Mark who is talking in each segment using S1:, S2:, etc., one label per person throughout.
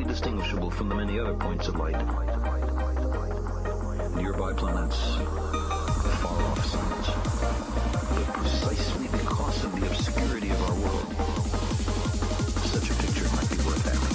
S1: Distinguishable from the many other points of light. Nearby planets, far-off suns. But precisely because of the obscurity of our world, such a picture might be worth having.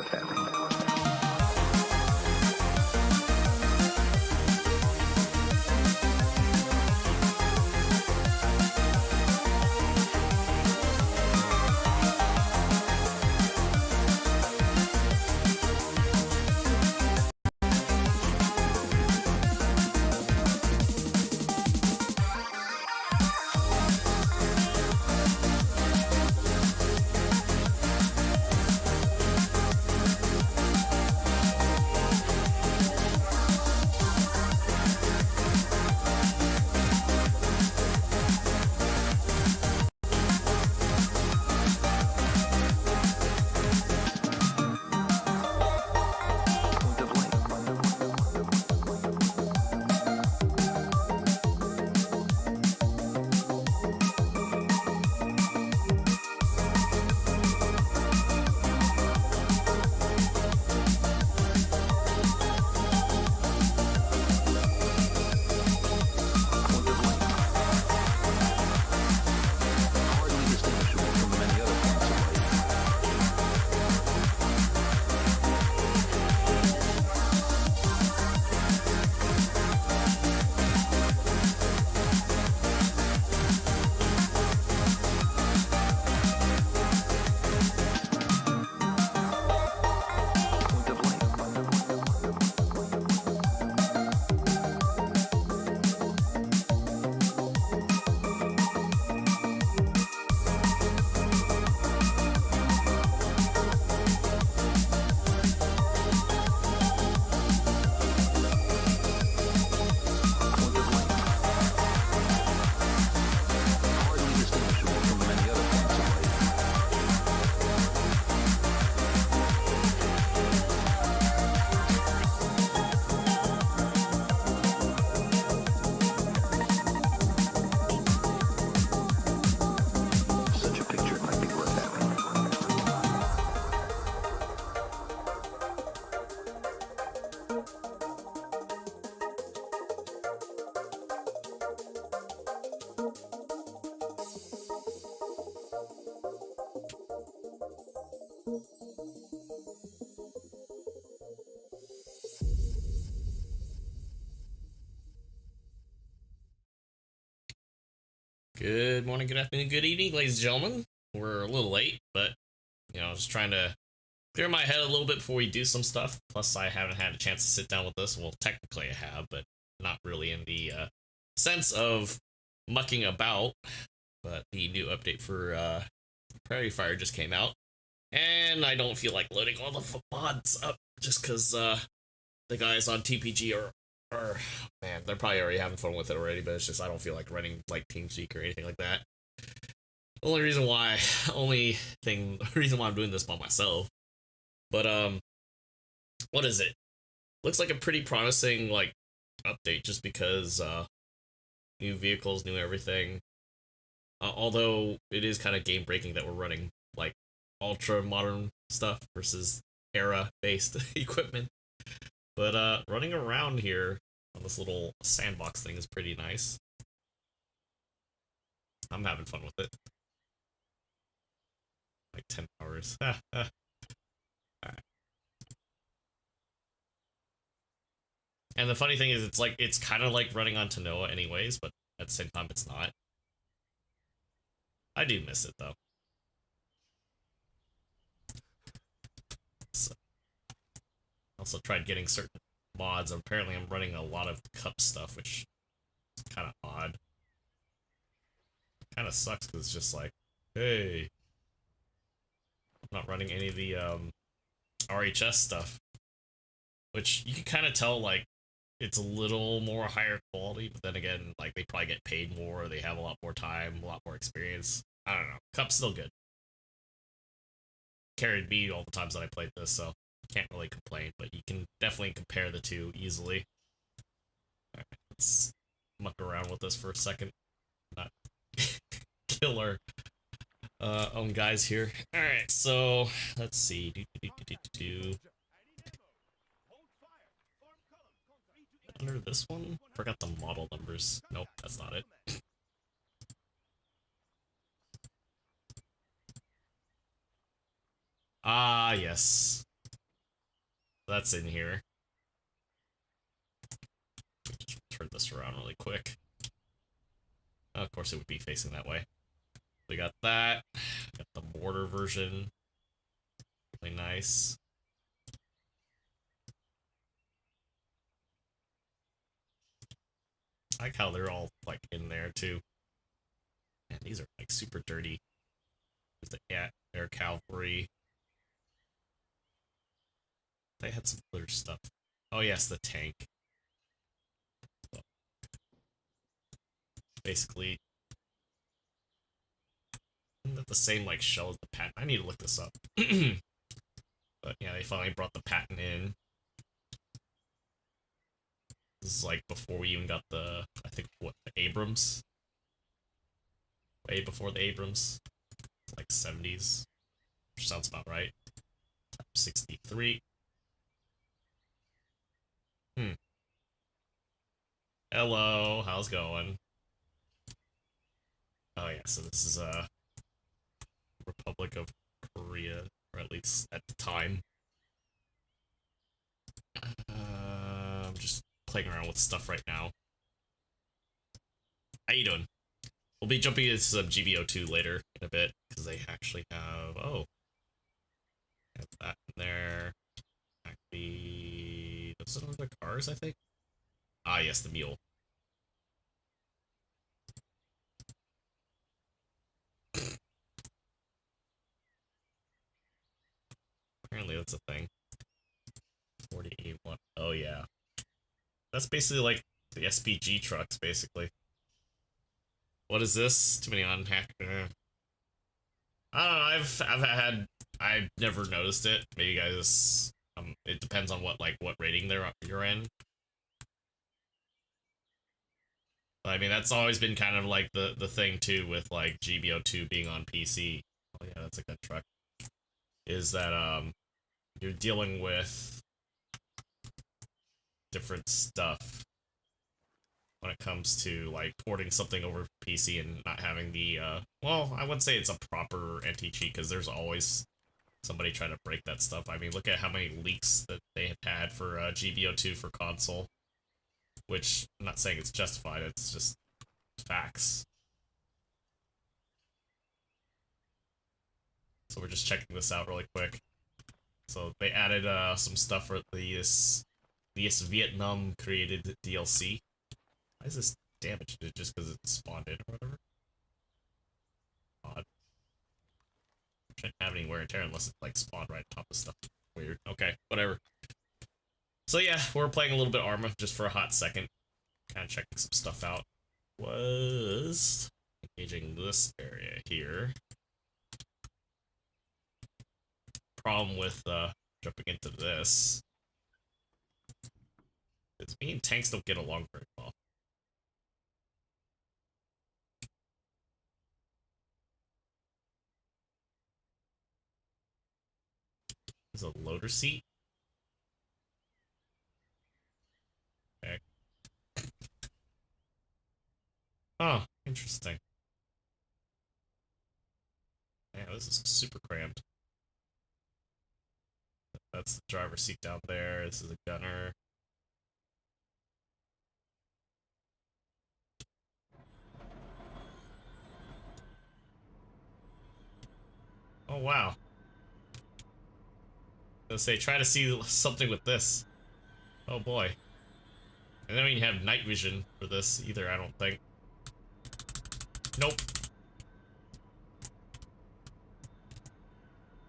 S1: worth having.
S2: Good morning, good afternoon, good evening, ladies and gentlemen. We're a little late, but just trying to clear my head a little bit before we do some stuff. Plus, I haven't had a chance to sit down with this. Well, technically I have, but not really in the sense of mucking about. But the new update for Prairie Fire just came out, and I don't feel like loading all the mods up just because the guys on TPG are man, they're probably already having fun with it already, but it's just I don't feel like running like TeamSpeak or anything like that. The only reason why I'm doing this by myself. But what is it? Looks like a pretty promising like update just because new vehicles, new everything. Although it is kind of game breaking that we're running like ultra modern stuff versus era based equipment. But running around here on this little sandbox thing is pretty nice. I'm having fun with it. Like 10 hours. Alright. And the funny thing is it's kind of like running on Tanoa anyways, but at the same time it's not. I do miss it though. So, also tried getting certain mods. Apparently I'm running a lot of cup stuff, which is kind of odd. Kind of sucks because it's just like, hey, I'm not running any of the RHS stuff, which you can kind of tell like it's a little more higher quality, but then again, like they probably get paid more, they have a lot more time, a lot more experience. I don't know. Cup's still good. Carried me all the times that I played this, so can't really complain, but you can definitely compare the two easily. Alright, let's muck around with this for a second. Not kill our own guys here. Alright, so let's see. Under this one? Forgot the model numbers. Nope, that's not it. Ah, yes. That's in here. Just turn this around really quick. Oh, of course, it would be facing that way. We got that. Got the border version. Really nice. I like how they're all like in there too. Man, these are like super dirty. There's the air cavalry. They had some other stuff. Oh yes, the tank. Basically, isn't that the same like shell as the patent? I need to look this up. But yeah, they finally brought the patent in. This is like before we even got the, I think, what, the Abrams? Way before the Abrams. Like 70s. Which sounds about right. 63. Hello, how's it going? Oh yeah, so this is Republic of Korea, or at least at the time. I'm just playing around with stuff right now. How you doing? We'll be jumping into some GBO2 later in a bit, because they actually have, oh, have that in there. Actually, those are the cars, I think? Ah, yes, the mule. Apparently that's a thing. 48-1. Oh, yeah. That's basically like the SPG trucks, basically. What is this? Too many on hack. I don't know. I've never noticed it. Maybe you guys. It depends on what rating you're in. But, I mean, that's always been kind of like the thing too with like GBO2 being on PC. Oh yeah, that's a good truck. Is that you're dealing with different stuff when it comes to like porting something over PC and not having the well, I wouldn't say it's a proper anti-cheat because there's always somebody trying to break that stuff. I mean, look at how many leaks that they have had for GBO2 for console, which I'm not saying it's justified, it's just facts. So we're just checking this out really quick. So they added some stuff for this Vietnam created DLC. Why is this damaged? Just because it spawned in or whatever? Odd. Shouldn't have any wear and tear unless it like spawned right on top of stuff. Weird. Okay, whatever. So yeah, we're playing a little bit Arma just for a hot second. Kind of checking some stuff out. Was engaging this area here. Problem with jumping into this is me and tanks don't get along very well. There's a loader seat. Okay. Oh, interesting. Yeah, this is super cramped. That's the driver's seat down there. This is a gunner. Oh, wow. Let's say, try to see something with this. Oh, boy. And then we have night vision for this either, I don't think. Nope.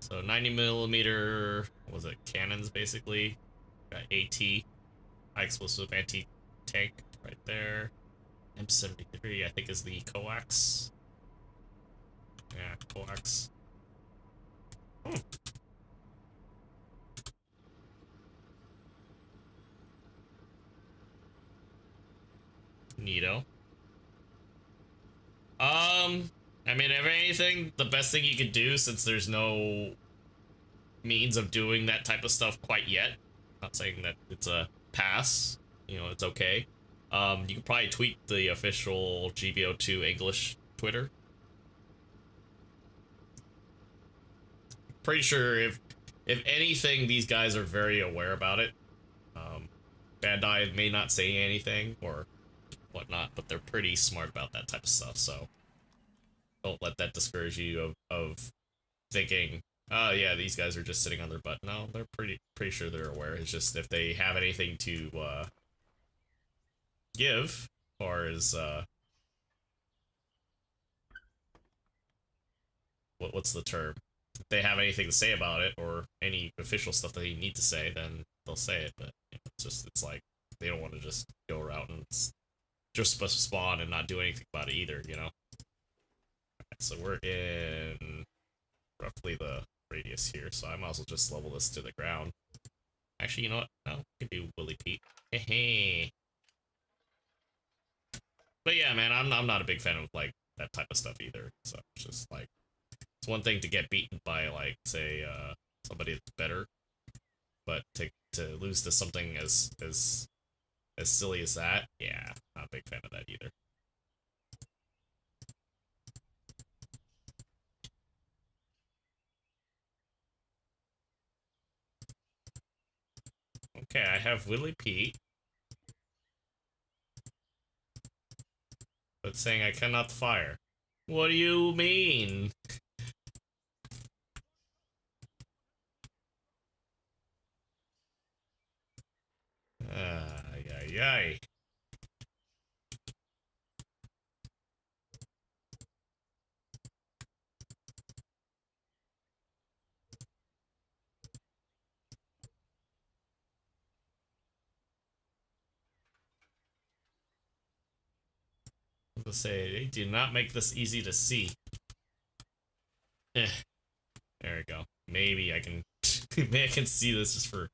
S2: So 90mm, what was it, cannons, basically. Got AT, high explosive anti-tank right there. M73, I think, is the coax. Yeah, coax. Hmm. Neato. I mean, if anything, the best thing you could do, since there's no means of doing that type of stuff quite yet, not saying that it's a pass, you know, it's okay. You could probably tweet the official GBO2 English Twitter. Pretty sure if anything, these guys are very aware about it. Bandai may not say anything or whatnot, but they're pretty smart about that type of stuff. So don't let that discourage you of thinking, oh yeah, these guys are just sitting on their butt. No, they're pretty sure they're aware. It's just if they have anything to give, or as what's the term? If they have anything to say about it or any official stuff that they need to say, then they'll say it. But it's like they don't want to just go around and just supposed to spawn and not do anything about it either, you know. So we're in roughly the radius here, so I might as well just level this to the ground. Actually, you know what? No, we can do Willy Pete. Hey. But yeah, man, I'm not a big fan of like that type of stuff either. So it's just like it's one thing to get beaten by like say somebody that's better, but to lose to something as silly as that, yeah, not a big fan of that either. Okay, I have Willy Pete, but saying I cannot fire. What do you mean? Ay, ay, ay. Let's say they do not make this easy to see. Eh, there we go. Maybe I can, maybe I can see this just for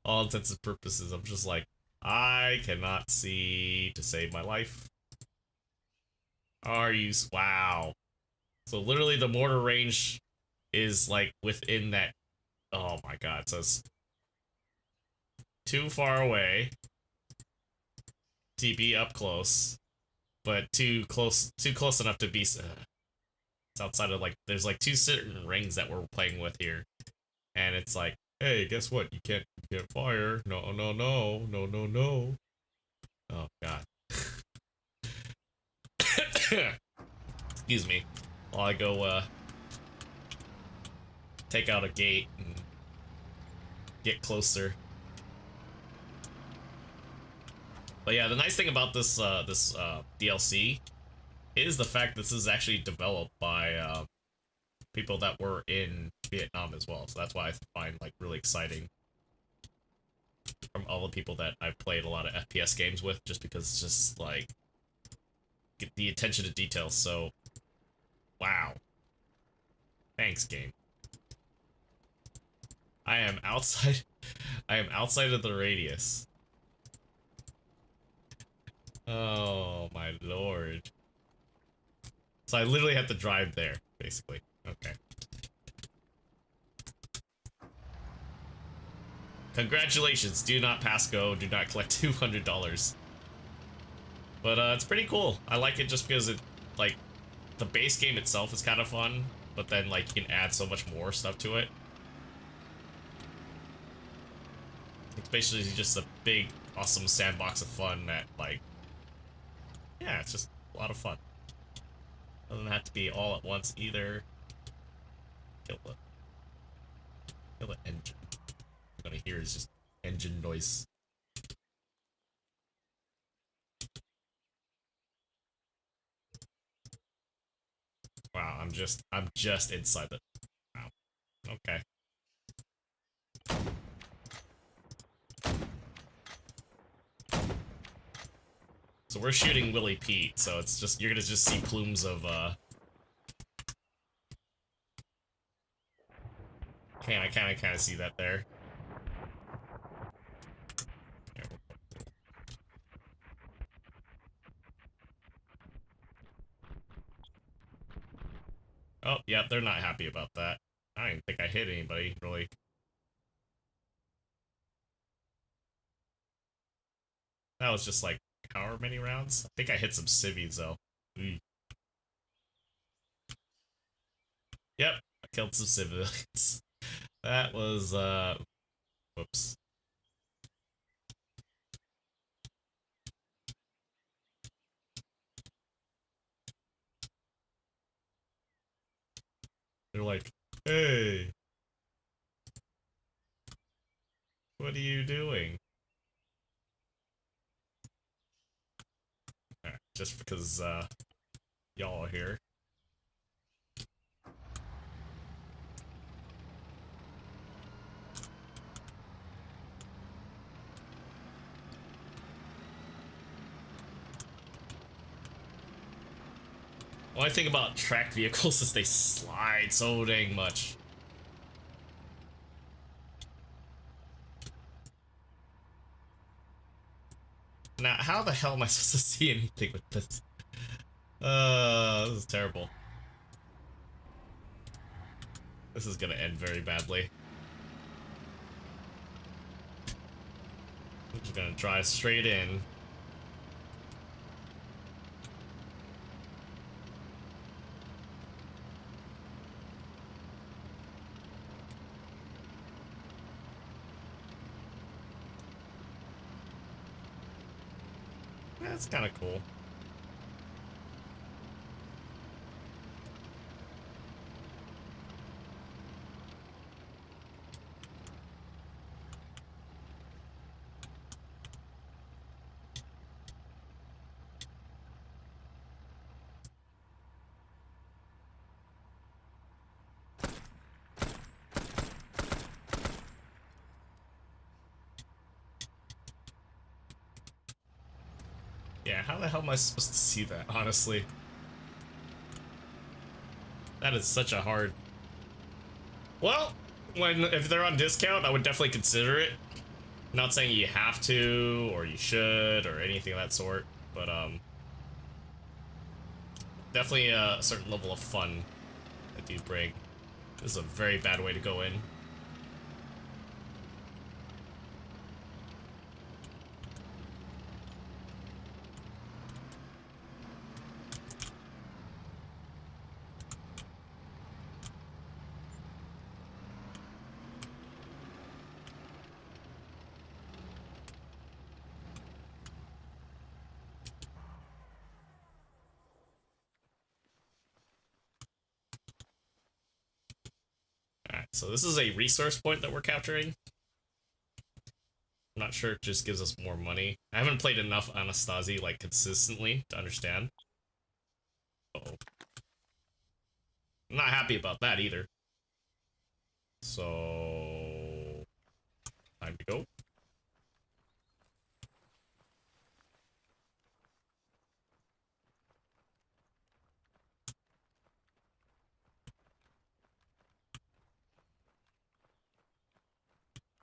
S2: all intents and purposes. I'm just like, I cannot see to save my life. Are you? Wow. So literally, the mortar range is like within that. Oh my god! So it's too far away to be up close, but too close enough to be. It's outside of like there's like two certain rings that we're playing with here, and it's like, hey, guess what? You can't fire. No, no, no, no, no, no. Oh god. Excuse me. While I go take out a gate and get closer. But yeah, the nice thing about this DLC is the fact this is actually developed by people that were in Vietnam as well. So that's why I find like really exciting from all the people that I've played a lot of FPS games with, just because it's just like get the attention to detail. So wow, thanks game. I am outside. I am outside of the radius. Oh my lord. So I literally have to drive there, basically. Okay. Congratulations, do not pass go, do not collect $200. But it's pretty cool. I like it just because it, like, the base game itself is kind of fun, but then like you can add so much more stuff to it. It's basically just a big, awesome sandbox of fun that, like, yeah, it's just a lot of fun. Doesn't have to be all at once either. Kill the engine. What I'm gonna hear is just engine noise. Wow, I'm just inside the. Wow. Okay. So we're shooting Willy Pete, so it's just, you're gonna just see plumes of okay, I kinda see that there. Oh, yeah, they're not happy about that. I didn't think I hit anybody, really. That was just like, however many rounds? I think I hit some civvies, though. Ooh. Yep, I killed some civilians. That was, whoops. They're like, hey, what are you doing? Just because, y'all are here. Only thing about tracked vehicles is they slide so dang much. Now, how the hell am I supposed to see anything with this? This is terrible. This is gonna end very badly. I'm just gonna drive straight in. That's kind of cool. Yeah, how the hell am I supposed to see that, honestly? That is such a hard... Well, if they're on discount, I would definitely consider it. Not saying you have to, or you should, or anything of that sort, but, definitely a certain level of fun that do bring. This is a very bad way to go in. Alright, so this is a resource point that we're capturing. I'm not sure it just gives us more money. I haven't played enough Anastasia, like, consistently to understand. Uh-oh. I'm not happy about that either. So... time to go.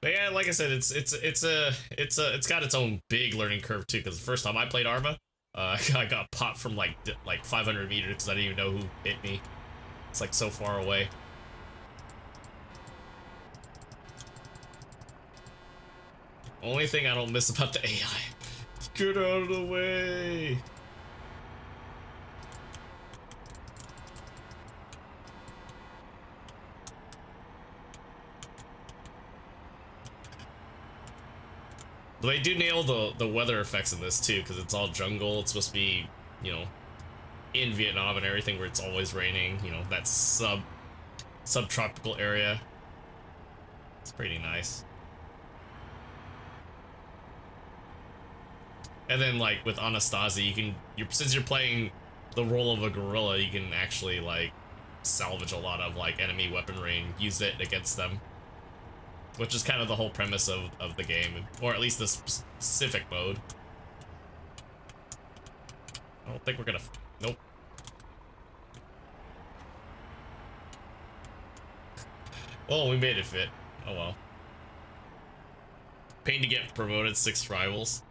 S2: But yeah, like I said, it's got its own big learning curve too. Because the first time I played Arma, I got popped from like 500 meters because I didn't even know who hit me. It's like so far away. Only thing I don't miss about the AI. Get out of the way. They do nail the weather effects in this too, because it's all jungle. It's supposed to be, you know, in Vietnam and everything, where it's always raining. You know, that subtropical area. It's pretty nice. And then like with Anastasia, since you're playing the role of a gorilla, you can actually like salvage a lot of like enemy weaponry and use it against them. Which is kind of the whole premise of the game, or at least the specific mode. I don't think we're gonna... Nope. Well, we made it fit. Oh well. Pain to get promoted, 6 rivals.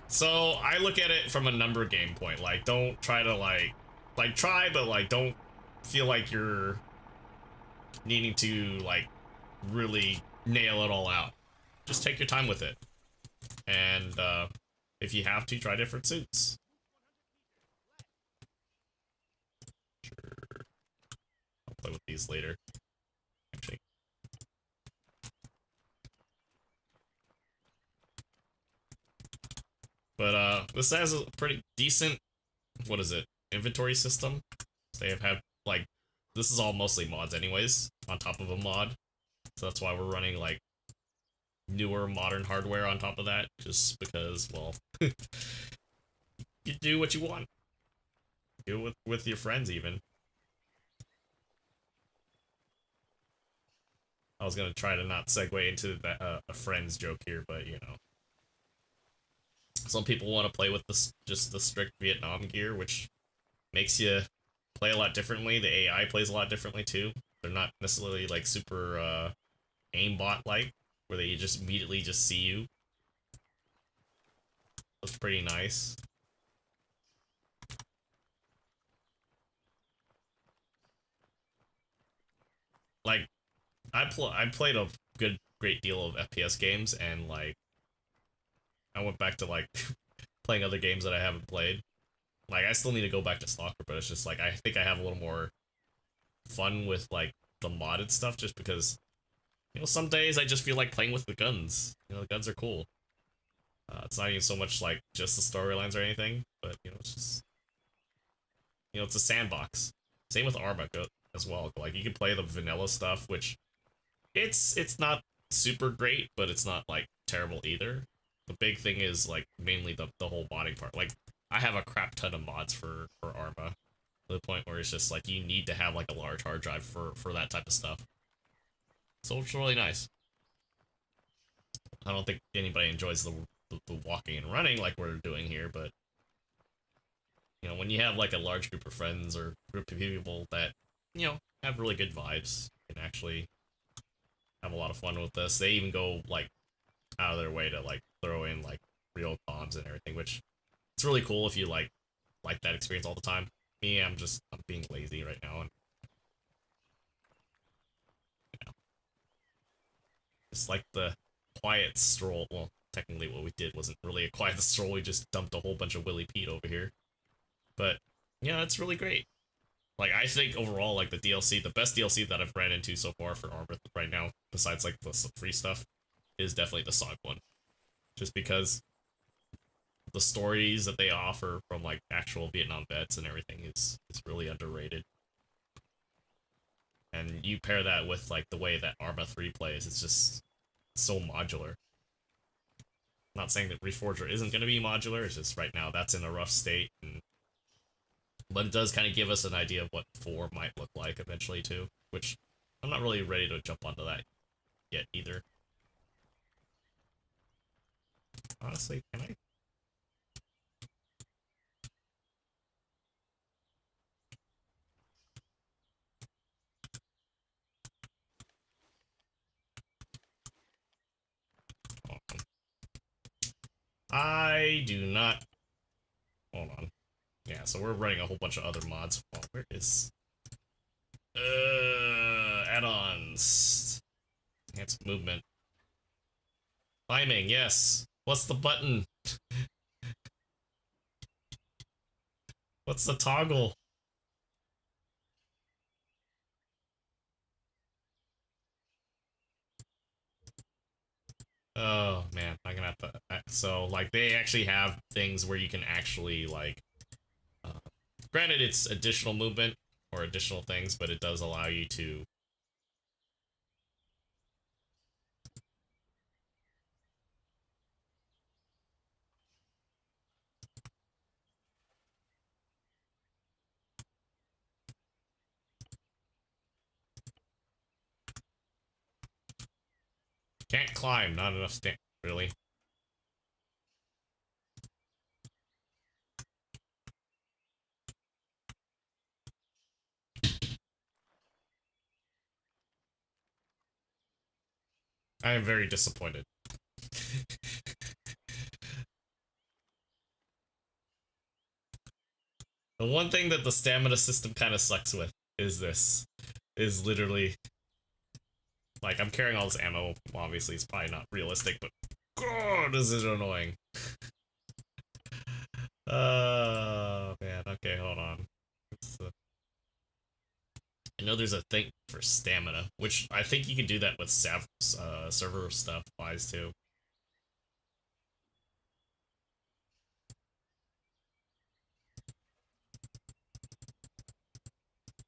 S2: So I look at it from a number game point. Like, don't try to like try, but like don't feel like you're needing to like really nail it all out. Just take your time with it, and if you have to, try different suits. Sure. play with these later. Actually. But this has a pretty decent, what is it, inventory system. They have like, this is all mostly mods anyways, on top of a mod. So that's why we're running like newer modern hardware on top of that, just because, well, you do what you want. Do it with your friends even. I was gonna try to not segue into that, a friends joke here, but you know. Some people want to play with just the strict Vietnam gear, which makes you play a lot differently. The AI plays a lot differently too. They're not necessarily like super aimbot like, where they just immediately just see you. That's pretty nice. Like, I played a great deal of FPS games, and like I went back to like playing other games that I haven't played. Like, I still need to go back to Stalker, but it's just like I think I have a little more fun with like the modded stuff, just because, you know, some days I just feel like playing with the guns. You know, the guns are cool. It's not even so much like just the storylines or anything, but you know, it's just, you know, it's a sandbox. Same with Arma as well. Like, you can play the vanilla stuff, which it's not super great, but it's not like terrible either. The big thing is like mainly the whole modding part. Like, I have a crap ton of mods for Arma, to the point where it's just like you need to have like a large hard drive for that type of stuff. So it's really nice. I don't think anybody enjoys the walking and running like we're doing here, but you know, when you have like a large group of friends or group of people that, you know, have really good vibes, you can actually have a lot of fun with this. They even go like out of their way to like throw in like real bombs and everything, which it's really cool if you like that experience all the time. Me, I'm being lazy right now, and you know, it's like the quiet stroll. Well, technically what we did wasn't really a quiet stroll. We just dumped a whole bunch of Willy Pete over here. But yeah, it's really great. Like, I think overall, like, the DLC, the best DLC that I've ran into so far for Armor right now, besides like the free stuff, is definitely the SOG one. Just because the stories that they offer from like actual Vietnam vets and everything is really underrated. And you pair that with like the way that Arma 3 plays, it's just so modular. I'm not saying that Reforger isn't going to be modular, it's just right now that's in a rough state, but it does kind of give us an idea of what 4 might look like eventually too, which I'm not really ready to jump onto that yet either. Honestly, can I? I do not. Hold on. Yeah, so we're running a whole bunch of other mods. Oh, where is add-ons? Enhanced movement. Climbing, yes. What's the button? What's the toggle? Oh man, I'm gonna have to. So like, they actually have things where you can actually like. Uh, Granted, it's additional movement or additional things, but it does allow you to. Can't climb, not enough stamina, really. I am very disappointed. The one thing that the stamina system kind of sucks with is this. Is literally, like, I'm carrying all this ammo. Well, obviously, it's probably not realistic, but God, is it annoying. Oh, man. Okay, hold on. I know there's a thing for stamina, which I think you can do that with server stuff wise too.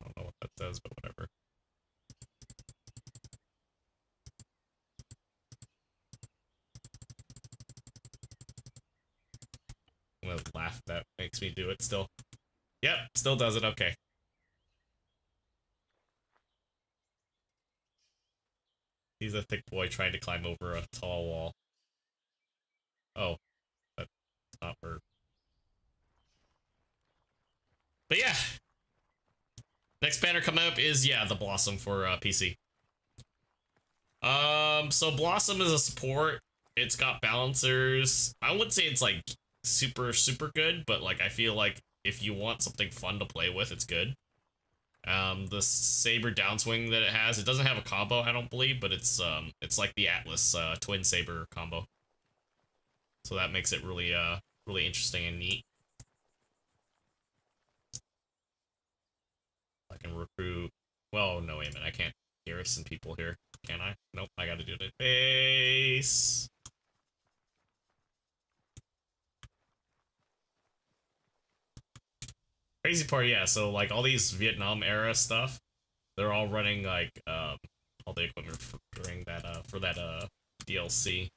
S2: I don't know what that does, but whatever. I'm gonna laugh. That makes me do it still. Yep, still does it. Okay. He's a thick boy trying to climb over a tall wall. Oh, that's not work. But yeah, next banner coming up is the Blossom for PC. So Blossom is a support. It's got balancers. I wouldn't say it's like super good, but like I feel like if you want something fun to play with, it's good. The saber downswing that it has, it doesn't have a combo, I don't believe, but it's like the Atlas twin saber combo. So that makes it really interesting and neat. I can recruit. Well, no, wait a minute, I can't garrison people here, can I? Nope, I gotta do it at base. Crazy part, yeah, so like all these Vietnam era stuff, they're all running like all the equipment during that for that DLC.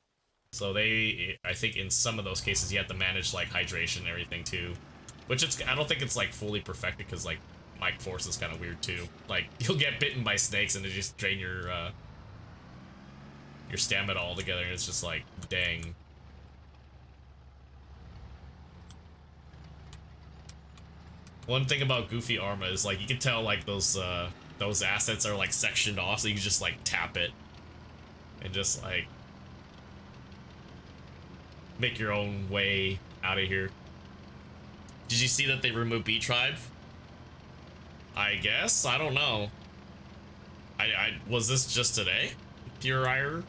S2: So I think in some of those cases you have to manage like hydration and everything too, which I don't think it's like fully perfected because like Mike Force is kind of weird too. Like you'll get bitten by snakes and they just drain your stamina altogether, and it's just like, dang. One thing about Goofy Arma is like you can tell like those assets are like sectioned off, so you can just like tap it and just like make your own way out of here. Did you see that they removed B Tribe? I guess, I don't know. I was this just today? Dear Ire?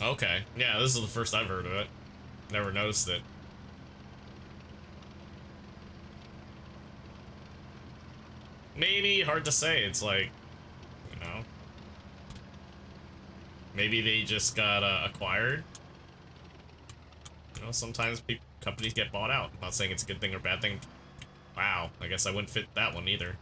S2: Okay, yeah, this is the first I've heard of it. Never noticed it. Maybe, hard to say. It's like, you know, maybe they just got acquired. You know, sometimes companies get bought out. I'm not saying it's a good thing or bad thing. Wow, I guess I wouldn't fit that one either.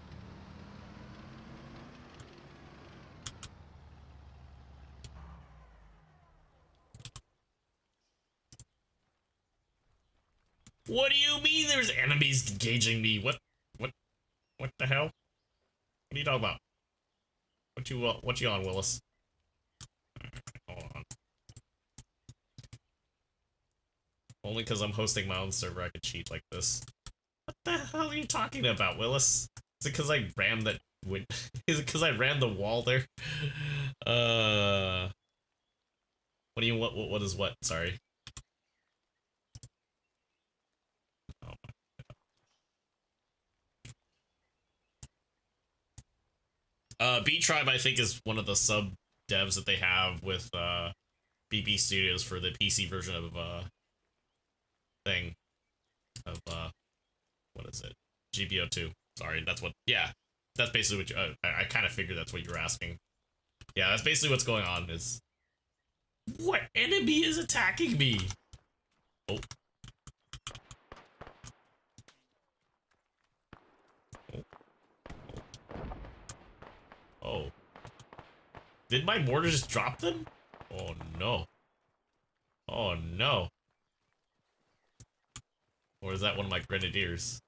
S2: What do you mean there's enemies engaging me? What the hell? What are you talking about? What you on, Willis? Hold on. Only because I'm hosting my own server I could cheat like this. What the hell are you talking about, Willis? Is it because I rammed that is it because I rammed the wall there? What do you what is what? Sorry. Oh my. B Tribe I think is one of the sub devs that they have with BB Studios for the PC version of thing of what is it? GBO2. Sorry, that's what. Yeah, that's basically what you. I kind of figured that's what you were asking. Yeah, that's basically what's going on. Is what enemy is attacking me? Oh. Oh. Did my mortar just drop them? Oh no. Oh no. Or is that one of my grenadiers?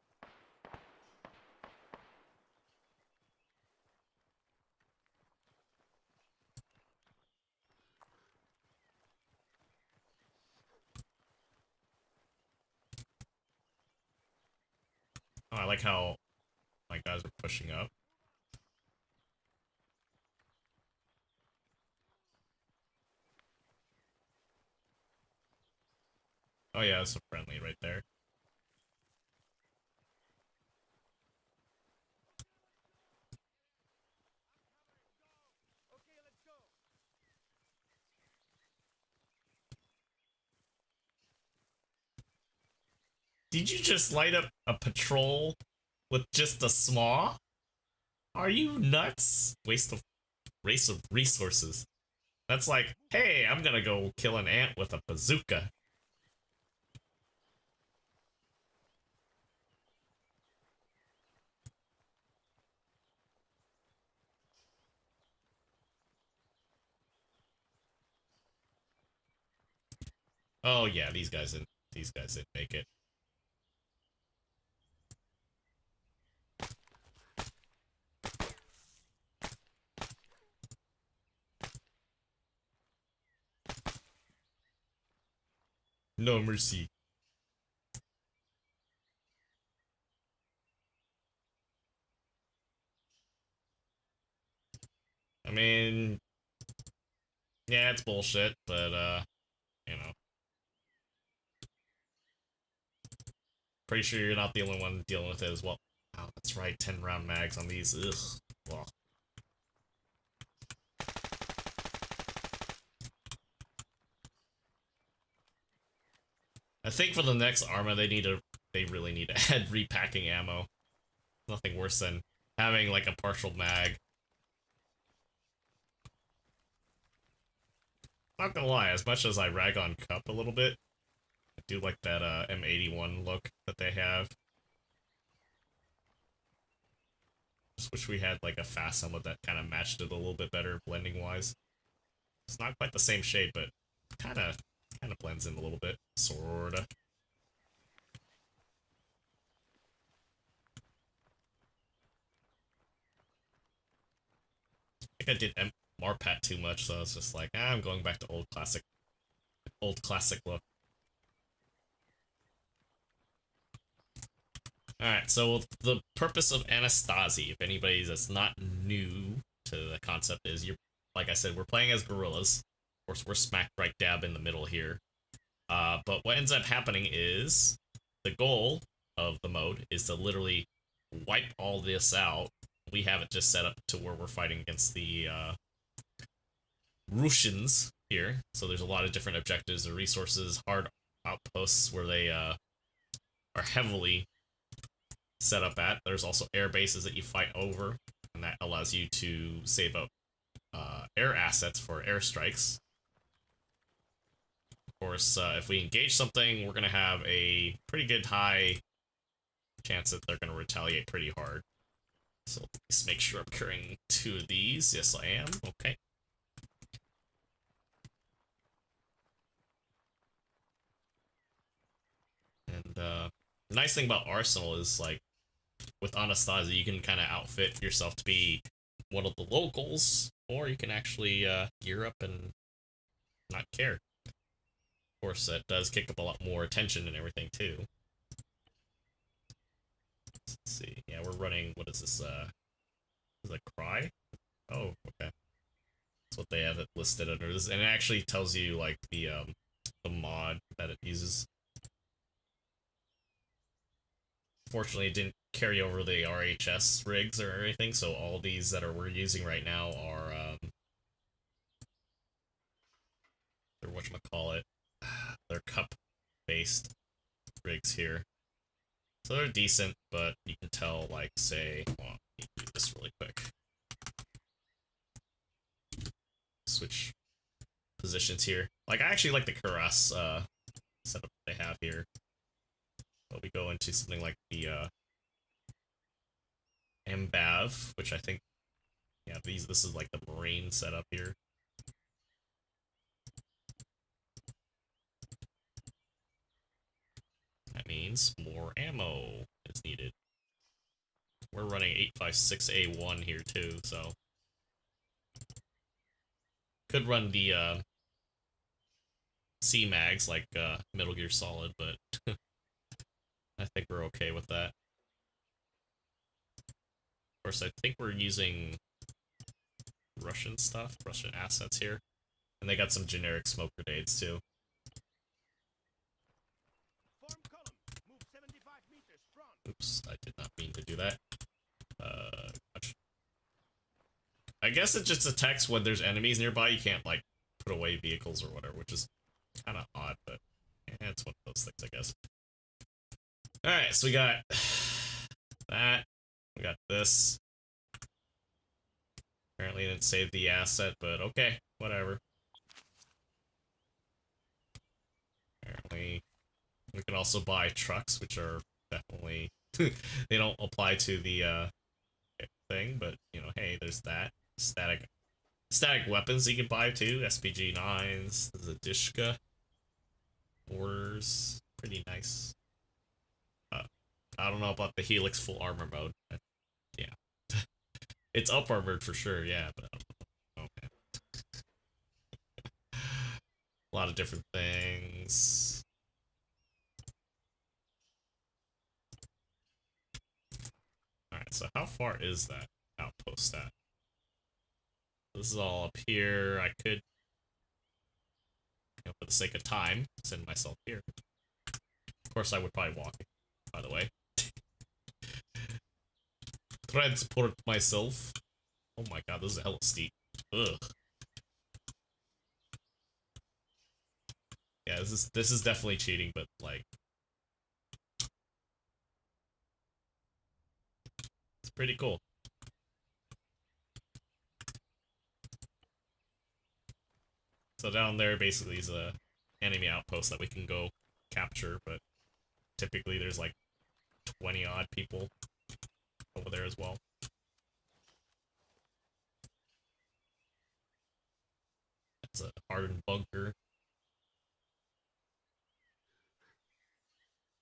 S2: Oh, I like how my guys are pushing up. Oh yeah, it's a friendly right there. Did you just light up a patrol with just a SMAW? Are you nuts? Waste of resources. That's like, hey, I'm gonna go kill an ant with a bazooka. Oh yeah, these guys didn't make it. No mercy. I mean, yeah, it's bullshit, but you know. Pretty sure you're not the only one dealing with it as well. Oh, that's right, 10 round mags on these. Ugh. Well. I think for the next armor they really need to add repacking ammo. Nothing worse than having like a partial mag. Not gonna lie, as much as I rag on Cup a little bit, I do like that M81 look that they have. Just wish we had like a fast helmet that kind of matched it a little bit better blending wise. It's not quite the same shade, but kind of blends in a little bit, sorta. I think I did Marpat too much, so it's just like, I'm going back to old classic look. Alright, so the purpose of Anastasi, if anybody that's not new to the concept, is you're, like I said, we're playing as gorillas. Of course, we're smack right dab in the middle here. But what ends up happening is the goal of the mode is to literally wipe all this out. We have it just set up to where we're fighting against the Russians here. So there's a lot of different objectives and resources, hard outposts where they are heavily set up at. There's also air bases that you fight over, and that allows you to save up air assets for airstrikes. Of course, if we engage something, we're going to have a pretty good high chance that they're going to retaliate pretty hard. So let's make sure I'm carrying 2 of these. Yes, I am. Okay. And the nice thing about Arsenal is, like, with Anastasia, you can kind of outfit yourself to be one of the locals, or you can actually gear up and not care. Of course, that does kick up a lot more attention and everything, too. Let's see. Yeah, we're running, what is this, is it Cry? Oh, okay. That's what they have it listed under this, and it actually tells you, like, the mod that it uses. Fortunately, it didn't carry over the RHS rigs or anything, so all these that we're using right now are, they're whatchamacallit, they're cup-based rigs here. So they're decent, but you can tell, like, say, well, let me do this really quick. Switch positions here. Like, I actually like the Kuras setup they have here. But we go into something like the MBAV, which I think, yeah, this is like the Marine setup here. That means more ammo is needed. We're running 856A1 here too, so could run the C-Mags like Metal Gear Solid, but I think we're okay with that. Of course, I think we're using Russian stuff, Russian assets here. And they got some generic smoke grenades too. Oops, I did not mean to do that. I guess it just detects when there's enemies nearby. You can't, like, put away vehicles or whatever, which is kind of odd, but yeah, it's one of those things, I guess. Alright, so we got that. We got this. Apparently didn't save the asset, but okay, whatever. Apparently, we can also buy trucks, which are definitely they don't apply to the thing, but you know, hey, there's that static weapons you can buy too. SPG 9s, the Dishka orders, pretty nice. I don't know about the Helix full armor mode. Yeah, it's up armored for sure. Yeah, but okay. A lot of different things. Alright, so how far is that outpost at? This is all up here. I could, you know, for the sake of time, send myself here. Of course, I would probably walk, by the way. Transport myself. Oh my god, this is hella steep. Ugh. Yeah, this is definitely cheating, but like, it's pretty cool. So down there basically is a enemy outpost that we can go capture, but typically there's like 20 odd people over there as well. It's a hardened bunker.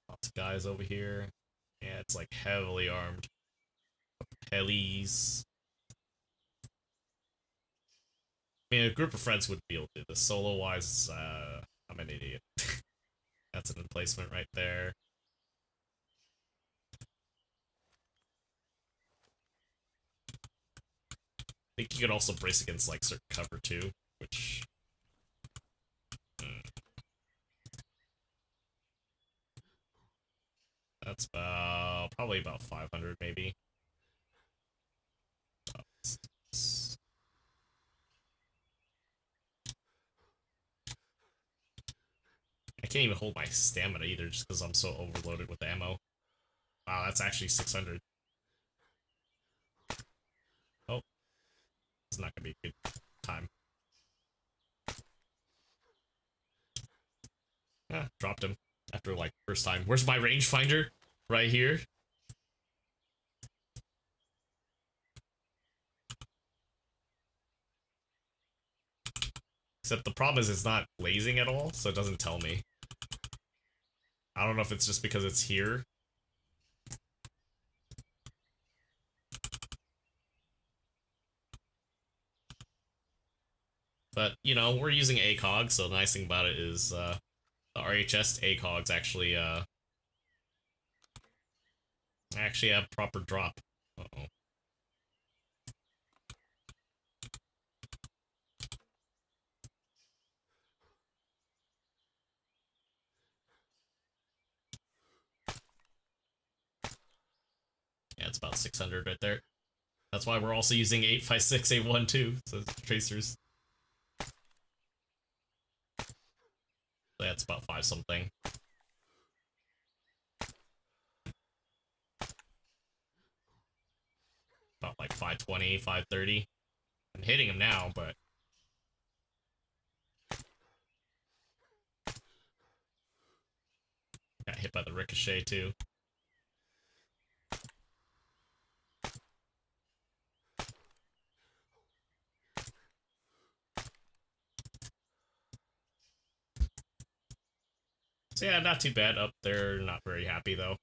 S2: Lots of guys over here. Yeah, it's like heavily armed. Helis. I mean, a group of friends would be able to do this. Solo-wise, I'm an idiot. That's an emplacement right there. I think you could also brace against, like, certain cover, too, which... That's probably about 500, maybe. I can't even hold my stamina either, just because I'm so overloaded with ammo. Wow, that's actually 600. Oh. It's not gonna be a good time. Ah, dropped him. After, like, first time. Where's my rangefinder? Right here. Except the problem is it's not blazing at all, so it doesn't tell me. I don't know if it's just because it's here. But, you know, we're using ACOG, so the nice thing about it is, the RHS ACOGs actually have proper drop. Uh-oh. Yeah, it's about 600 right there. That's why we're also using 856 812, so it's tracers. So yeah, it's about 5 something. About like 520, 530. I'm hitting him now, but got hit by the ricochet too. So yeah, not too bad up there. Not very happy though.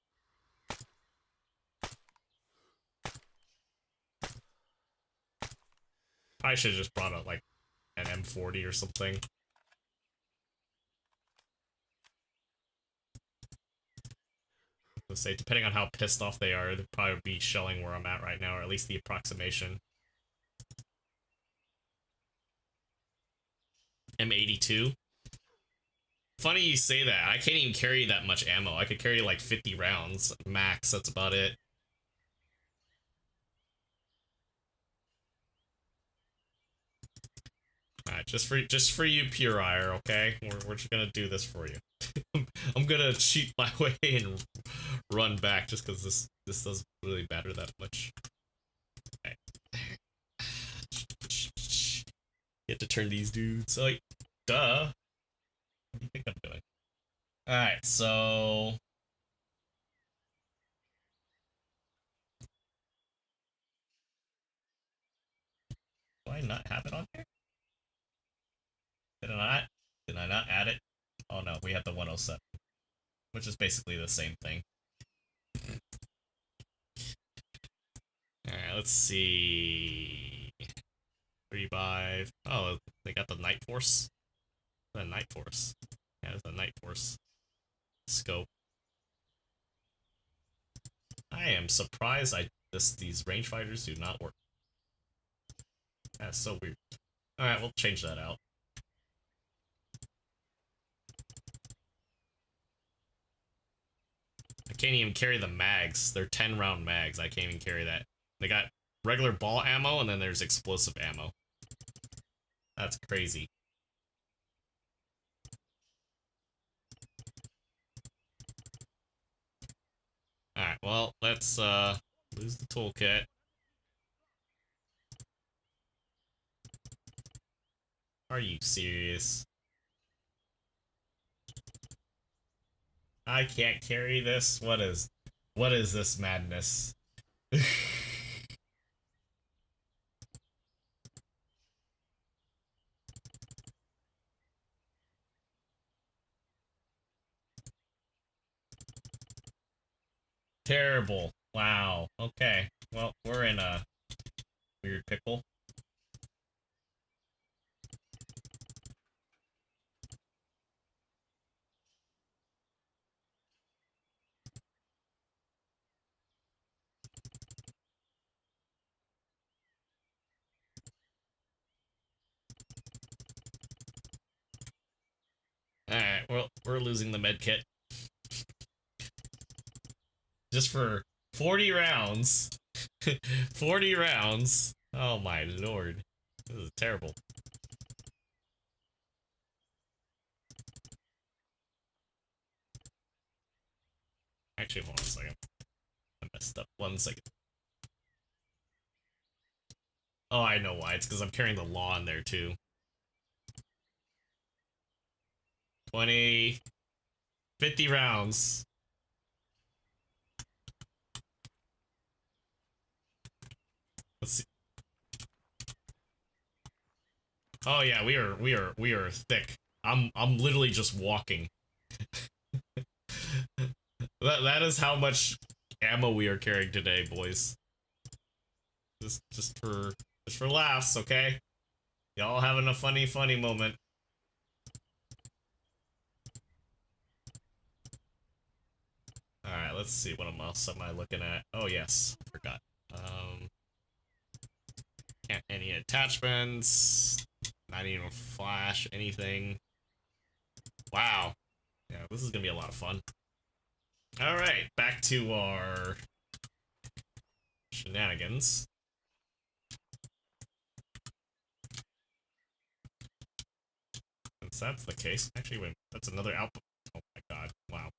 S2: I should have just brought out like an M40 or something. Let's say, depending on how pissed off they are, they'll probably be shelling where I'm at right now, or at least the approximation. M82. Funny you say that. I can't even carry that much ammo. I could carry like 50 rounds max. That's about it. Alright, just for you, Pure Ire, okay? We're just gonna do this for you. I'm gonna cheat my way and run back just because this doesn't really matter that much. Okay. Get to turn these dudes like, duh. What do you think I'm doing? Alright, so do I not have it on here? Did I not? Did I not add it? Oh no, we have the 107, which is basically the same thing. Alright, let's see. 35. Oh, they got the Night Force. The Night Force. Yeah, it's the Night Force scope. I am surprised these rangefinders do not work. That's so weird. Alright, we'll change that out. I can't even carry the mags. They're 10-round mags. I can't even carry that. They got regular ball ammo, and then there's explosive ammo. That's crazy. Alright, well, let's lose the toolkit. Are you serious? I can't carry this? What is this madness? Terrible. Wow. Okay. Well, we're in a weird pickle. Alright, well, we're losing the med kit. Just for 40 rounds. 40 rounds. Oh my lord. This is terrible. Actually, hold on a second. I messed up. 1 second. Oh, I know why. It's because I'm carrying the law in there too. 20. 50 rounds. Let's see. Oh yeah, we are thick. I'm literally just walking. That is how much ammo we are carrying today, boys. Just for laughs, okay? Y'all having a funny moment. Alright, let's see, what else am I looking at? Oh yes, I forgot. Can't any attachments, not even flash, anything. Wow. Yeah, this is gonna be a lot of fun. Alright, back to our shenanigans. Since that's the case, actually, wait, that's another output. Oh my god, wow.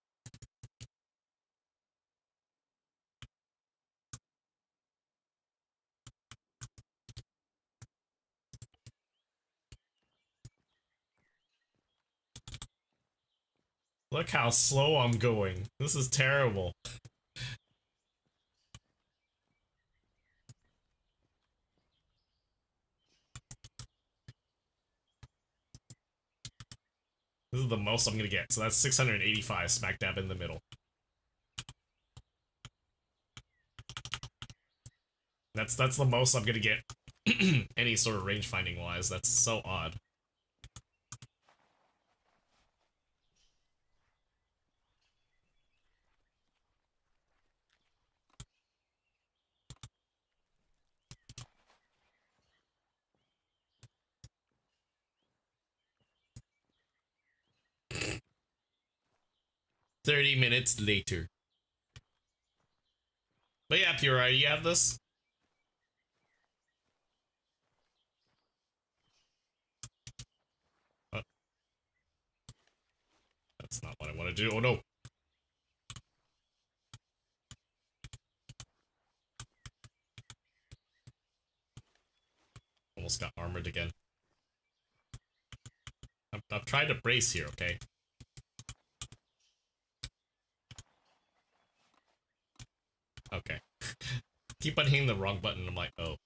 S2: Look how slow I'm going. This is terrible. This is the most I'm gonna get. So that's 685 smack dab in the middle. That's the most I'm gonna get. Any sort of range finding wise. That's so odd. "30 minutes later." But yeah, Pure, you have this? That's not what I want to do. Oh no! Almost got armored again. I'm trying to brace here, okay? Okay. Keep on hitting the wrong button. I'm like, oh.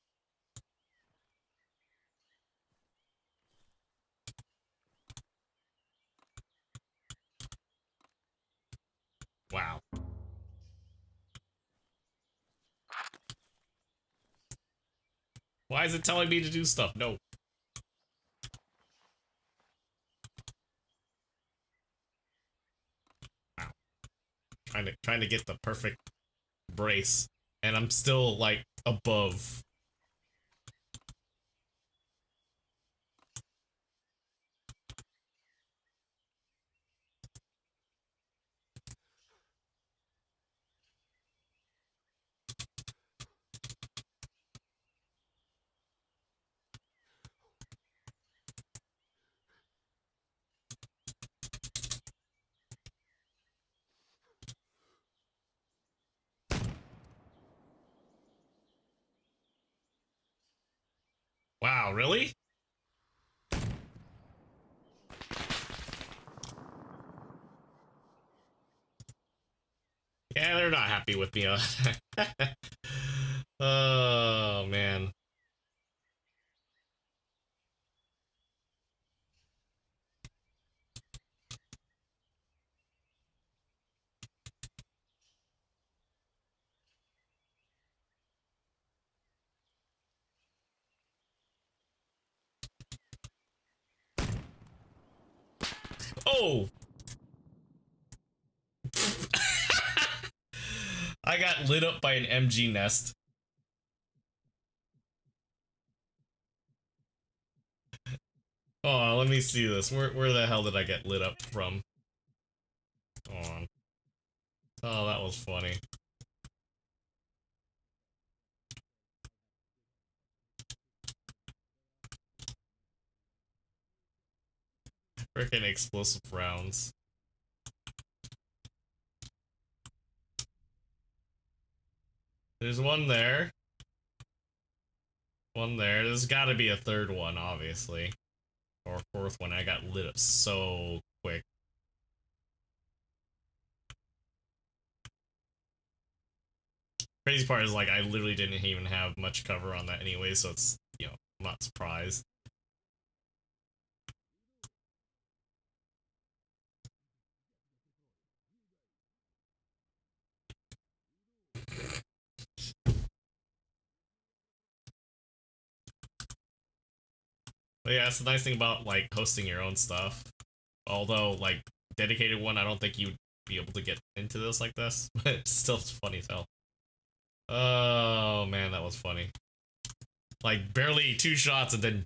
S2: Wow. Why is it telling me to do stuff? No. Wow. Trying to get the perfect brace, and I'm still like above. Wow, really? Yeah, they're not happy with me. Oh, man. Oh! I got lit up by an MG nest. Oh, let me see this. Where the hell did I get lit up from? Hold on. Oh, that was funny. Freaking explosive rounds. There's one there. One there. There's gotta be a third one, obviously. Or a fourth one. I got lit up so quick. Crazy part is, like, I literally didn't even have much cover on that anyway, so it's, you know, I'm not surprised. But yeah, it's the nice thing about, like, hosting your own stuff. Although, like, dedicated one, I don't think you'd be able to get into this like this, but it's still funny as hell. Oh, man, that was funny. Like, barely 2 shots and then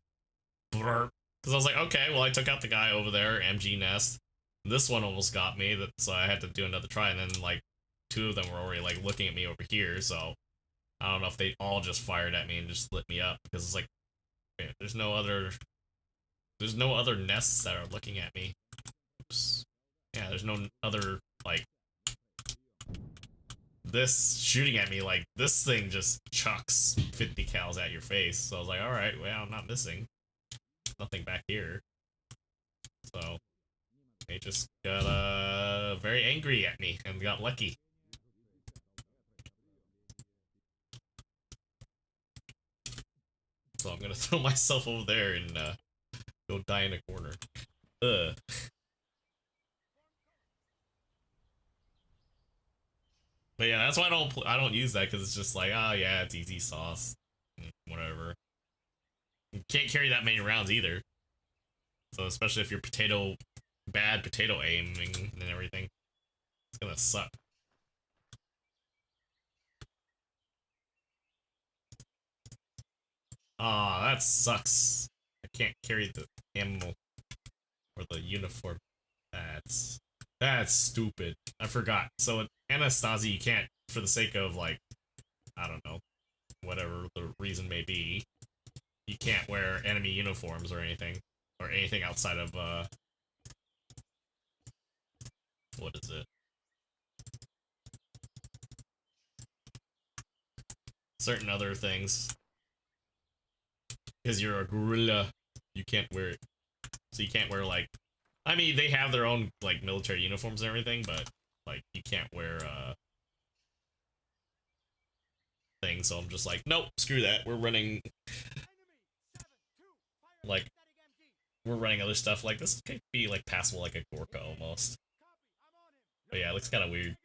S2: blurp. Because I was like, okay, well, I took out the guy over there, MG Nest. This one almost got me, so I had to do another try, and then, like, 2 of them were already, like, looking at me over here, so I don't know if they all just fired at me and just lit me up, because it's like, man, there's no other nests that are looking at me. Oops. Yeah, there's no other, like, this shooting at me. Like, this thing just chucks 50 cals at your face, so I was like, alright, well, I'm not missing. Nothing back here. So, they just got, very angry at me and got lucky. So I'm gonna throw myself over there and, go die in a corner. Ugh. But yeah, that's why I don't use that, because it's just like, oh yeah, it's easy sauce. Whatever. You can't carry that many rounds either. So especially if you're bad potato aiming and everything, it's gonna suck. Aw, that sucks. I can't carry the ammo or the uniform. That's stupid. I forgot. So in Anastasia, you can't, for the sake of, like, I don't know, whatever the reason may be, you can't wear enemy uniforms or anything outside of what is it? Certain other things. Because you're a gorilla, you can't wear it. So you can't wear, like, I mean, they have their own, like, military uniforms and everything, but, like, you can't wear, things, so I'm just like, nope, screw that, we're running, like, we're running other stuff, like, this could be, like, passable like a Gorka, almost. But yeah, it looks kind of weird.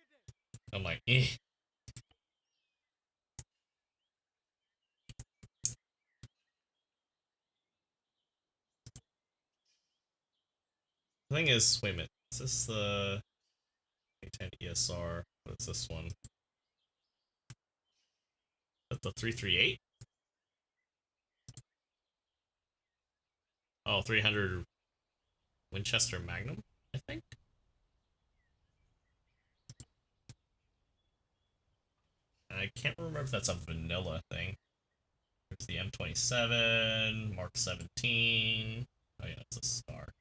S2: I'm like, eh. The thing is, wait a minute, is this the A10 ESR? What's this one? That's the 338? Oh, 300 Winchester Magnum, I think? I can't remember if that's a vanilla thing. There's the M27, Mark 17. Oh yeah, that's a star.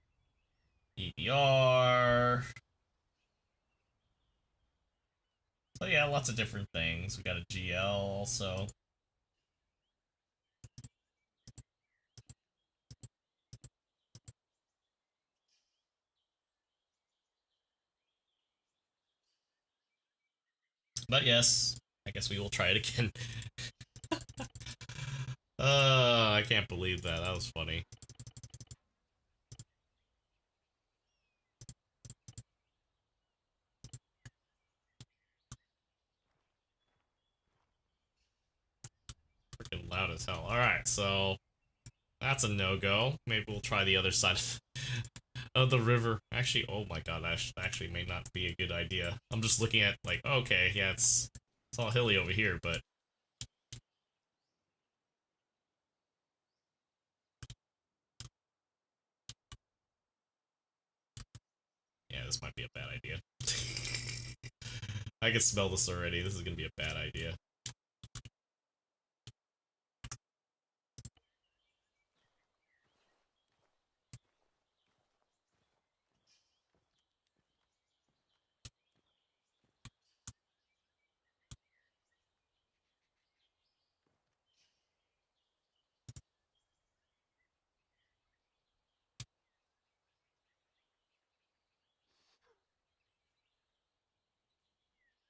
S2: EBR. So yeah, lots of different things. We got a GL also. But yes, I guess we will try it again. I can't believe that. That was funny. Freaking loud as hell. Alright, so that's a no-go. Maybe we'll try the other side of the river. Actually, oh my god, that actually may not be a good idea. I'm just looking at, like, okay, yeah, it's all hilly over here, but yeah, this might be a bad idea. I can smell this already. This is gonna be a bad idea.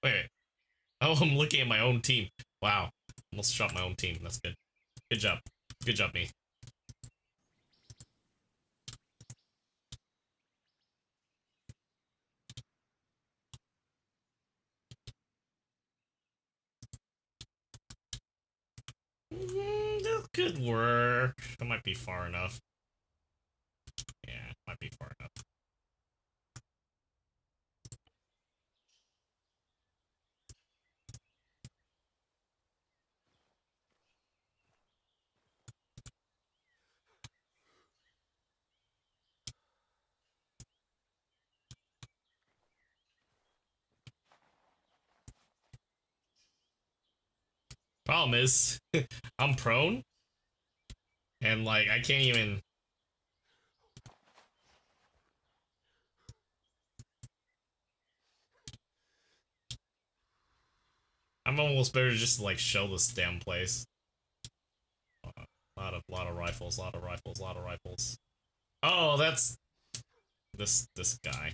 S2: Wait, wait. Oh, I'm looking at my own team. Wow. Almost shot my own team. That's good. Good job. Good job, me. That could work. That might be far enough. Yeah, might be far enough. Problem is, I'm prone, and like I can't even. I'm almost better just to like shell this damn place. Lot of rifles, lot of rifles, lot of rifles. Oh, that's this guy.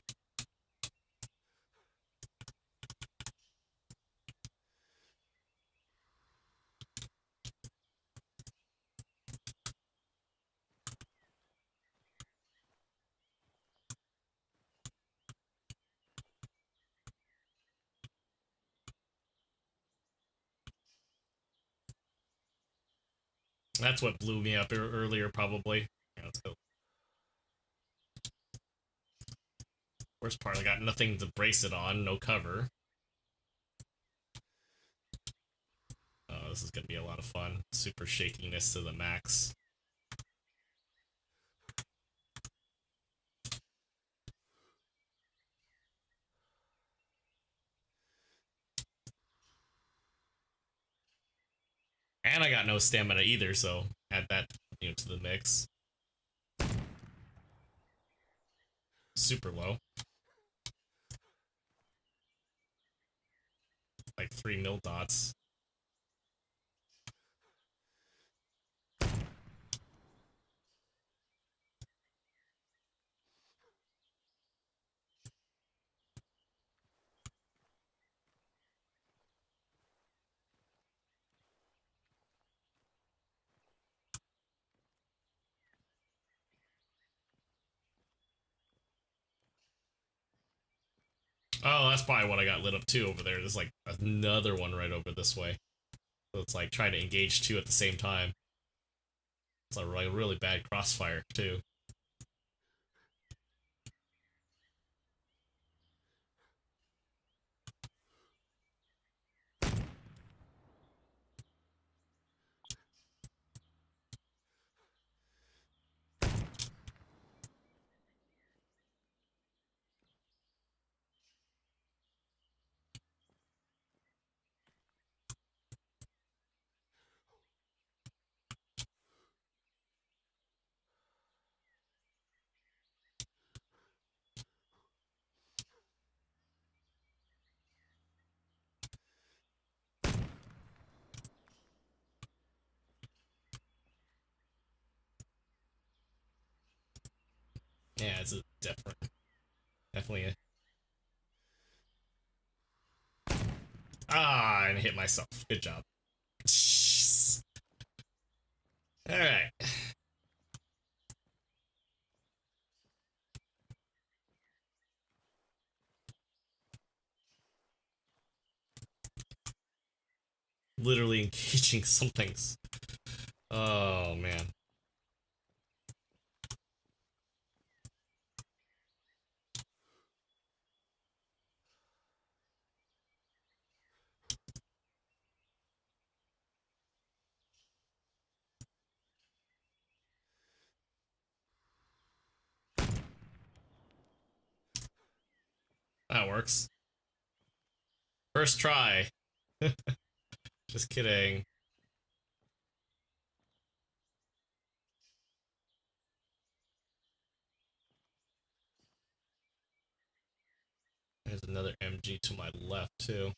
S2: That's what blew me up earlier, probably. Yeah, let's go. Worst part, I got nothing to brace it on, no cover. Oh, this is gonna be a lot of fun. Super shakiness to the max. And I got no stamina either, so add that, to the mix. Super low. like 3 mil dots. Oh, that's probably what I got lit up too over there. There's like another one right over this way. So it's like trying to engage 2 at the same time. It's a really bad crossfire too. Yeah, it's a different. Definitely a... Ah, and hit myself. Good job. Alright. Literally engaging some things. Oh, man. That works. First try. Just kidding. There's another MG to my left, too.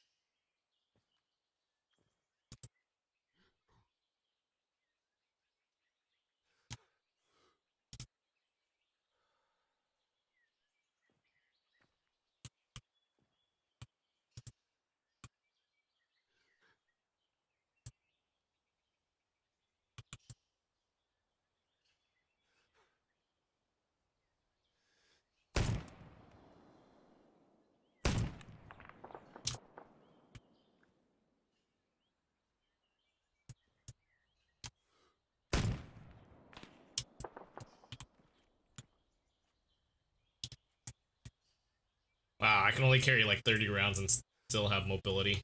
S2: Wow, I can only carry like 30 rounds and still have mobility.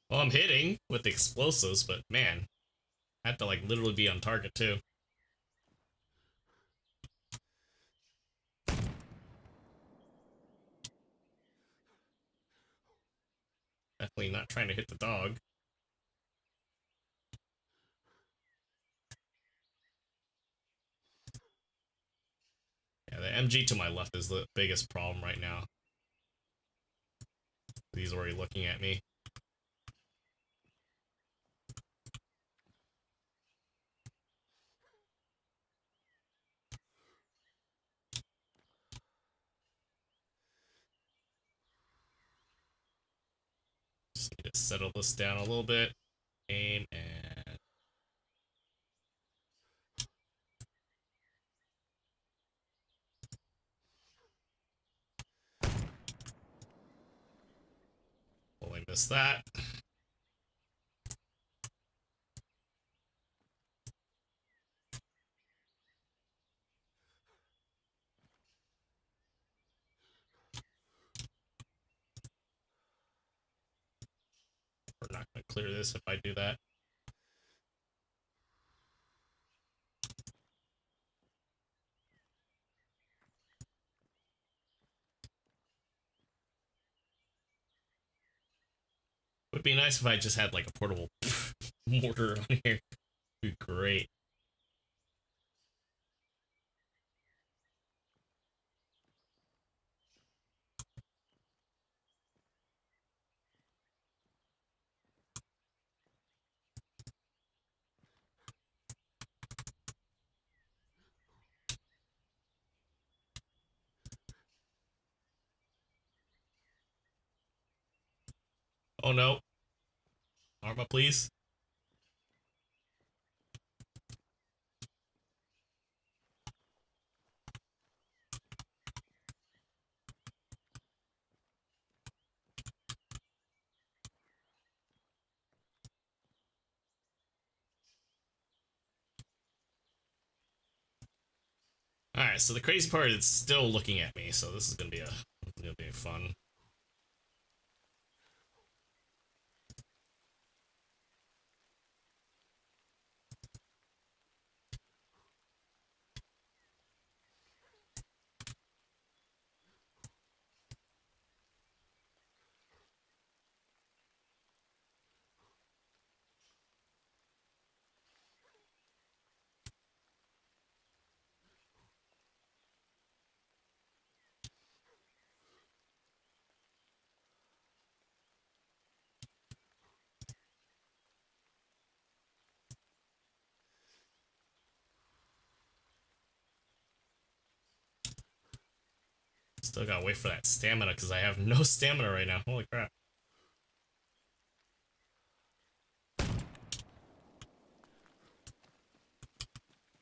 S2: Well, I'm hitting with the explosives, but man, I have to like literally be on target too. Definitely not trying to hit the dog. Yeah, the MG to my left is the biggest problem right now. He's already looking at me. Just need to settle this down a little bit. Aim and... Only missed that. I clear this if I do that. Would be nice if I just had like a portable mortar on here. Would be great. Oh no. Arma, please. Alright, so the crazy part is still looking at me, so this is gonna be fun. Still gotta wait for that stamina because I have no stamina right now. Holy crap.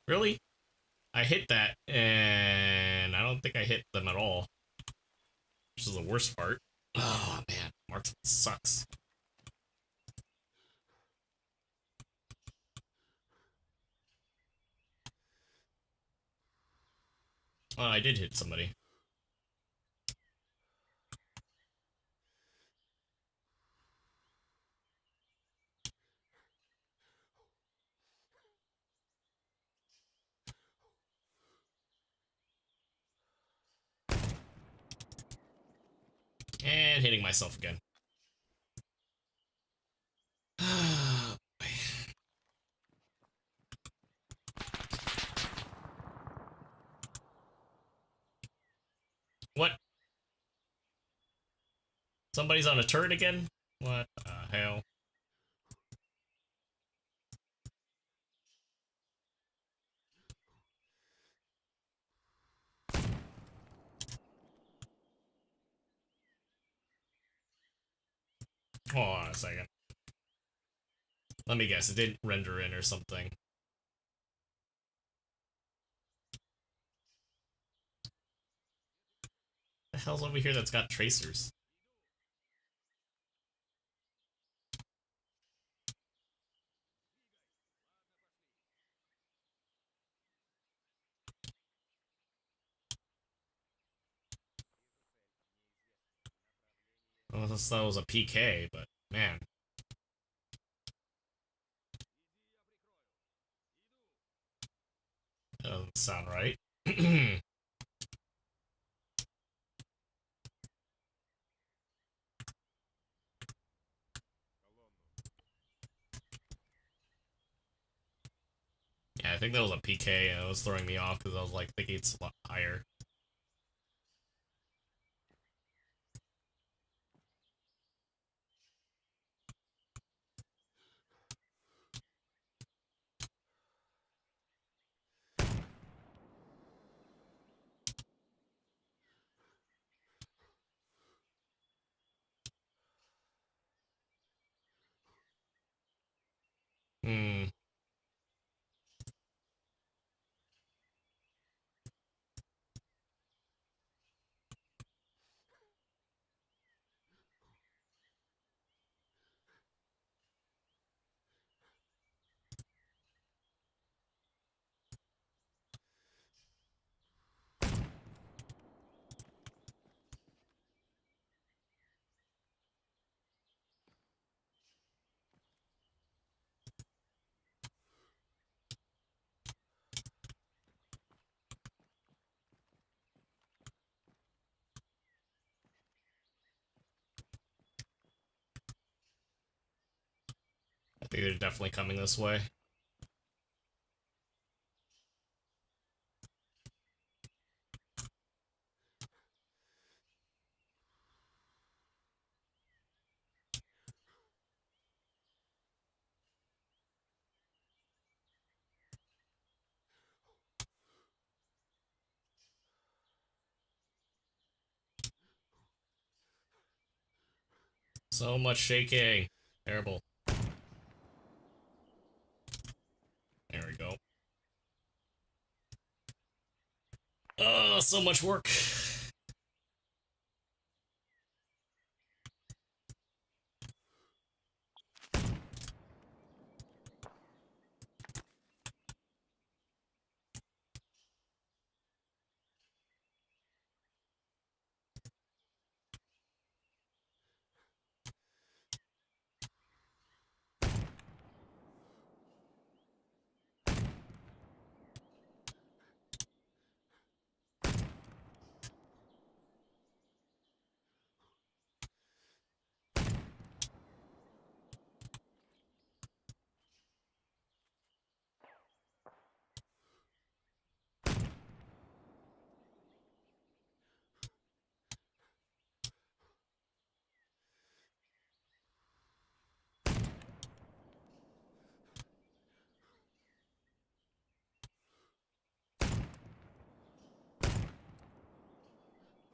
S2: Really? I hit that and I don't think I hit them at all. Which is the worst part. Oh man, marksman sucks. Oh, I did hit somebody. And hitting myself again. What? Somebody's on a turret again? What the hell? Hold on a second. Let me guess, it didn't render in or something. The hell's over here that's got tracers? Well, I thought that was a PK, but man. That doesn't sound right. Yeah, I think that was a PK, and it was throwing me off because I was like thinking it's a lot higher. Hmm. They're definitely coming this way. So much shaking. Terrible. There we go. Oh, so much work.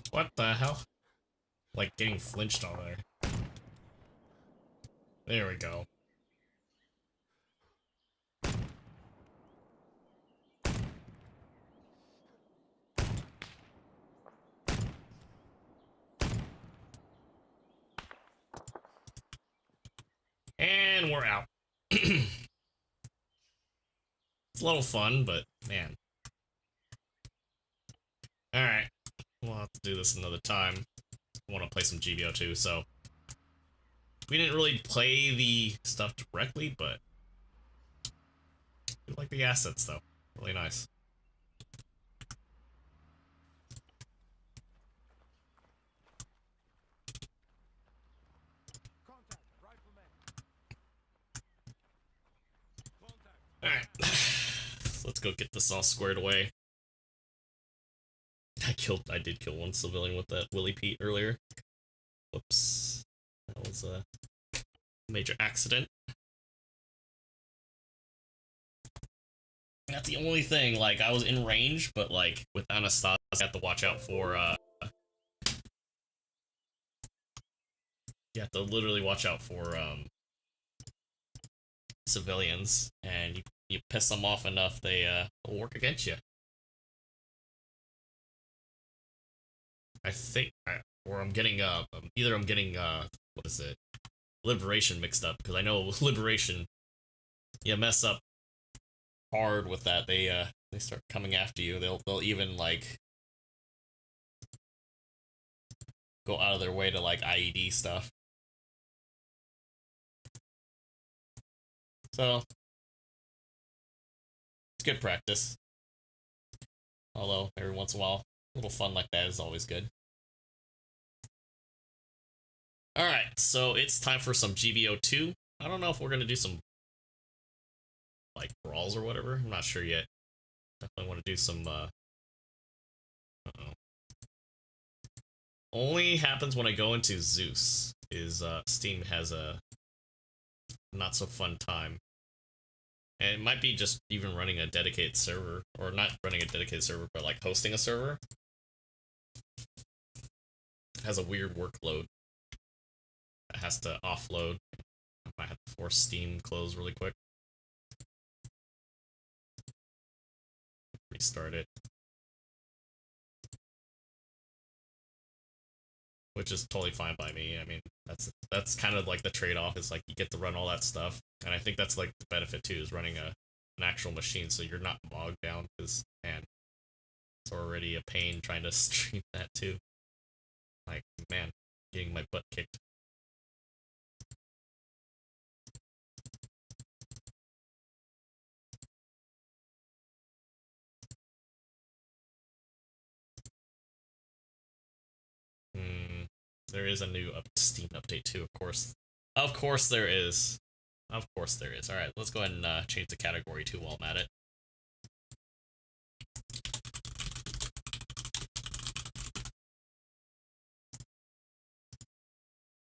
S2: What the hell? Like getting flinched on there. There we go. And we're out. It's a little fun, but man. Alright. We'll have to do this another time. I want to play some GBO2, so. We didn't really play the stuff directly, but. I like the assets, though. Really nice. Alright. Let's go get this all squared away. I did kill one civilian with that Willy Pete earlier. Whoops. That was a major accident. That's the only thing, like, I was in range, but, like, with Anastasia, I have to watch out for, you have to literally watch out for, civilians, and you piss them off enough, they, will work against you. I think, or I'm getting, either I'm getting, what is it? Liberation mixed up, because I know Liberation, you mess up hard with that, they start coming after you. They'll even, like, go out of their way to, like, IED stuff. So, it's good practice. Although, every once in a while, a little fun like that is always good. Alright, so it's time for some GBO2. I don't know if we're gonna do some, like, brawls or whatever. I'm not sure yet. Definitely want to do some, uh-oh. Only happens when I go into Zeus, is, Steam has a not so fun time. And it might be just even running a dedicated server, or not running a dedicated server, but like hosting a server. It has a weird workload that has to offload. I might have to force Steam close really quick. Restart it. Which is totally fine by me. I mean, that's kind of like the trade-off, is like you get to run all that stuff. And I think that's like the benefit too, is running an actual machine, so you're not bogged down, because, man, it's already a pain trying to stream that too. Like, man, getting my butt kicked. There is a new Steam update too, of course. Of course there is. Of course there is. Alright, let's go ahead and change the category to while I'm at it.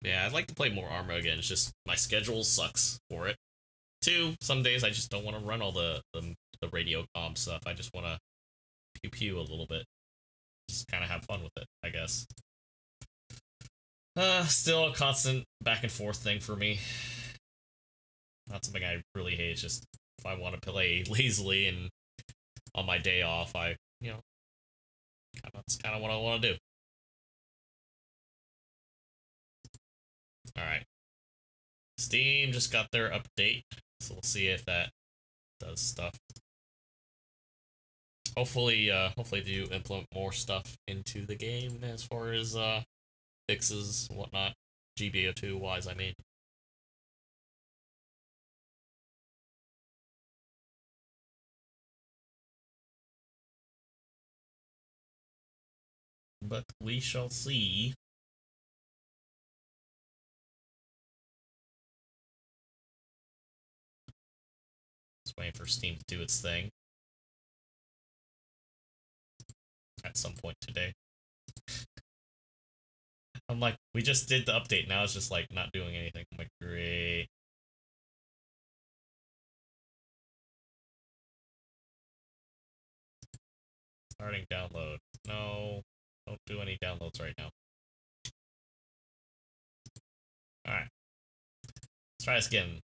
S2: Yeah, I'd like to play more Arma again. It's just my schedule sucks for it. 2, some days I just don't want to run all the radio comm stuff. I just want to pew pew a little bit. Just kind of have fun with it, I guess. Still a constant back and forth thing for me. Not something I really hate. It's just if I want to play lazily and on my day off, that's kind of what I want to do. Alright. Steam just got their update, so we'll see if that does stuff. Hopefully they do implement more stuff into the game as far as fixes and whatnot. GBO2 wise, I mean. But we shall see. Just waiting for Steam to do its thing. At some point today. I'm like, we just did the update, now it's just like not doing anything. I'm like, great. Starting download. No, don't do any downloads right now. Alright. Let's try this again.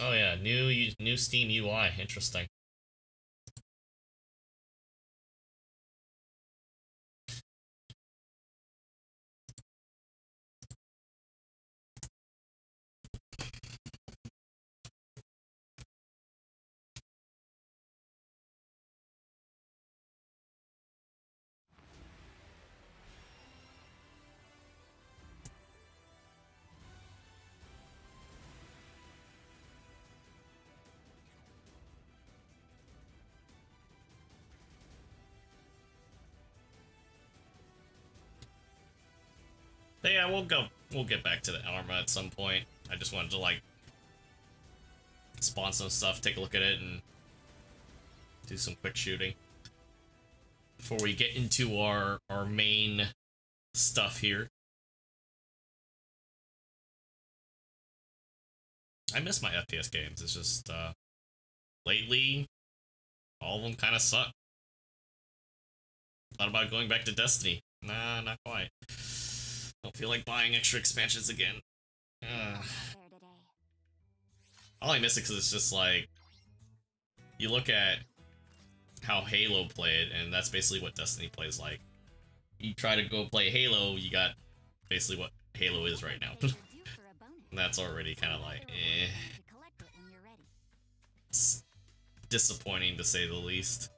S2: Oh yeah, new Steam UI. Interesting. But yeah, we'll get back to the Arma at some point. I just wanted to like spawn some stuff, take a look at it, and do some quick shooting before we get into our main stuff here. I miss my FPS games. It's just lately all of them kind of suck. Thought about going back to Destiny. Nah, not quite. Don't feel like buying extra expansions again. I only miss it because it's just like, you look at how Halo played, and that's basically what Destiny plays like. You try to go play Halo, you got basically what Halo is right now. And that's already kind of like, eh. It's disappointing to say the least.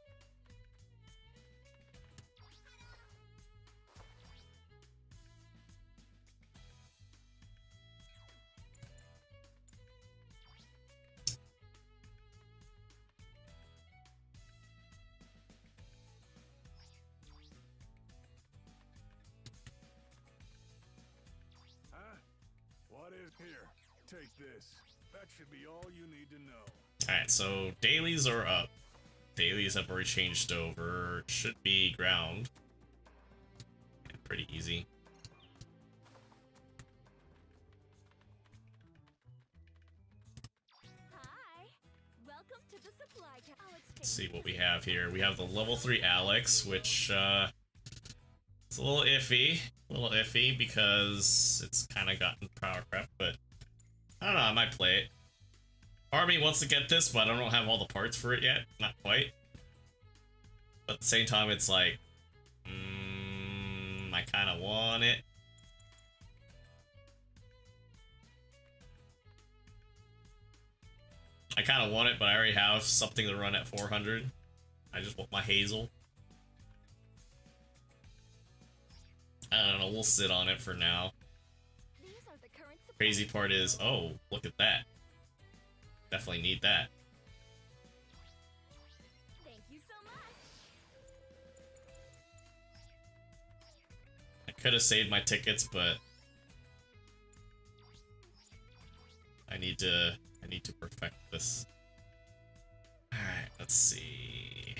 S3: Here, take this. That should be all you need to know.
S2: Alright, so dailies are up. Dailies have already changed over. Should be ground. Yeah, pretty easy.
S4: Hi. Welcome to the supply Alex,
S2: let's see what we have here. We have the level 3 Alex, which it's a little iffy. Because it's kind of gotten power crap, but I don't know, I might play it. Army wants to get this, but I don't have all the parts for it yet. Not quite. But at the same time, it's like, I kind of want it. I kind of want it, but I already have something to run at 400. I just want my Hazel. I don't know, we'll sit on it for now.
S4: These are the current
S2: Crazy part is, oh, look at that. Definitely need that.
S4: Thank you so much.
S2: I could have saved my tickets, but I need to perfect this. All right, let's see.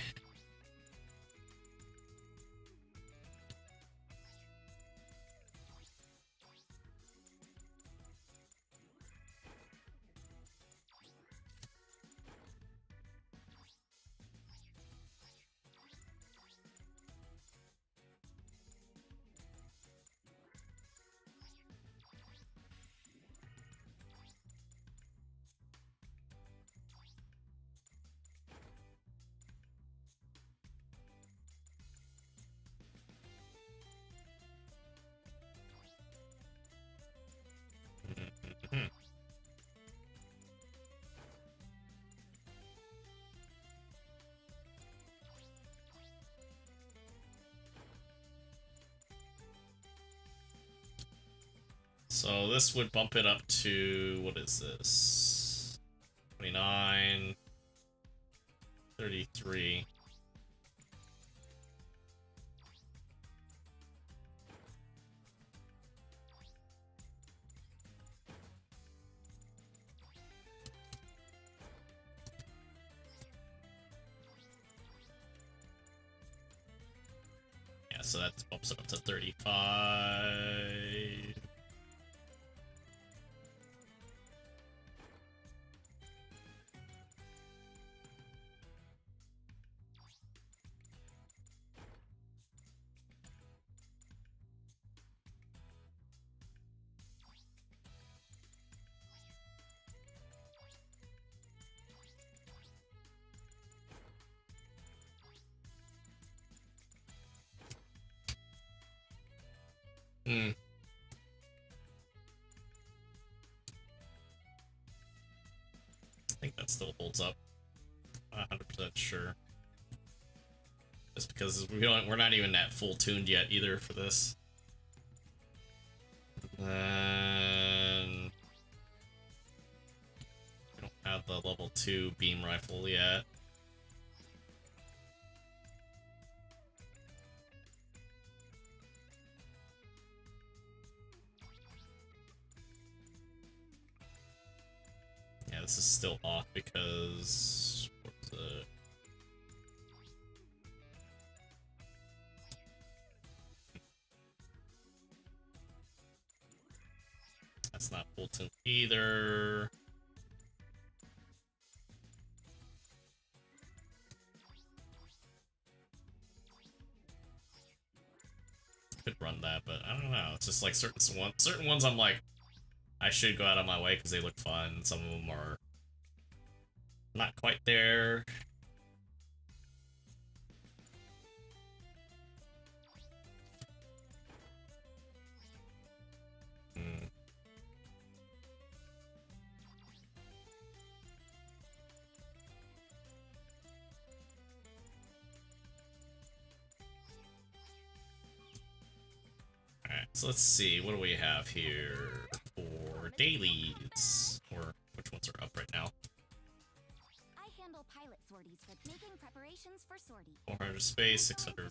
S2: Mhm. So this would bump it up to, what is this? 29, 33. Yeah, so that bumps it up to 35. Hmm. I think that still holds up. Not 100% sure. Just because we're not even that full tuned yet either for this. Then we don't have the level 2 beam rifle yet. Yeah, this is still off because what's it? That's not full tune either. Could run that, but I don't know. It's just like certain ones I'm like, I should go out of my way because they look fun. Some of them are not quite there. Hmm. Alright, so let's see. What do we have here for dailies? Or which ones are up right now?
S4: I handle pilot sorties for making preparations for sortie.
S2: 400 space, 600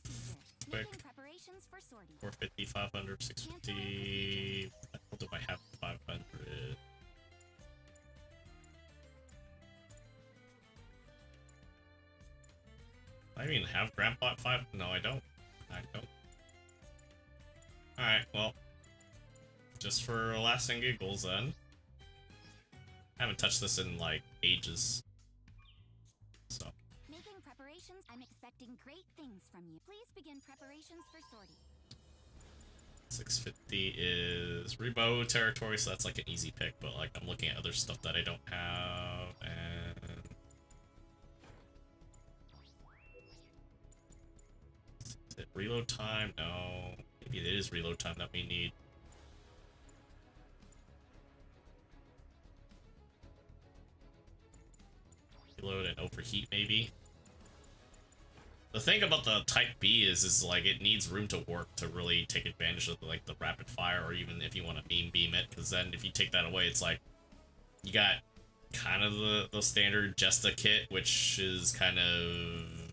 S2: quick,
S4: Making preparations for sortie.
S2: 450, 500, 650. What do I have? 500. I even have Grandpa at 5? No, I don't. I don't. Alright, well. Just for laughs and giggles then. I haven't touched this in like ages. So.
S4: Making preparations. I'm expecting great things from you. Please begin preparations for sortie.
S2: 650 is Rebo territory, so that's like an easy pick, but like I'm looking at other stuff that I don't have, and is it reload time? No. Maybe it is reload time that we need. Reload and overheat maybe. The thing about the Type B is like it needs room to work to really take advantage of like the rapid fire, or even if you want to beam it, because then if you take that away, it's like you got kind of the standard Jesta kit, which is kind of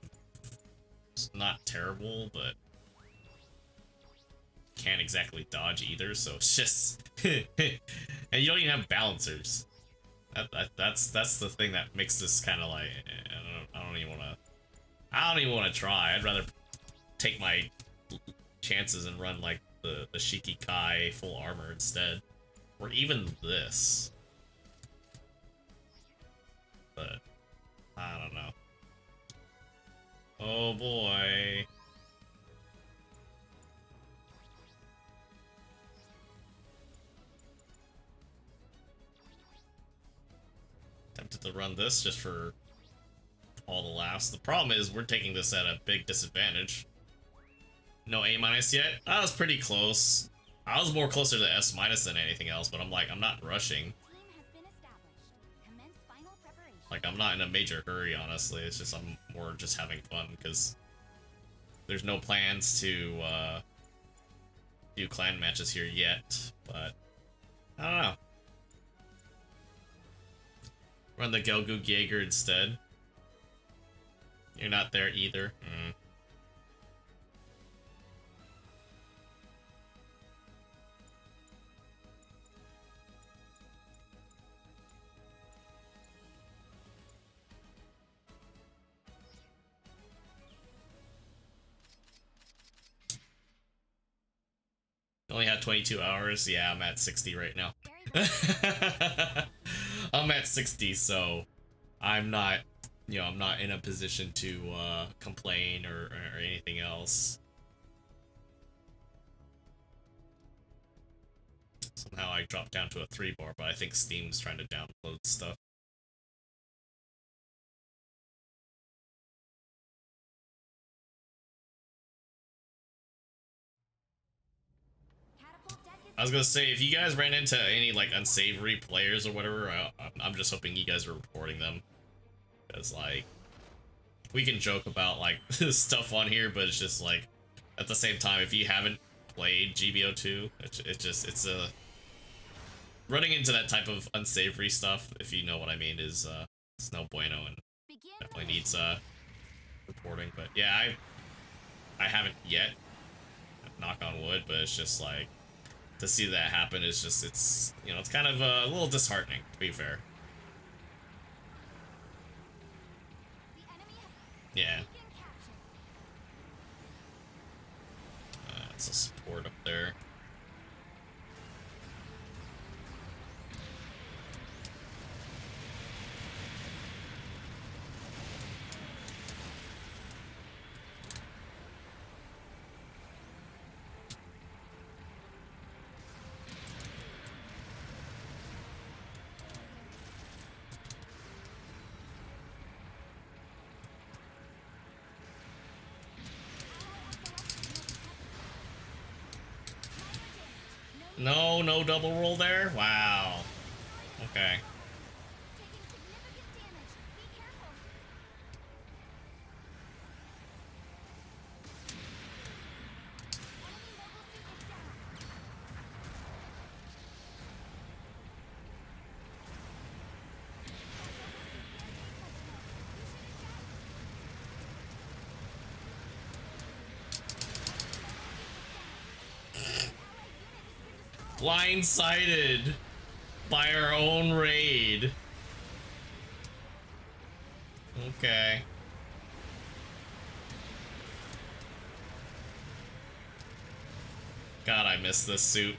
S2: not terrible, but can't exactly dodge either. So it's just and you don't even have balancers. That's the thing that makes this kind of like I don't even want to try. I'd rather take my chances and run like the Shiki Kai full armor instead, or even this. But I don't know. Oh boy. Tempted to run this just for all the laughs. The problem is we're taking this at a big disadvantage. No A- yet? I was pretty close. I was more closer to S- than anything else, but I'm like, I'm not rushing. Like, I'm not in a major hurry, honestly. It's just I'm more just having fun, because there's no plans to do clan matches here yet, but I don't know. Run the Gelgoog Jaeger instead. You're not there either. Only had 22 hours. Yeah, I'm at 60 right now. I'm at 60, so I'm not, you know, I'm not in a position to complain or anything else. Somehow I dropped down to a 3-bar, but I think Steam's trying to download stuff. I was gonna say, if you guys ran into any like unsavory players or whatever, I'm just hoping you guys are reporting them, because like we can joke about like stuff on here, but it's just like at the same time, if you haven't played GBO2, it's a running into that type of unsavory stuff, if you know what I mean, is it's no bueno and definitely needs reporting. But yeah, I haven't yet, knock on wood, but it's just like to see that happen is just, it's, you know, it's kind of a little disheartening, to be fair. Yeah. It's a support up there. No double roll there? Wow. Okay. Blindsided by our own raid. Okay. God, I miss this suit.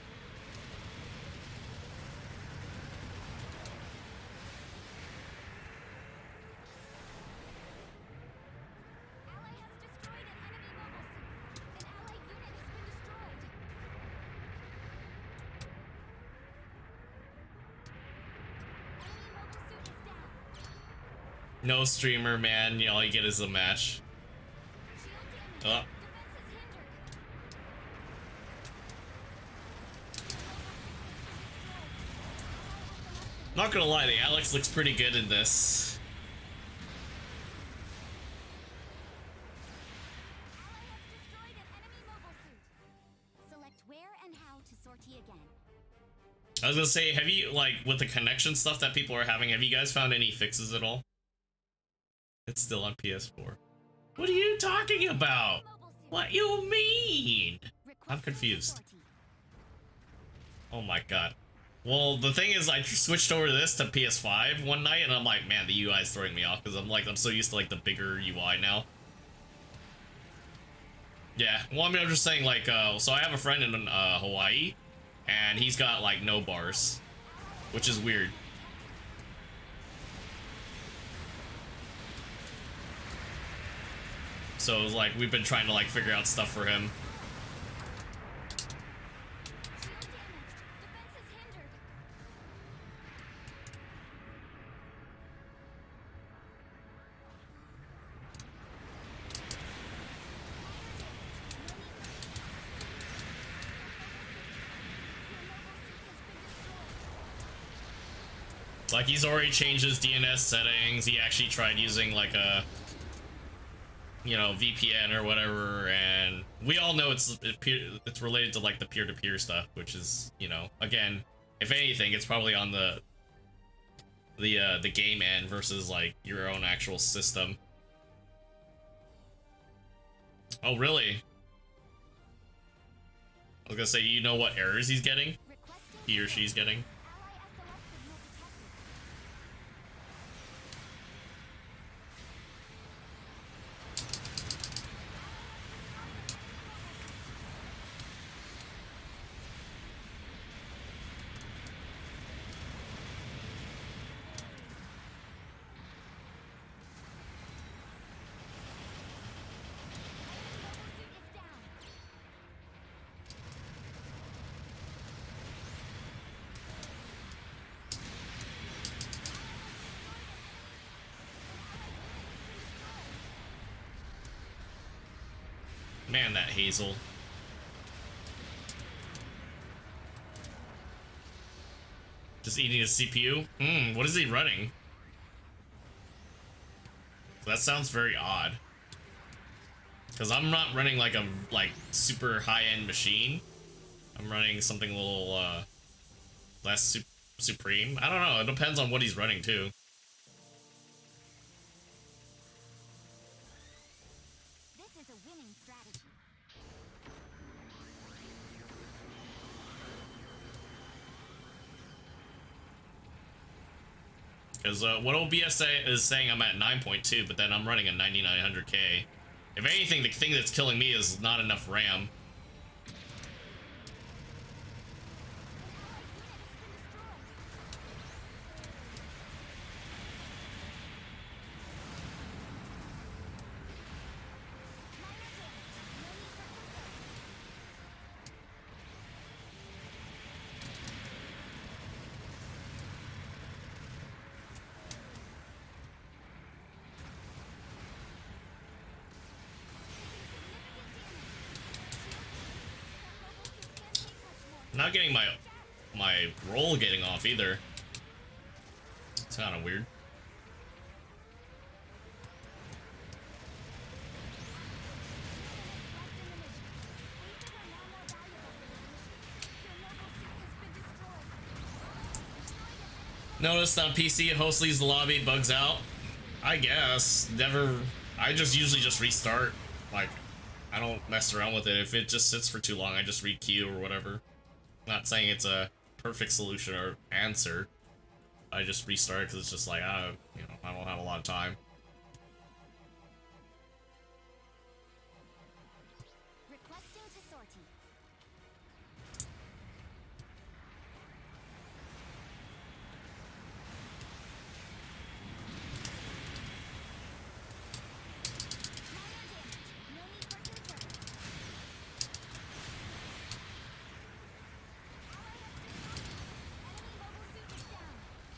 S2: No streamer, man. All you get is a match. Oh. Not gonna lie, the Alex looks pretty good in this. I was gonna say, have you, like, with the connection stuff that people are having, have you guys found any fixes at all? It's still on PS4. What are you talking about? What you mean? I'm confused. Oh my god. Well, the thing is, I switched over this to PS5 one night, and I'm like, man, the UI is throwing me off, because I'm so used to, like, the bigger UI now. Yeah, well, I mean, I'm just saying, like, so I have a friend in Hawaii, and he's got, like, no bars, which is weird. So it was like, we've been trying to, like, figure out stuff for him. Like, he's already changed his DNS settings. He actually tried using, like, a, you know, VPN or whatever, and we all know it's related to, like, the peer-to-peer stuff, which is, you know, again, if anything, it's probably on the game end versus, like, your own actual system. Oh, really? I was gonna say, you know what errors he's getting? He or she's getting? Man, that Hazel. Just eating his CPU? What is he running? That sounds very odd. Because I'm not running like a super high-end machine. I'm running something a little less supreme. I don't know, it depends on what he's running too. Because what OBS is saying, I'm at 9.2, but then I'm running a 9900K. If anything, the thing that's killing me is not enough RAM. Not getting my roll getting off either. It's kind of weird. Noticed on PC, host leaves the lobby, bugs out. I guess. Never. I just usually just restart. Like, I don't mess around with it. If it just sits for too long, I just re-queue or whatever. Not saying it's a perfect solution or answer. I just restart because it's just like, you know, I don't have a lot of time.
S4: Requesting to sortie.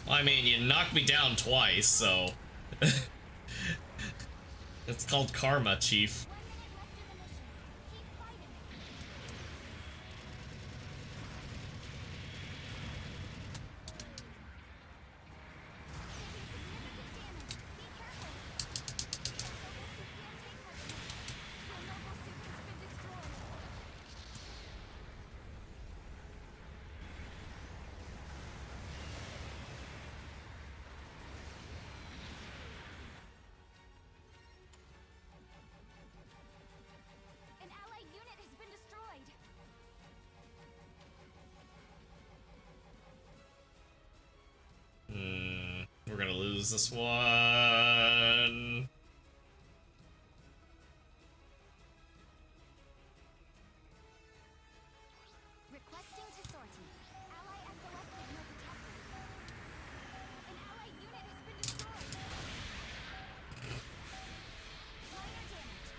S2: I mean, you knocked me down twice, so... It's called karma, Chief. is this one?
S4: Requesting to sortie. Ally SOS signal detected. An ally unit has been destroyed. Minor damage.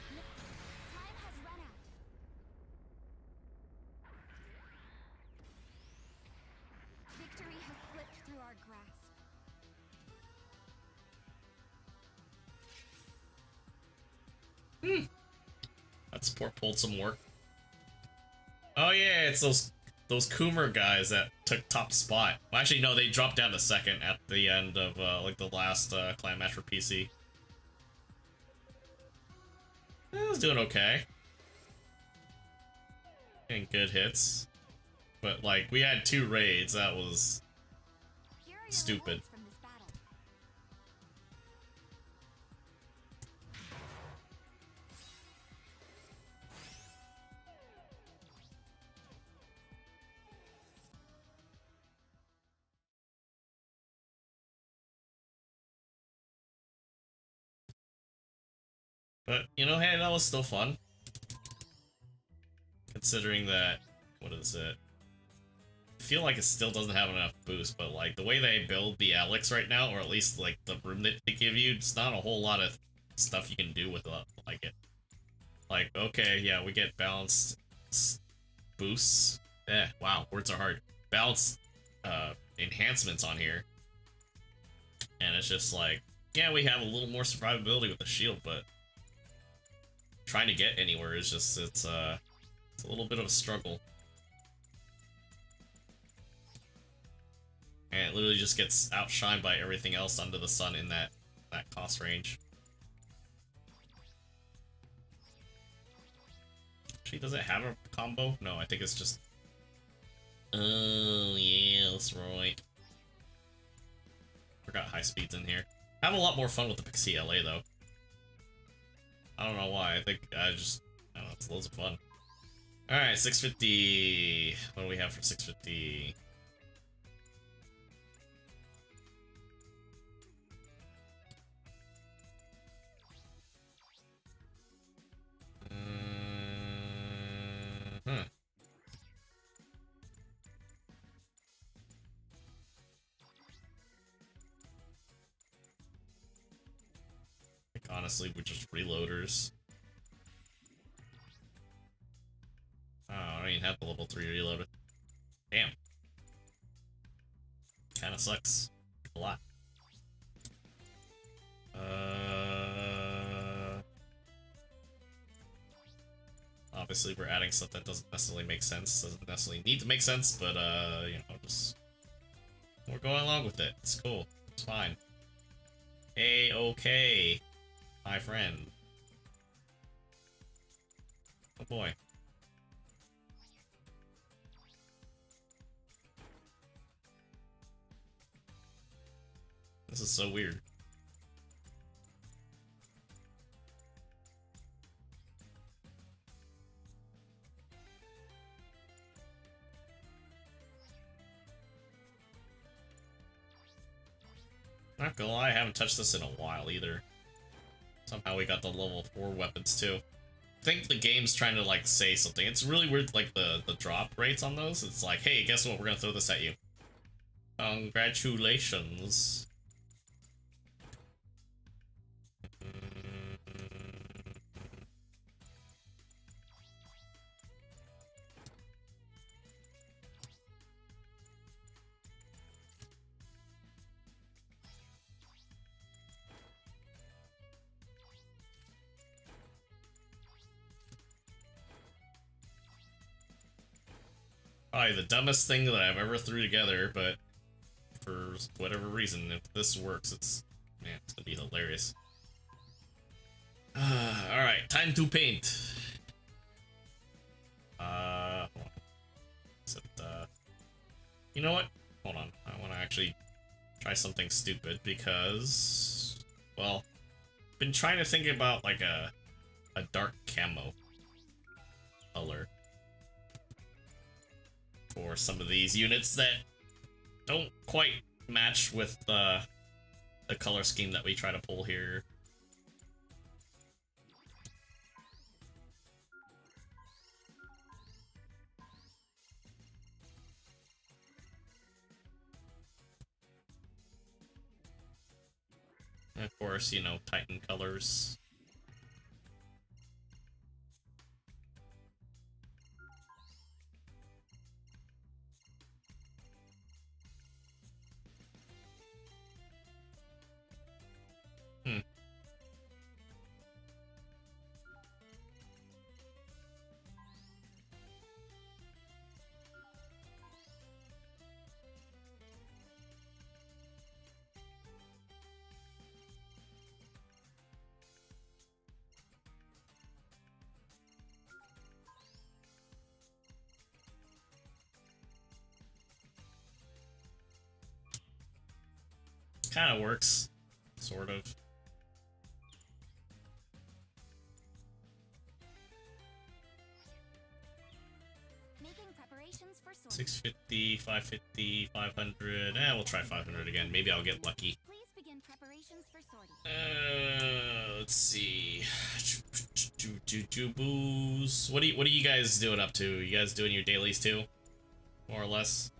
S4: Time has run out. Victory has slipped through our grasp.
S2: That support pulled some work. Oh yeah, it's those Coomer guys that took top spot. Well, actually, no, they dropped down to second at the end of like the last clan match for PC. It was doing okay. Getting good hits. But like, we had 2 raids, that was
S4: Here are your
S2: stupid.
S4: rewards from this battle.
S2: But, you know, hey, that was still fun. Considering that, what is it? I feel like it still doesn't have enough boost, but like, the way they build the Alex right now, or at least like the room that they give you, it's not a whole lot of stuff you can do with like it. Like, okay, yeah, we get balanced boosts. Wow, words are hard. Balanced enhancements on here. And it's just like, yeah, we have a little more survivability with the shield, but trying to get anywhere is just, it's a little bit of a struggle. And it literally just gets outshined by everything else under the sun in that cost range. Actually, does it have a combo? No, I think it's just... Oh, yeah, that's right. Forgot high speeds in here. I have a lot more fun with the Pixie LA, though. I don't know why. I think I don't know, it's loads of fun. Alright, 650. What do we have for 650? Honestly, we're just reloaders. Oh, I don't even have the level 3 reloader. Damn. Kinda sucks. A lot. Obviously, we're adding stuff that doesn't necessarily make sense. Doesn't necessarily need to make sense, but, you know, just... We're going along with it. It's cool. It's fine. A-okay. My friend. Oh boy. This is so weird. Not gonna lie, I haven't touched this in a while either. Somehow we got the level 4 weapons too. I think the game's trying to like say something. It's really weird, like the drop rates on those. It's like, hey, guess what? We're gonna throw this at you. Congratulations. Probably the dumbest thing that I've ever threw together, but for whatever reason, if this works, it's gonna be hilarious. Alright, time to paint. You know what? Hold on. I want to actually try something stupid because, well, been trying to think about like a dark camo color for some of these units that don't quite match with the color scheme that we try to pull here. And of course, you know, Titan colors. Kind of works, sort of.
S4: Making preparations for sortie.
S2: 650, 550, 500. We'll try 500 again. Maybe I'll get lucky.
S4: Please begin preparations for sortie.
S2: Let's see. Booze. What are you guys doing up to? You guys doing your dailies too? More or less?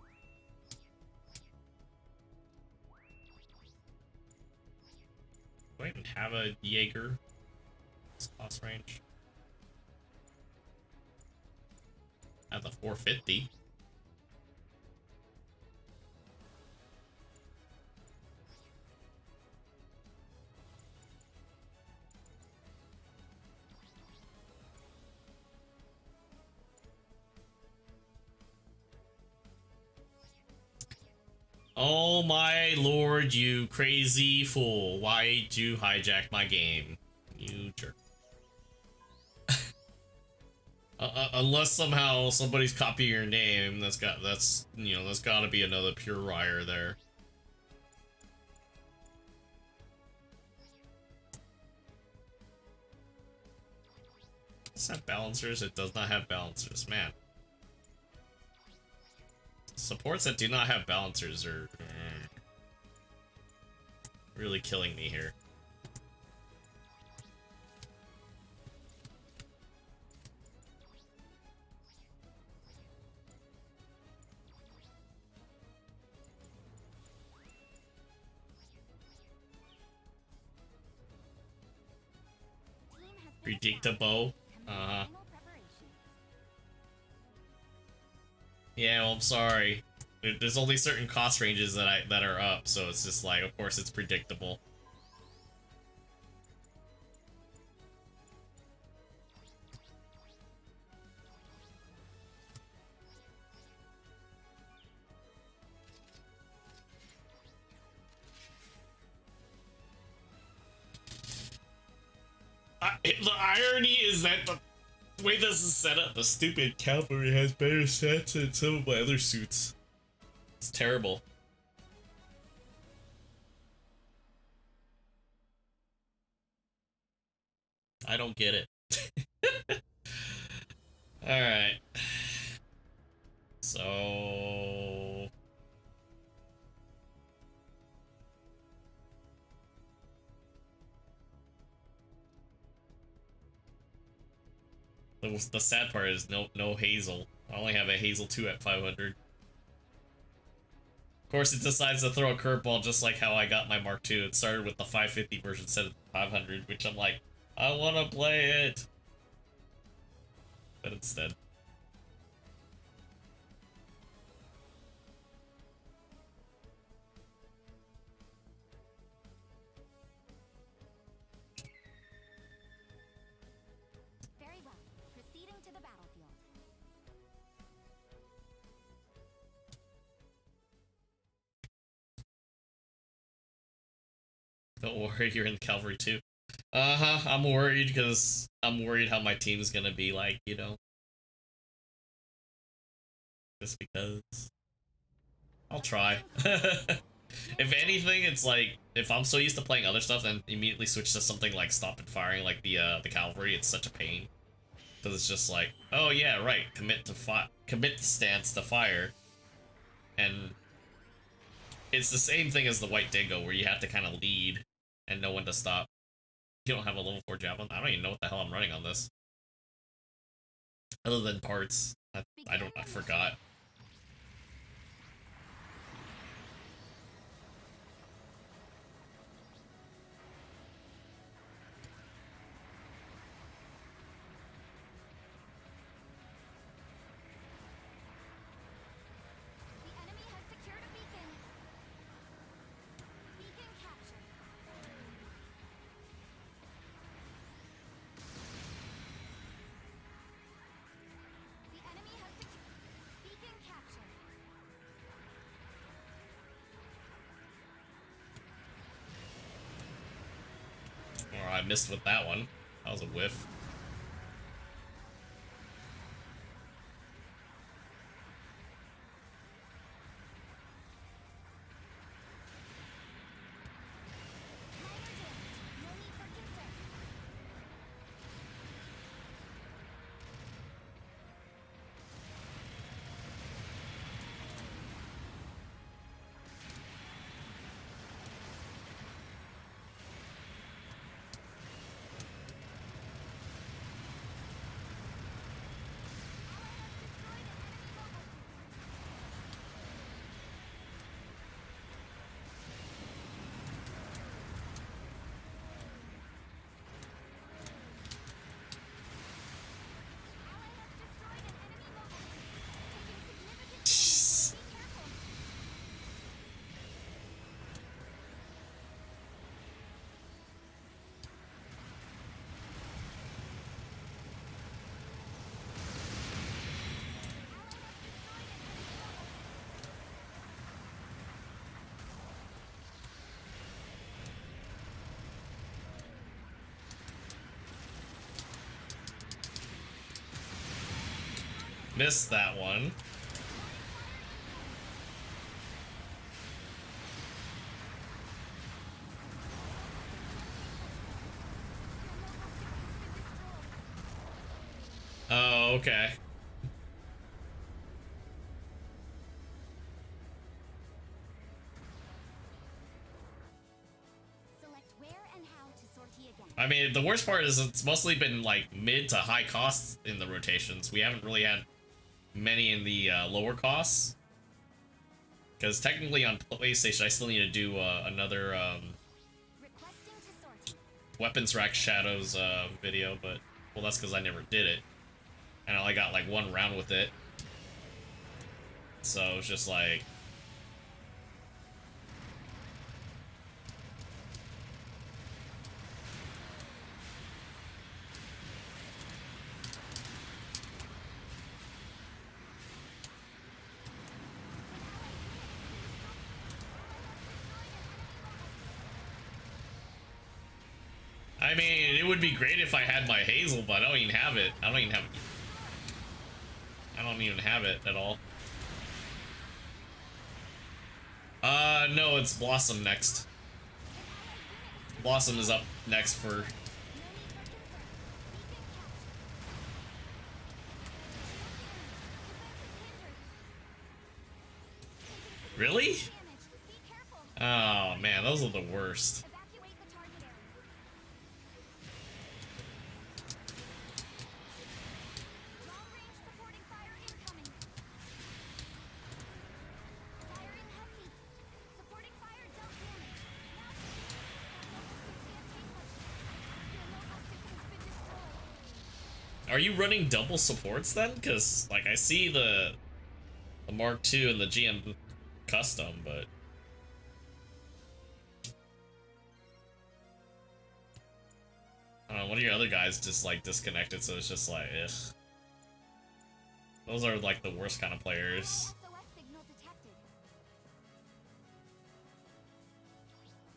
S2: Do I even have a Jaeger? This cost range. At the 450. Oh my lord, you crazy fool. Why'd you hijack my game? You jerk. Unless somehow somebody's copying your name, that's gotta be another pure liar there. Does it have balancers? It does not have balancers, man. Supports that do not have balancers are really killing me here.
S4: Team has been
S2: Predictable.
S4: final preparations.
S2: Yeah, well, I'm sorry. There's only certain cost ranges that are up, so it's just like, of course, it's predictable. The irony is that the way this is set up, the stupid cavalry has better stats than some of my other suits. It's terrible. I don't get it. Alright. So... The sad part is no Hazel. I only have a Hazel 2 at 500. Of course, it decides to throw a curveball just like how I got my Mark II. It started with the 550 version instead of the 500, which I'm like, I want to play it. But instead.
S4: Very well. Proceeding to the battlefield.
S2: Don't worry, you're in the cavalry too. I'm worried because I'm worried how my team's gonna be like, you know. Just because. I'll try. If anything, it's like, if I'm so used to playing other stuff, then immediately switch to something like stop and firing, like the cavalry, it's such a pain. Because it's just like, oh yeah, right, commit to stance to fire. And it's the same thing as the White Dingo, where you have to kind of lead and know when to stop. You don't have a level 4 javelin? I don't even know what the hell I'm running on this. Other than parts. I forgot.
S4: The enemy has secured a beacon. Beacon captured. The enemy has secured. Beacon captured.
S2: Oh, I missed with that one. That was a whiff.
S4: Minor damage. No need for concern. Destroyed an enemy mobile suit. Ally has destroyed an enemy mobile suit. Taking significant damage. Be careful. Ally has destroyed an enemy mobile suit.
S2: Missed that one.
S4: Your mobile suit has been destroyed.
S2: Oh, okay.
S4: Select where and how to sortie again.
S2: I mean, the worst part is it's mostly been like mid to high costs in the rotations. We haven't really had many in the lower costs. Because technically on PlayStation, I still need to do another
S4: Requesting to sortie.
S2: Weapons Rack Shadows video, but well, that's because I never did it. And I only got like one round with it. So it's just like... I mean, it would be great if I had my Hazel, but I don't even have it. I don't even have it at all. No, it's Blossom next. Blossom is up next for...
S4: No need for concern. Beacon captured.
S2: Really?
S4: Damage. Be careful.
S2: Oh man, those are the worst.
S4: Evacuate the target area. Long range supporting fire incoming. Firing has ceased. Supporting fire dealt damage. Now that mobile suit can't take much. Your mobile suit has been destroyed.
S2: Are you running double supports then? Because like I see the Mark II and the GM custom, but I don't know, one of your other guys just like disconnected, so it's just like, ugh. Those are like the worst kind of players.
S4: SOS signal detected.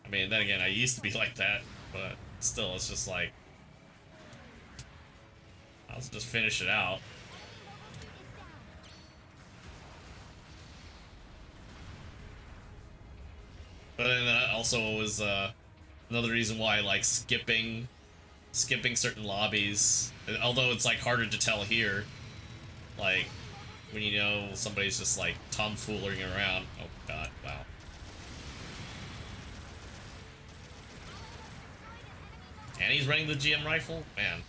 S2: I mean, then again, I used to be like that, but still, it's just like, I'll just finish it out. But then that also was another reason why I like skipping certain lobbies. Although it's like harder to tell here, like when you know somebody's just like tomfooling around. Oh god, wow. And he's running the GM rifle? Man.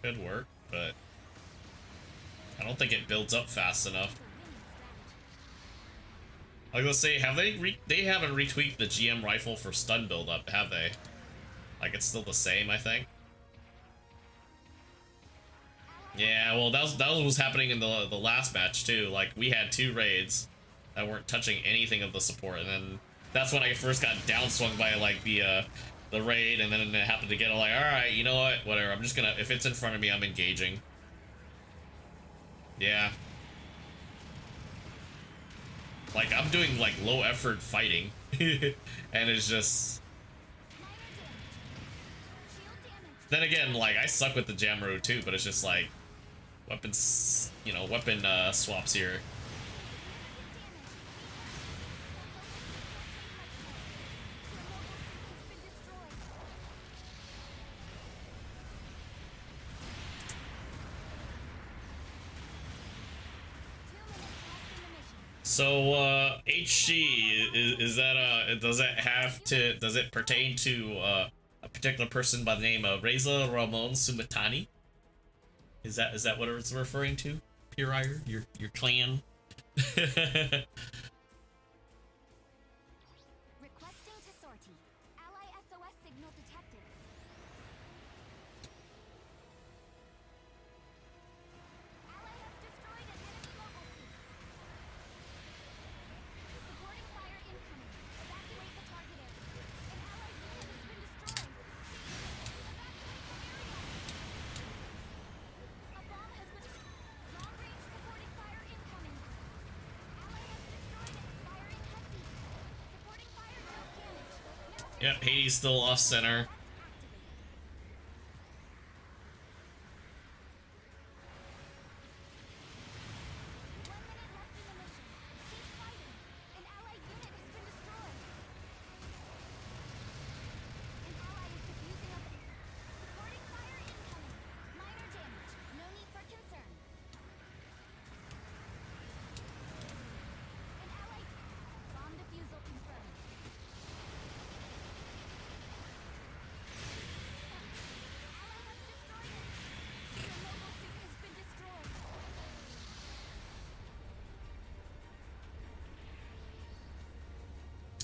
S2: Could work, but I don't think it builds up fast enough. I was gonna say, have they haven't retweaked the GM rifle for stun build up, have they? Like, it's still the same, I think. Yeah, well, that was what was happening in the last match too. Like, we had 2 raids that weren't touching anything of the support, and then that's when I first got downswung by like the raid, and then it happened to get like, all right, you know what, whatever. I'm just gonna, if it's in front of me, I'm engaging. Yeah. Like, I'm doing like low effort fighting, and it's just. Then again, like, I suck with the Jamro too, but it's just like weapons, you know, weapon swaps here. So, HC, is that, does it pertain to, a particular person by the name of Reza Ramon Sumatani? Is that what it's referring to? Pure your clan?
S4: Requesting to sortie. Ally SOS signal detected. Ally has destroyed an enemy mobile suit. Supporting fire incoming. Evacuate the target area. An ally unit has been destroyed. A bomb has been... Long-range supporting fire incoming. Ally has destroyed it. Firing hussies. Supporting fire dealt damage. Now
S2: Yep, Hades still off center.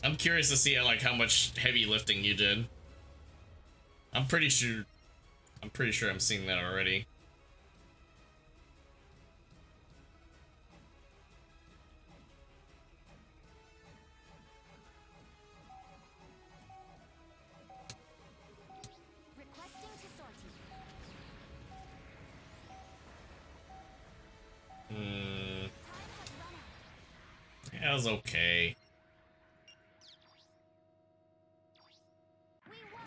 S2: I'm curious to see like how much heavy lifting you did. I'm pretty sure I'm seeing that already.
S4: Requesting to sortie.
S2: Hmm.
S4: Time has run out.
S2: Yeah, that was okay.
S4: We won.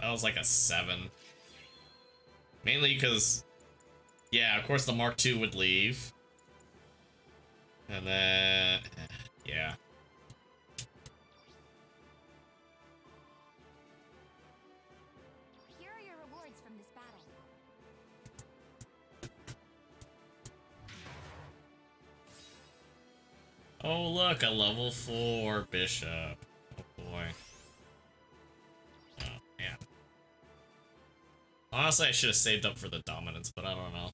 S2: That was like a 7. Mainly because, yeah, of course the Mark II would leave. And then, yeah.
S4: Here are your rewards from this battle.
S2: Oh look, a level 4 bishop. Oh boy. Oh man. Honestly, I should have saved up for the dominance, but I don't know.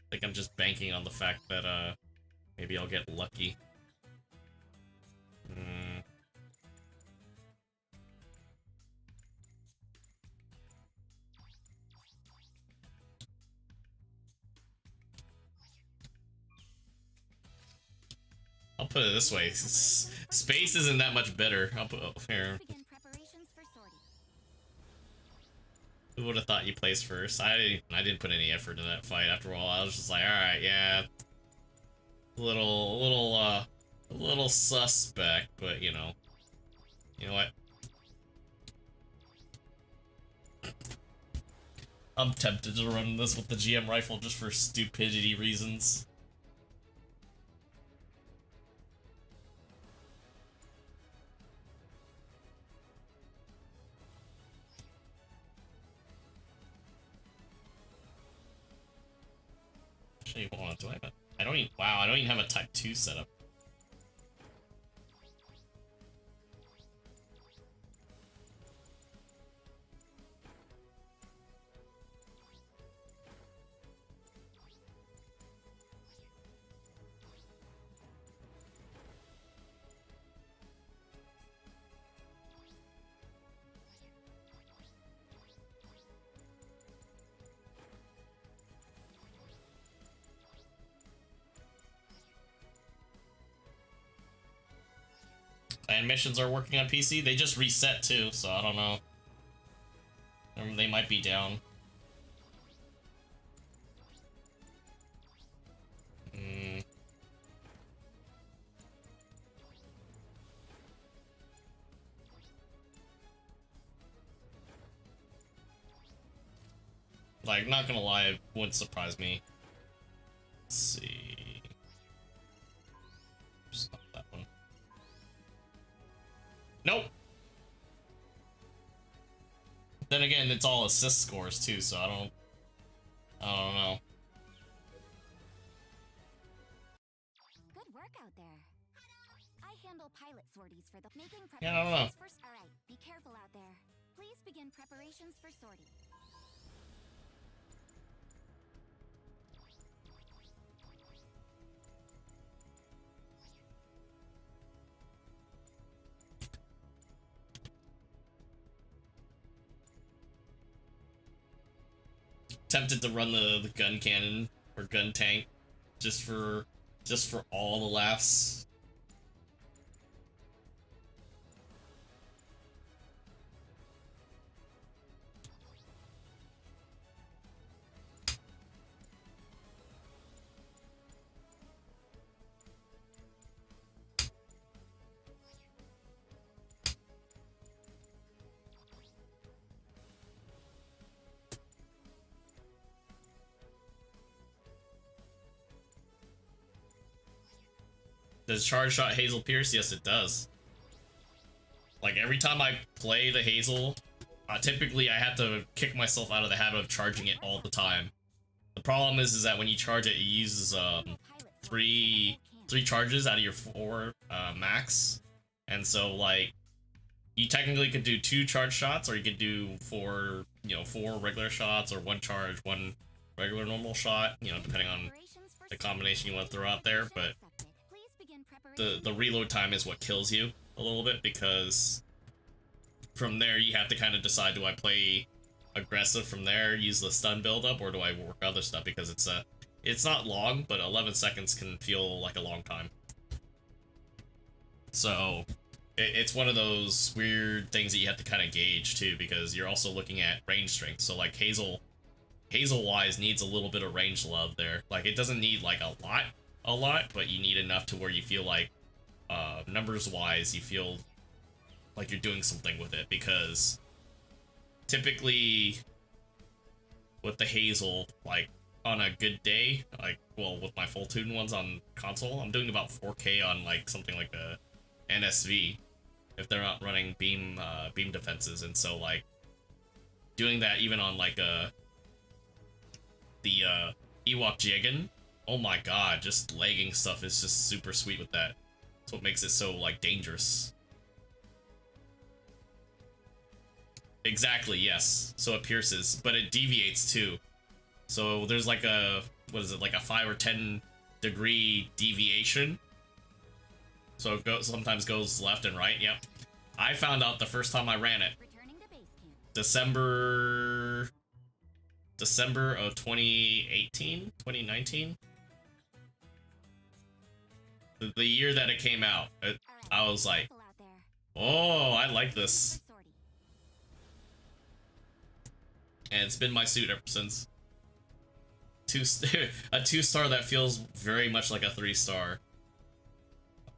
S2: I think I'm just banking on the fact that maybe I'll get lucky. Hmm. I'll put it this way. Space isn't that much better. I'll put here.
S4: Begin preparations for sortie.
S2: Who would have thought you placed first? I didn't put any effort in that fight. After all, I was just like, all right, yeah, a little suspect, but you know what? I'm tempted to run this with the GM rifle just for stupidity reasons. Actually, hold on. Do I have a... I don't even... Wow, I don't even have a Type 2 setup. And missions are working on PC. They just reset too, so I don't know. They might be down. Like, not gonna lie, it wouldn't surprise me. Let's see. Stop that one. Nope. Then again, it's all assist scores too, so I don't know.
S4: Good work out there. I handle pilot sorties for the making
S2: Yeah, I don't know.
S4: preparations for. All right, be careful out there. Please begin preparations for sortie.
S2: Tempted to run the gun cannon or gun tank just for all the laughs. Does Charge Shot Hazel pierce? Yes, it does. Like, every time I play the Hazel, typically I have to kick myself out of the habit of charging it all the time. The problem is that when you charge it, it uses three charges out of your 4 max. And so, like, you technically could do 2 charge shots, or you could do 4 regular shots, or 1 charge, 1 regular normal shot, depending on the combination you want to throw out there. But the reload time is what kills you a little bit, because from there you have to kind of decide, do I play aggressive from there, use the stun buildup, or do I work other stuff? Because it's not long, but 11 seconds can feel like a long time. So it's one of those weird things that you have to kind of gauge too, because you're also looking at range strength. So like Hazel wise needs a little bit of range love there. Like, it doesn't need like a lot, but you need enough to where you feel like numbers wise you feel like you're doing something with it. Because typically with the Hazel, like on a good day, like, well, with my full tune ones on console, I'm doing about 4K on like something like the NSV if they're not running beam defenses. And so like doing that even on like the Ewok Jigen, oh my god, just lagging stuff is just super sweet with that. That's what makes it so like dangerous. Exactly, yes. So it pierces, but it deviates too. So there's like a, what is it, like a 5 or 10 degree deviation. So it sometimes goes left and right. Yep. I found out the first time I ran it. December of 2018, 2019. The year that it came out. I was like, oh, I like this. And it's been my suit ever since. A 2-star that feels very much like a 3-star,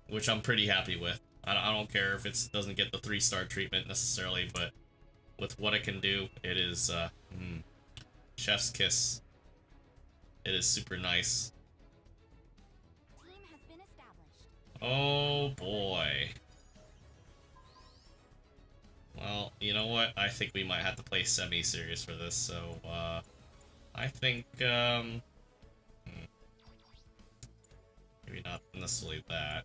S2: which I'm pretty happy with. I don't care if it doesn't get the 3-star treatment necessarily, but with what it can do, it is chef's kiss. It is super nice. Oh boy. Well, you know what? I think we might have to play semi-serious for this, so I think Maybe not necessarily that.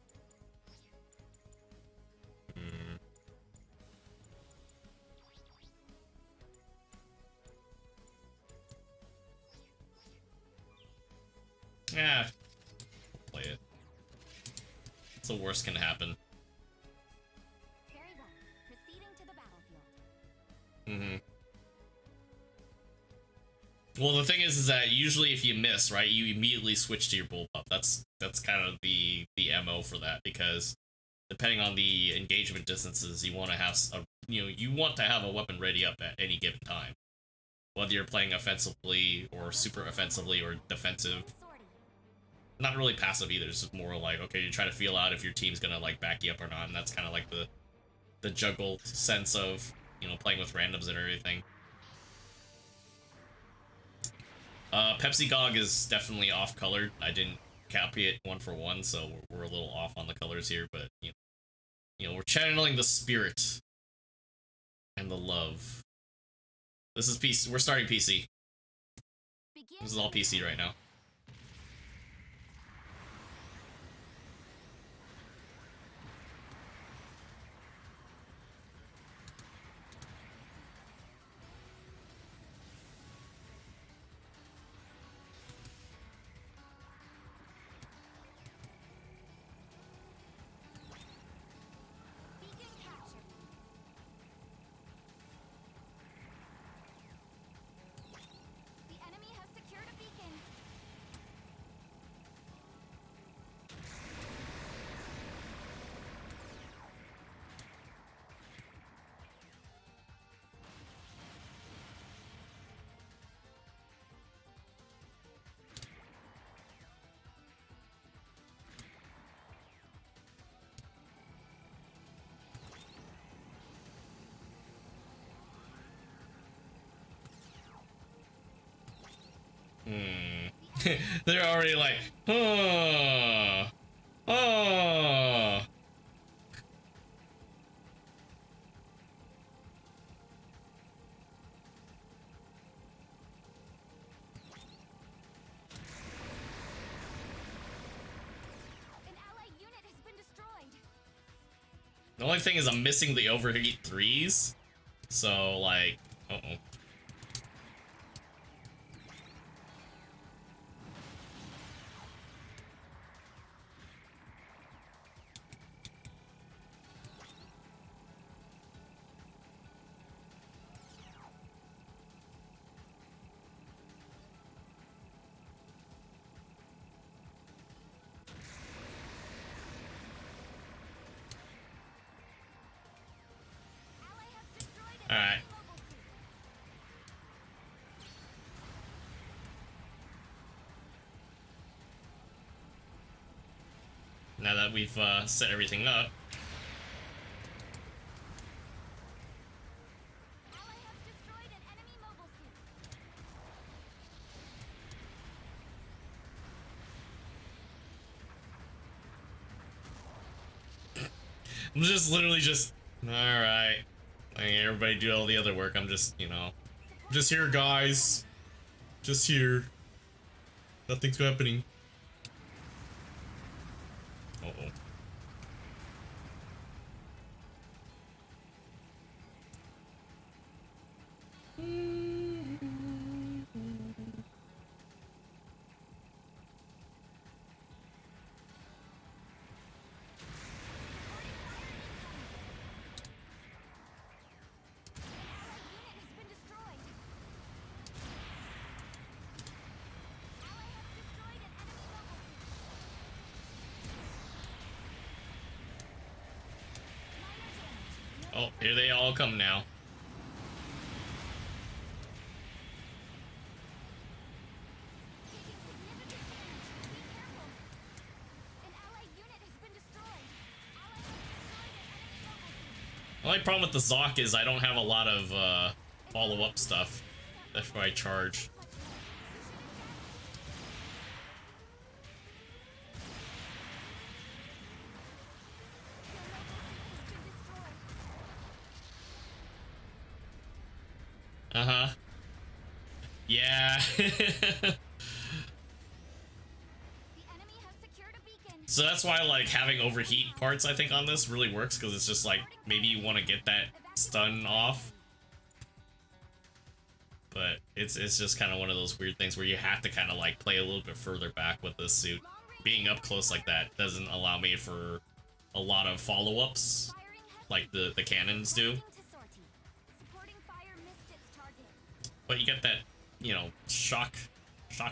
S2: Yeah, play it. What's the worst can happen?
S4: Very well. Proceeding to the battlefield.
S2: Well, the thing is that usually if you miss, right, you immediately switch to your bullpup. That's kind of the MO for that, because depending on the engagement distances, you want to have you want to have a weapon ready up at any given time, whether you're playing offensively or super offensively or defensive.
S4: Sortie.
S2: Not really passive either. It's just more like, okay, you're trying to feel out if your team's gonna like back you up or not, and that's kind of like the juggle sense of, you know, playing with randoms and everything. Pepsi Gog is definitely off-colored. I didn't copy it one for one, so we're a little off on the colors here, but you know, we're channeling the spirit and the love. This is PC. We're starting PC.
S4: Begin.
S2: This is all PC right now.
S4: Beacon captured. The enemy has secured a beacon.
S2: They're already like, oh, oh.
S4: An allied unit has been destroyed.
S2: The only thing is I'm missing the overheat threes, so like, uh-oh.
S4: Ally has destroyed an
S2: All right.
S4: enemy mobile suit.
S2: Now that we've set everything up,
S4: Ally has destroyed an enemy mobile suit.
S2: I'm just literally just, all right. I mean, everybody do all the other work. I'm just, you know, just here, guys. Just here. Nothing's happening. Uh-oh.
S4: Unit has been destroyed. Ally has destroyed an enemy mobile suit. Minor damage. No
S2: Oh, here they all come now.
S4: taking significant damage. Be careful. An allied unit has been destroyed. Ally has destroyed an enemy mobile suit.
S2: The only problem with the Zoc is I don't have a lot of follow-up stuff. That's why I charge. Uh-huh. Yeah.
S4: The enemy has secured a beacon.
S2: So that's why like having overheat parts I think on this really works, because it's just like maybe you want to get that stun off, but it's just kind of one of those weird things where you have to kind of like play a little bit further back with this suit. Being up close like that doesn't allow me for a lot of follow-ups like the cannons do. But you get that, you know, shock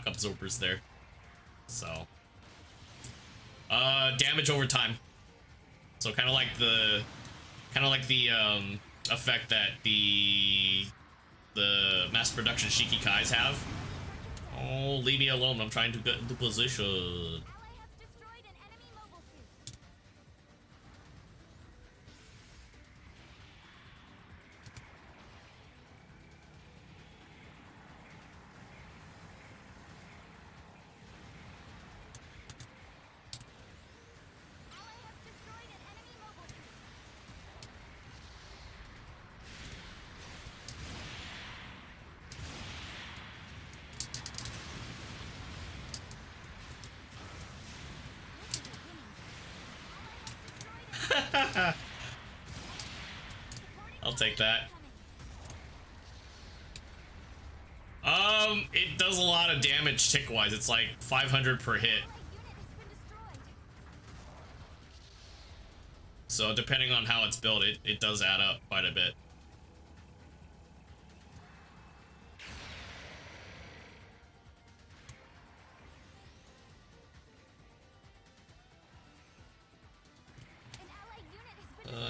S2: absorbers there. So damage over time. So kind of like the effect that the mass production Shikikais have. Oh, leave me alone. I'm trying to get into position. I'll take that. It does a lot of damage tick-wise. It's like 500 per hit. So depending on how it's built, it does add up quite a bit.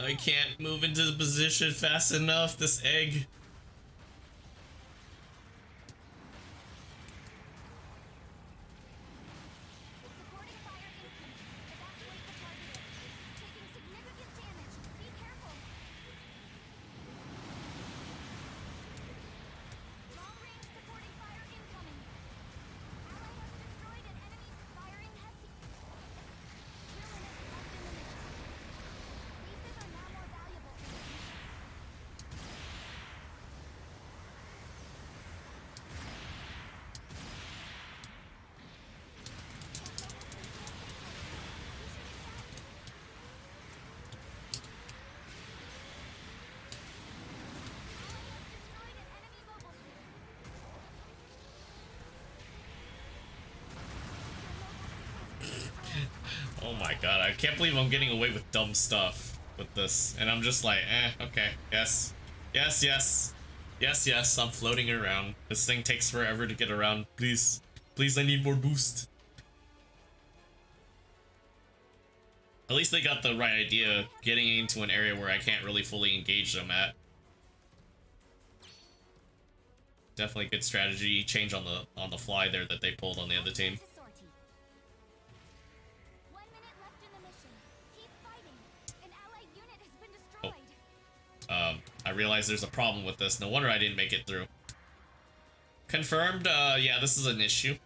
S2: I can't move into the position fast enough. This egg. Oh my god, I can't believe I'm getting away with dumb stuff with this. And I'm just like, okay, yes. Yes, yes. Yes, yes, I'm floating around. This thing takes forever to get around. Please. Please, I need more boost. At least they got the right idea, getting into an area where I can't really fully engage them at. Definitely good strategy change on the fly there that they pulled on the other team. I realize there's a problem with this. No wonder I didn't make it through. Confirmed, yeah, this is an issue.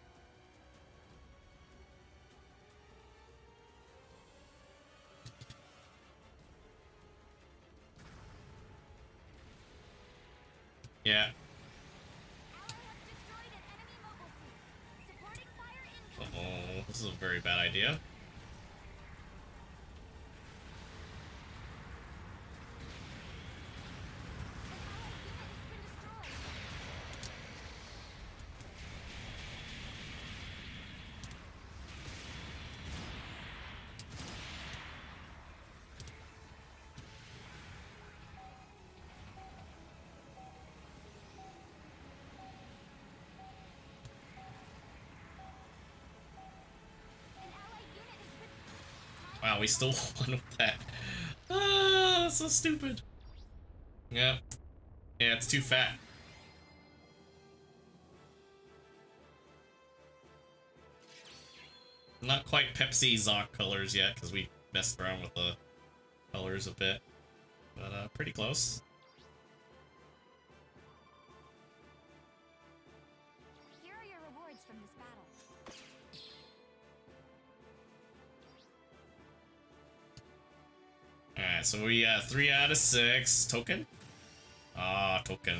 S2: Yeah. Uh-oh, this is a very bad idea. Wow, we still won with that. Ah, that's so stupid. Yeah. Yeah, it's too fat. Not quite Pepsi Zoc colors yet, because we messed around with the colors a bit. But, pretty close.
S4: Here are your rewards from this battle.
S2: Alright, so we got 3 out of 6. Token? Ah, token.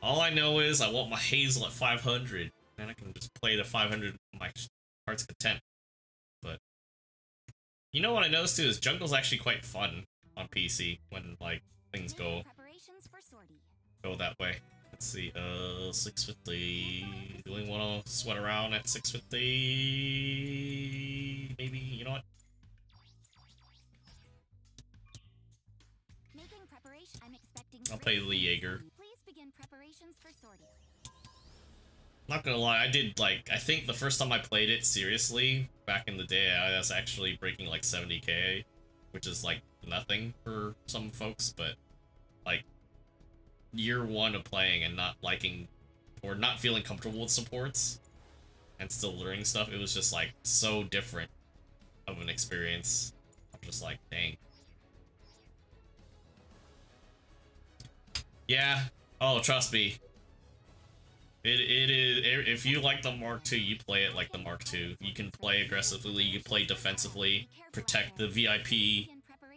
S2: All I know is I want my Hazel at 500. And I can just play the 500 my heart's content. But you know what I noticed too is jungle's actually quite fun on PC when like things go
S4: Preparations for sortie.
S2: that way. Let's see, 650. Do we want to sweat around at 650? Maybe, you know what?
S4: Making preparation. I'm expecting.
S2: I'll play the Jaeger.
S4: Please begin preparations for sortie.
S2: Not gonna lie, I did like, I think the first time I played it seriously, back in the day, I was actually breaking like 70k, which is like nothing for some folks, but like year one of playing and not liking or not feeling comfortable with supports and still learning stuff, it was just like so different of an experience. I'm just like, dang. Yeah. Oh, trust me. It is, if you like the Mark II, you play it like the Mark II. You can play aggressively, you can play defensively, protect the VIP,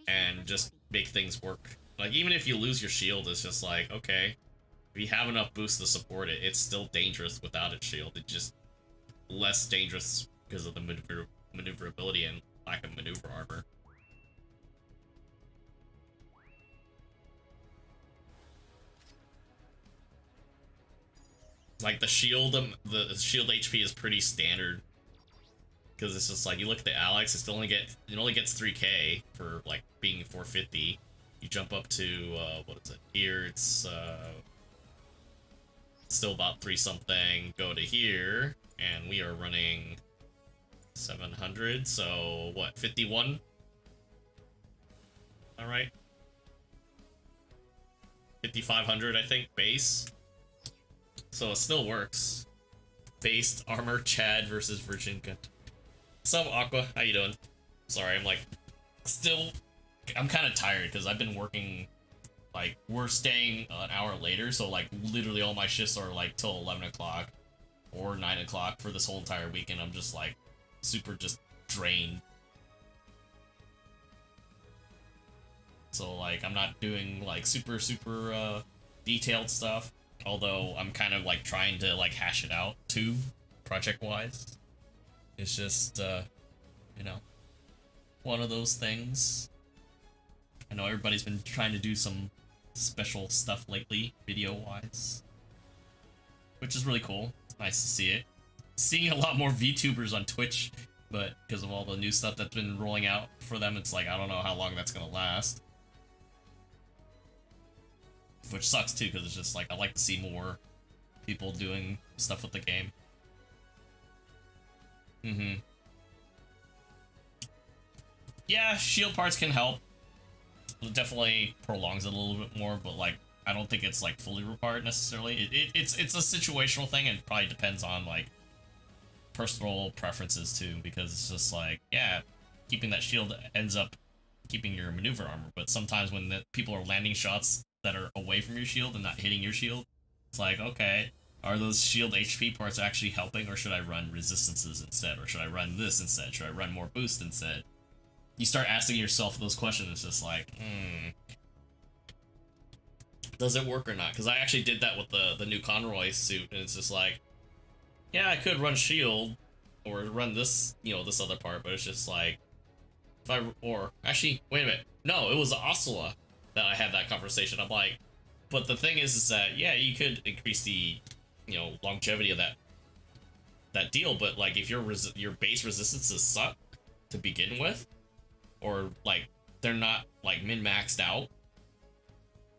S2: and just make things work. Like, even if you lose your shield, it's just like, okay, if you have enough boost to support it, it's still dangerous without its shield. It's just less dangerous because of the maneuverability and lack of maneuver armor. Like the shield HP is pretty standard because it's just like you look at the Alex, it only gets 3k for like being 450. You jump up to what is it? Here it's still about 3 something. Go to here, and we are running 700. So what? 51. All right. 5,500, I think, base. So it still works. Based armor, Chad versus Virginia. Sup, Aqua? How you doing? Sorry, I'm like, I'm kind of tired because I've been working, like, we're staying an hour later, so like literally all my shifts are like till 11 o'clock or 9 o'clock for this whole entire weekend. I'm just like super just drained. So like I'm not doing like super detailed stuff. Although I'm kind of like trying to like hash it out too, project-wise. It's just, you know, one of those things. I know everybody's been trying to do some special stuff lately, video-wise. Which is really cool. Nice to see it. Seeing a lot more VTubers on Twitch, but because of all the new stuff that's been rolling out for them, it's like, I don't know how long that's gonna last. Which sucks too, because it's just like, I like to see more people doing stuff with the game. Yeah, shield parts can help. It definitely prolongs it a little bit more, but like, I don't think it's like fully required necessarily. It's a situational thing, and probably depends on like personal preferences too, because it's just like, yeah, keeping that shield ends up keeping your maneuver armor, but sometimes when people are landing shots that are away from your shield and not hitting your shield, it's like, okay, are those shield HP parts actually helping, or should I run resistances instead, or should I run this instead, should I run more boost instead? You start asking yourself those questions. It's just like, does it work or not? Because I actually did that with the new Conroy suit, and it's just like, yeah, I could run shield or run this, you know, this other part, but it's just like, actually, wait a minute, no, it was Osula that I had that conversation. I'm like, but the thing is that, yeah, you could increase the, you know, longevity of that deal, but like if your base resistances suck to begin with, or like they're not like min-maxed out,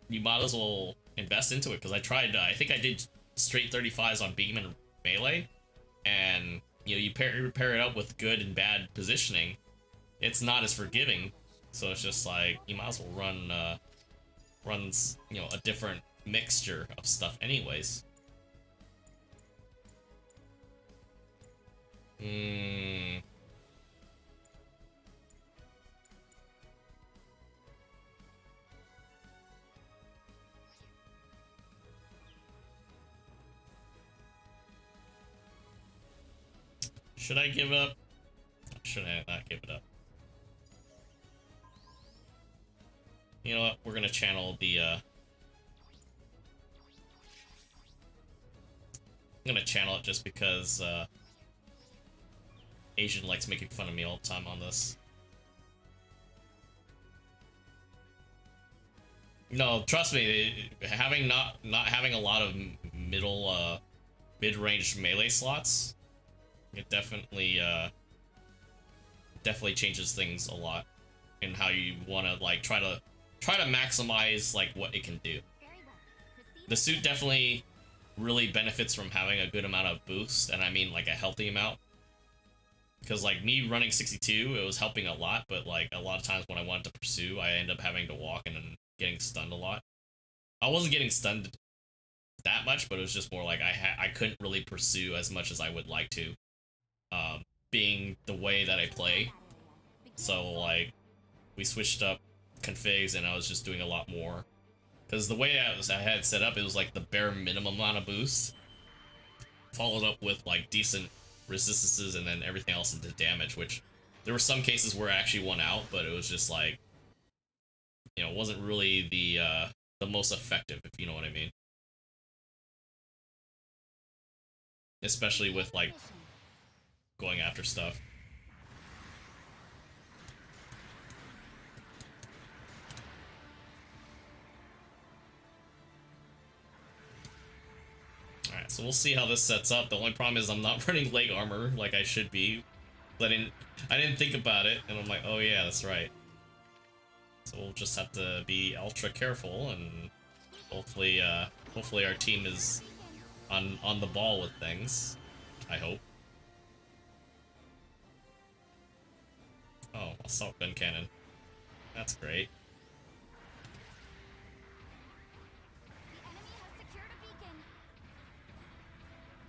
S2: you might as well invest into it. Because I tried, I think I did straight 35s on beam and melee, and you know, you pair it up with good and bad positioning, it's not as forgiving. So it's just like, you might as well runs, you know, a different mixture of stuff anyways. Should I give up? Should I not give it up? You know what? We're gonna channel the I'm gonna channel it just because Asian likes making fun of me all the time on this. No, trust me, having not having a lot of mid-range melee slots, it definitely definitely changes things a lot in how you want to like try to maximize like what it can do. The suit definitely really benefits from having a good amount of boost, and I mean like a healthy amount. Because like me running 62, it was helping a lot, but like a lot of times when I wanted to pursue, I end up having to walk and then getting stunned a lot. I wasn't getting stunned that much, but it was just more like I couldn't really pursue as much as I would like to, being the way that I play. So like we switched up configs and I was just doing a lot more. Because the way I had it set up, it was like the bare minimum amount of boost, followed up with like decent resistances and then everything else into damage, which there were some cases where I actually won out, but it was just like, you know, it wasn't really the most effective, if you know what I mean. Especially with like going after stuff. Alright, so we'll see how this sets up. The only problem is I'm not running leg armor like I should be. I didn't think about it, and I'm like, oh yeah, that's right. So we'll just have to be ultra careful, and hopefully hopefully our team is on the ball with things. I hope. Oh, assault gun cannon. That's great.
S4: The enemy has secured a beacon. An allied unit has been destroyed.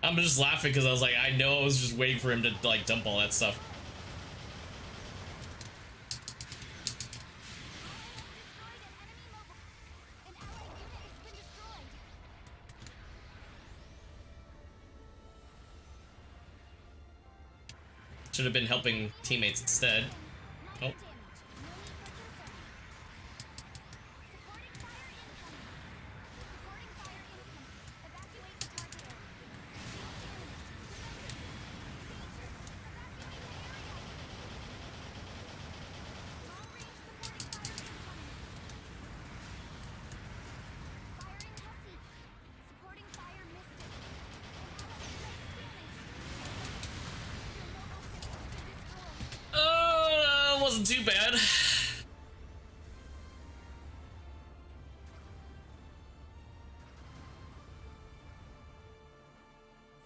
S2: I'm just laughing because I was like, I know I was just waiting for him to like dump all that stuff.
S4: An allied unit has been destroyed.
S2: Should have been helping teammates instead. Oh.
S4: Minor damage. No need for concern. Supporting fire incoming. Supporting fire incoming. Evacuate the target area. Supporting fire mystic.
S2: Wasn't too bad.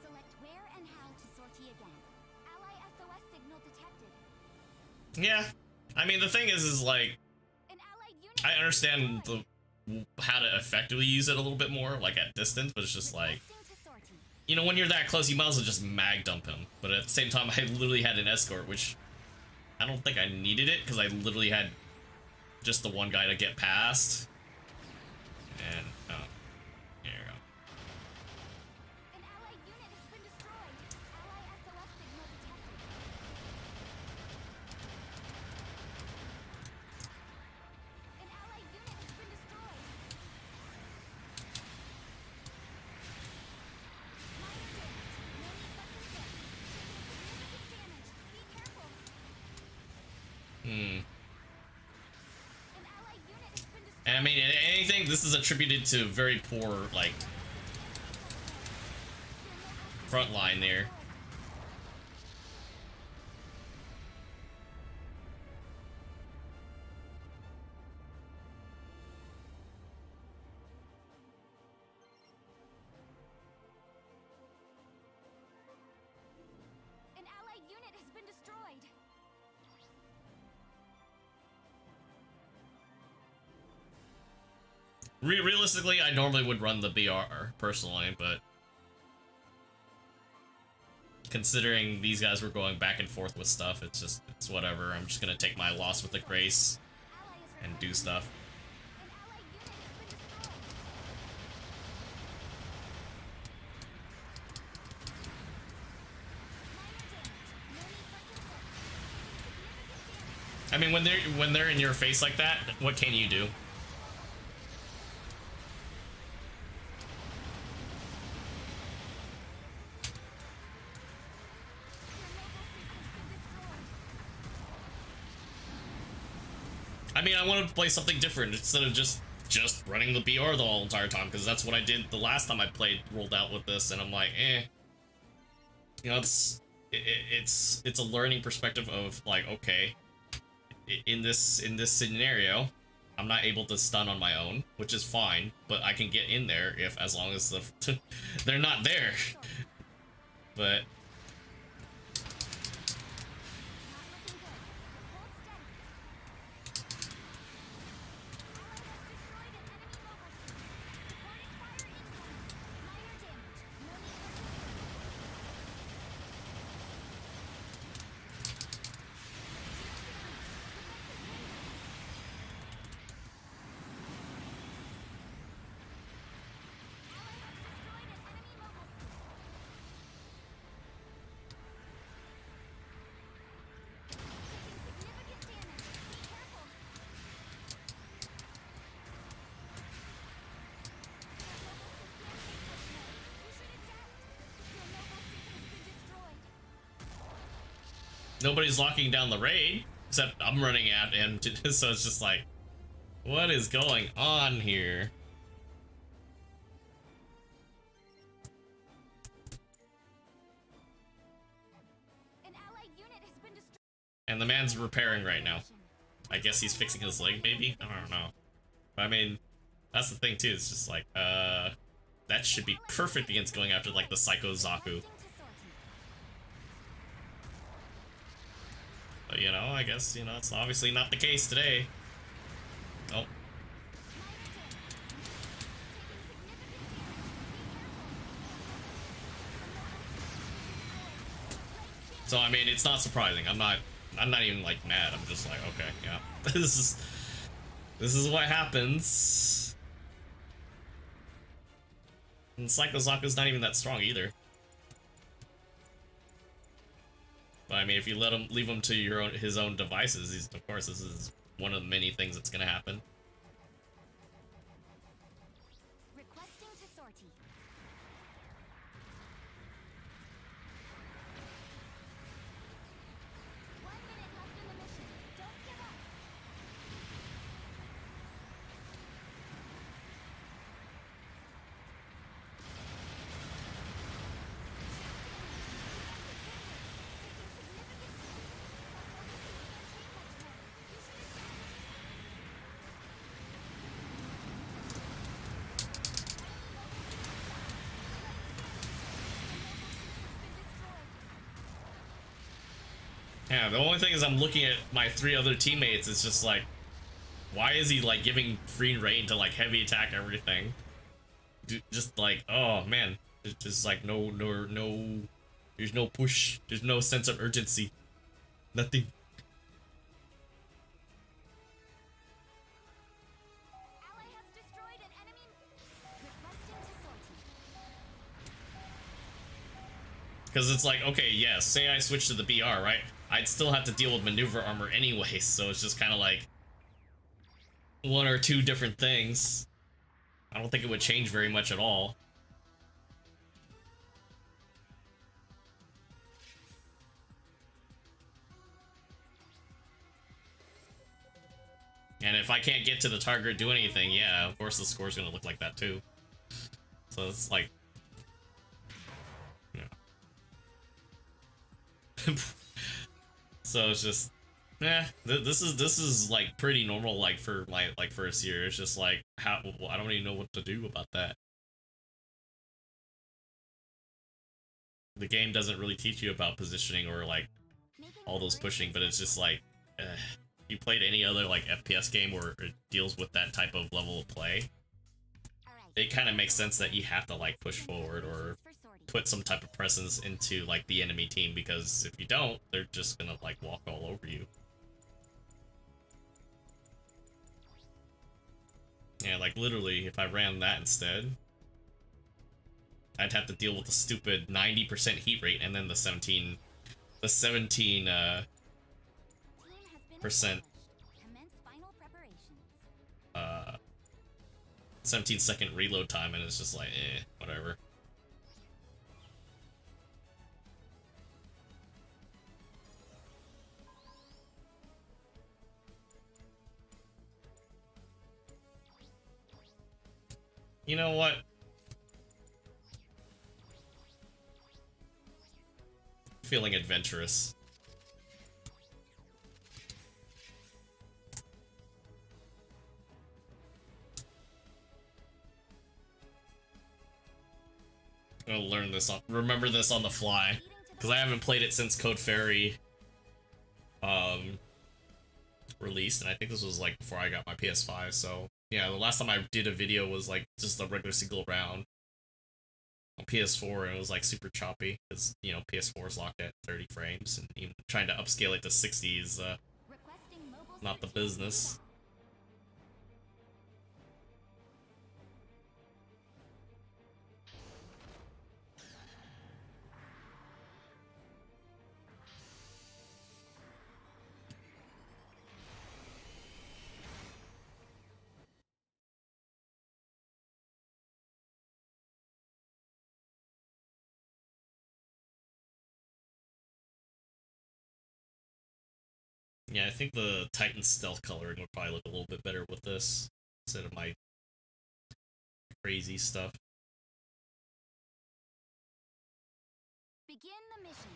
S4: Select where and how to sortie again. Ally SOS signal detected.
S2: Yeah. I mean, the thing is like,
S4: An allied unit.
S2: I understand how to effectively use it a little bit more, like at distance, but it's just like,
S4: Requesting to sortie.
S2: you know, when you're that close, you might as well just mag dump him. But at the same time, I literally had an escort, which I don't think I needed it because I literally had just the one guy to get past. And oh, here you go.
S4: An allied unit has been destroyed. Ally SOS signal detected. An allied unit has been destroyed. Minor damage. No need for concern. Taking significant damage. Be careful.
S2: Hmm.
S4: An allied unit has been destroyed.
S2: And I mean, anything, this is attributed to very poor, like, front line there.
S4: An
S2: Realistically, I normally would run the BR personally, but considering these guys were going back and forth with stuff, it's whatever. I'm just gonna take my loss with the grace and do stuff. I mean, when they're in your face like that, what can you do? I mean, I wanted to play something different instead of just running the BR the whole entire time, because that's what I did the last time I rolled out with this, and I'm like, you know, it's a learning perspective of like, okay, in this scenario, I'm not able to stun on my own, which is fine, but I can get in there as long as they're not there. But nobody's locking down the raid, except I'm running at him, so it's just like, what is going on here? And the man's repairing right now. I guess he's fixing his leg, maybe? I don't know. But I mean, that's the thing too, it's just like, that should be perfect against going after like the Psycho Zaku. But, you know, I guess, you know, it's obviously not the case today. Oh. So, I mean, it's not surprising. I'm not even, like, mad. I'm just like, okay, yeah. This is what happens. And Psycho Zaku's not even that strong either. But I mean, if you leave him to his own devices, of course, this is one of the many things that's gonna happen.
S4: Requesting to sortie. 1 minute left in the mission. Don't give up.
S2: Yeah, the only thing is I'm looking at my 3 other teammates, it's just like, why is he like giving free reign to like heavy attack everything? Just like, oh man, it's just like no, there's no push, there's no sense of urgency, nothing.
S4: Ally has destroyed an enemy. Requesting to sortie.
S2: Because it's like, okay, yes, say I switch to the BR, right? I'd still have to deal with maneuver armor anyway, so it's just kind of like 1 or 2 different things. I don't think it would change very much at all. And if I can't get to the target or do anything, yeah, of course the score's gonna look like that too. So it's like, yeah. So it's just, this is like pretty normal, like for my first year. It's just like, how, I don't even know what to do about that. The game doesn't really teach you about positioning or like all those pushing, but it's just like, you played any other like FPS game where it deals with that type of level of play, it kind of makes sense that you have to like push forward or
S4: For sortie.
S2: put some type of presence into like the enemy team, because if you don't, they're just gonna like walk all over you. Yeah, like literally, if I ran that instead, I'd have to deal with the stupid 90% heat rate and then the 17
S4: Team has been
S2: percent
S4: established. Commence final preparations.
S2: 17-second reload time, and it's just like, whatever. You know what? Feeling adventurous. I'm gonna learn this remember this on the fly, because I haven't played it since Code Fairy released, and I think this was like before I got my PS5. So yeah, the last time I did a video was like just a regular single round on PS4, and it was like super choppy because, you know, PS4 is locked at 30 frames, and even trying to upscale it to 60 is
S4: Requesting mobile
S2: not the
S4: search
S2: business. Yeah, I think the Titan stealth coloring would probably look a little bit better with this instead of my crazy stuff.
S4: Begin the mission.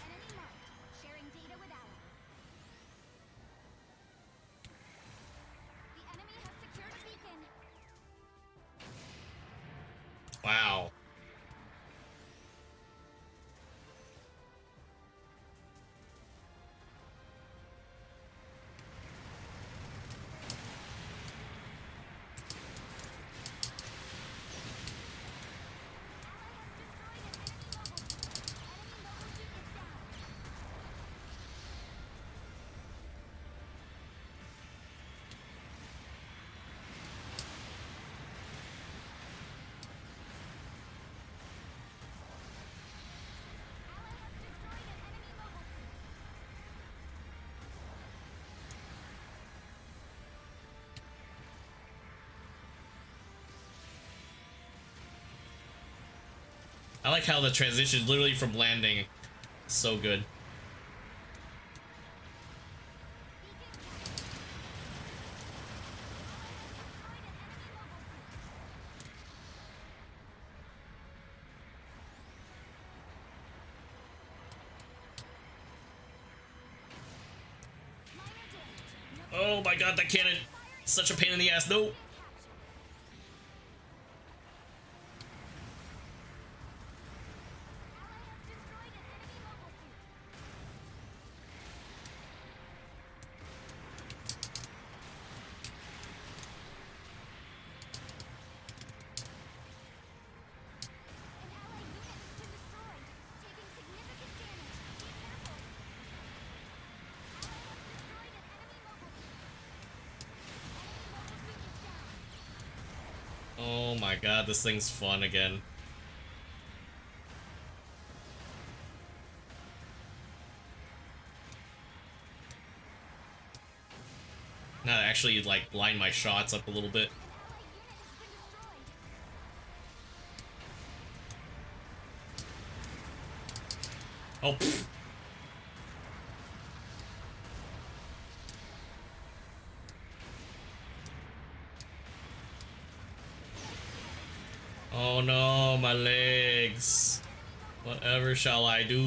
S4: Enemy marked. Sharing data with allies. The enemy has secured a beacon.
S2: Wow. I like how the transition literally from landing, so good. Oh my god, that cannon! Such a pain in the ass. No! Oh my god, this thing's fun again. Now to actually like line my shots up a little bit. Oh, pfft. Oh no, my legs. Whatever shall I do?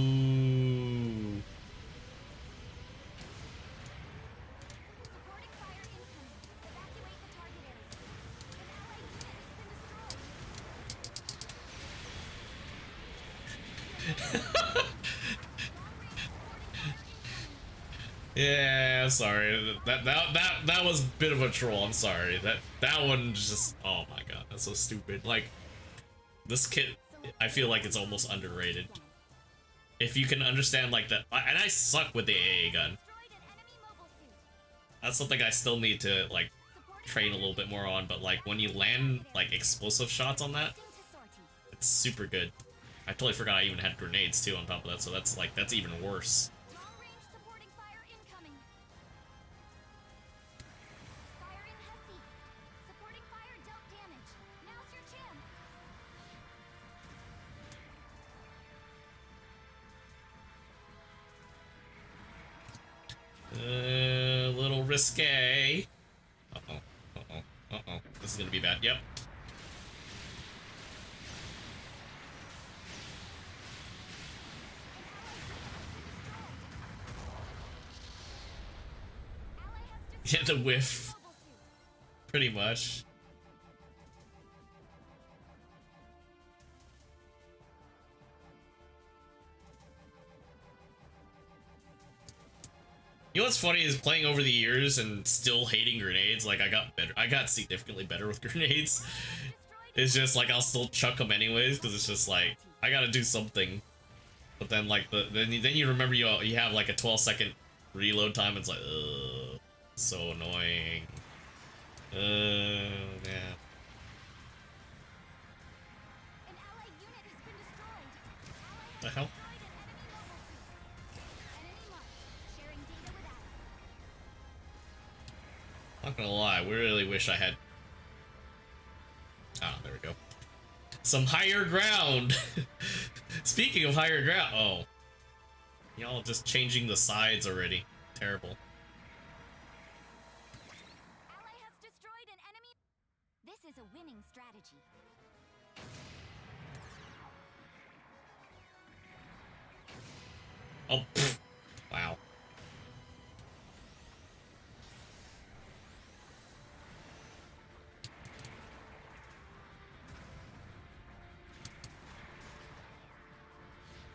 S4: Supporting fire incoming. Evacuate the target area. An allied unit has been destroyed.
S2: Yeah, sorry. That was a bit of a troll. I'm sorry. That one just, oh my god, that's so stupid. Like, this kit, I feel like it's almost underrated. If you can understand like that, and I suck with the AA gun. That's something I still need to like train a little bit more on. But like when you land like explosive shots on that, it's super good. I totally forgot I even had grenades too on top of that, so that's even worse. A little risque. Uh-oh. Uh-oh. Uh-oh. This is gonna be bad. Yep. Yeah, the whiff. Pretty much. You know what's funny is playing over the years and still hating grenades. Like I got better. I got significantly better with grenades. It's just like I'll still chuck them anyways because it's just like I gotta do something. But then like then you remember you have like a 12-second reload time. It's like ugh, so annoying. Yeah. The hell? Not gonna lie, we really wish I had. Ah, there we go. Some higher ground. Speaking of higher ground, oh, y'all just changing the sides already. Terrible.
S4: Ally has destroyed an enemy. This is a winning strategy.
S2: Oh, pfft. Wow.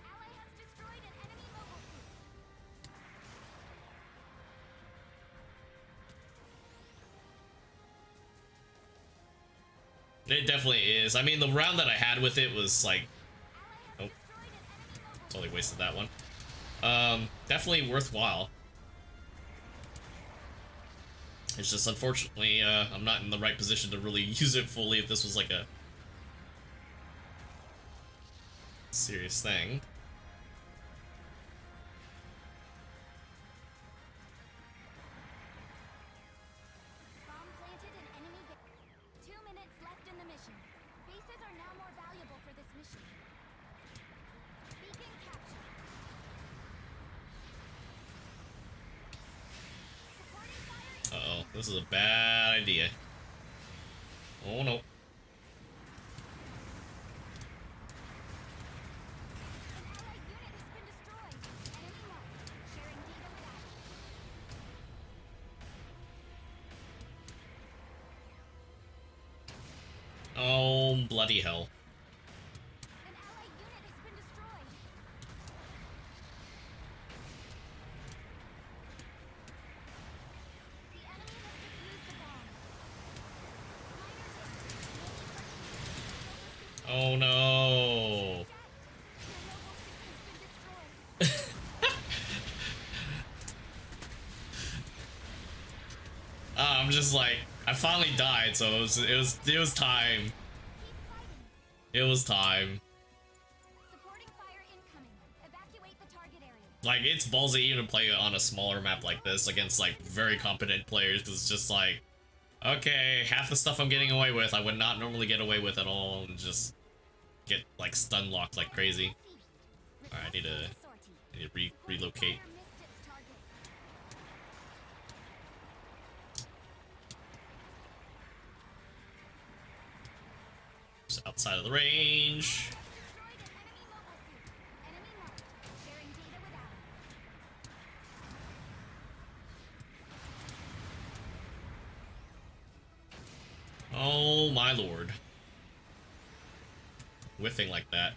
S4: Ally has destroyed an enemy mobile suit.
S2: It definitely is. I mean, the round that I had with it was like, oh, totally wasted that one. Definitely worthwhile. It's just unfortunately, I'm not in the right position to really use it fully if this was like a serious thing.
S4: Bomb planted an enemy base. 2 minutes left in the mission. Bases are now more valuable for this mission. Beacon captured. Supporting fire.
S2: Uh-oh, this is a bad idea. Oh no.
S4: An allied unit has been destroyed. Enemy marked. Sharing data with ally.
S2: Oh, bloody hell.
S4: An allied unit has been destroyed. The enemy has defused the bomb.
S2: Oh no. I'm just like, I finally died, so it was time. It was time.
S4: Supporting fire incoming. Evacuate the target area.
S2: Like, it's ballsy even to play on a smaller map like this against like very competent players, because it's just like, okay, half the stuff I'm getting away with I would not normally get away with at all, and just get like stun locked like crazy. Alright, I need to relocate. Just outside of the range. Oh my lord. Whiffing like that.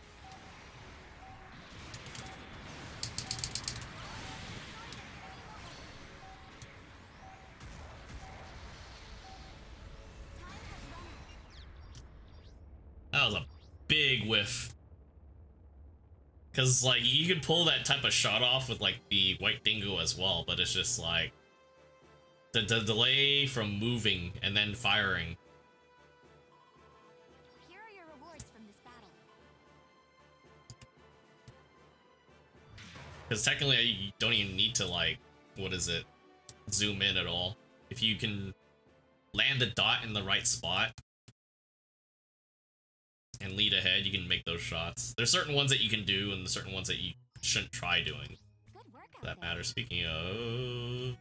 S2: That was a big whiff. Because, like, you could pull that type of shot off with, like, the White Dingo as well, but it's just, like, the delay from moving and then firing.
S4: Here are your rewards from this battle.
S2: Because technically, you don't even need to, like, what is it, zoom in at all. If you can land the dot in the right spot and lead ahead, you can make those shots. There's certain ones that you can do, and certain ones that you shouldn't try doing.
S4: Good work out
S2: For that
S4: there.
S2: matter. Speaking of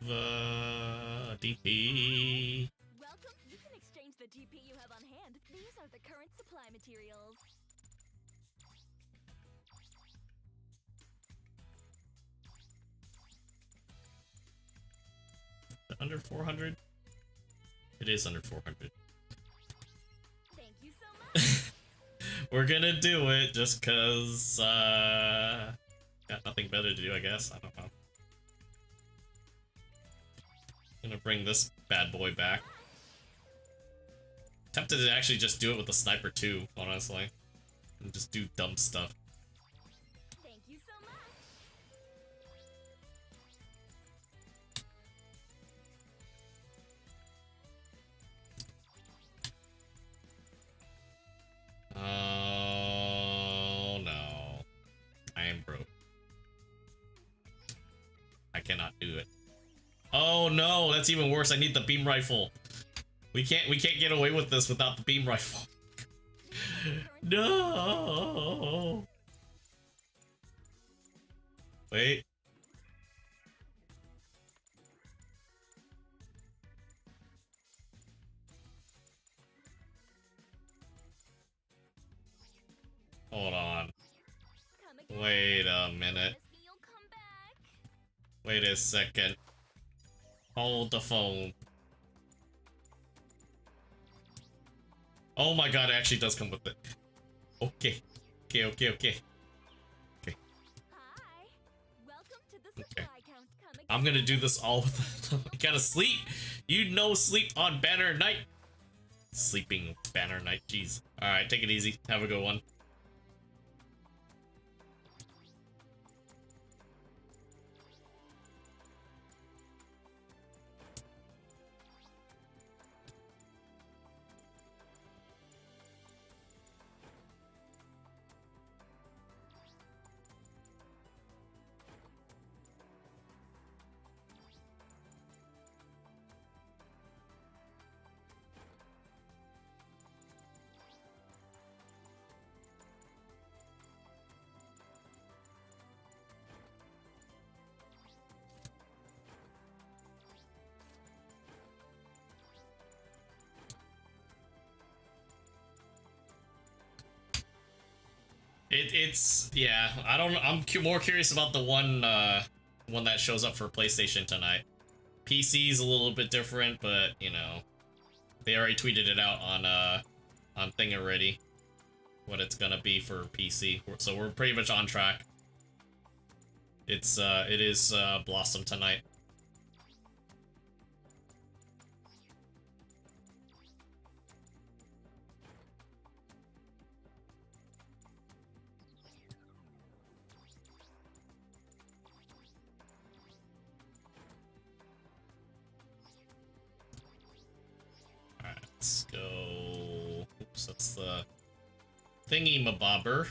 S2: DP,
S5: Welcome. You can exchange the DP you have on hand. These are the current supply materials.
S2: under 400. It is under 400.
S5: Thank you so much.
S2: We're gonna do it just cause got nothing better to do, I guess. I don't know. Gonna bring this bad boy back. Tempted to actually just do it with the sniper too, honestly. And just do dumb stuff.
S5: Thank you so much.
S2: Oh no. I am broke. I cannot do it. Oh no, that's even worse. I need the beam rifle. We can't get away with this without the beam rifle. No. Wait. Hold on.
S5: Come again.
S2: Wait a minute.
S5: Promise me you'll come back.
S2: Wait a second. Hold the phone. Oh my god, it actually does come with it. Okay. Okay.
S5: Hi. Welcome to the supply count. Come again.
S2: I'm gonna do this all with I gotta sleep. You know sleep on Banner Night. Sleeping Banner Night, jeez. Alright, take it easy. Have a good one. It's yeah. I'm more curious about the one that shows up for PlayStation tonight. PC's a little bit different, but you know, they already tweeted it out on thing already. What it's gonna be for PC, so we're pretty much on track. It is Blossom tonight. Let's go. Oops, that's the thingy mabobber.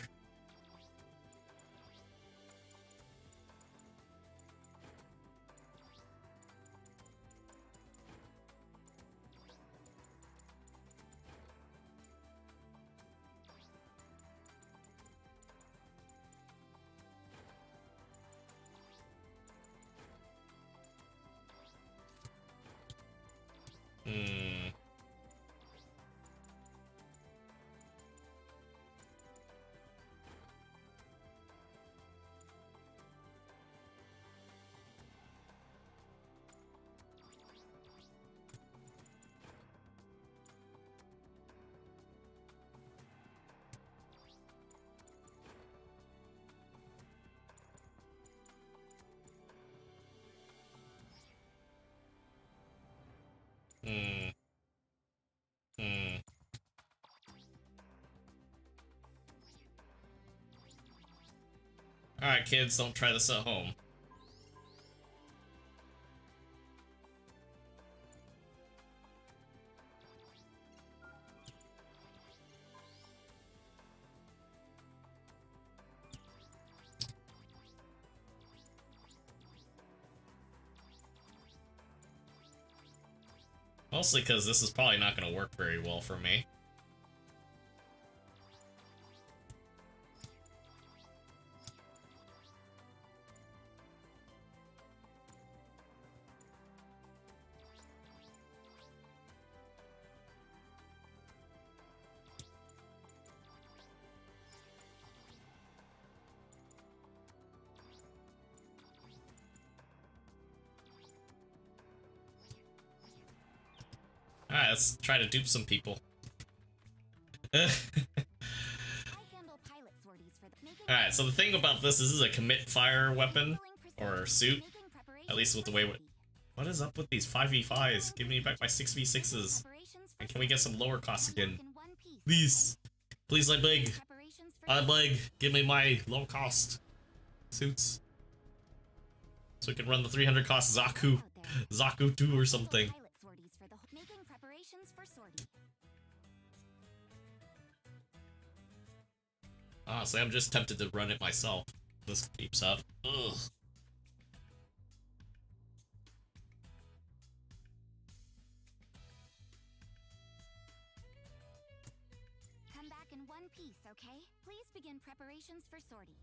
S2: Alright, kids, don't try this at home. Mostly because this is probably not going to work very well for me. Alright, let's try to dupe some people. Alright, so the thing about this is a commit fire weapon, or suit, at least with the way... What is up with these 5v5s? Give me back my 6v6s. And can we get some lower costs again? Please. Please, I beg. I beg. Give me my low cost suits. So we can run the 300 cost Zaku 2 or something. Honestly, I'm just tempted to run it myself. This keeps up. Ugh.
S4: Come back in one piece, okay? Please begin preparations for sortie.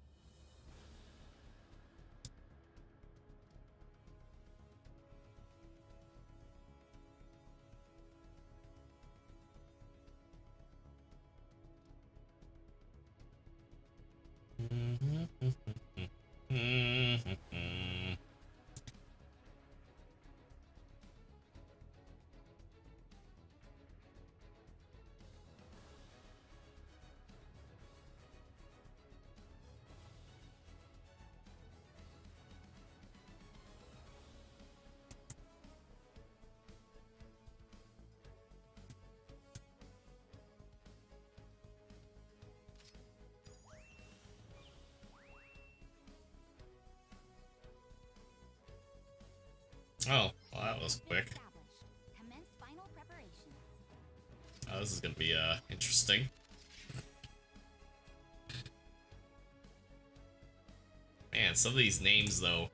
S2: Oh, well, that was quick.
S4: Commence final preparations.
S2: Oh, this is gonna be interesting. Man, some of these names though.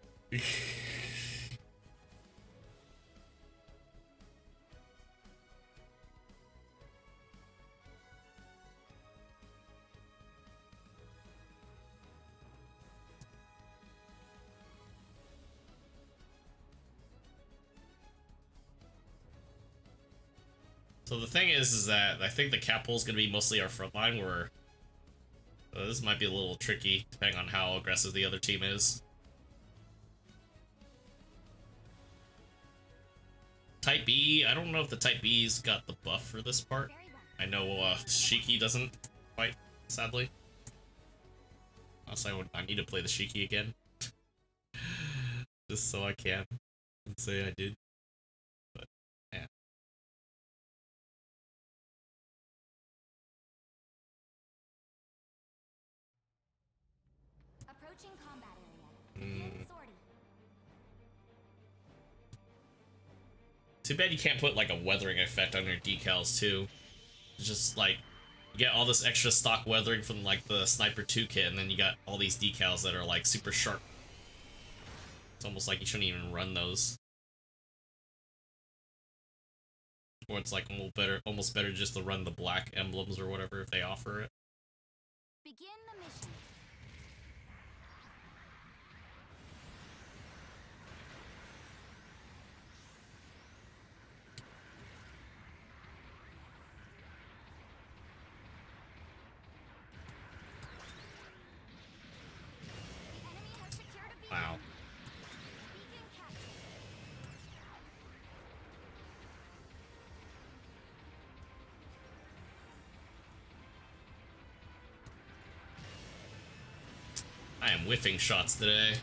S2: So the thing is that I think the cap pull is gonna be mostly our front line, where this might be a little tricky depending on how aggressive the other team is. Type B, I don't know if the Type B's got the buff for this part. I know Shiki doesn't quite, sadly. Also, I need to play the Shiki again. Just so I can say I did. But, yeah.
S4: Approaching combat area. Begin sortie.
S2: Too bad you can't put like a weathering effect on your decals too. It's just like you get all this extra stock weathering from like the Sniper 2 kit, and then you got all these decals that are like super sharp. It's almost like you shouldn't even run those. Or it's like almost better just to run the black emblems or whatever if they offer it.
S4: Begin the mission. The enemy has secured a beacon.
S2: Wow.
S4: Beacon captured.
S2: I am whiffing shots today.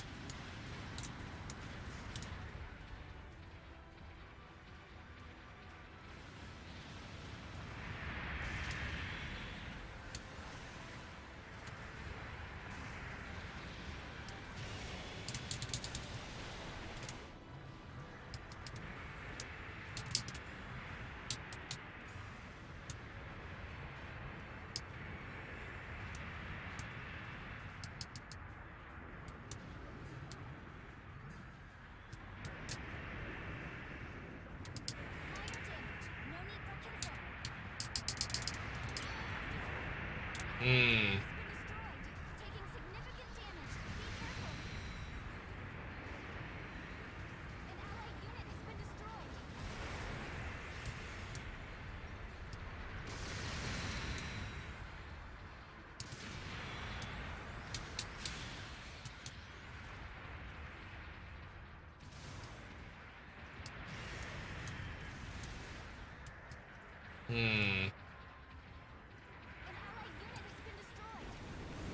S2: Hmm.
S4: Taking significant damage. Be careful. An allied unit has been destroyed.
S2: Hmm.
S4: An allied unit has been destroyed.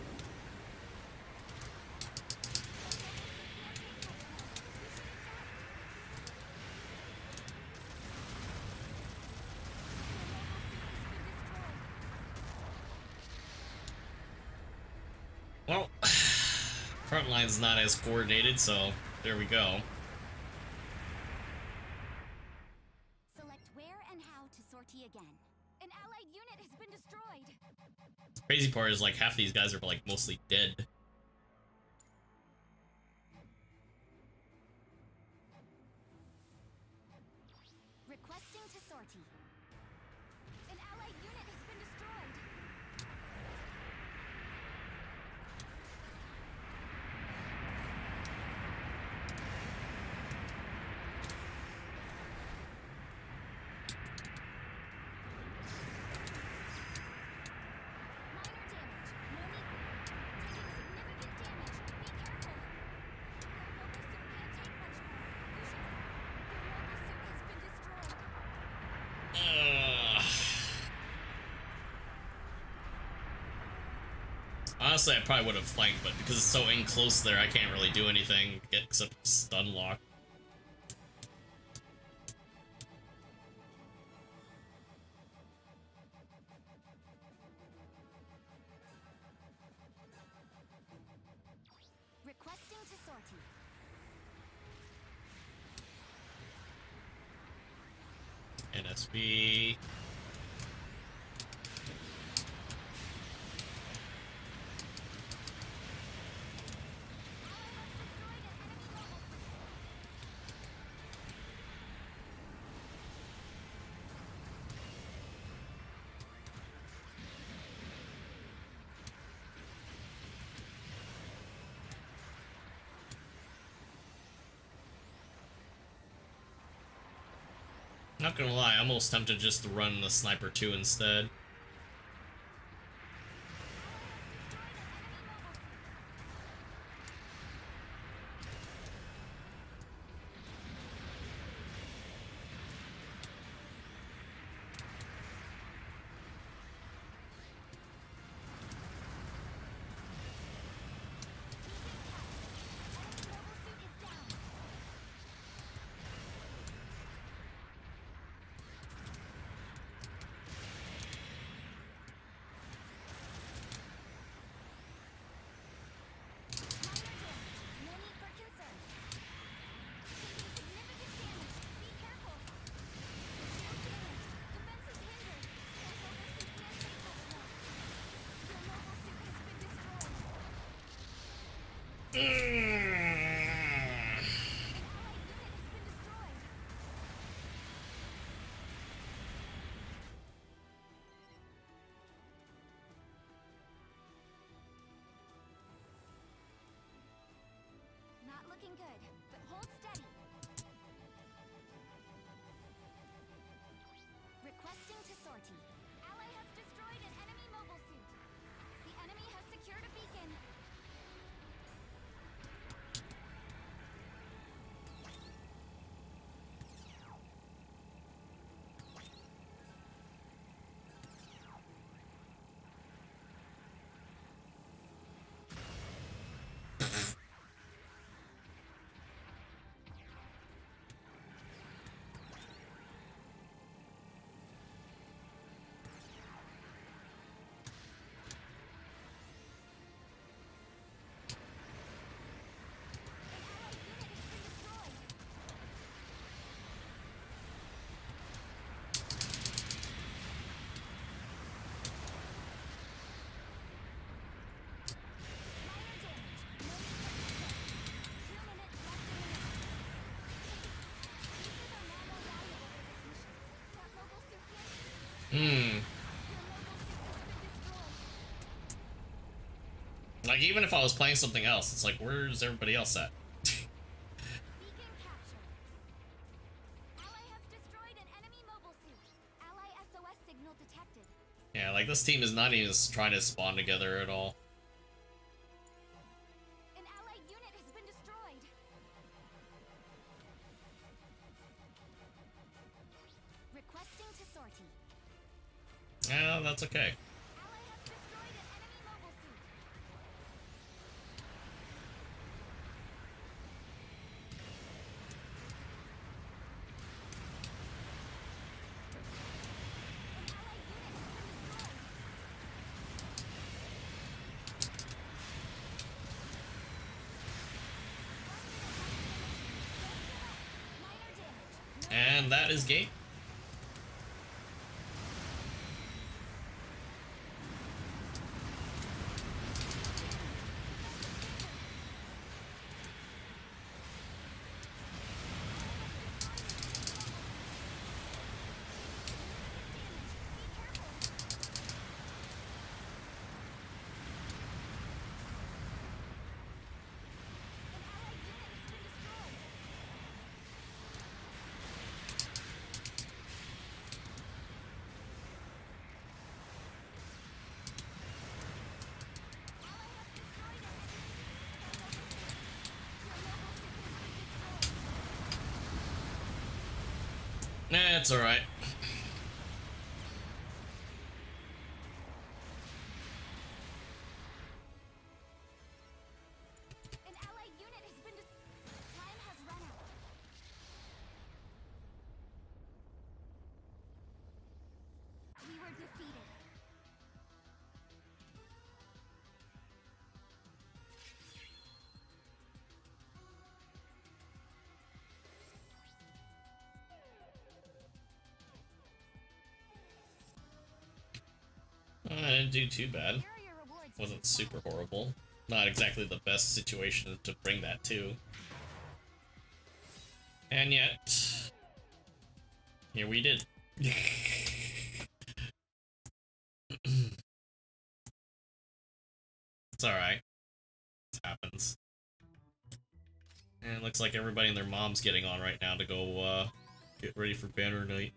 S2: Well, front line's not as coordinated, so there we go.
S4: Select where and how to sortie again. An allied unit has been destroyed.
S2: Crazy part is like half these guys are like mostly dead.
S4: Requesting to sortie. An allied unit has been destroyed. Minor damage. No need. Taking significant damage. Be careful. Your mobile suit can't take much more. You should. Your mobile suit has been destroyed.
S2: Honestly, I probably would have flanked, but because it's so in close there, I can't really do anything except stun lock.
S4: Requesting to sortie.
S2: NSB. Not gonna lie, I'm almost tempted just to run the Sniper 2 instead.
S4: Mobile suit is down. Minor damage. No need for concern. Taking significant damage. Be careful. Shield damage. Defenses hindered. Your mobile suit can't take much more. Your mobile suit has been destroyed. An allied unit has been destroyed. Not looking good, but hold steady. Requesting to sortie. Ally has destroyed an enemy mobile suit. The enemy has secured a beacon.
S2: Hmm.
S4: Your mobile suit has been destroyed.
S2: Like, even if I was playing something else, it's like, where's everybody else at?
S5: Beacon captured. Ally has destroyed an enemy mobile suit. Ally SOS signal detected.
S2: Yeah, like, this team is not even trying to spawn together at all.
S5: An allied unit has been destroyed. Requesting to sortie.
S2: Yeah, that's okay.
S5: Ally has destroyed an enemy mobile suit. An allied unit has been destroyed. Minor damage.
S2: And that is game.
S5: An allied unit has been destroyed. Ally has destroyed an enemy. Your mobile suit has been destroyed.
S2: Nah, it's alright.
S5: An allied unit has been Time has run out. We were defeated.
S2: I didn't do too bad.
S5: Here are your rewards.
S2: Wasn't super horrible. Not exactly the best situation to bring that to. And yet, here we did. It's alright. It happens. And it looks like everybody and their mom's getting on right now to go get ready for banner night.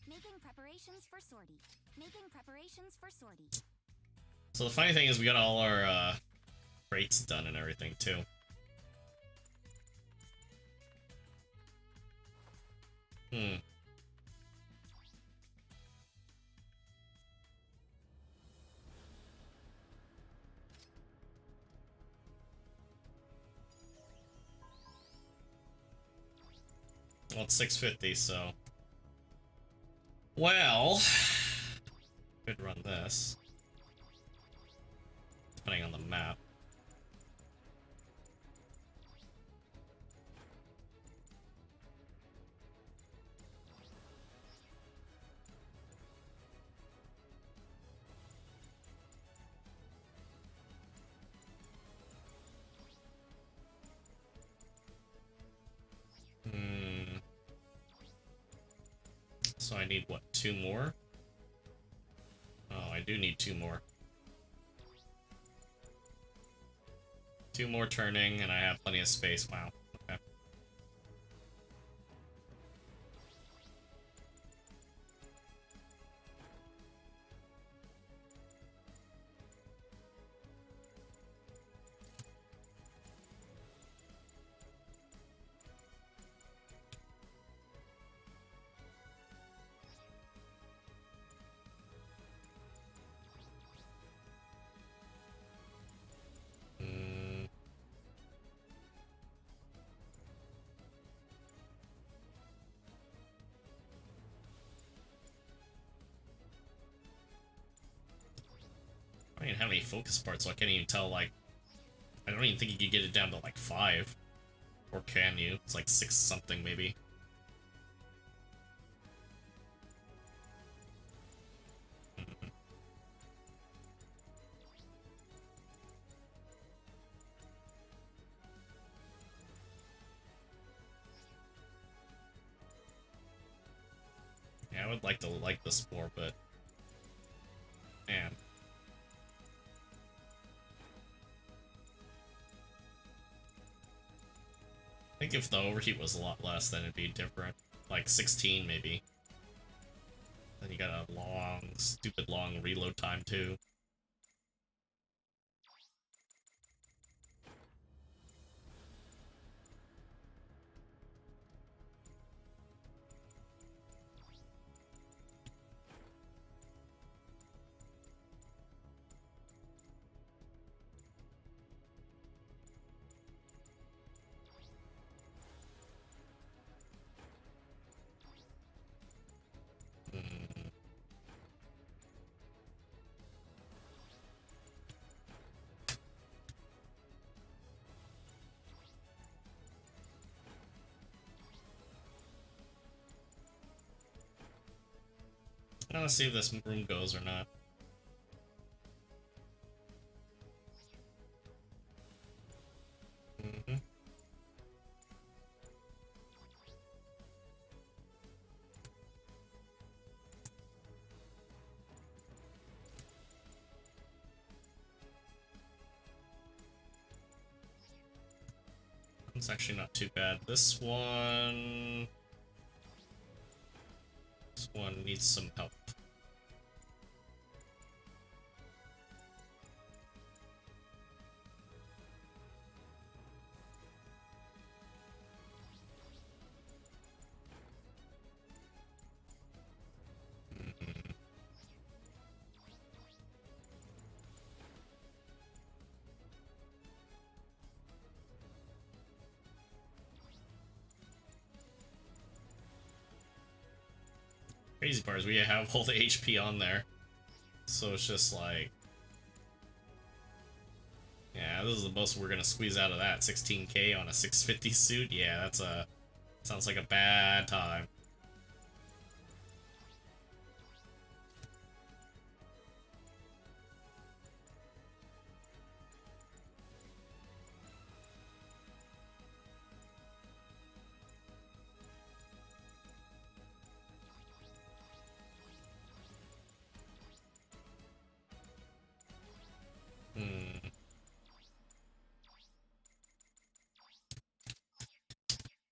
S5: Making preparations for sortie. Making preparations for sortie.
S2: So the funny thing is we got all our crates done and everything too. Hmm. Well, it's 650, so... Well... Could run this. Depending on the map. So I need, what, 2 more? Oh, I do need 2 more. 2 more turning, and I have plenty of space. Wow. Okay. I don't even have any focus parts, so I can't even tell, like... I don't even think you could get it down to, like, 5. Or can you? It's like 6 something, maybe. Yeah, I would like to like this more, but man. I think if the overheat was a lot less, then it'd be different. Like 16 maybe. Then you got a long, stupid long reload time too. I want to see if this room goes or not. It's actually not too bad. This one needs some help. Crazy part is we have all the HP on there, so it's just like, yeah, this is the most we're gonna squeeze out of that. 16k on a 650 suit. Yeah, that's sounds like a bad time.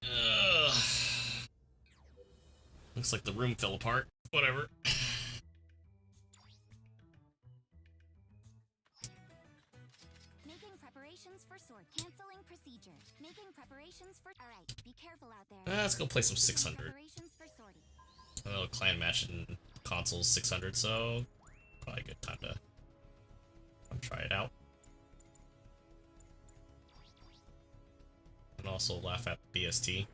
S2: Ugh. Looks like the room fell apart. Whatever.
S5: Making preparations for sword. Canceling procedure. Making preparations for. All right, be careful out there.
S2: Let's go play some 600.
S5: Preparations for sortie.
S2: I know clan match in consoles 600, so probably a good time to come try it out. And also laugh at BST.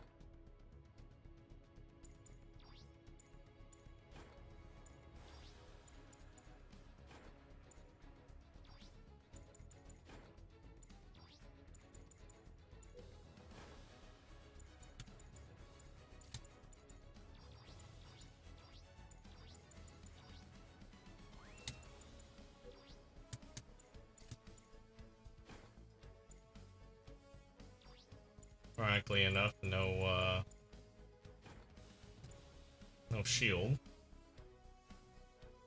S2: Ironically enough, no shield.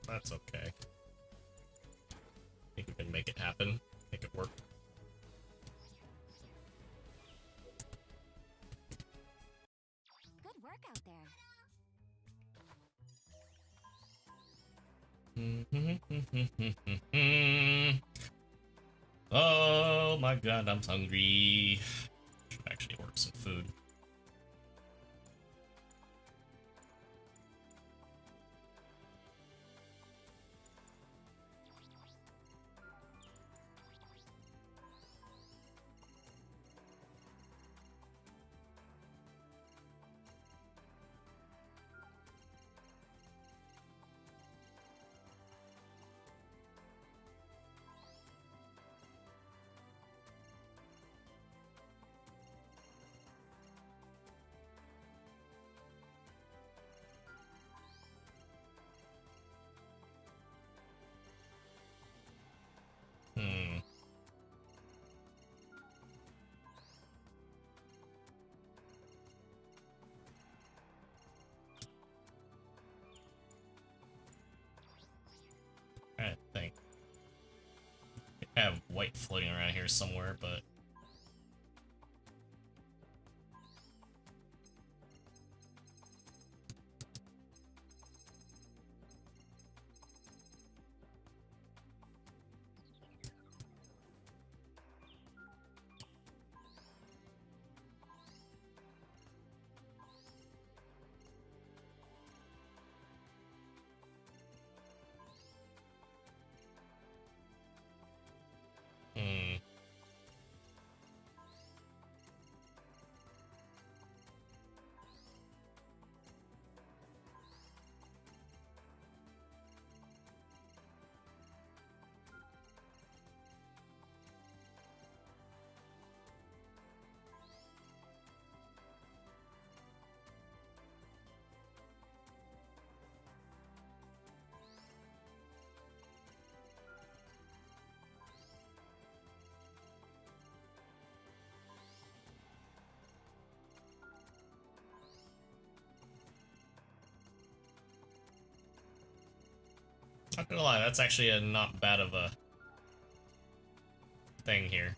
S2: That's okay. I think we can make it happen. Make it work.
S5: Good work out there.
S2: Oh my god, I'm hungry. Should actually order some food. I have white floating around here somewhere, but hmm. Not gonna lie, that's actually a not bad of a thing here.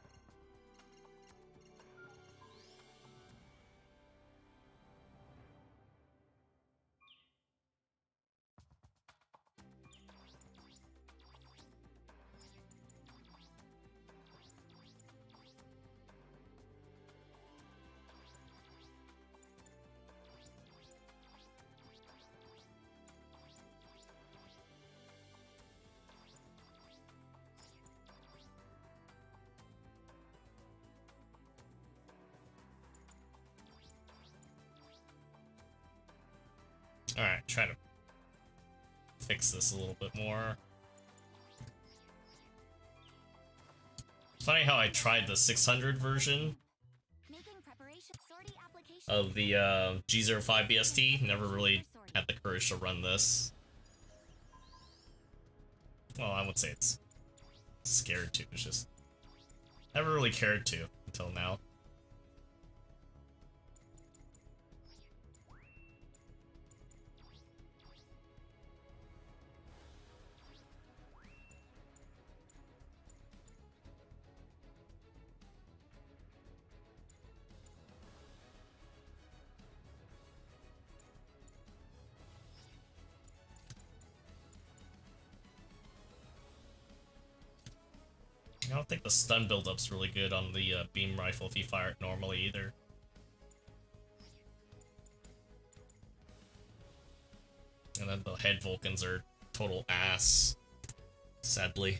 S2: Alright, try to fix this a little bit more. It's funny how I tried the 600 version
S5: Making preparation. Sortie application.
S2: of the G05 BST. Never really had the courage to run this. Well, I would say it's scared to. It's just never really cared to until now. I don't think the stun build-up's really good on the beam rifle if you fire it normally either. And then the head Vulcans are total ass, sadly.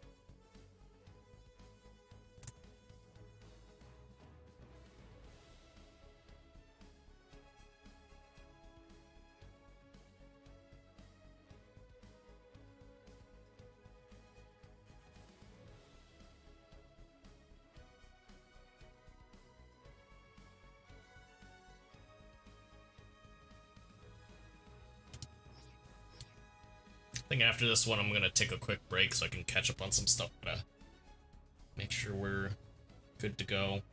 S2: I think after this one, I'm gonna take a quick break so I can catch up on some stuff. Make sure we're good to go.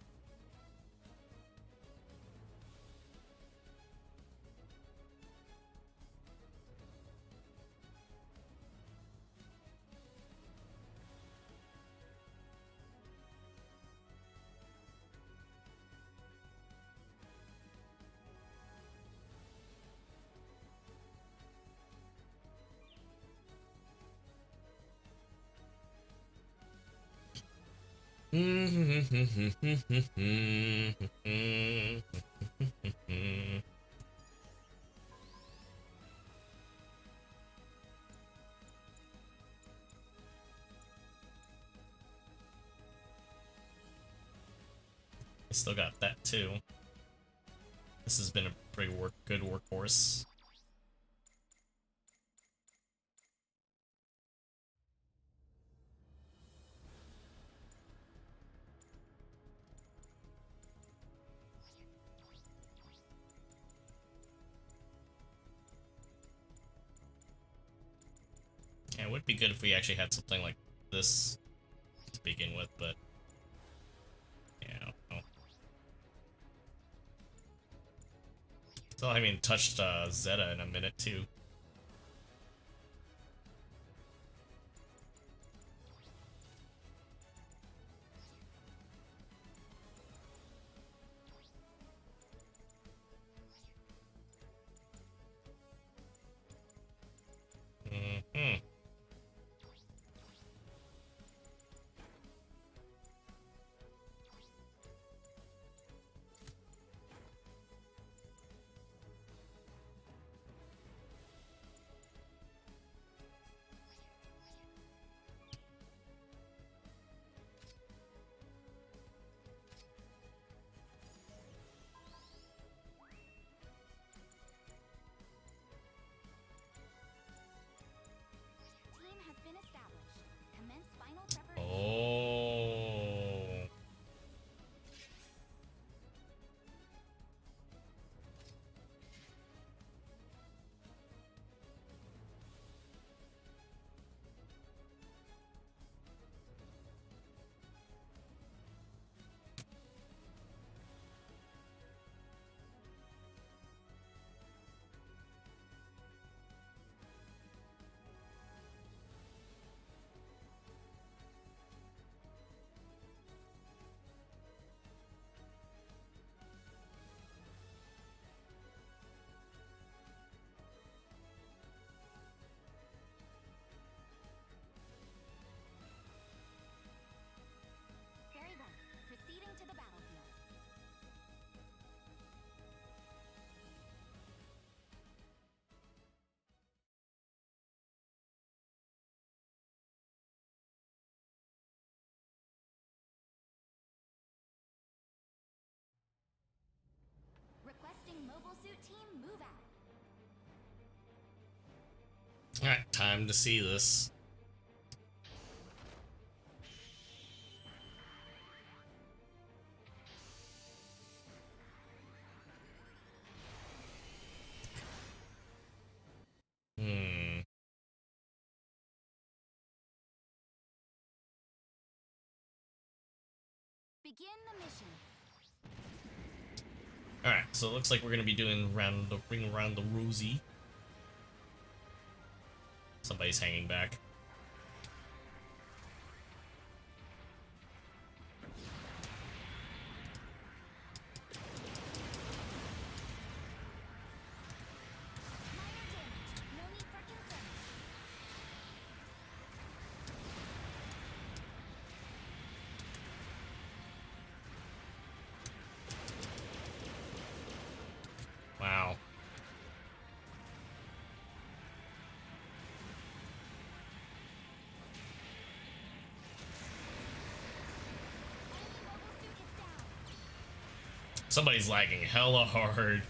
S2: I still got that too. This has been a pretty good workhorse. Yeah, it would be good if we actually had something like this to begin with, but yeah, I don't know. Still haven't even touched Zeta in a minute too. Alright, time to see this. Hmm.
S5: Begin the mission.
S2: Alright, so it looks like we're gonna be doing ring around the rosy. Somebody's hanging back.
S5: Minor damage. No need for concern.
S2: Wow.
S5: Enemy mobile suit is down.
S2: Somebody's lagging hella hard.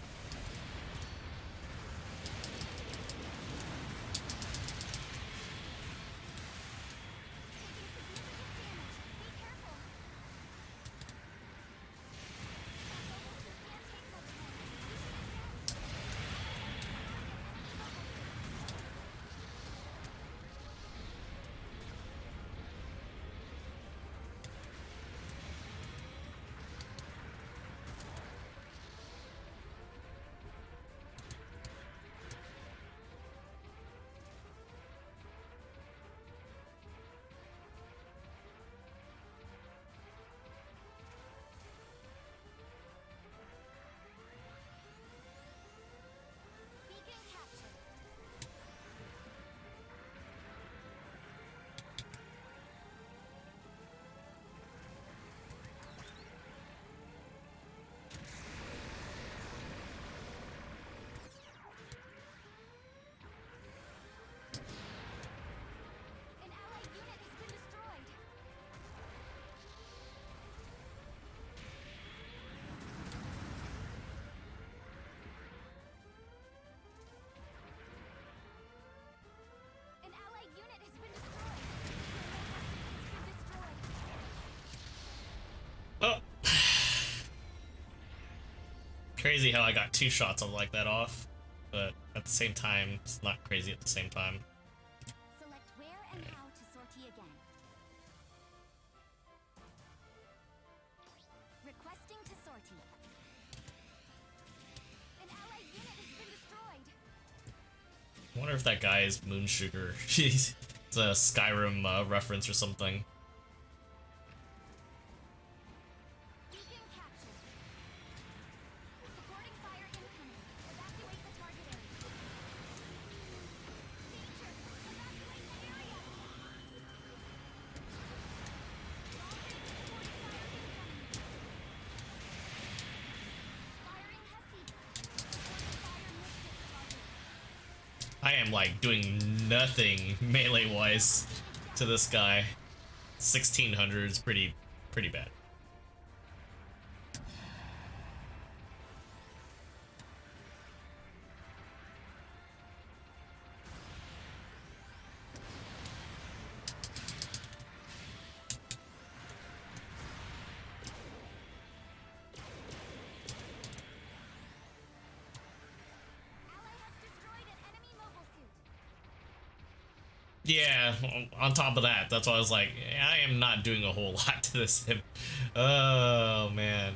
S5: Beacon captured. An allied unit has been destroyed. An allied unit has been destroyed. Your mobile suit has been destroyed.
S2: Oh. Crazy how I got two shots of like that off, but at the same time, it's not crazy at the same time.
S5: Select where and how to sortie again. Requesting to sortie. An allied unit has been destroyed.
S2: I wonder if that guy is Moon Sugar. Jeez, it's a Skyrim reference or something.
S5: Beacon captured. Supporting fire incoming. Evacuate the target area. Danger! Evacuate the area! Firing has ceased. Supporting fire missed its target.
S2: I am like doing nothing melee wise to this guy. 1600 is pretty bad.
S5: Ally has destroyed an enemy mobile suit.
S2: Yeah, on top of that, that's why I was like, I am not doing a whole lot to this him. Oh man.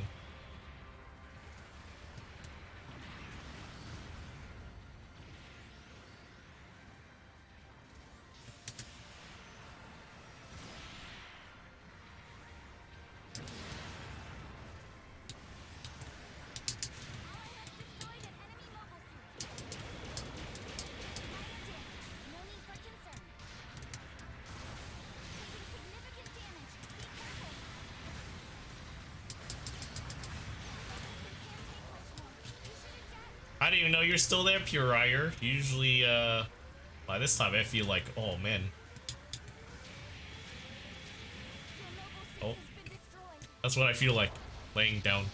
S5: Ally has destroyed an enemy mobile suit. Minor damage. No need for concern. Taking significant damage. Be careful.
S2: I didn't even know you're still there, Purier. Usually, by this time I feel like, oh man.
S5: Your
S2: Oh.
S5: mobile suit has been destroyed.
S2: That's what I feel like, laying down.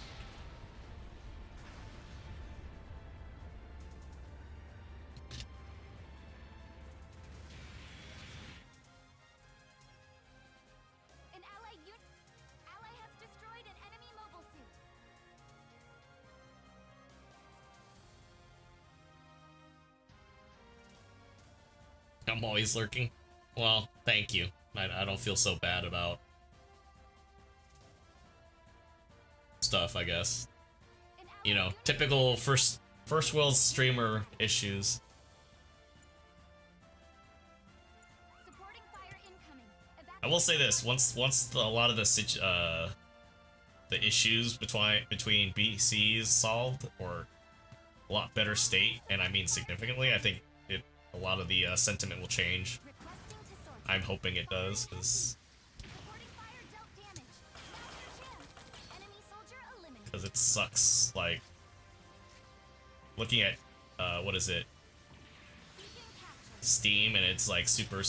S2: I'm always lurking. Well, thank you. I don't feel so bad about stuff, I guess. You know, typical first world streamer issues.
S5: Supporting fire incoming.
S2: I will say this: once a lot of the issues between BCs solved, or a lot better state, and I mean significantly, I think a lot of the sentiment will change.
S5: Requesting to sort.
S2: I'm hoping it does, because
S5: Supporting fire dealt damage. Now's your chance. Enemy soldier eliminated.
S2: it sucks. Like looking at what is it,
S5: Beacon captured.
S2: Steam, and it's like super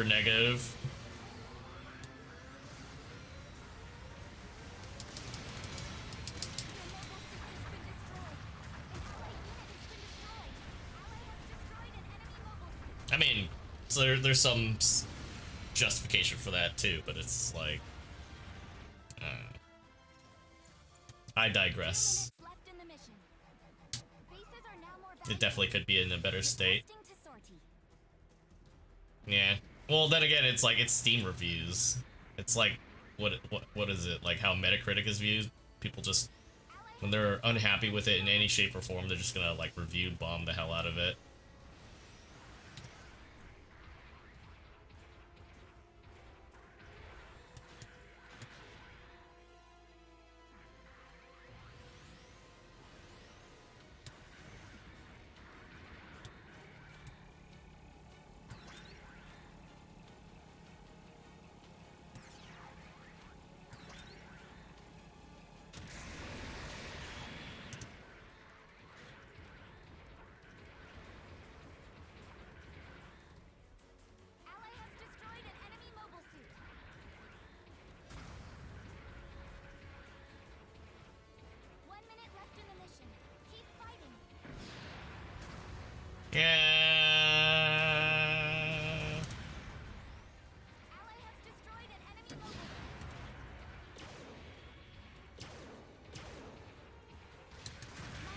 S2: negative. I mean, so there's some justification for that too, but it's like, I digress.
S5: Left in the mission. Bases are now more
S2: It definitely could be in a better state.
S5: Requesting to sortie.
S2: Yeah. Well, then again, it's like, it's Steam reviews. It's like, what is it? Like how Metacritic is viewed? People just, when they're unhappy with it in any shape or form, they're just gonna like review bomb the hell out of it.
S5: Ally has destroyed an enemy mobile suit. One minute left in the mission. Keep fighting.
S2: Yeah.
S5: Ally has destroyed an enemy mobile suit. Minor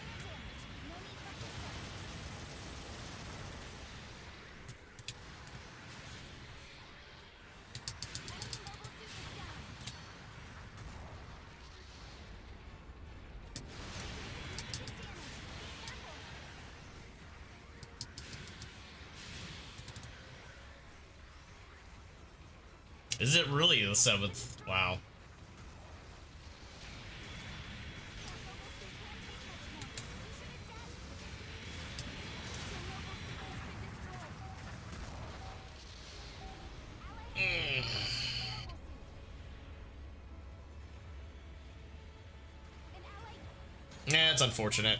S5: damage. No need for concern. Enemy mobile suit is down. Significant damage. Be careful.
S2: Is it really the 7th? Wow. Yeah, it's unfortunate.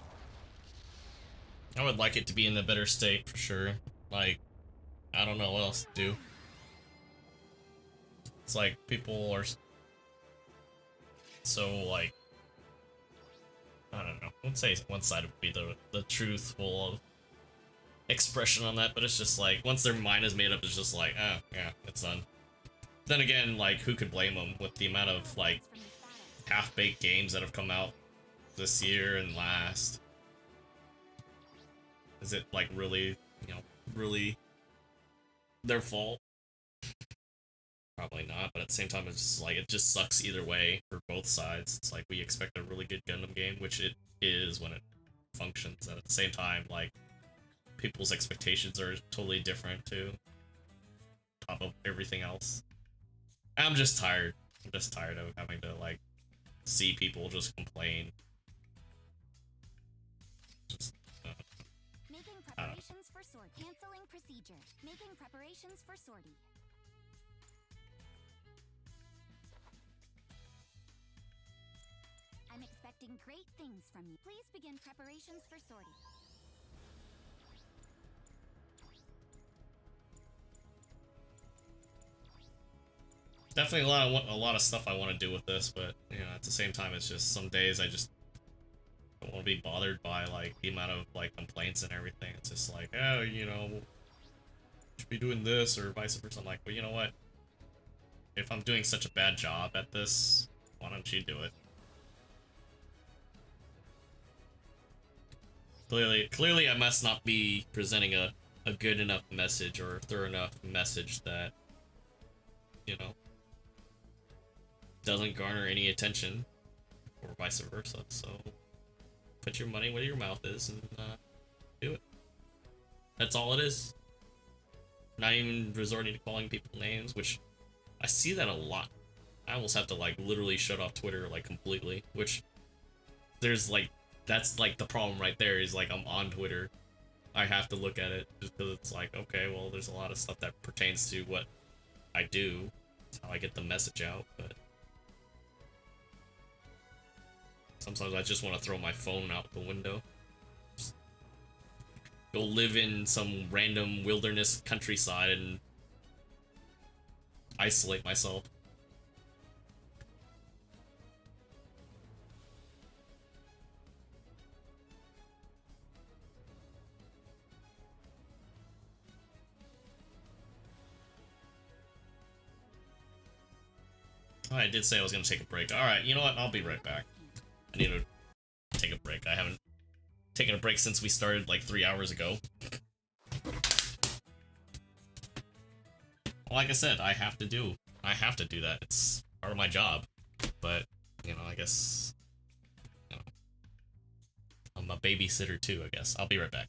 S2: I would like it to be in a better state for sure. Like, I don't know what else to do. It's like people are so like, I don't know. I would say one side would be the truthful expression on that, but it's just like once their mind is made up, it's just like, oh yeah, it's done. Then again, like who could blame them with the amount of like half-baked games that have come out this year and last? Is it like really, you know, really their fault? Probably not, but at the same time, it's just like, it just sucks either way for both sides. It's like we expect a really good Gundam game, which it is when it functions, and at the same time, like, people's expectations are totally different too, top of everything else. I'm just tired. I'm just tired of having to, like, see people just complain. Just,
S5: Making preparations for sortie. Canceling procedure. Making preparations for sortie. I'm expecting great things from you. Please begin preparations for sortie.
S2: definitely a lot of stuff I want to do with this, but you know, at the same time, it's just some days I just don't want to be bothered by like the amount of like complaints and everything. It's just like, oh, you know, should be doing this or vice versa. I'm like, well, you know what? If I'm doing such a bad job at this, why don't you do it? Clearly, I must not be presenting a good enough message or a thorough enough message that, you know, doesn't garner any attention, or vice versa. So, put your money where your mouth is and do it. That's all it is. Not even resorting to calling people names, which I see that a lot. I almost have to like literally shut off Twitter like completely, which there's like, that's like the problem right there is like I'm on Twitter. I have to look at it just because it's like, okay, well, there's a lot of stuff that pertains to what I do. That's how I get the message out, but sometimes I just want to throw my phone out the window. Just go live in some random wilderness countryside and isolate myself. Oh, I did say I was going to take a break. Alright, you know what? I'll be right back. I need to take a break. I haven't taken a break since we started like 3 hours ago. Like I said, I have to do that. It's part of my job. But, you know, I guess, you know, I'm a babysitter too, I guess. I'll be right back.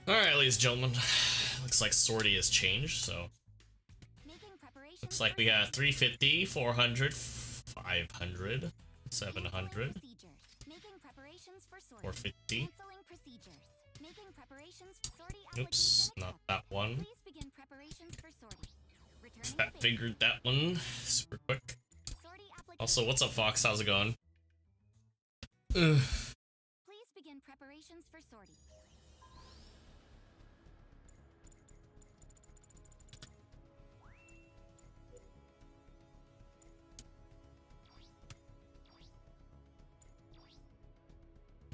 S2: Alright, ladies and gentlemen. Looks like sortie has changed, so.
S5: Making preparations.
S2: Looks like we got 350, 400, 500, 700,
S5: Procedures. Making preparations for sortie.
S2: 450.
S5: Canceling procedures. Making preparations for sortie.
S2: Oops,
S5: Application
S2: not
S5: accepted.
S2: that one.
S5: Please begin preparations for sortie. Returning
S2: That
S5: to base.
S2: figured that one super quick.
S5: Sortie application.
S2: Also, what's up, Fox? How's it going? Ugh.
S5: Please begin preparations for sortie.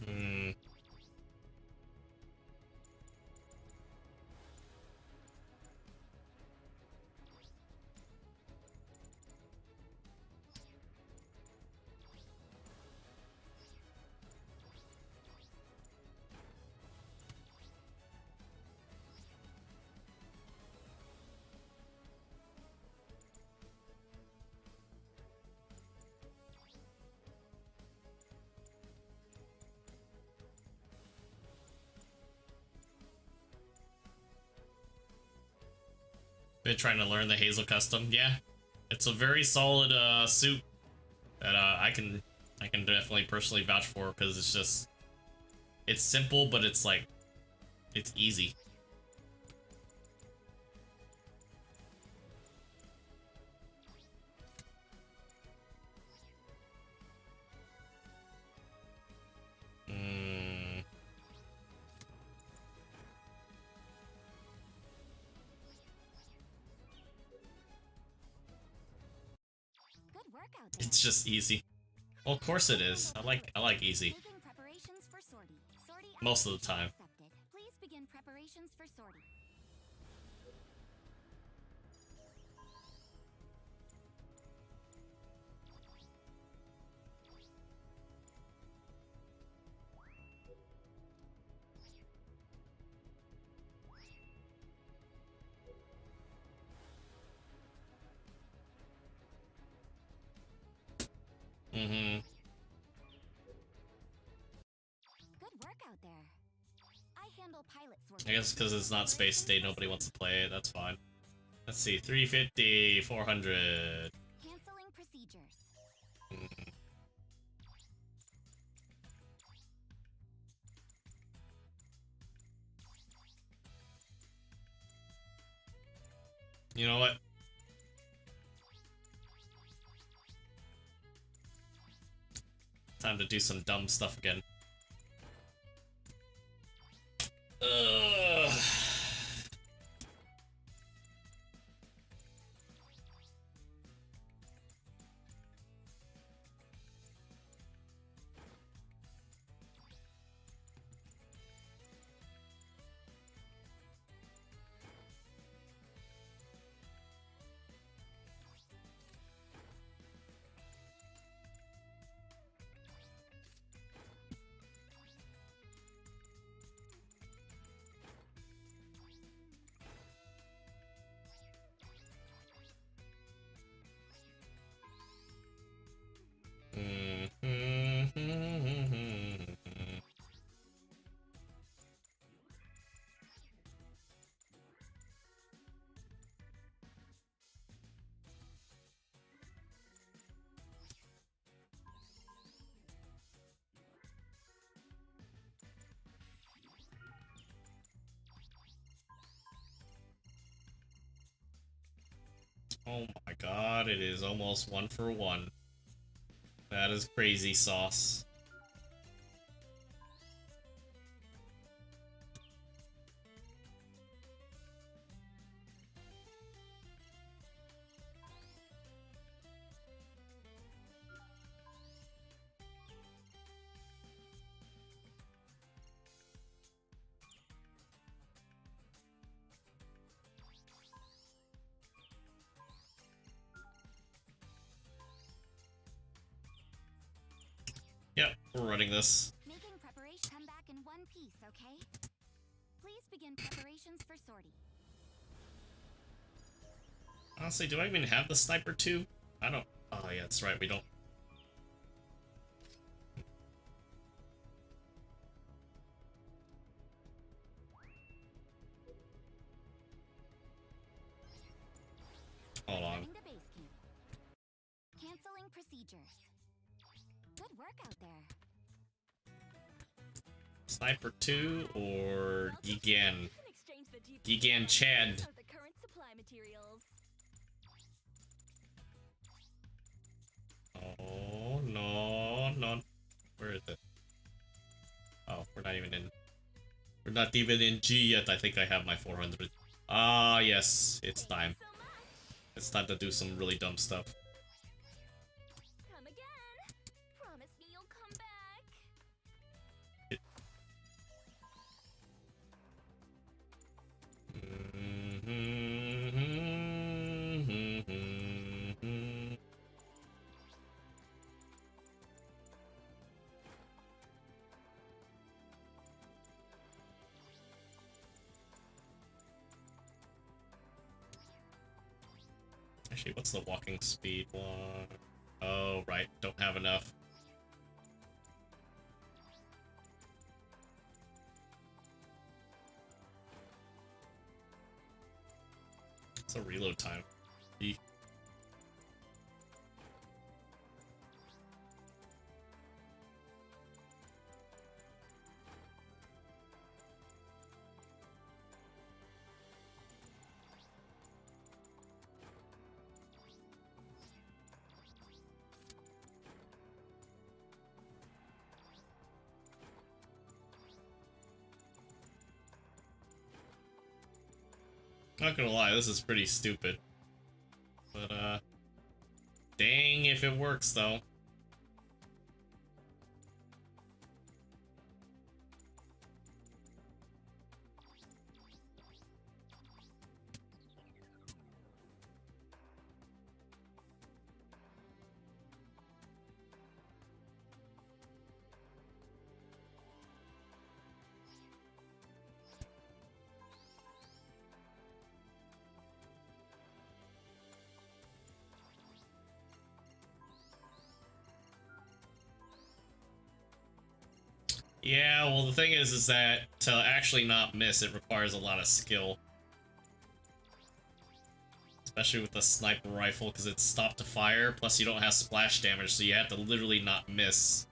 S2: Hmm. Been trying to learn the Hazel custom. Yeah, it's a very solid suit that I can definitely personally vouch for, because it's simple, but it's like it's easy. Mm.
S5: Good work out there.
S2: It's just easy. Well, of course it is. I like easy
S5: Making preparations for sortie. Sortie
S2: most of the time.
S5: accepted. Please begin preparations for sortie.
S2: Mm-hmm.
S5: Good work out there. I handle pilots work.
S2: I guess because it's not Space State, nobody wants to play it. That's fine. Let's see, 350, 400.
S5: Canceling procedures.
S2: Mm. You know what? Time to do some dumb stuff again. Ugh. Oh my god, it is almost 1-for-1. That is crazy sauce. Yep, we're running this.
S5: Making preparations. Come back in one piece, okay? Please begin preparations for sortie.
S2: Honestly, do I even have the sniper too? I don't. Oh yeah, that's right, we don't.
S5: procedures. Good work out there.
S2: Sniper 2 or Gigan?
S6: You can exchange the GBO2
S2: Gigan Chad.
S6: for the current supply materials.
S2: Oh, no, no. Where is it? Oh, we're not even in. We're not even in G yet. I think I have my 400. Ah, yes. It's time.
S6: So much.
S2: It's time to do some really dumb stuff.
S6: Come again. Promise me you'll come back.
S2: Actually, what's the walking speed one? Oh, right. Don't have enough. It's a reload time. Eek. Not gonna lie, this is pretty stupid. But, dang if it works, though. Yeah, well, the thing is that to actually not miss, it requires a lot of skill. Especially with the sniper rifle, because it's stopped to fire, plus you don't have splash damage, so you have to literally not miss.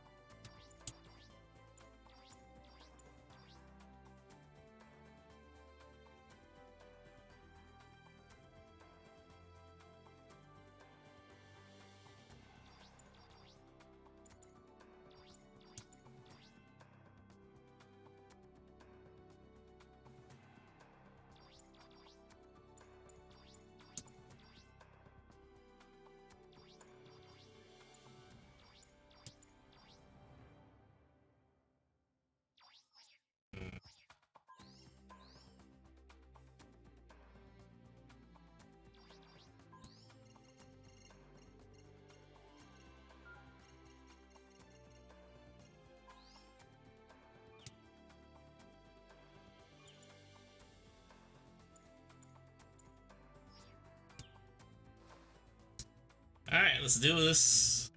S2: Alright, let's do this.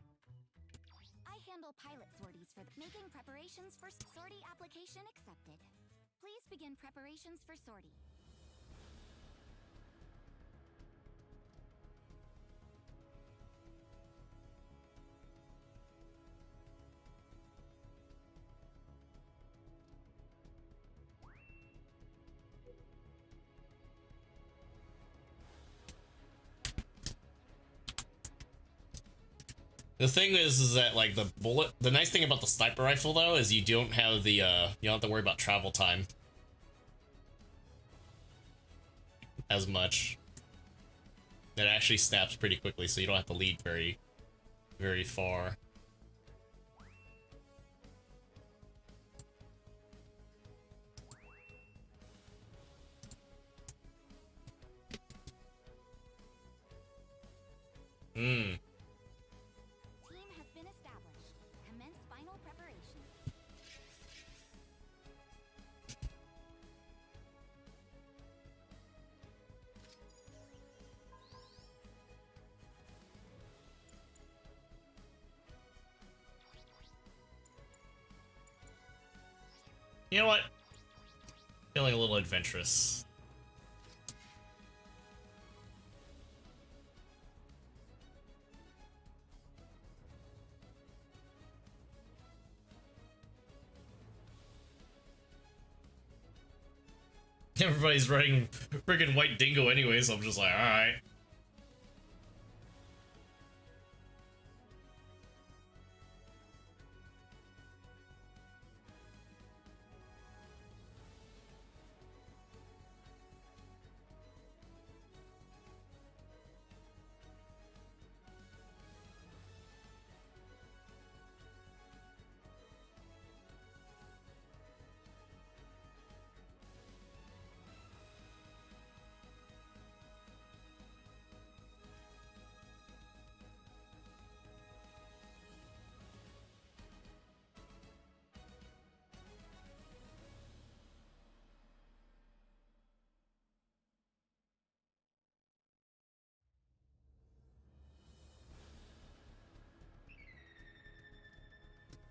S5: I handle pilot sorties for making preparations for sortie application accepted. Please begin preparations for sortie.
S2: The thing is that, like, the nice thing about the sniper rifle, though, is you don't have the, you don't have to worry about travel time as much. It actually snaps pretty quickly, so you don't have to lead very, very far. Hmm.
S5: Team has been established. Commence final preparations.
S2: You know what? Feeling a little adventurous. Everybody's running freaking White Dingo anyway, so I'm just like, alright.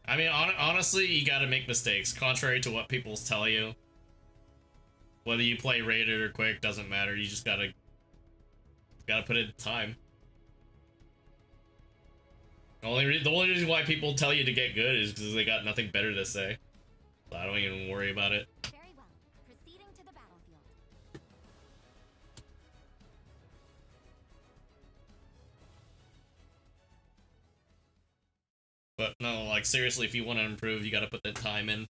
S2: I mean, honestly, you gotta make mistakes. Contrary to what people tell you, whether you play rated or quick doesn't matter. You just gotta put in time. The only reason why people tell you to get good is because they got nothing better to say. So I don't even worry about it.
S5: Very well. Proceeding to the battlefield.
S2: But no, like seriously, if you want to improve, you gotta put the time in.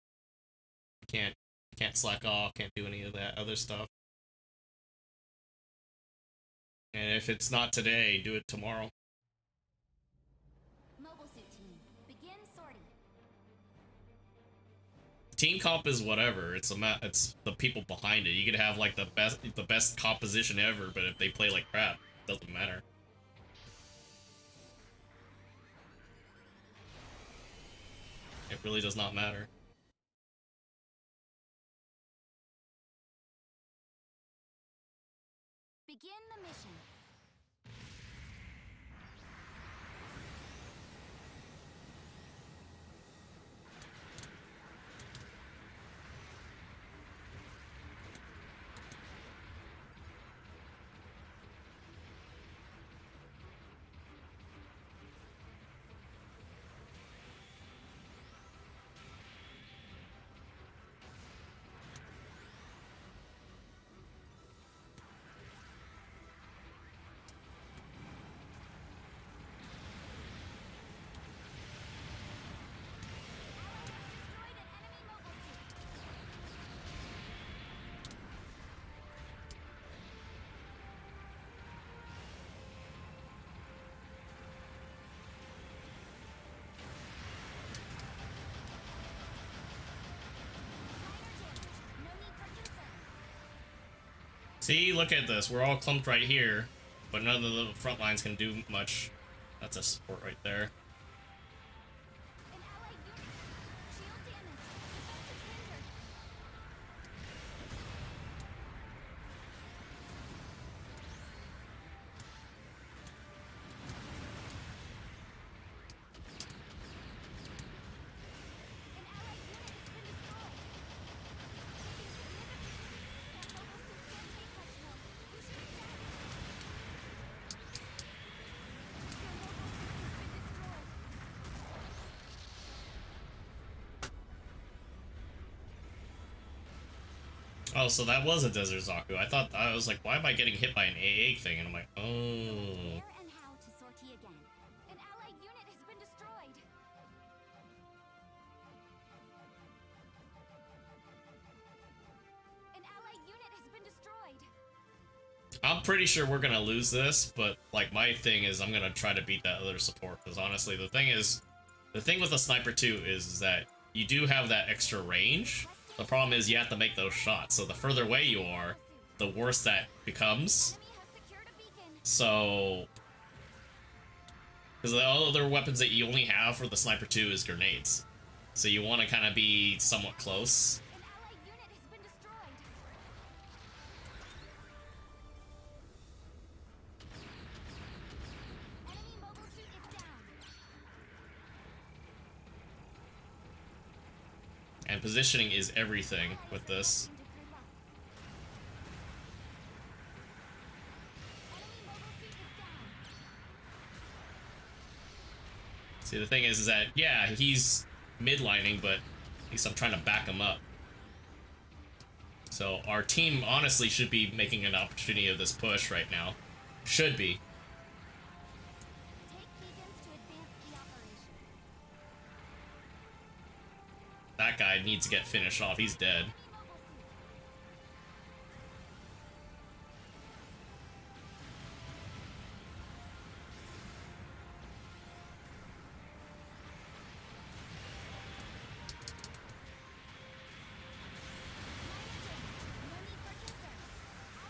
S2: You can't slack off. Can't do any of that other stuff. And if it's not today, do it tomorrow.
S5: Mobile suit team, begin sortie.
S2: Team comp is whatever. It's the people behind it. You could have like the best composition ever, but if they play like crap, it doesn't matter. It really does not matter.
S5: Begin the mission. Destroyed an enemy mobile suit. Minor damage. No need for concern.
S2: See, look at this. We're all clumped right here, but none of the front lines can do much. That's a support right there.
S5: An allied unit. Shield damage. Defenses hindered. An allied unit has been destroyed. Taking significant. That mobile suit can't take much more. Boost it down. Your mobile suit has been destroyed.
S2: Oh, so that was a Desert Zaku. I was like, why am I getting hit by an AA thing? And I'm like, oh.
S5: Where and how to sortie again. An allied unit has been destroyed. An allied unit has been destroyed.
S2: I'm pretty sure we're gonna lose this, but like my thing is I'm gonna try to beat that other support, because honestly the thing with the Sniper 2 is that you do have that extra range. The problem is you have to make those shots, so the further away you are, the worse that becomes.
S5: Enemy has secured a beacon.
S2: So, because the other weapons that you only have for the Sniper 2 is grenades, so you want to kind of be somewhat close.
S5: An allied unit has been destroyed. Enemy mobile suit is down.
S2: And positioning is everything with this.
S5: Into gridlock. Enemy mobile suit is down.
S2: See, the thing is that, yeah, he's midlining, but at least I'm trying to back him up. So our team honestly should be making an opportunity of this push right now. Should be.
S5: Take beacons to advance the operation.
S2: That guy needs to get finished off. He's dead.
S5: Enemy mobile suit. No need for concern. Ally has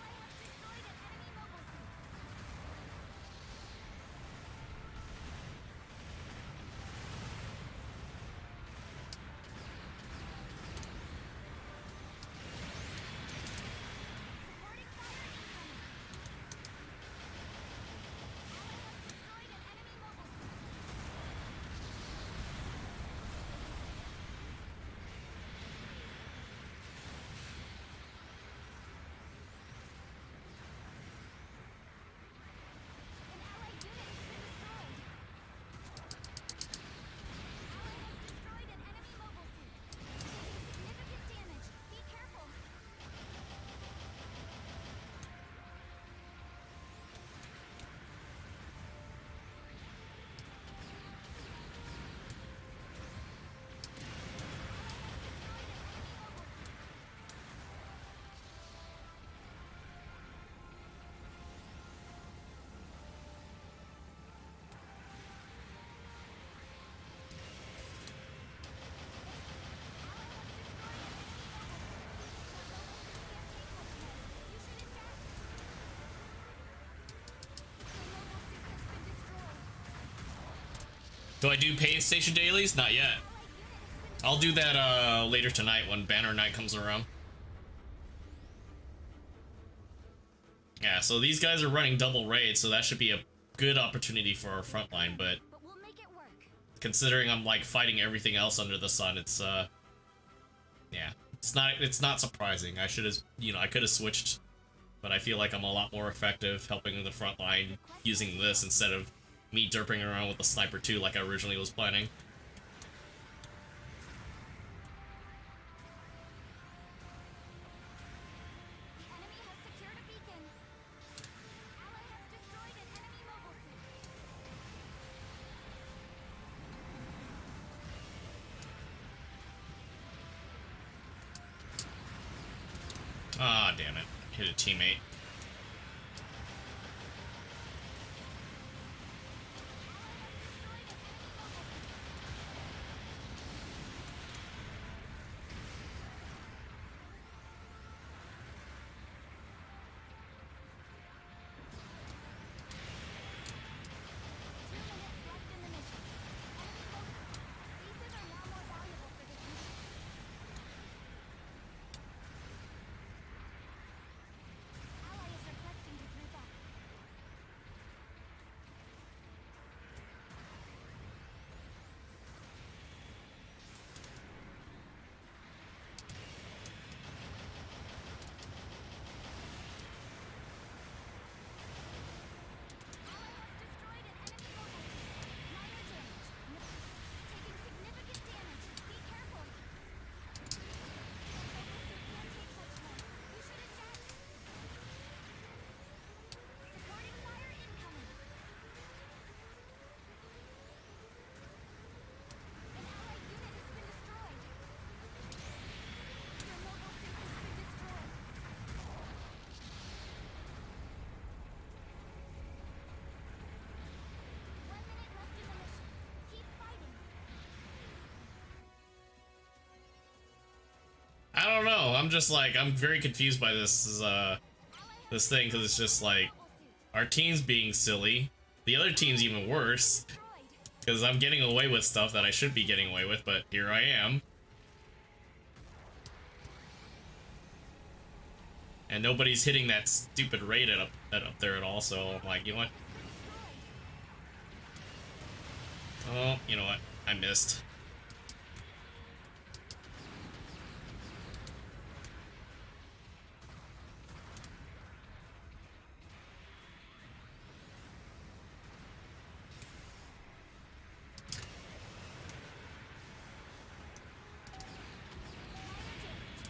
S5: destroyed an enemy mobile suit. Supporting fire incoming. Ally has destroyed an enemy mobile suit. An allied unit has been destroyed. Ally has destroyed an enemy mobile suit. Taking significant damage. Be careful.
S2: Do I do pay station dailies? Not yet. I'll do that later tonight when Banner Night comes around. Yeah, so these guys are running double raids, so that should be a good opportunity for our front line, but
S5: But we'll make it work.
S2: considering I'm like fighting everything else under the sun, it's yeah, it's not surprising. I should have, I could have switched, but I feel like I'm a lot more effective helping the front line using this instead of me derping around with the sniper 2 like I originally was planning.
S5: The enemy has secured a beacon. Ally has destroyed an enemy mobile suit.
S2: Ah, damn it. Hit a teammate. I don't know. I'm just like, I'm very confused by this thing, because it's just like, our team's being silly. The other team's even worse, because I'm getting away with stuff that I should be getting away with, but here I am. And nobody's hitting that stupid raid up there at all, so I'm like, you know what? Oh, you know what? I missed.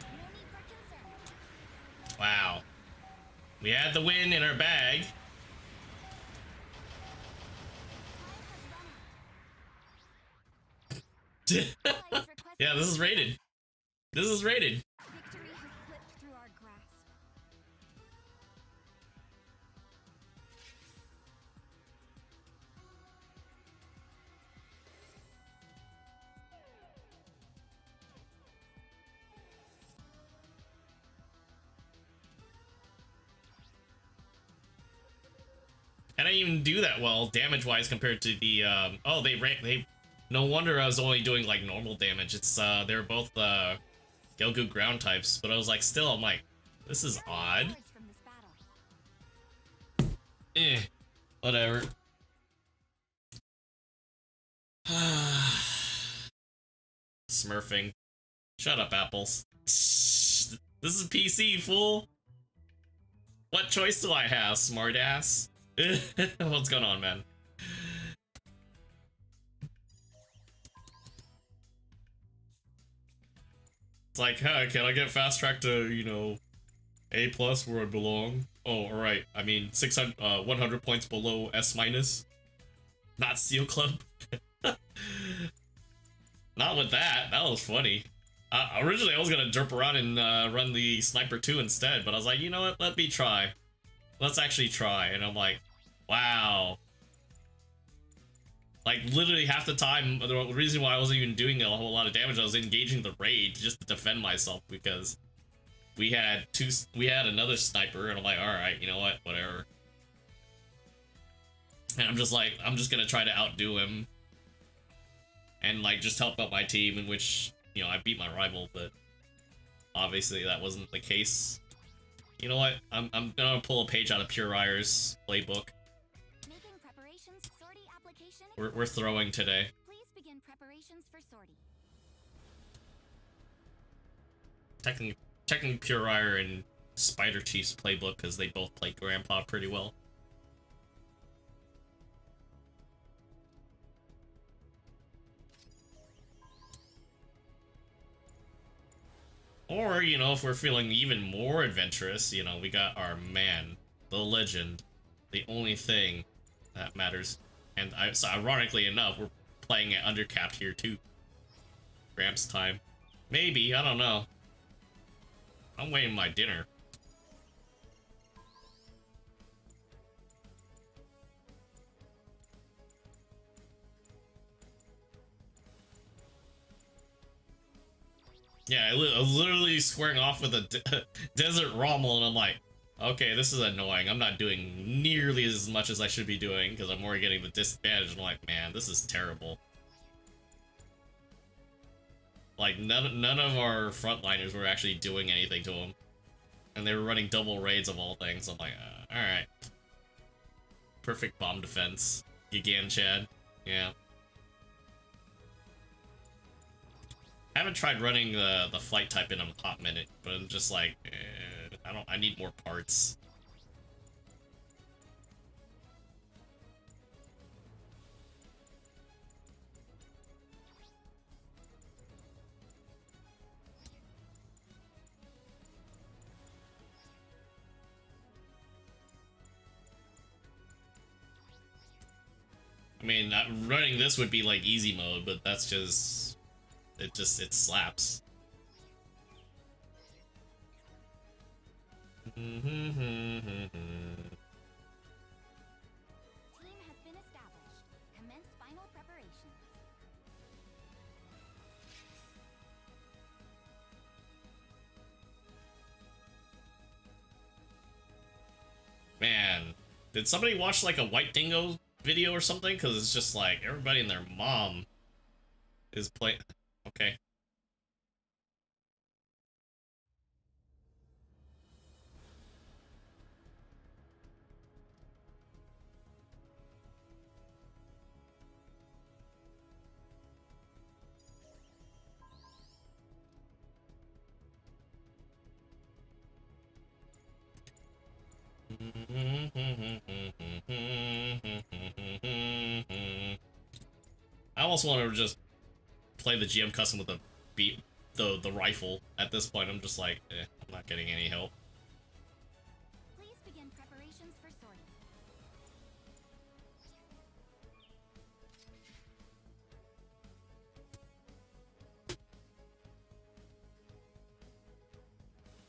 S5: No need for concern.
S2: We had the win in our bag. Yeah, this is rated. This is rated.
S5: Victory has slipped through our grasp.
S2: I didn't even do that well damage-wise compared to the oh, they no wonder I was only doing like normal damage. It's they're both Gelgoog ground types, but I was like still I'm like this is odd.
S5: Words from this battle.
S2: Whatever. Smurfing. Shut up, apples. This is PC, fool. What choice do I have, smartass? What's going on, man? It's like, huh, can I get fast track to, you know, A plus where I belong? Oh, alright. I mean, 100 points below S minus. Not Steel Club. Not with that. That was funny. Originally, I was gonna derp around and run the Sniper 2 instead, but I was like, you know what? Let me try. Let's actually try. And I'm like, wow. Like, literally half the time, the reason why I wasn't even doing a whole lot of damage, I was engaging the raid just to defend myself because we had another sniper, and I'm like, alright, you know what? Whatever. And I'm just like, I'm just gonna try to outdo him. And, like, just help out my team, in which, you know, I beat my rival, but obviously that wasn't the case. You know what? I'm gonna pull a page out of Pure Ire's playbook.
S5: Making preparations. Sortie application.
S2: We're throwing today.
S5: Please begin preparations for sortie.
S2: Checking Pure Ire and Spider Chief's playbook because they both play Grandpa pretty well. Or, you know, if we're feeling even more adventurous, you know, we got our man, the legend, the only thing that matters. And so ironically enough, we're playing at undercapped here too. Gramps time. Maybe, I don't know. I'm waiting my dinner. Yeah, I was literally squaring off with a Desert Rommel, and I'm like, okay, this is annoying. I'm not doing nearly as much as I should be doing, because I'm already getting the disadvantage. I'm like, man, this is terrible. Like, none of our frontliners were actually doing anything to him. And they were running double raids of all things. I'm like, alright. Perfect bomb defense. Gigan Chad. Yeah. I haven't tried running the flight type in a hot minute, but I'm just like, I need more parts. I mean, running this would be like easy mode, but that's just... It slaps.
S5: Team has been established. Commence final preparations.
S2: Man, did somebody watch like a White Dingo video or something? Because it's just like everybody and their mom is playing. Okay. I almost want to just play the GM custom with the rifle. At this point, I'm just like, I'm not getting any help.
S5: Please begin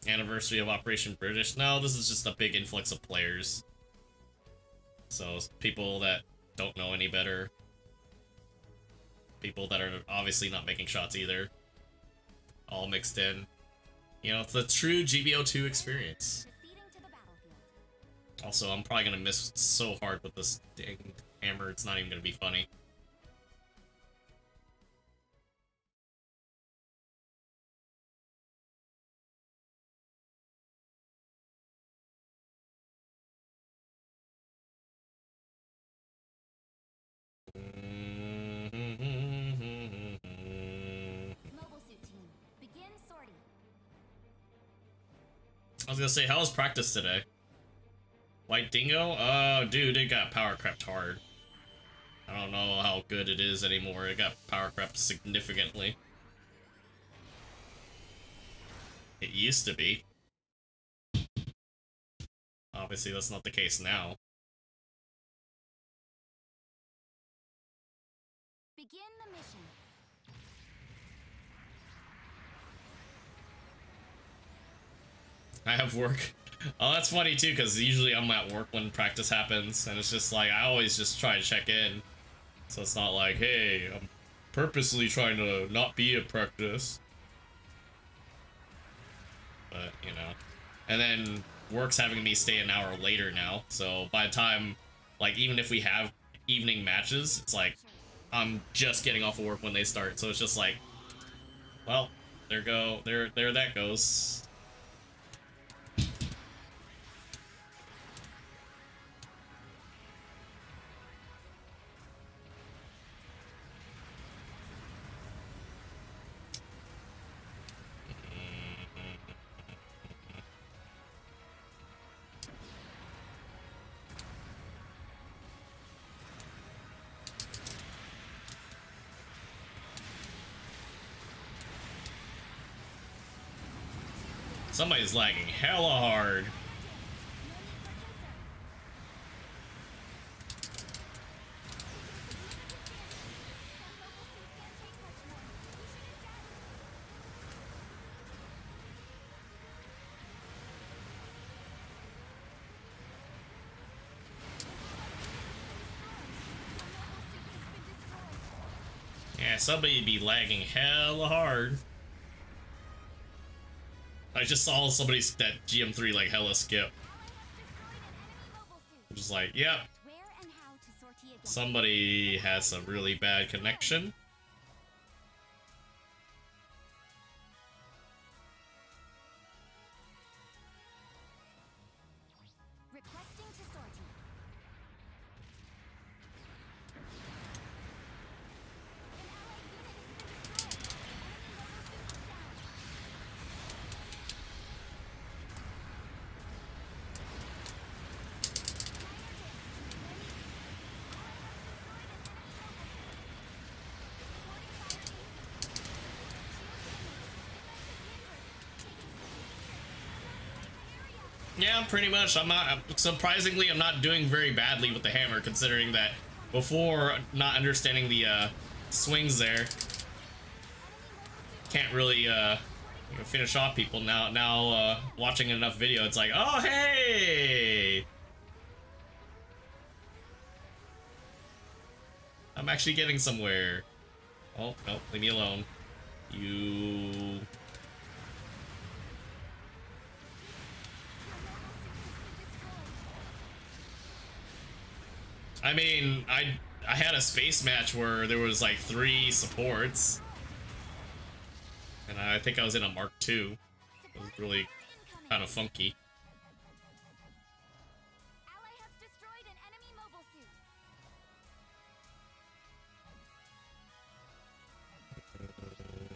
S2: Anniversary of Operation British. No, this is just a big influx of players. So people that don't know any better. People that are obviously not making shots either. All mixed in. You know, it's the true GBO2 experience.
S5: Proceeding to the battlefield.
S2: Also, I'm probably gonna miss so hard with this dang hammer, it's not even gonna be funny.
S5: Mobile suit team, begin sortie.
S2: I was gonna say, how was practice today? White Dingo? Oh, dude, it got power crept hard. I don't know how good it is anymore. It got power crept significantly. It used to be. Obviously, that's not the case now.
S5: Begin the mission.
S2: I have work. Oh, that's funny too, because usually I'm at work when practice happens, and it's just like, I always just try to check in. So it's not like, hey, I'm purposely trying to not be at practice. But, you know. And then work's having me stay an hour later now, so by the time, like, even if we have evening matches, it's like, I'm just getting off of work when they start, so it's just like, well, there that goes. Somebody's lagging hella hard. Yeah, somebody be lagging hella hard. I just saw somebody's that GM3 like hella skip. Just like, yep.
S5: Where and how to sortie again.
S2: Somebody has a really bad connection.
S5: Requesting to sortie.
S2: Yeah, pretty much. Surprisingly, I'm not doing very badly with the hammer, considering that before not understanding the swings there, can't really you know, finish off people. Now watching enough video, it's like, oh hey, I'm actually getting somewhere. Oh no, leave me alone. You. I mean, I had a space match where there was like 3 supports, and I think I was in a Mark II. It was really kind of funky.
S5: Ally has destroyed an enemy mobile suit.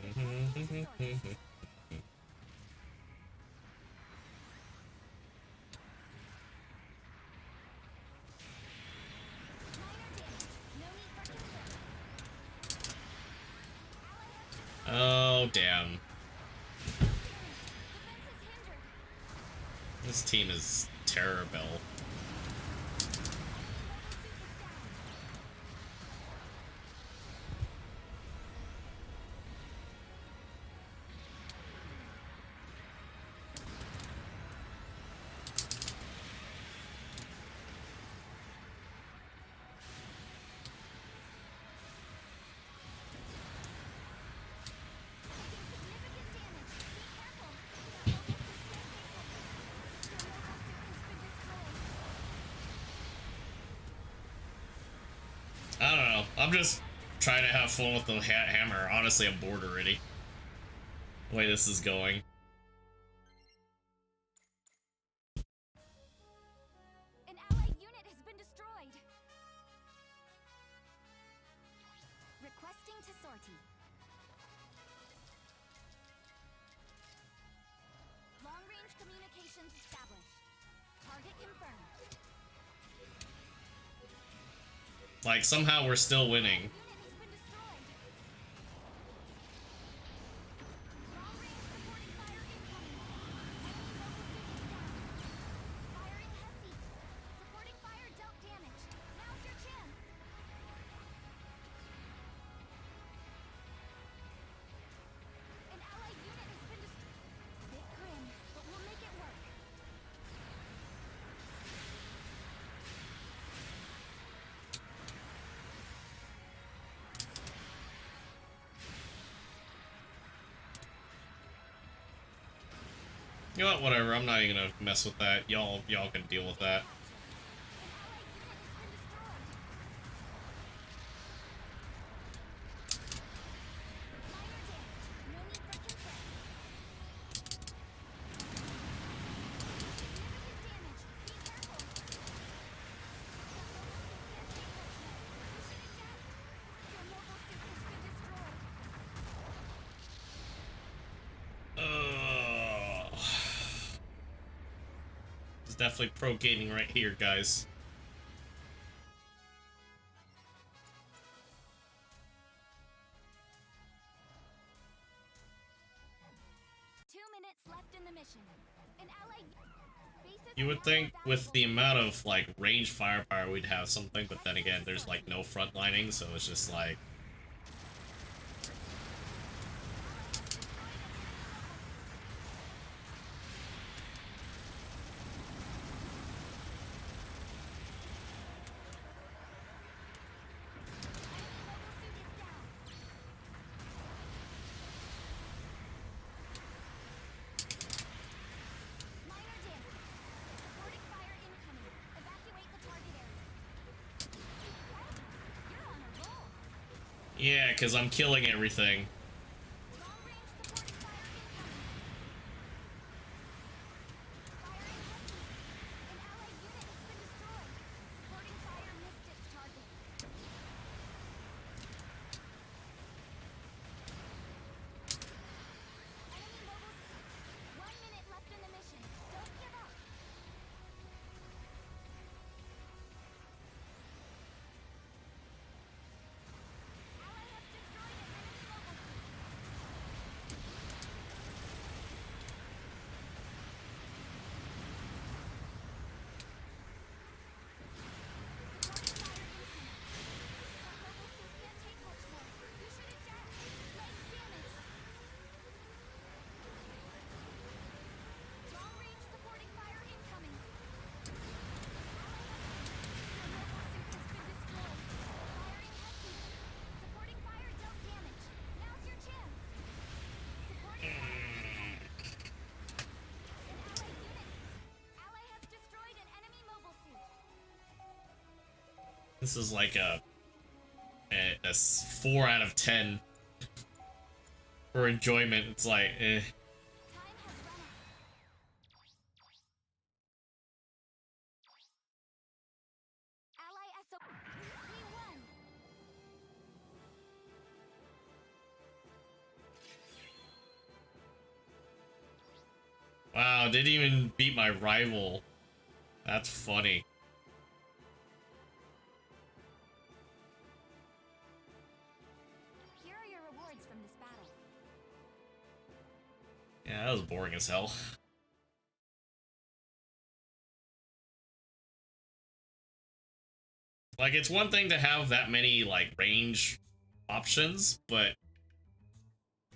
S5: Requesting to sortie.
S2: Oh damn! This team is terrible. I'm just trying to have fun with the hammer. Honestly, I'm bored already. The way this is going.
S5: An allied unit has been destroyed. Requesting to sortie. Long-range communications established. Target confirmed.
S2: Like, somehow we're still winning.
S5: Unit has been destroyed. Long-range supporting fire incoming. Enemy mobile suit is down. Firing has ceased. Supporting fire dealt damage. Now's your chance. An allied unit has been destroyed. Bit grim, but we'll make it work.
S2: You know what? Whatever. I'm not even gonna mess with that. Y'all can deal with that. It's definitely pro gaming right here, guys. You would think with the amount of like range firepower we'd have something, but then again, there's like no front lining, so it's just like. Yeah, because I'm killing everything. This is like a 4 out of 10 for enjoyment. It's like, eh. Wow, didn't even beat my rival. That's funny.
S5: Here are your rewards from this battle.
S2: Yeah, that was boring as hell. Like, it's one thing to have that many, like, range options, but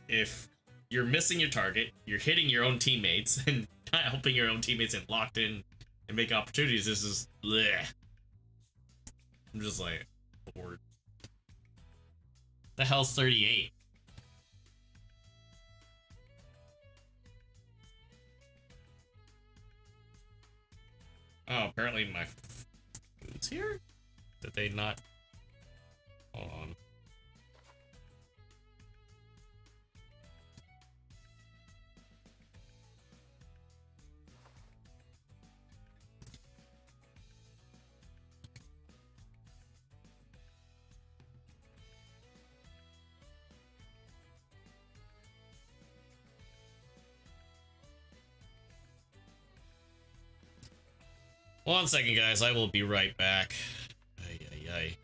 S2: if you're missing your target, you're hitting your own teammates, and not helping your own teammates and locked in and make opportunities, this is bleh. I'm just like, bored. The hell's 38? Oh, apparently my food's here? Did they not? Hold on. One second, guys. I will be right back. Ay, ay, ay.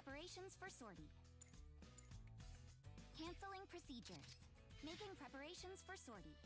S5: preparations for sortie. Canceling procedures. Making preparations for sortie.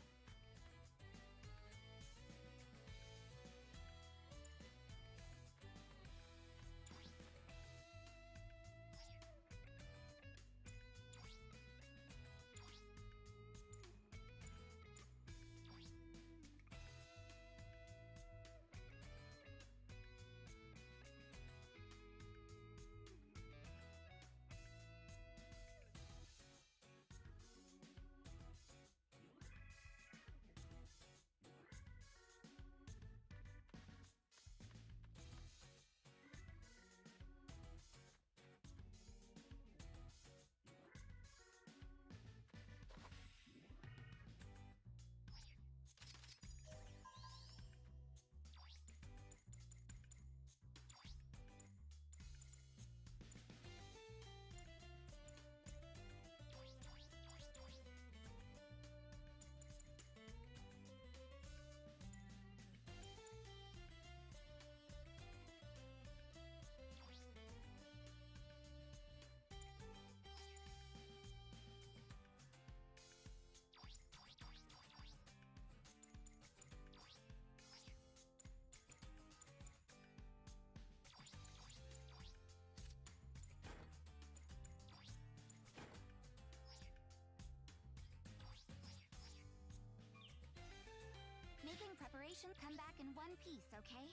S5: Making preparation, come back in one piece, okay?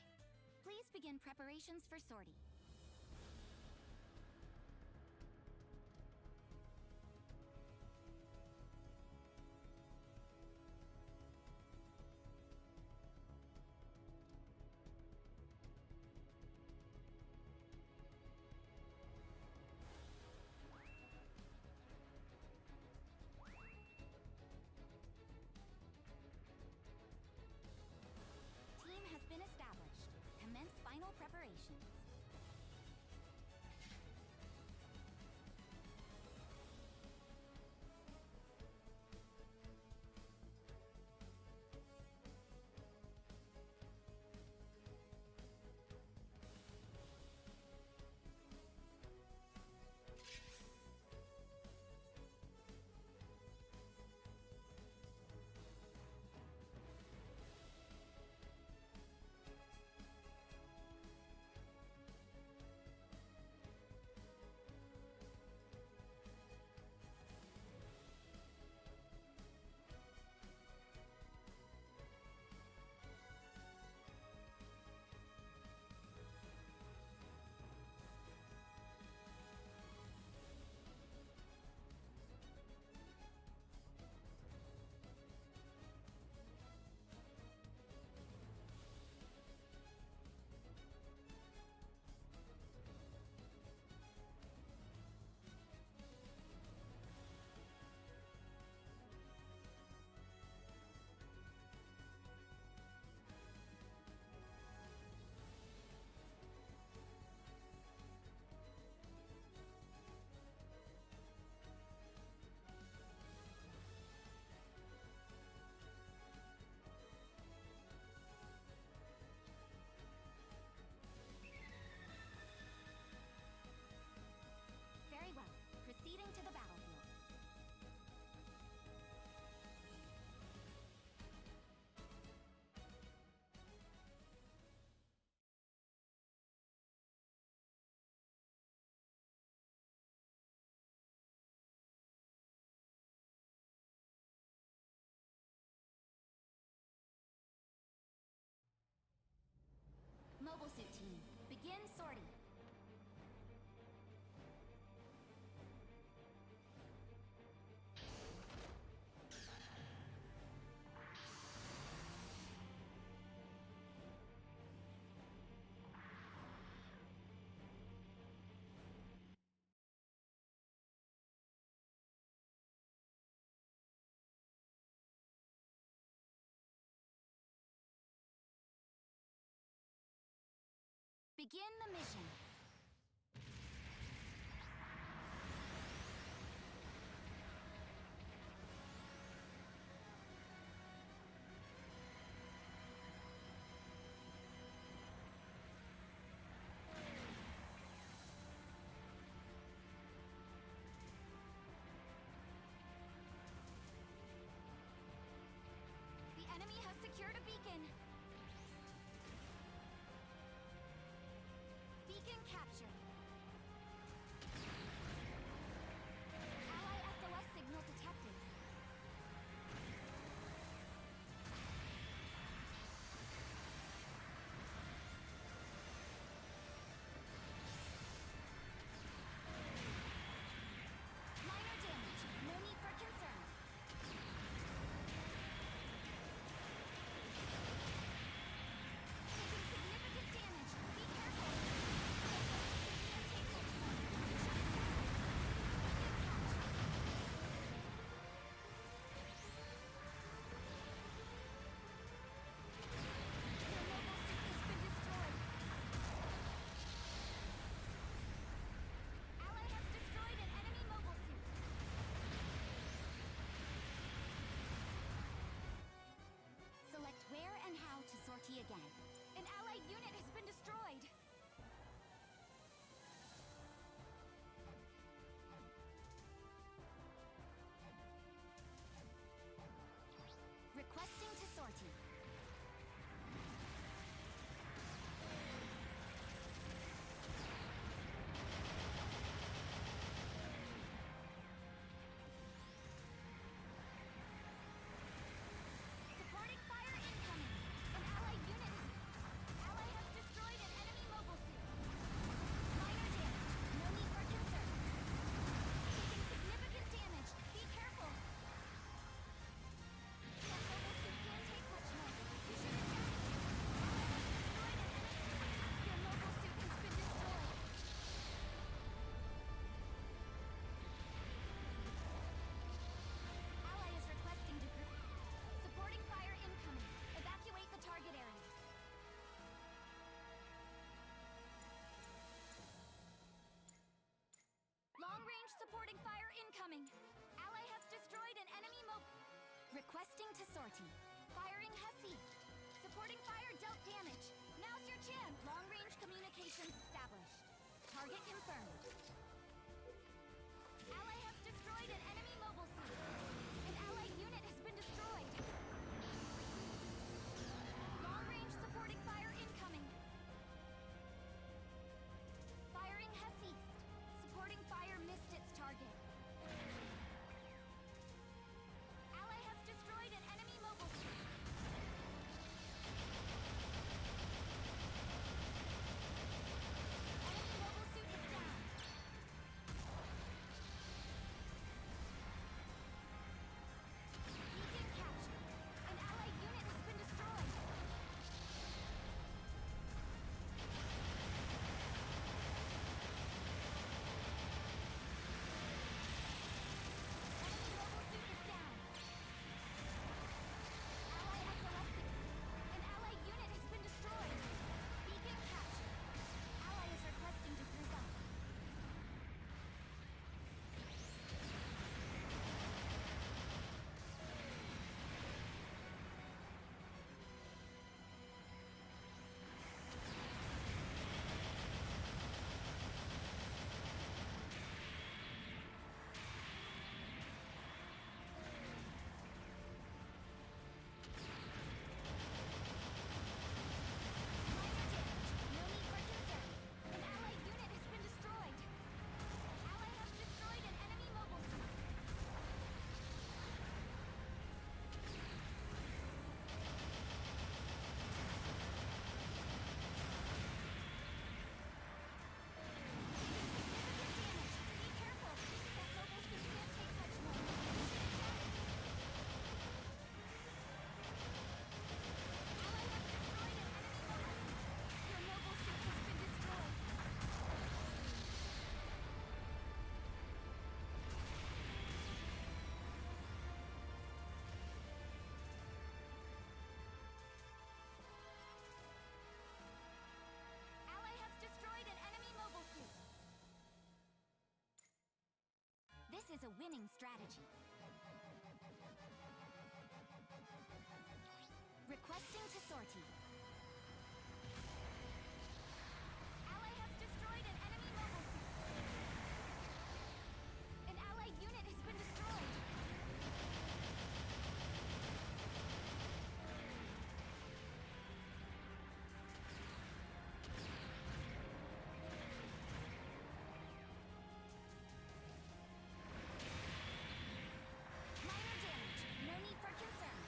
S5: Please begin preparations for sortie. Team has been established. Commence final preparations. Very well. Proceeding to the battlefield. Mobile Suit Team, begin sortie. Begin the mission. sortie again. An allied unit has been destroyed. Requesting to sortie. Supporting fire incoming. An allied unit is... Ally has destroyed an enemy mobile suit. Minor damage. No need for concern. Taking significant damage. Be careful. That mobile suit can't take much more. You should attack. Ally has destroyed an enemy. Your mobile suit has been destroyed. Ally is requesting to group. Supporting fire incoming. Evacuate the target area. Long range supporting fire incoming. Ally has destroyed an enemy requesting to sortie. Firing has ceased. Supporting fire dealt damage. Now's your chance. Long range communications established. Target confirmed. Ally has destroyed an enemy mobile suit. An allied unit has been destroyed. Long range supporting fire incoming. Firing has ceased. Supporting fire missed its target. Ally has destroyed an enemy mobile suit. Enemy mobile suit is down. Beacon captured. An allied unit has been destroyed. Enemy mobile suit is down. Ally has selected. An allied unit has been destroyed. Beacon captured. Ally is requesting to group up. Minor damage. No need for concern. An allied unit has been destroyed. Ally has destroyed an enemy mobile suit. Significant damage. Be careful. That mobile suit can't take much more. You should attack. Ally has destroyed an enemy mobile suit. Your mobile suit has been destroyed. Ally has destroyed an enemy mobile suit. This is a winning strategy. Requesting to sortie. Ally has destroyed an enemy mobile suit. An allied unit has been destroyed. Minor damage. No need for concern.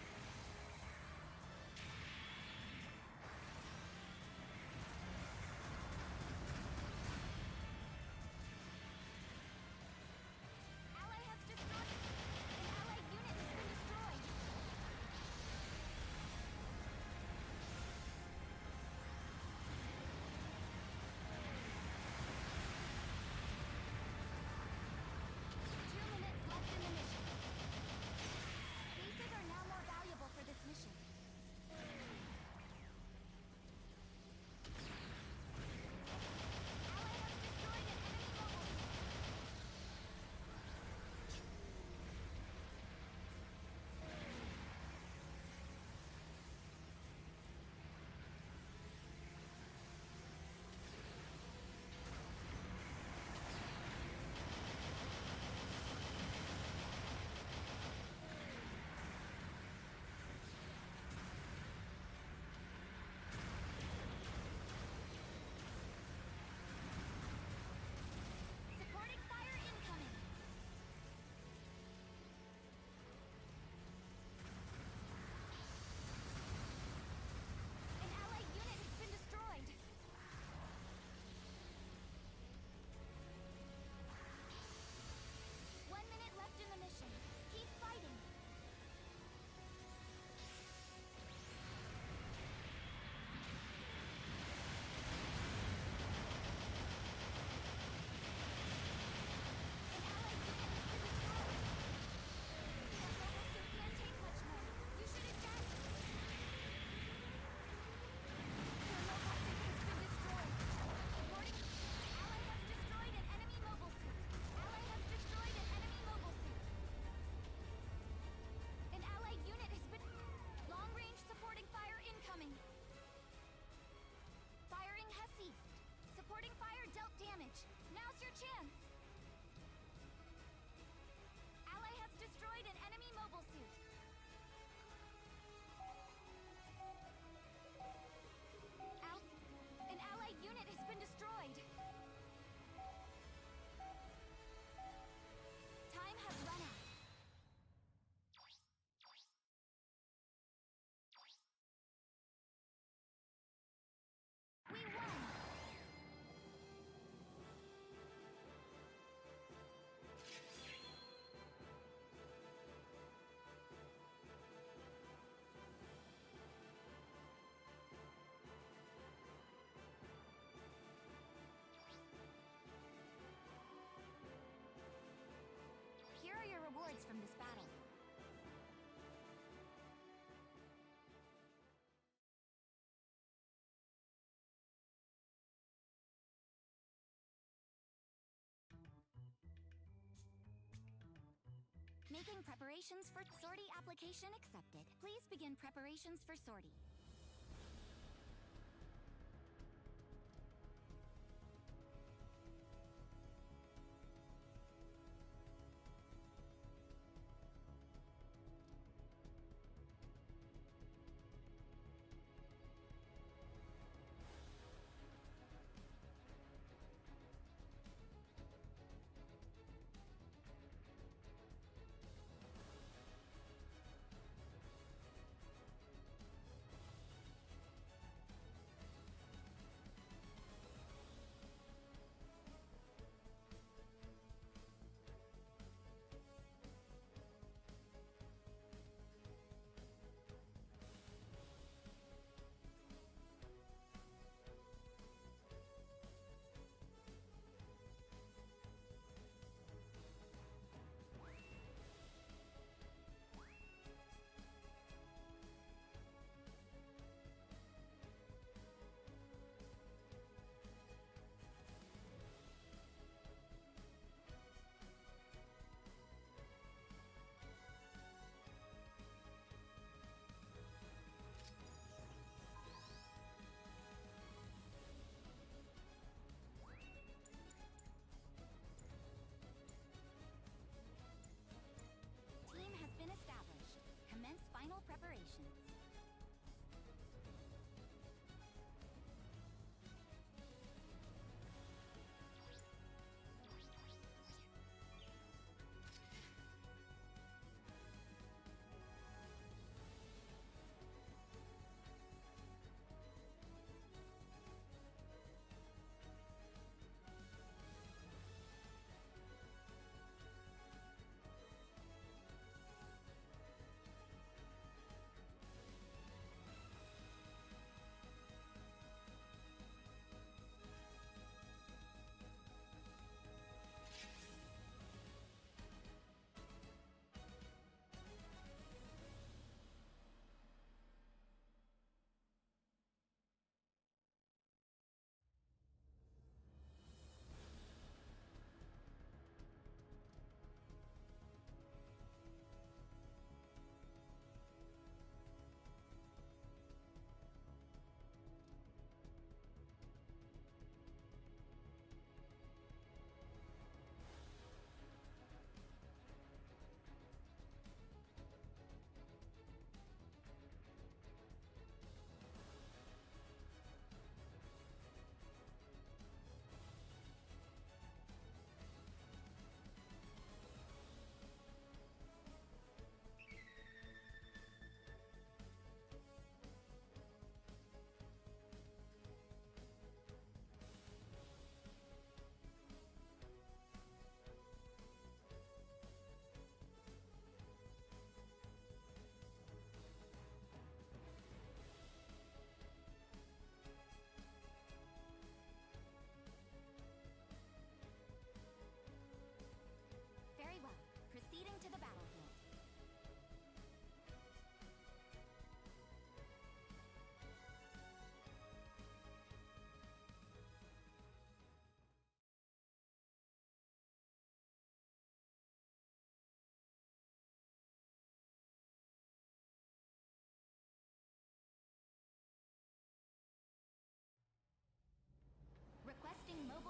S5: damage. Now's your chance. Ally has destroyed an enemy mobile suit. An allied unit has been destroyed. Time has run out. We won! Here are your rewards from this battle. Making preparations for sortie application accepted. Please begin preparations for sortie.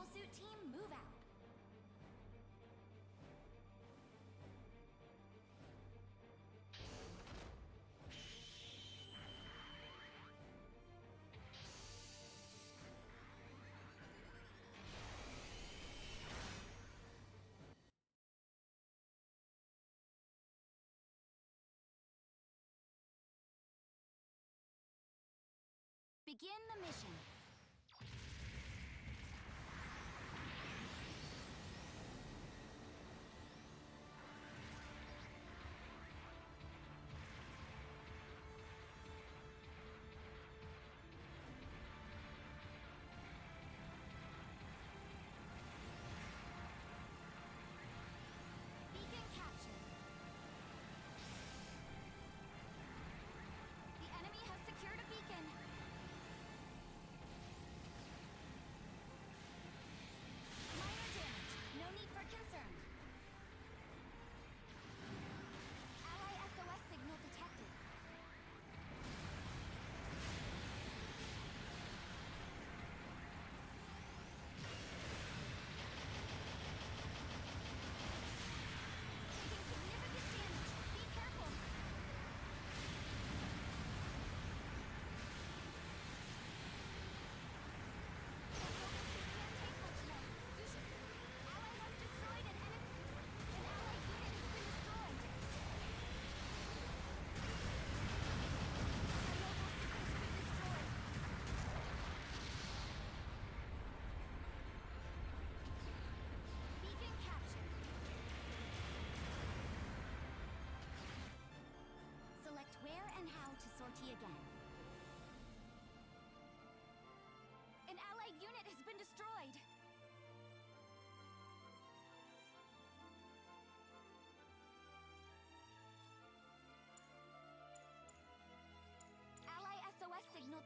S5: mobile suit team move out. Begin the mission. Beacon captured. The enemy has secured a beacon. Minor damage. No need for concern. Ally SOS signal detected. Taking significant damage. Be careful. That mobile suit can't take much now. Ally has destroyed an enemy. An ally unit has been destroyed. A mobile suit has been destroyed. Beacon captured. Select where and how to sortie again. An allied unit has been destroyed. Ally SOS signal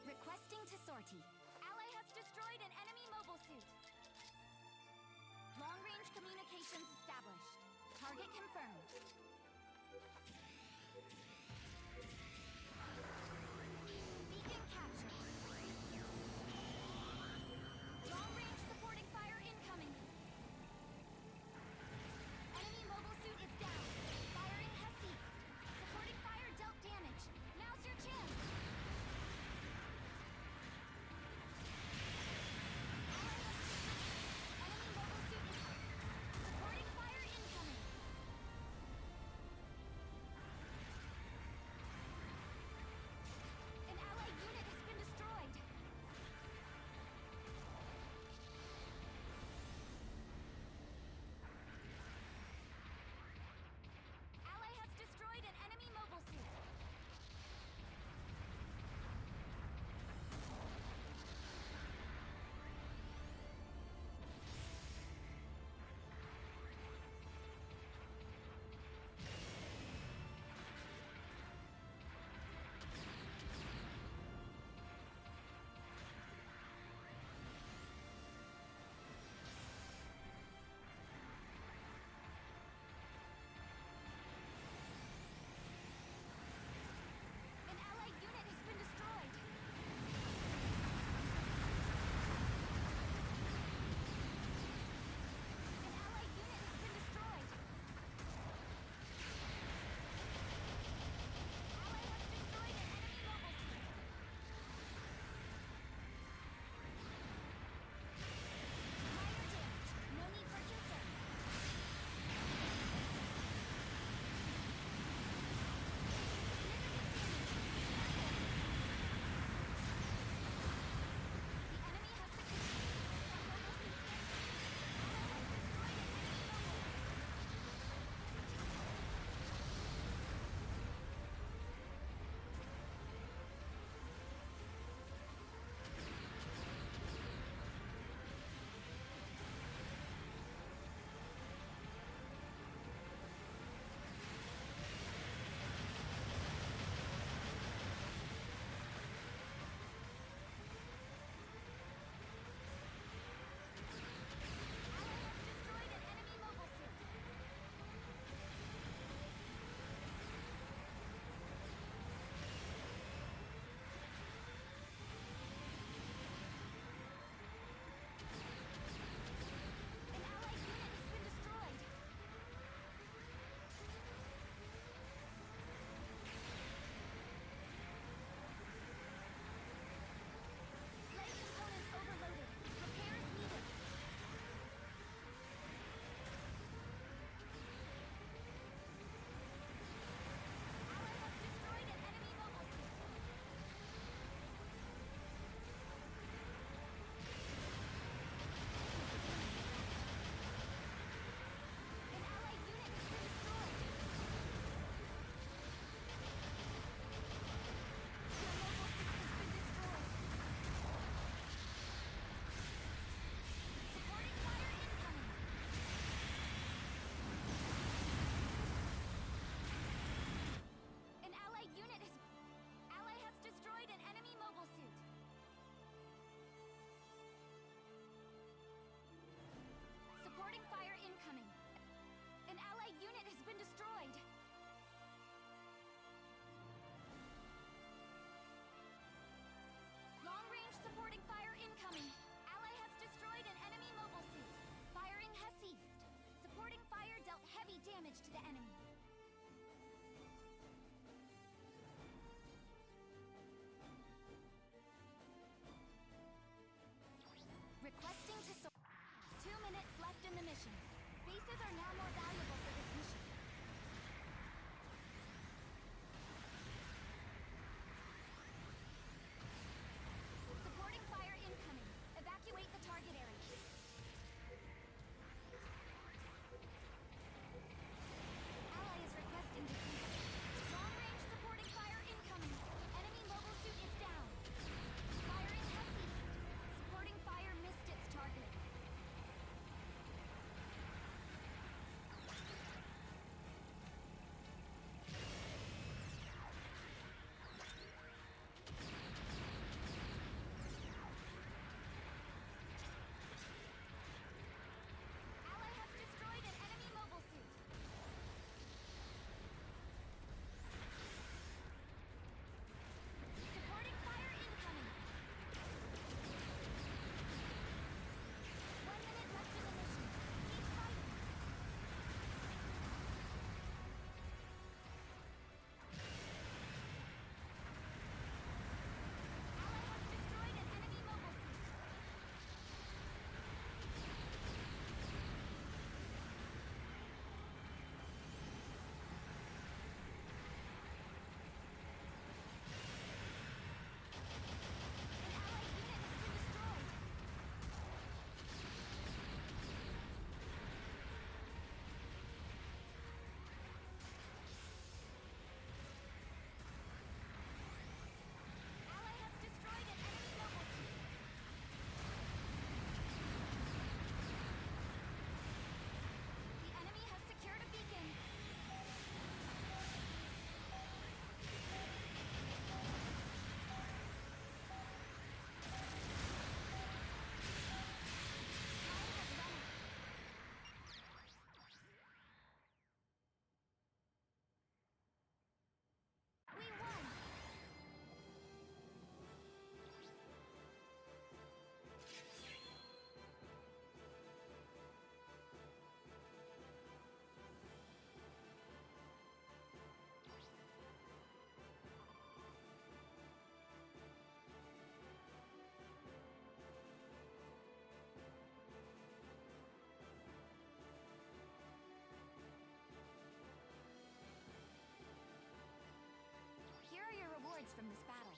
S5: requesting to sortie. Ally has destroyed an enemy mobile suit. Long-range communications established. Target confirmed. Beacon captured. Long-range supporting fire incoming. Enemy mobile suit is down. Firing has ceased. Supporting fire dealt damage. Now's your chance. Ally has destroyed. Enemy mobile suit is supporting fire incoming. in the mission. Bases are now more valuable for this mission. Supporting fire incoming. Evacuate the target area. Ally is requesting defeat. Long-range supporting fire incoming. Enemy mobile suit is down. Firing has ceased. Supporting fire missed its target. Ally has destroyed an enemy mobile suit. Supporting fire incoming. 1 minute left in the mission. Keep fighting. Ally has destroyed an enemy mobile suit. An allied unit has been destroyed. Ally has destroyed an enemy mobile suit. The enemy has secured a beacon. Time has run out. We won! Here are your rewards from this battle.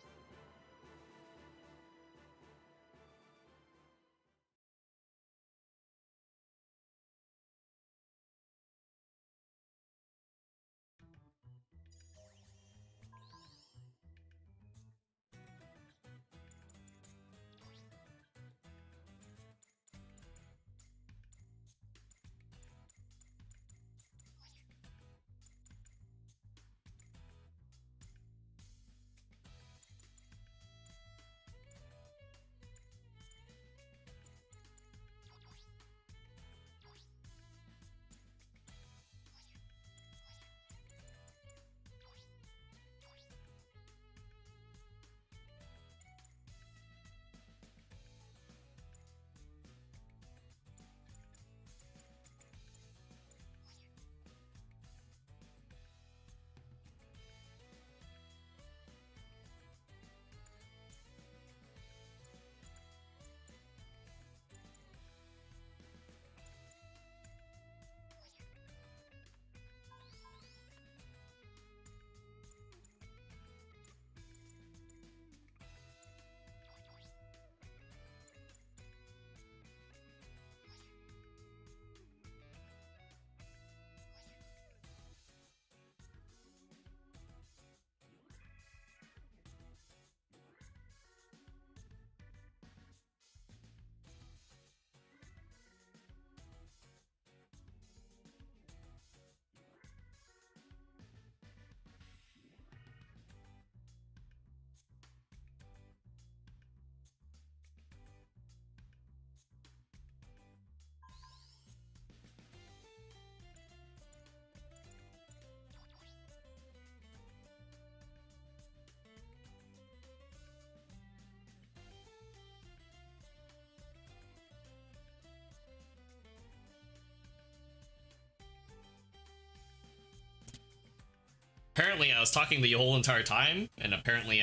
S2: Apparently, I was talking the whole entire time, and apparently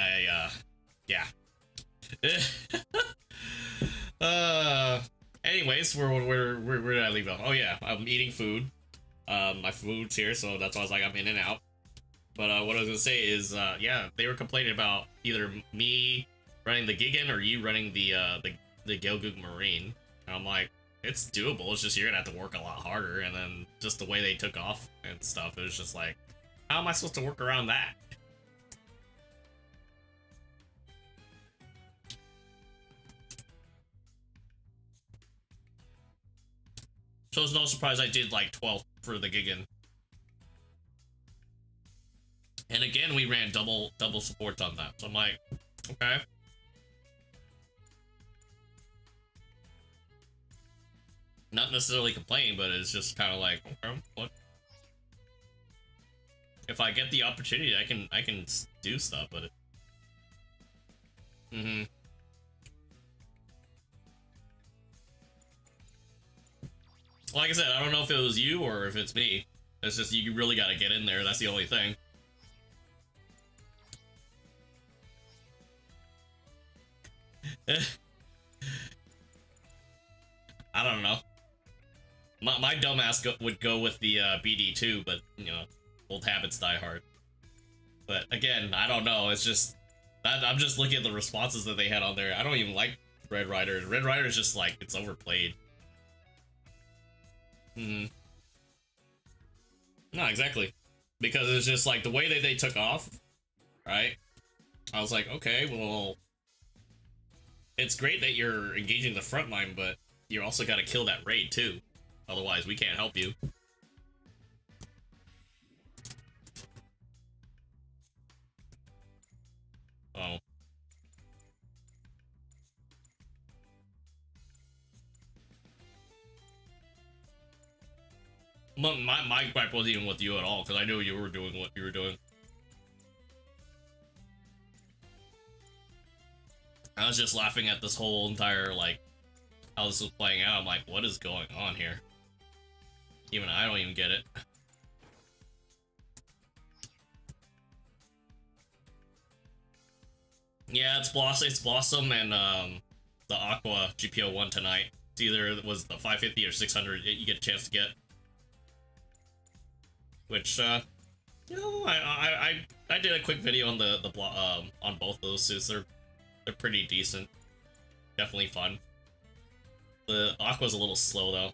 S2: yeah. uh, anyways, where did I leave off? Oh yeah, I'm eating food. My food's here, so that's why I was like, I'm in and out. But what I was gonna say is, yeah, they were complaining about either me running the Gigan or you running the Gelgoog Marine. And I'm like, it's doable. It's just you're gonna have to work a lot harder. And then just the way they took off and stuff, it was just like, how am I supposed to work around that? So it's no surprise I did like 12 for the Gigan. And again, we ran double supports on that. So I'm like, okay. Not necessarily complaining, but it's just kind of like, okay, what? If I get the opportunity, I can do stuff, but it... Like I said, I don't know if it was you or if it's me. It's just you really gotta get in there, that's the only thing. I don't know. My dumbass would go with the BD2, but, you know, old habits die hard. But again, I don't know, it's just... I'm just looking at the responses that they had on there. I don't even like Red Rider. Red Rider is just like, it's overplayed. No, exactly. Because it's just like the way that they took off, right? I was like, okay, well, it's great that you're engaging the front line, but you also got to kill that raid too. Otherwise, we can't help you. Oh. My gripe wasn't even with you at all, because I knew you were doing what you were doing. I was just laughing at this whole entire, like, how this was playing out. I'm like, what is going on here? Even I don't even get it. Yeah, it's Blossom and the Aqua GBO2 tonight. It's either it was the 550 or 600 you get a chance to get. Which, you know, I did a quick video on on both those suits. They're pretty decent. Definitely fun. The Aqua's a little slow though.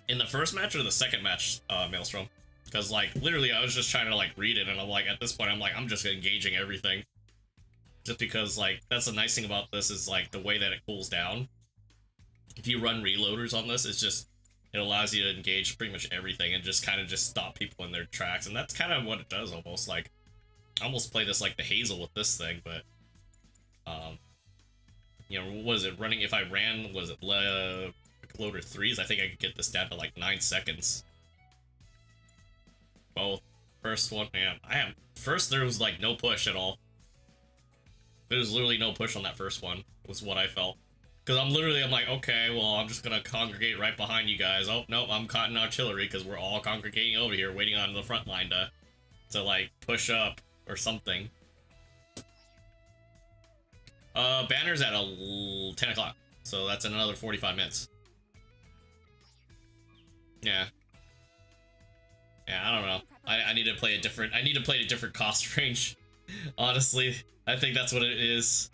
S2: In the first match or the second match, Maelstrom? Because like literally I was just trying to like read it, and I'm like, at this point I'm like, I'm just engaging everything. Just because like that's the nice thing about this is like the way that it cools down. If you run reloaders on this, it's just it allows you to engage pretty much everything and just kind of just stop people in their tracks, and that's kind of what it does almost. Like I almost play this like the Hazel with this thing, but you know, what is it running? If I ran, was it loader 3s? I think I could get this down to like 9 seconds. Both. First one, man, first there was like no push at all. There was literally no push on that first one, was what I felt. Because I'm like, okay, well, I'm just gonna congregate right behind you guys. Oh, no, I'm caught in artillery because we're all congregating over here, waiting on the front line to like, push up or something. Banner's at 10 o'clock, so that's in another 45 minutes. Yeah. Yeah, I don't know. I need to play a different cost range. Honestly, I think that's what it is.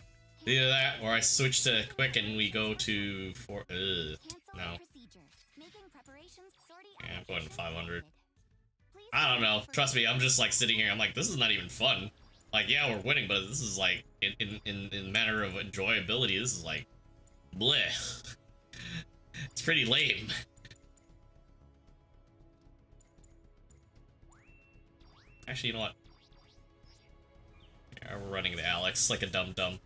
S2: Either that, or I switch to quick and we go to no. Yeah, I'm going to 500. I don't know. Trust me, I'm just like sitting here. I'm like, this is not even fun. Like, yeah, we're winning, but this is like in manner of enjoyability. This is like, bleh. It's pretty lame. Actually, you know what? Yeah, we're running the Alex like a dum-dum.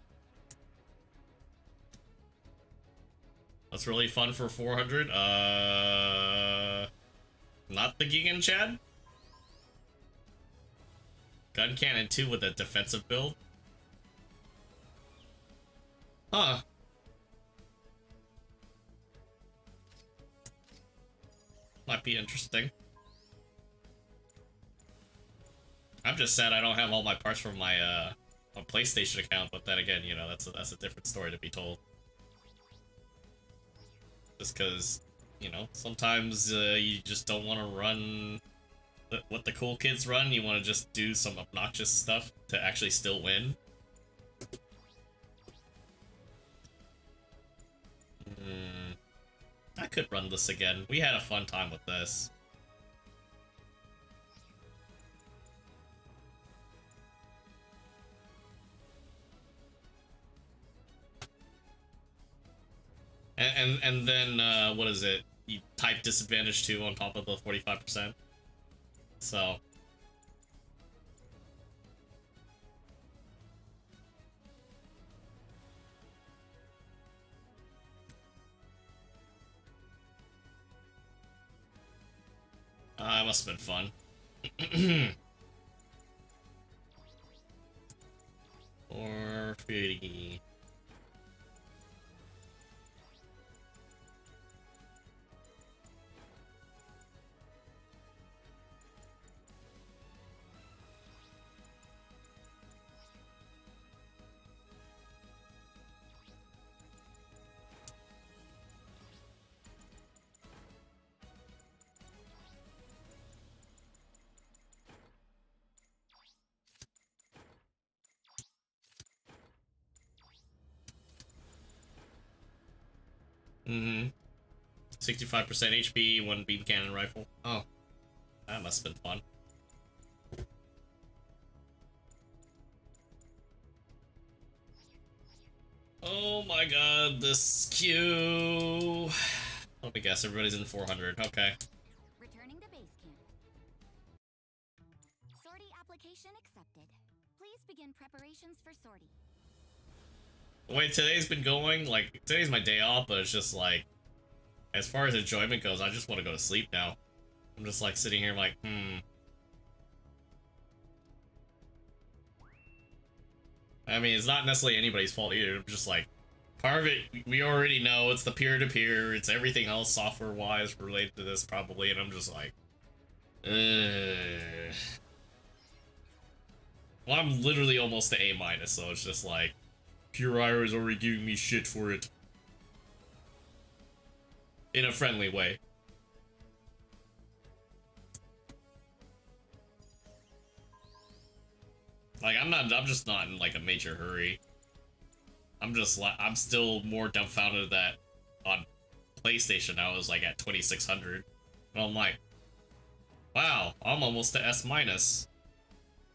S2: That's really fun for 400. Not the Gigan Chad? Gun Cannon 2 with a defensive build? Huh. Might be interesting. I'm just sad I don't have all my parts for my a PlayStation account, but then again, you know, that's a different story to be told. Just because, you know, sometimes you just don't want to run what the cool kids run. You want to just do some obnoxious stuff to actually still win. I could run this again. We had a fun time with this. And then what is it? You type disadvantage 2 on top of the 45%. So it must have been fun. Or 50. Mm-hmm. 65% HP, 1 beam cannon rifle. Oh, that must have been fun. Oh my god, this queue. Let me guess, everybody's in 400. Okay.
S5: Returning to base camp. Sortie application accepted. Please begin preparations for sortie.
S2: The way today's been going, like, today's my day off, but it's just like, as far as enjoyment goes, I just want to go to sleep now. I'm just like sitting here like, I mean, it's not necessarily anybody's fault either. I'm just like, part of it, we already know it's the peer-to-peer, it's everything else software-wise related to this probably, and I'm just like, well, I'm literally almost to A-, so it's just like, Pure Ira is already giving me shit for it. In a friendly way. Like, I'm just not in, like, a major hurry. I'm just, like, I'm still more dumbfounded that on PlayStation I was, like, at 2600. And I'm like, wow, I'm almost to S-.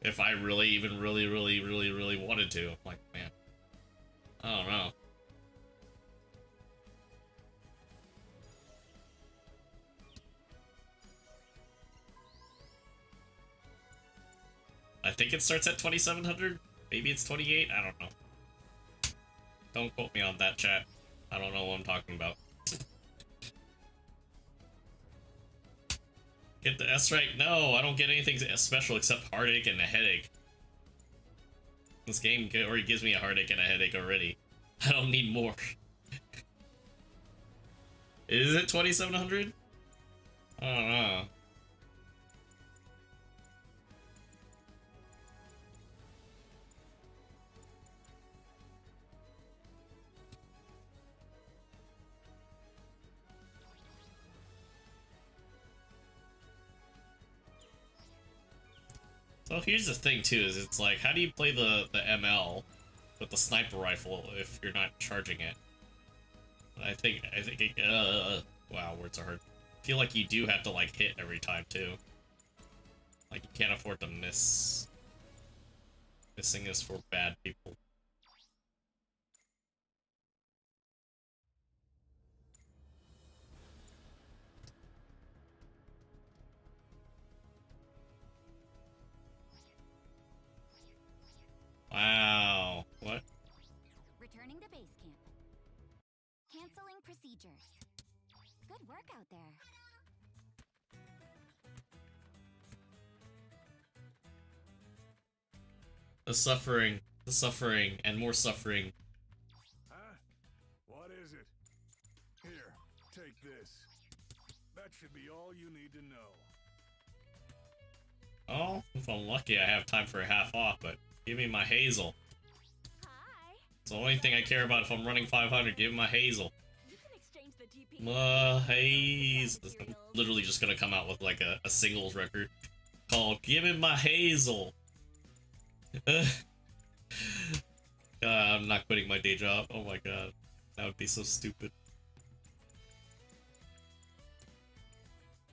S2: If I really, even really wanted to. I'm like, man, I don't know. I think it starts at 2700. Maybe it's 28. I don't know. Don't quote me on that, chat. I don't know what I'm talking about. Get the S rank? No, I don't get anything special except heartache and a headache. This game already gives me a heartache and a headache already. I don't need more. Is it 2700? I don't know. So here's the thing too, is it's like, how do you play the ML with the sniper rifle if you're not charging it? I think wow, words are hard. I feel like you do have to like hit every time too. Like you can't afford to miss. Missing is for bad people. Wow. What?
S5: Returning to base camp. Canceling procedures. Good work out there.
S2: The suffering, and more suffering.
S3: Huh? What is it? Here, take this. That should be all you need to know.
S2: Oh, if I'm lucky, I have time for a half off, but give me my Hazel. It's the only thing I care about if I'm running 500. Give me my Hazel.
S6: You can exchange the TP.
S2: My Hazel. I'm literally just gonna come out with like a singles record called "Give Me My Hazel." I'm not quitting my day job. Oh my god, that would be so stupid.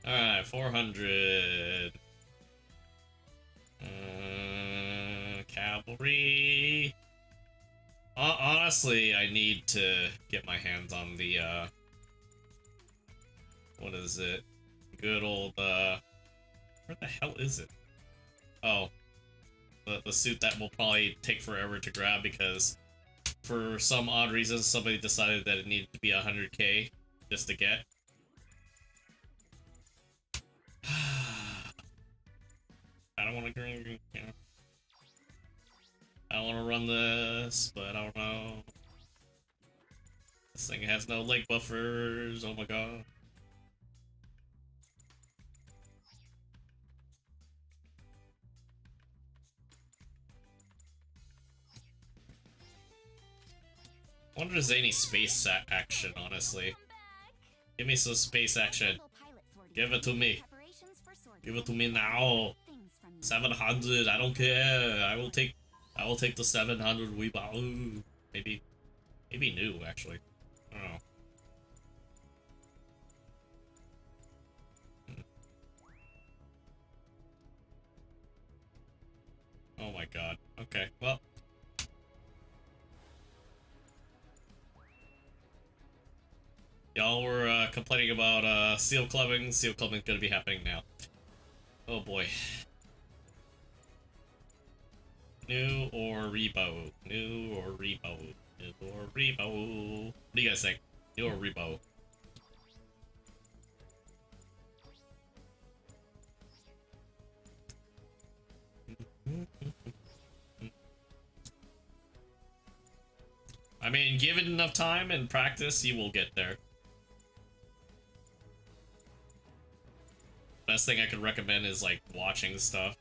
S2: All right, 400. Cavalry. Honestly, I need to get my hands on the, what is it? Good old, where the hell is it? Oh, the suit that will probably take forever to grab because for some odd reason, somebody decided that it needed to be 100k just to get. I don't want to green, you know. I want to run this, but I don't know. This thing has no leg buffers. Oh my god. I wonder if there's any space action, honestly. Give me some space action. Give it to me. Give it to me now. 700. I don't care. I will take the 700 Weebao. Maybe new actually. I don't know. Oh my god. Okay. Well. Y'all were complaining about seal clubbing. Seal clubbing's gonna be happening now. Oh boy. New or Rebo? New or Rebo? New or Rebo? What do you guys think? New or Rebo? I mean, give it enough time and practice, you will get there. Best thing I could recommend is like watching stuff.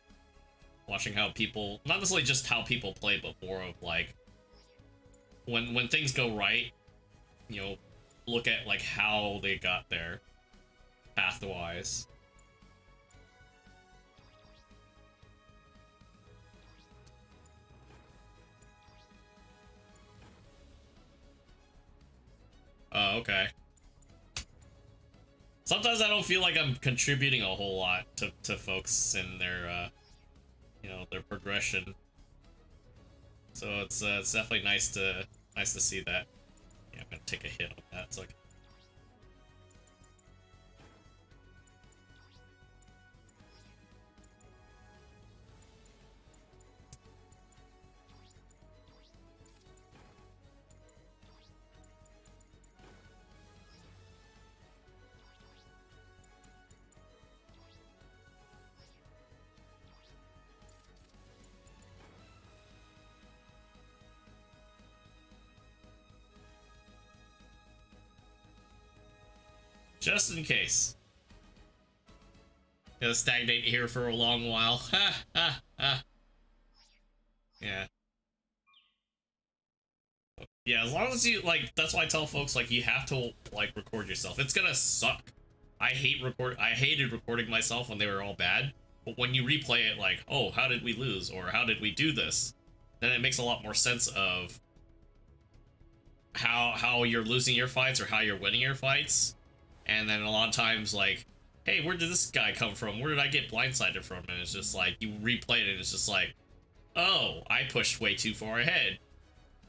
S2: Watching how people, not necessarily just how people play, but more of like when things go right, you know, look at like how they got there path-wise. Oh, okay. Sometimes I don't feel like I'm contributing a whole lot to folks in their you know, their progression. So it's definitely nice to see that. Yeah, I'm gonna take a hit on that. It's like just in case. Gonna stagnate here for a long while. Ha ha ha. Yeah. Yeah, as long as you, like, that's why I tell folks, like, you have to, like, record yourself. It's gonna suck. I hated recording myself when they were all bad. But when you replay it, like, oh, how did we lose? Or how did we do this? Then it makes a lot more sense of how you're losing your fights or how you're winning your fights. And then a lot of times, like, hey, where did this guy come from? Where did I get blindsided from? And it's just like, you replay it and it's just like, oh, I pushed way too far ahead.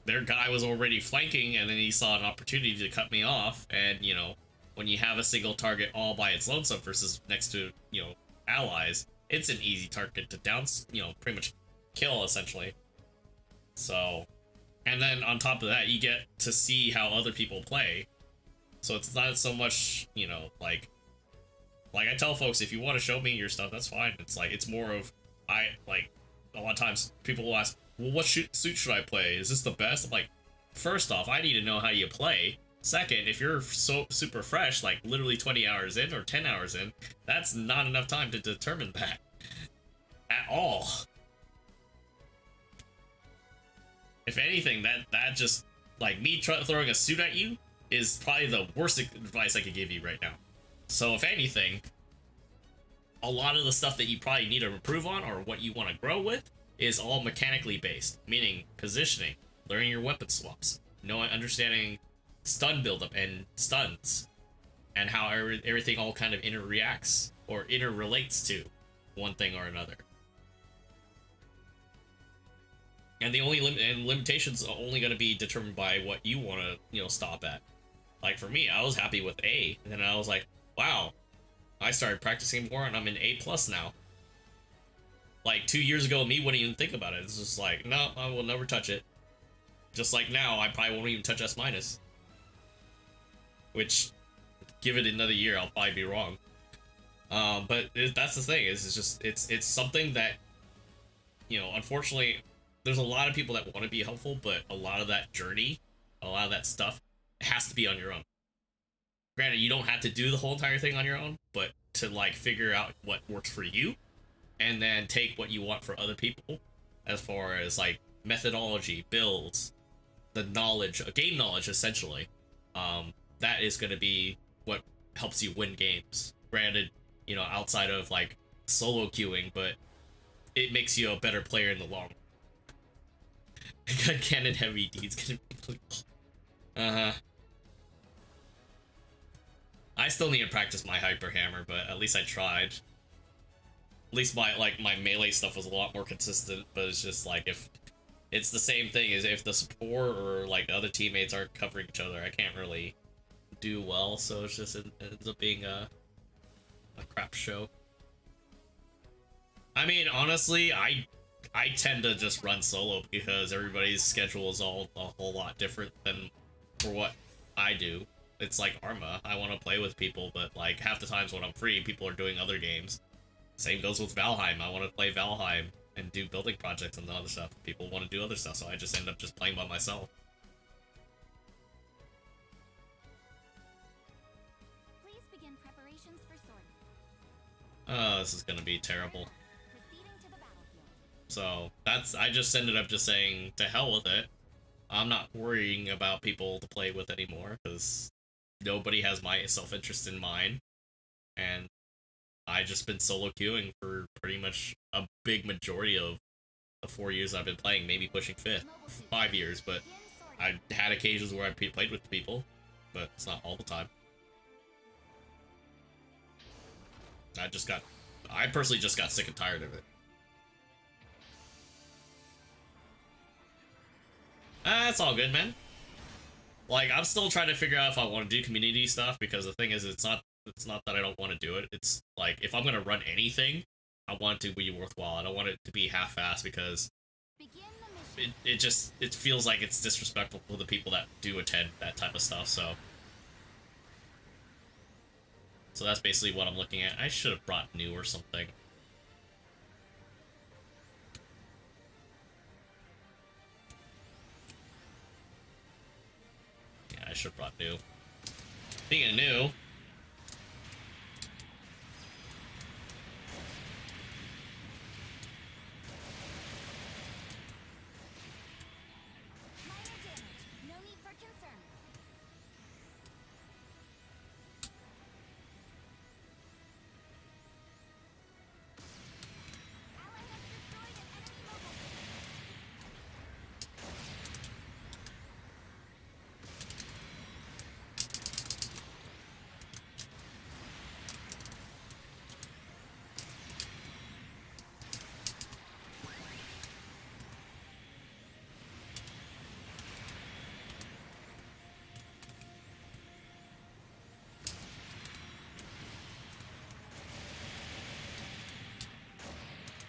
S2: Their guy was already flanking and then he saw an opportunity to cut me off. And, you know, when you have a single target all by its lonesome versus next to, you know, allies, it's an easy target to you know, pretty much kill, essentially. So, and then on top of that, you get to see how other people play. So it's not so much, you know, like I tell folks, if you want to show me your stuff, that's fine. It's like, it's more of, like, a lot of times people will ask, well, what suit should I play? Is this the best? I'm like, first off, I need to know how you play. Second, if you're so super fresh, like literally 20 hours in or 10 hours in, that's not enough time to determine that at all. If anything, that just like me throwing a suit at you is probably the worst advice I could give you right now. So if anything, a lot of the stuff that you probably need to improve on or what you want to grow with is all mechanically based, meaning positioning, learning your weapon swaps, knowing, understanding stun buildup and stuns, and how everything all kind of interreacts or interrelates to one thing or another. And the only limitations are only going to be determined by what you want to, you know, stop at. Like for me, I was happy with A, and then I was like, wow, I started practicing more, and I'm in A+ now. Like 2 years ago, me wouldn't even think about it. It's just like, no, I will never touch it. Just like now, I probably won't even touch S-. Which, give it another year, I'll probably be wrong. But that's the thing, is it's something that, you know, unfortunately, there's a lot of people that want to be helpful, but a lot of that journey, a lot of that stuff, has to be on your own. Granted, you don't have to do the whole entire thing on your own, but to like figure out what works for you, and then take what you want for other people, as far as like methodology, builds, the knowledge, game knowledge, essentially. That is going to be what helps you win games. Granted, you know, outside of like solo queuing, but it makes you a better player in the long run. Cannon heavy D's gonna be I still need to practice my hyper hammer, but at least I tried. At least my melee stuff was a lot more consistent, but it's just like, if it's the same thing as if the support or like the other teammates aren't covering each other, I can't really do well, so it's just, it ends up being a crap show. I mean, honestly, I tend to just run solo because everybody's schedule is all a whole lot different than for what I do. It's like Arma. I want to play with people, but like half the times when I'm free, people are doing other games. Same goes with Valheim. I want to play Valheim and do building projects and the other stuff. People want to do other stuff, so I just end up just playing by myself.
S5: Please begin preparations for sortie.
S2: Oh, this is gonna be terrible.
S5: Proceeding to the battlefield.
S2: So I just ended up just saying to hell with it. I'm not worrying about people to play with anymore because nobody has my self-interest in mind, and I just been solo queuing for pretty much a big majority of the 4 years I've been playing, maybe pushing 5 years, but I had occasions where I played with people, but it's not all the time. I personally just got sick and tired of it. That's all good, man. Like, I'm still trying to figure out if I want to do community stuff, because the thing is, it's not that I don't want to do it. It's like, if I'm gonna run anything, I want it to be worthwhile. I don't want it to be half-assed, because it feels like it's disrespectful to the people that do attend that type of stuff. So that's basically what I'm looking at. I should have brought new or something. I should have brought new. Speaking of new,
S5: Minor damage. No need for concern. Ally has destroyed an enemy mobile suit.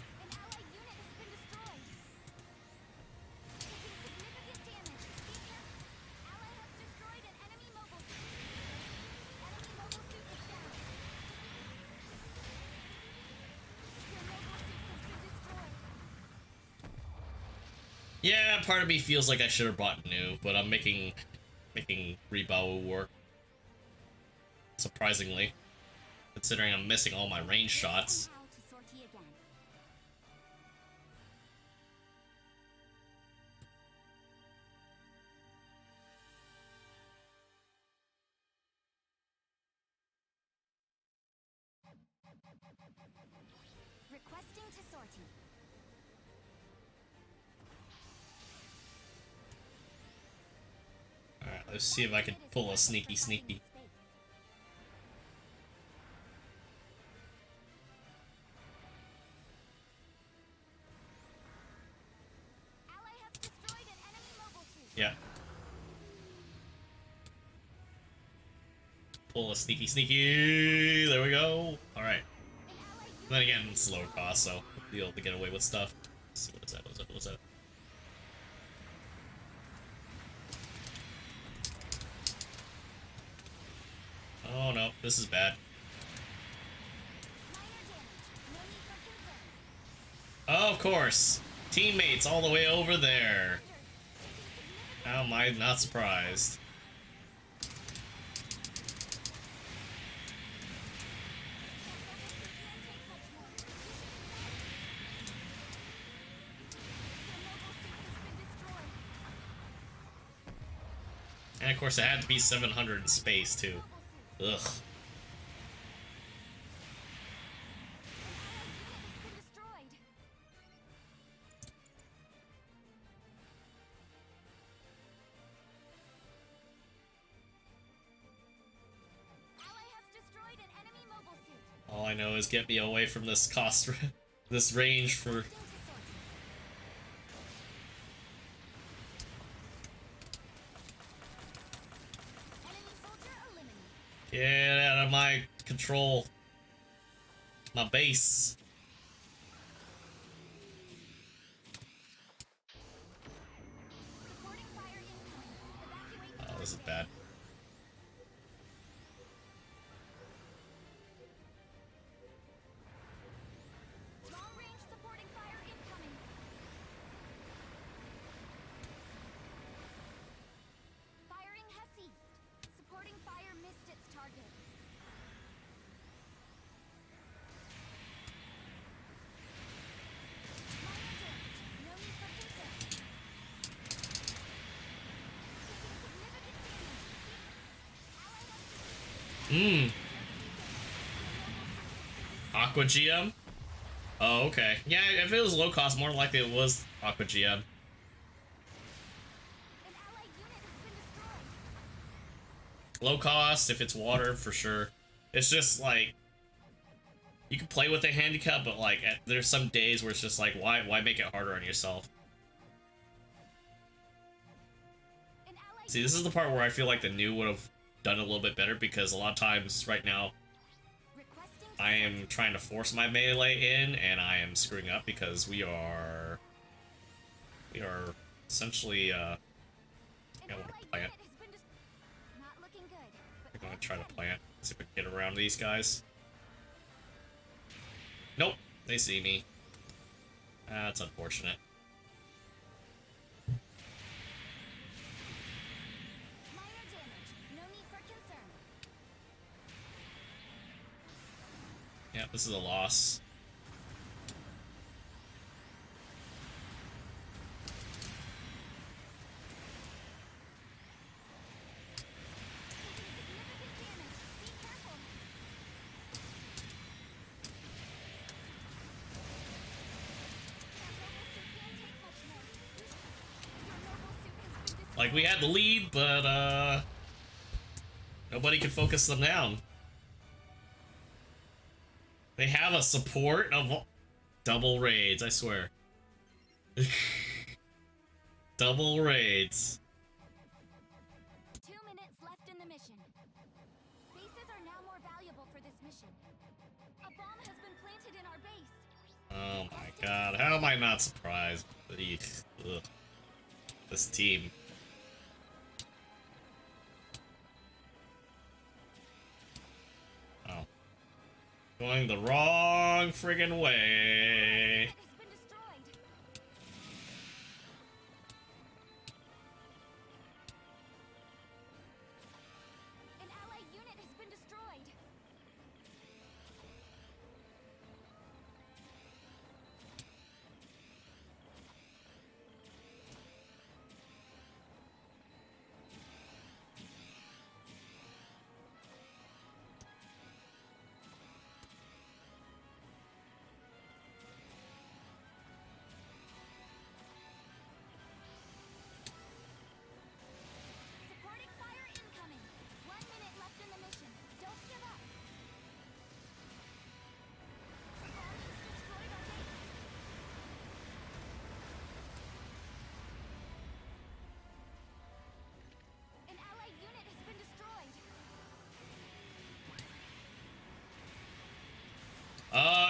S5: An ally unit has been destroyed. Taking significant damage. Be careful. Ally has destroyed an enemy mobile suit. Enemy mobile suit is down. Your mobile suit has been destroyed.
S2: yeah, part of me feels like I should have brought new, but I'm making Rebow work. Surprisingly, considering I'm missing all my range shots.
S5: How to sortie again. to sortie.
S2: Alright, let's see if I can pull a sneaky.
S5: Ally has destroyed an enemy mobile suit.
S2: Yeah. Pull a sneaky. There we go. Alright.
S5: An ally unit
S2: Then again, it's low cost, so we'll be able to get away with stuff. Let's see, what's that? Oh no, this is bad.
S5: minor damage. No need for concern.
S2: Oh, of course. Teammates all the way over there. How am I not surprised? And of course, it had to be 700 in space, too. Ugh. All I know is get me away from this cost, this range for. Get out of my control. My base. Oh, this is bad.
S5: Long-range supporting fire incoming. Firing has ceased. Supporting fire missed its target. Minor damage. No need for concern. Taking significant damage. Ally has
S2: Aqua GM? Oh, okay. Yeah, if it was low cost, more likely it was Aqua GM.
S5: An ally unit has been destroyed.
S2: Low cost, if it's water, for sure. It's just like, you can play with a handicap, but like, there's some days where it's just like, why make it harder on yourself?
S5: An ally
S2: See, this is the part where I feel like the new would have done a little bit better, because a lot of times right now,
S5: requesting
S2: I am trying to force my melee in, and I am screwing up because we are essentially,
S5: an
S2: I want to
S5: ally
S2: plant.
S5: unit has been not looking good.
S2: We're
S5: But
S2: gonna try to plant, see if we can get around these guys. Nope, they see me. That's unfortunate.
S5: minor damage. No need for concern.
S2: Yeah, this is a loss. Like, we had the lead, but, nobody could focus them down. They have a support of double raids, I swear. Double raids.
S5: 2 minutes left in the mission. Bases are now more valuable for this mission. A bomb has been planted in our base.
S2: Oh my god, how am I not surprised? Ugh. This team. Oh. Going the wrong friggin' way.
S5: It has been destroyed. An ally unit has been destroyed.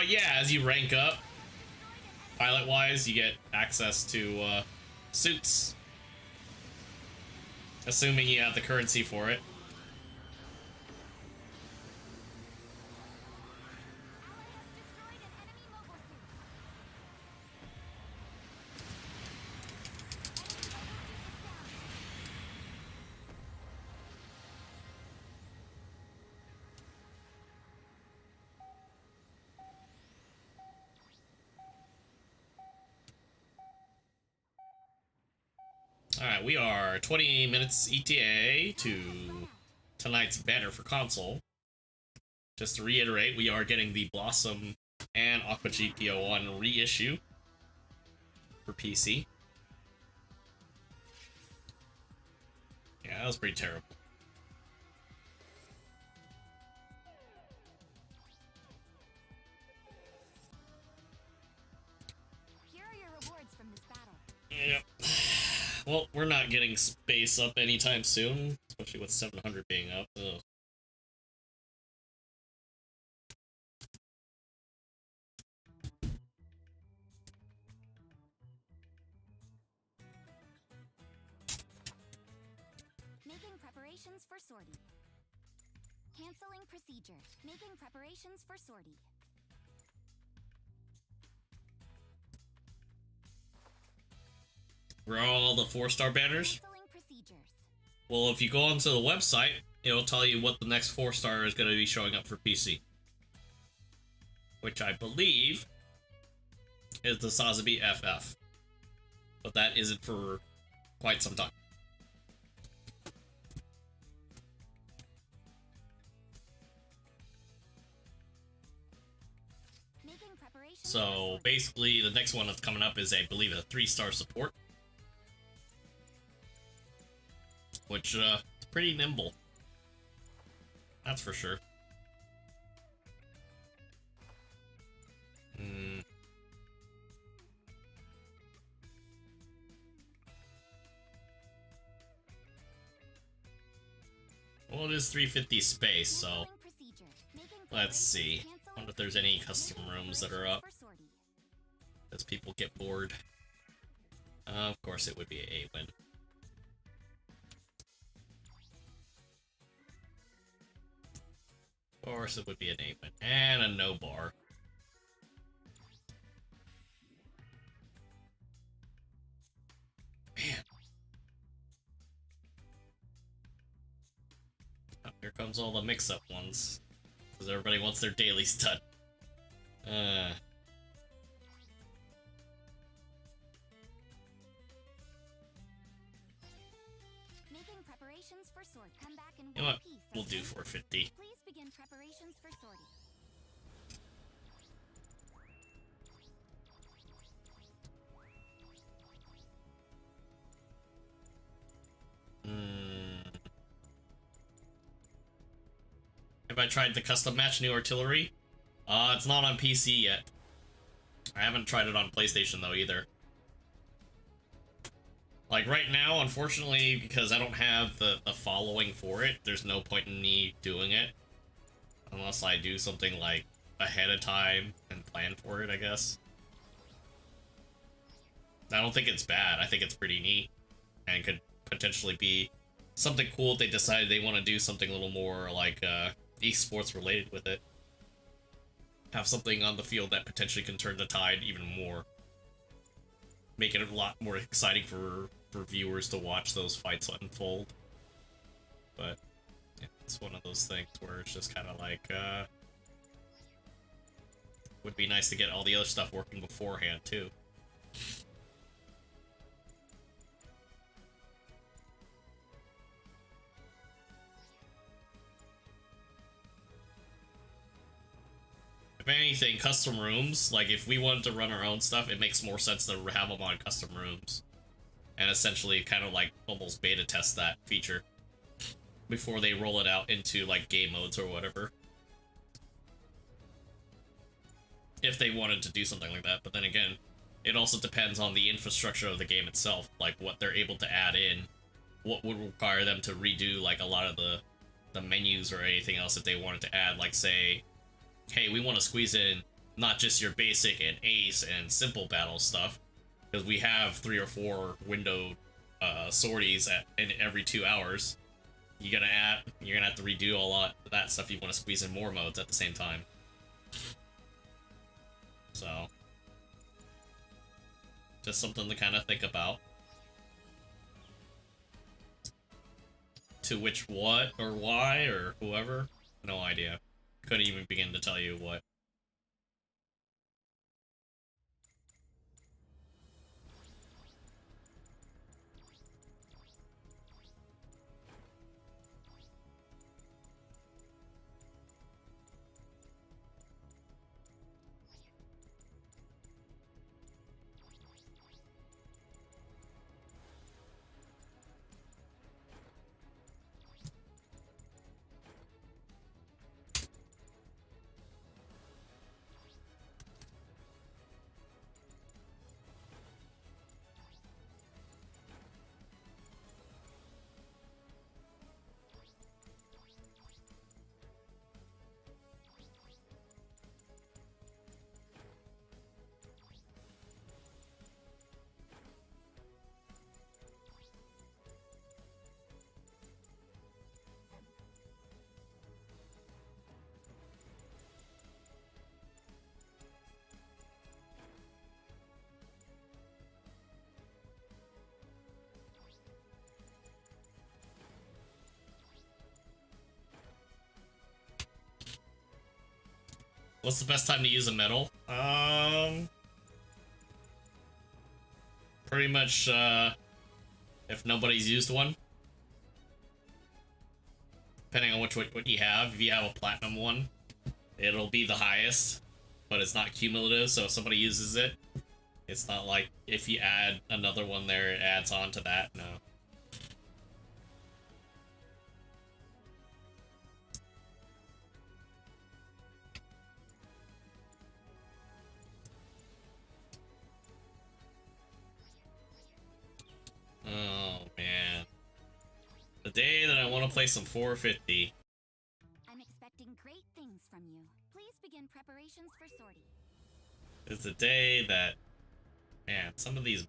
S2: Yeah, as you rank up, pilot-wise, you get access to suits. Assuming you have the currency for it. Alright, we are 20 minutes ETA to tonight's banner for console. Just to reiterate, we are getting the Blossom and Aqua GPO1 reissue for PC. Yeah, that was pretty terrible.
S5: Here are your rewards from this battle.
S2: Yep. Well, we're not getting space up anytime soon, especially with 700 being up. Ugh.
S5: Making preparations for sortie. Canceling procedure. Making preparations for sortie.
S2: Where are all the 4-star banners?
S5: Canceling procedures.
S2: Well, if you go onto the website, it'll tell you what the next 4-star is going to be showing up for PC. Which I believe is the Sazabi FF. But that isn't for quite some time.
S5: Making preparations for
S2: So
S5: sortie.
S2: basically, the next one that's coming up is, I believe, a 3-star support. Which, is pretty nimble. That's for sure. Well, it is 350 space, so
S5: Canceling procedure. Making
S2: let's see.
S5: preparations. Cancel
S2: Wonder if there's any
S5: procedure.
S2: custom
S5: Making
S2: rooms that are up
S5: preparations for sortie.
S2: as people get bored. Of course, it would be a win. Of course, it would be an 8-win. And a no bar. Man. Oh, here comes all the mix-up ones. Because everybody wants their dailies done.
S5: Making preparations for sortie. Come back in
S2: You know
S5: one
S2: what?
S5: piece.
S2: We'll do
S5: okay?
S2: 450.
S5: Please begin preparations for sortie.
S2: Have I tried the custom match new artillery? It's not on PC yet. I haven't tried it on PlayStation though either. Like right now, unfortunately, because I don't have the following for it, there's no point in me doing it. Unless I do something like ahead of time and plan for it, I guess. I don't think it's bad. I think it's pretty neat. And could potentially be something cool if they decide they want to do something a little more like esports related with it. Have something on the field that potentially can turn the tide even more. Make it a lot more exciting for viewers to watch those fights unfold. But yeah, it's one of those things where it's just kind of like, would be nice to get all the other stuff working beforehand too. If anything, custom rooms, like if we wanted to run our own stuff, it makes more sense to have them on custom rooms. And essentially kind of like almost beta test that feature before they roll it out into like game modes or whatever. If they wanted to do something like that, but then again, it also depends on the infrastructure of the game itself, like what they're able to add in, what would require them to redo like a lot of the menus or anything else if they wanted to add, like say, hey, we want to squeeze in not just your basic and ace and simple battle stuff, because we have 3 or 4 window sorties in every 2 hours. You're gonna have to redo a lot of that stuff. You want to squeeze in more modes at the same time. So, just something to kind of think about. To which what or why or whoever, no idea. Couldn't even begin to tell you what. What's the best time to use a medal? Pretty much, if nobody's used one. Depending on what you have. If you have a platinum one, it'll be the highest, but it's not cumulative, so if somebody uses it, it's not like if you add another one there, it adds on to that. No. Oh, man. The day that I want to play some 450.
S5: I'm expecting great things from you. Please begin preparations for sortie.
S2: It's the day that, man, some of these,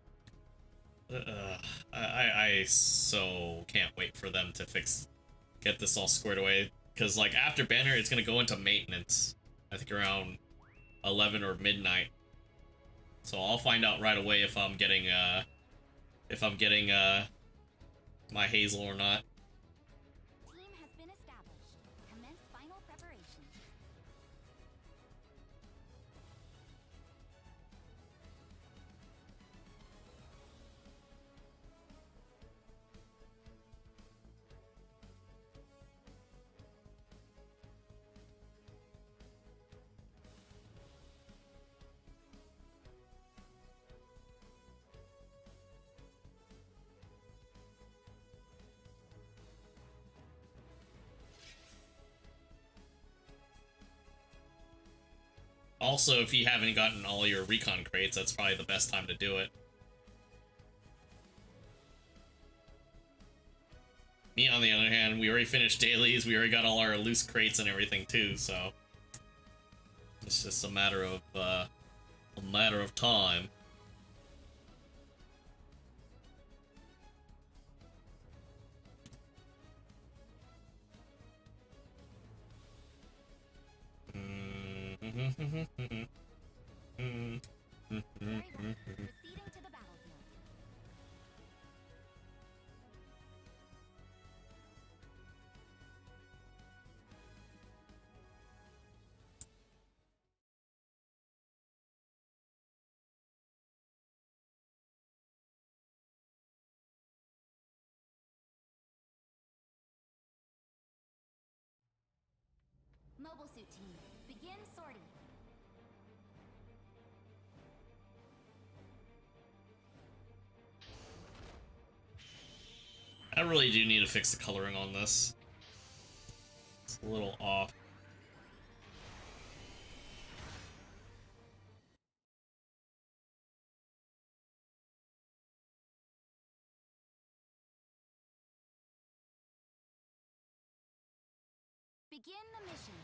S2: I so can't wait for them to get this all squared away. Because, like, after Banner, it's going to go into maintenance. I think around 11 or midnight. So I'll find out right away if I'm getting, my Hazel or not.
S5: Team has been established. Commence final preparations.
S2: Also, if you haven't gotten all your recon crates, that's probably the best time to do it. Me, on the other hand, we already finished dailies, we already got all our loose crates and everything too, so it's just a matter of time.
S5: Very well. Proceeding to the battlefield. Mobile suit team, begin sortie.
S2: I really do need to fix the coloring on this. It's a little off.
S5: Begin the mission.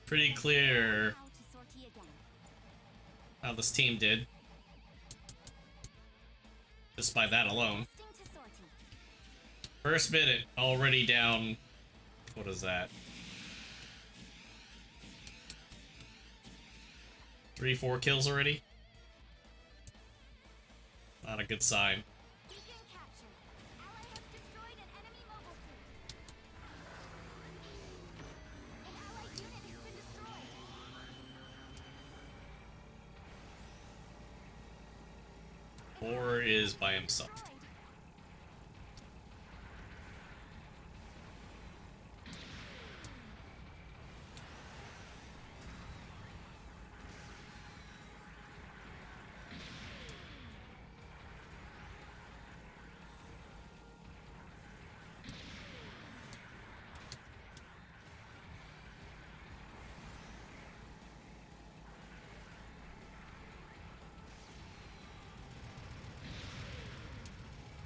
S2: pretty clear
S5: Now to sortie again.
S2: how this team did. Just by that alone.
S5: Requesting to sortie.
S2: First minute, already down. What is that? 3-4 kills already? Not a good sign.
S5: Beacon captured. Ally has destroyed an enemy mobile suit. An allied unit has been destroyed.
S2: Or is by himself.
S5: Destroyed.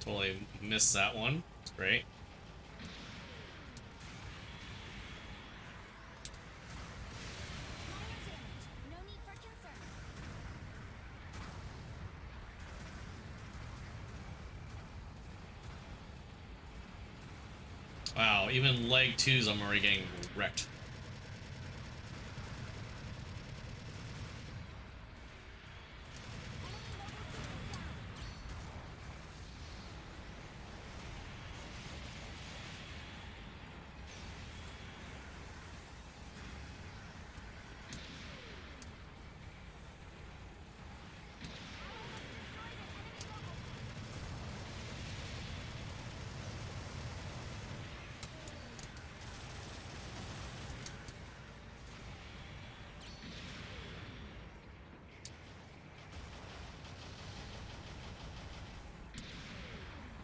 S2: Totally missed that one. It's great.
S5: Minor damage. No need for concern.
S2: Wow, even leg 2s I'm already getting wrecked.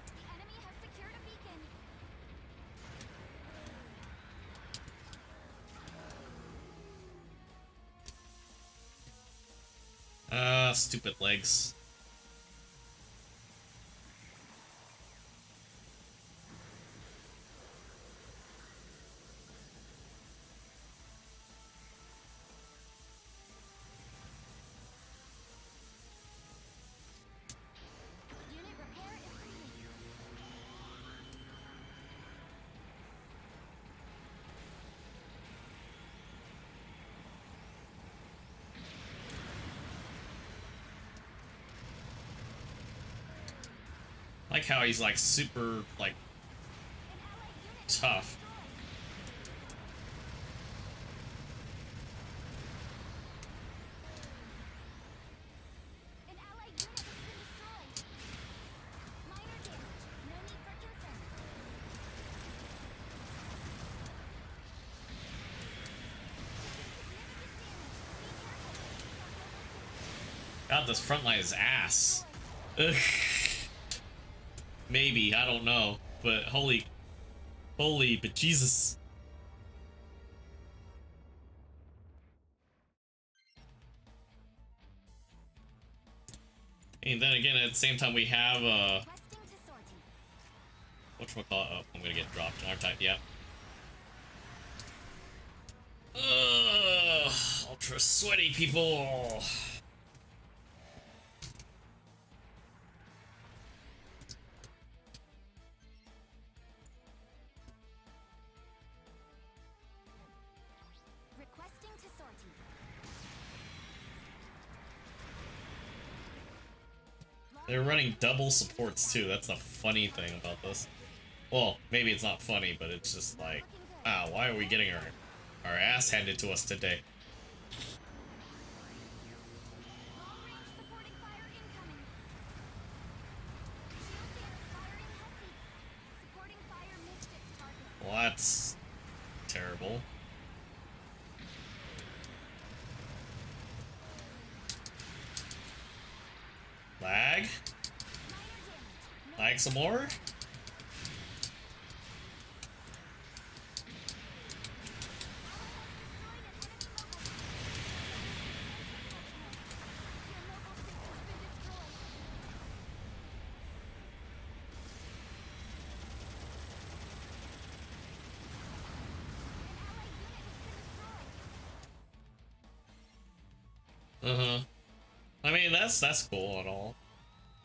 S5: The enemy has secured a beacon.
S2: Stupid legs.
S5: Unit repair is complete.
S2: Like how he's like super like
S5: An allied unit is
S2: tough.
S5: destroyed. An allied unit has been destroyed. Minor damage. No need for concern. Significant damage. Be careful.
S2: God, this front line is ass. Ugh. Maybe, I don't know. But holy but Jesus. And then again, at the same time, we have
S5: Requesting to sortie.
S2: whatchamacallit? Oh, I'm gonna get dropped. Aren't I? Yep. Ugh, ultra sweaty people.
S5: Requesting to sortie.
S2: They're running double supports too. That's the funny thing about this. Well, maybe it's not funny, but it's just like, ah, why are we getting our ass handed to us today?
S5: Long-range supporting fire incoming. Shield damage firing hussies. Supporting fire missed its target.
S2: Well, that's terrible. Lag?
S5: Minor damage. No
S2: Lag some more? Uh-huh. I mean, that's cool and all.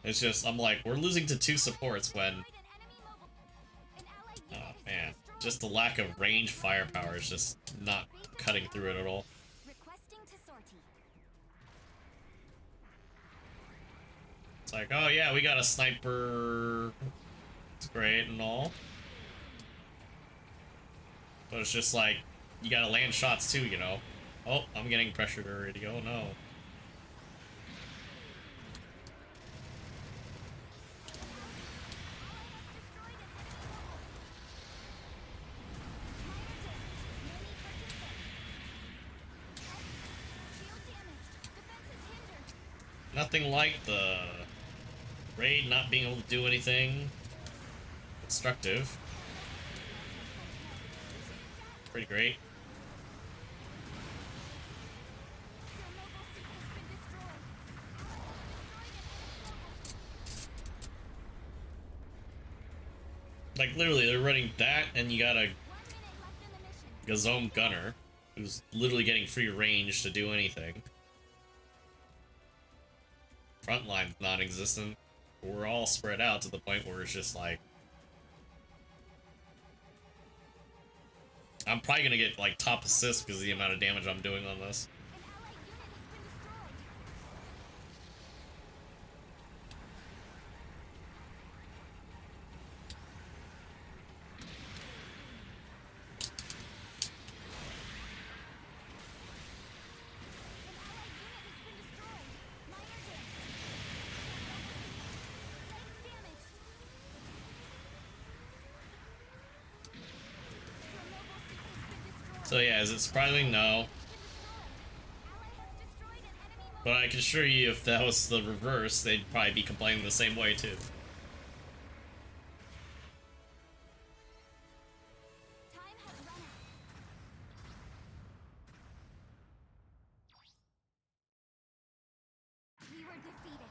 S2: It's just, I'm like, we're losing to 2 supports when, oh man, just the lack of range firepower is just not cutting through it at all.
S5: Requesting to sortie.
S2: It's like, oh yeah, we got a sniper. It's great and all. But it's just like, you gotta land shots too, you know? Oh, I'm getting pressured already. Oh no. Nothing like the raid not being able to do anything constructive. Pretty great. Like, literally, they're running that, and you got a Gazome Gunner, who's literally getting free range to do anything. Frontline's non-existent. We're all spread out to the point where it's just like... I'm probably gonna get, like, top assist because of the amount of damage I'm doing on this. So yeah, is it surprising? No. But I can assure you, if that was the reverse, they'd probably be complaining the same way too.
S5: Time has run out. We were defeated.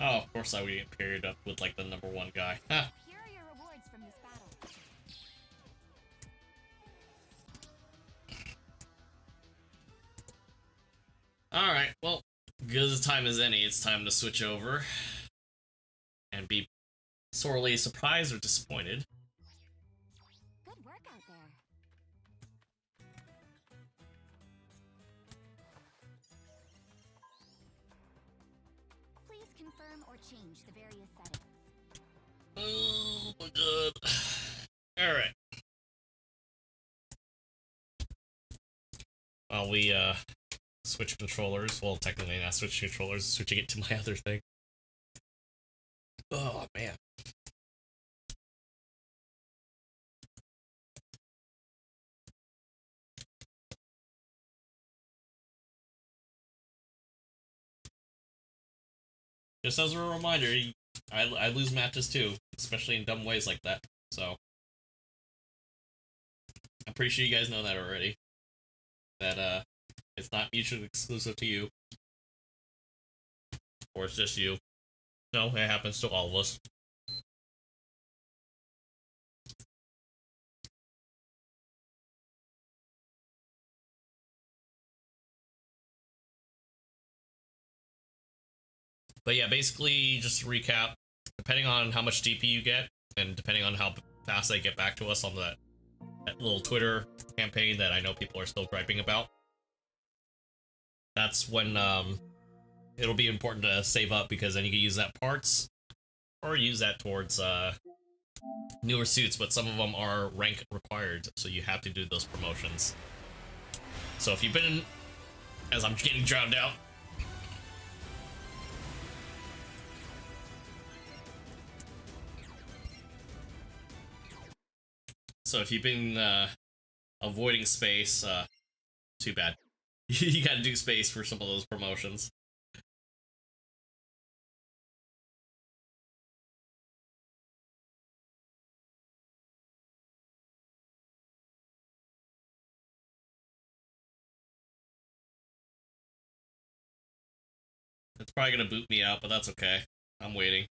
S2: Oh, of course I would get paired up with, like, the #1 guy. Ha!
S5: Here are your rewards from this battle.
S2: Alright, well, good as time as any, it's time to switch over. And be sorely surprised or disappointed.
S5: Good work out there. Please confirm or change the various settings.
S2: Oh my god. Alright. While we, switch controllers, well, technically not switch controllers, switching it to my other thing. Oh, man. Just as a reminder, I lose matches too, especially in dumb ways like that, so... I'm pretty sure you guys know that already. That, it's not mutually exclusive to you. Or it's just you. No, it happens to all of us. But yeah, basically, just to recap, depending on how much DP you get, and depending on how fast they get back to us on that little Twitter campaign that I know people are still griping about, that's when it'll be important to save up, because then you can use that parts, or use that towards newer suits, but some of them are rank required, so you have to do those promotions. So if you've been, as I'm getting drowned out, so if you've been avoiding space, too bad. You gotta do space for some of those promotions. It's probably gonna boot me out, but that's okay. I'm waiting.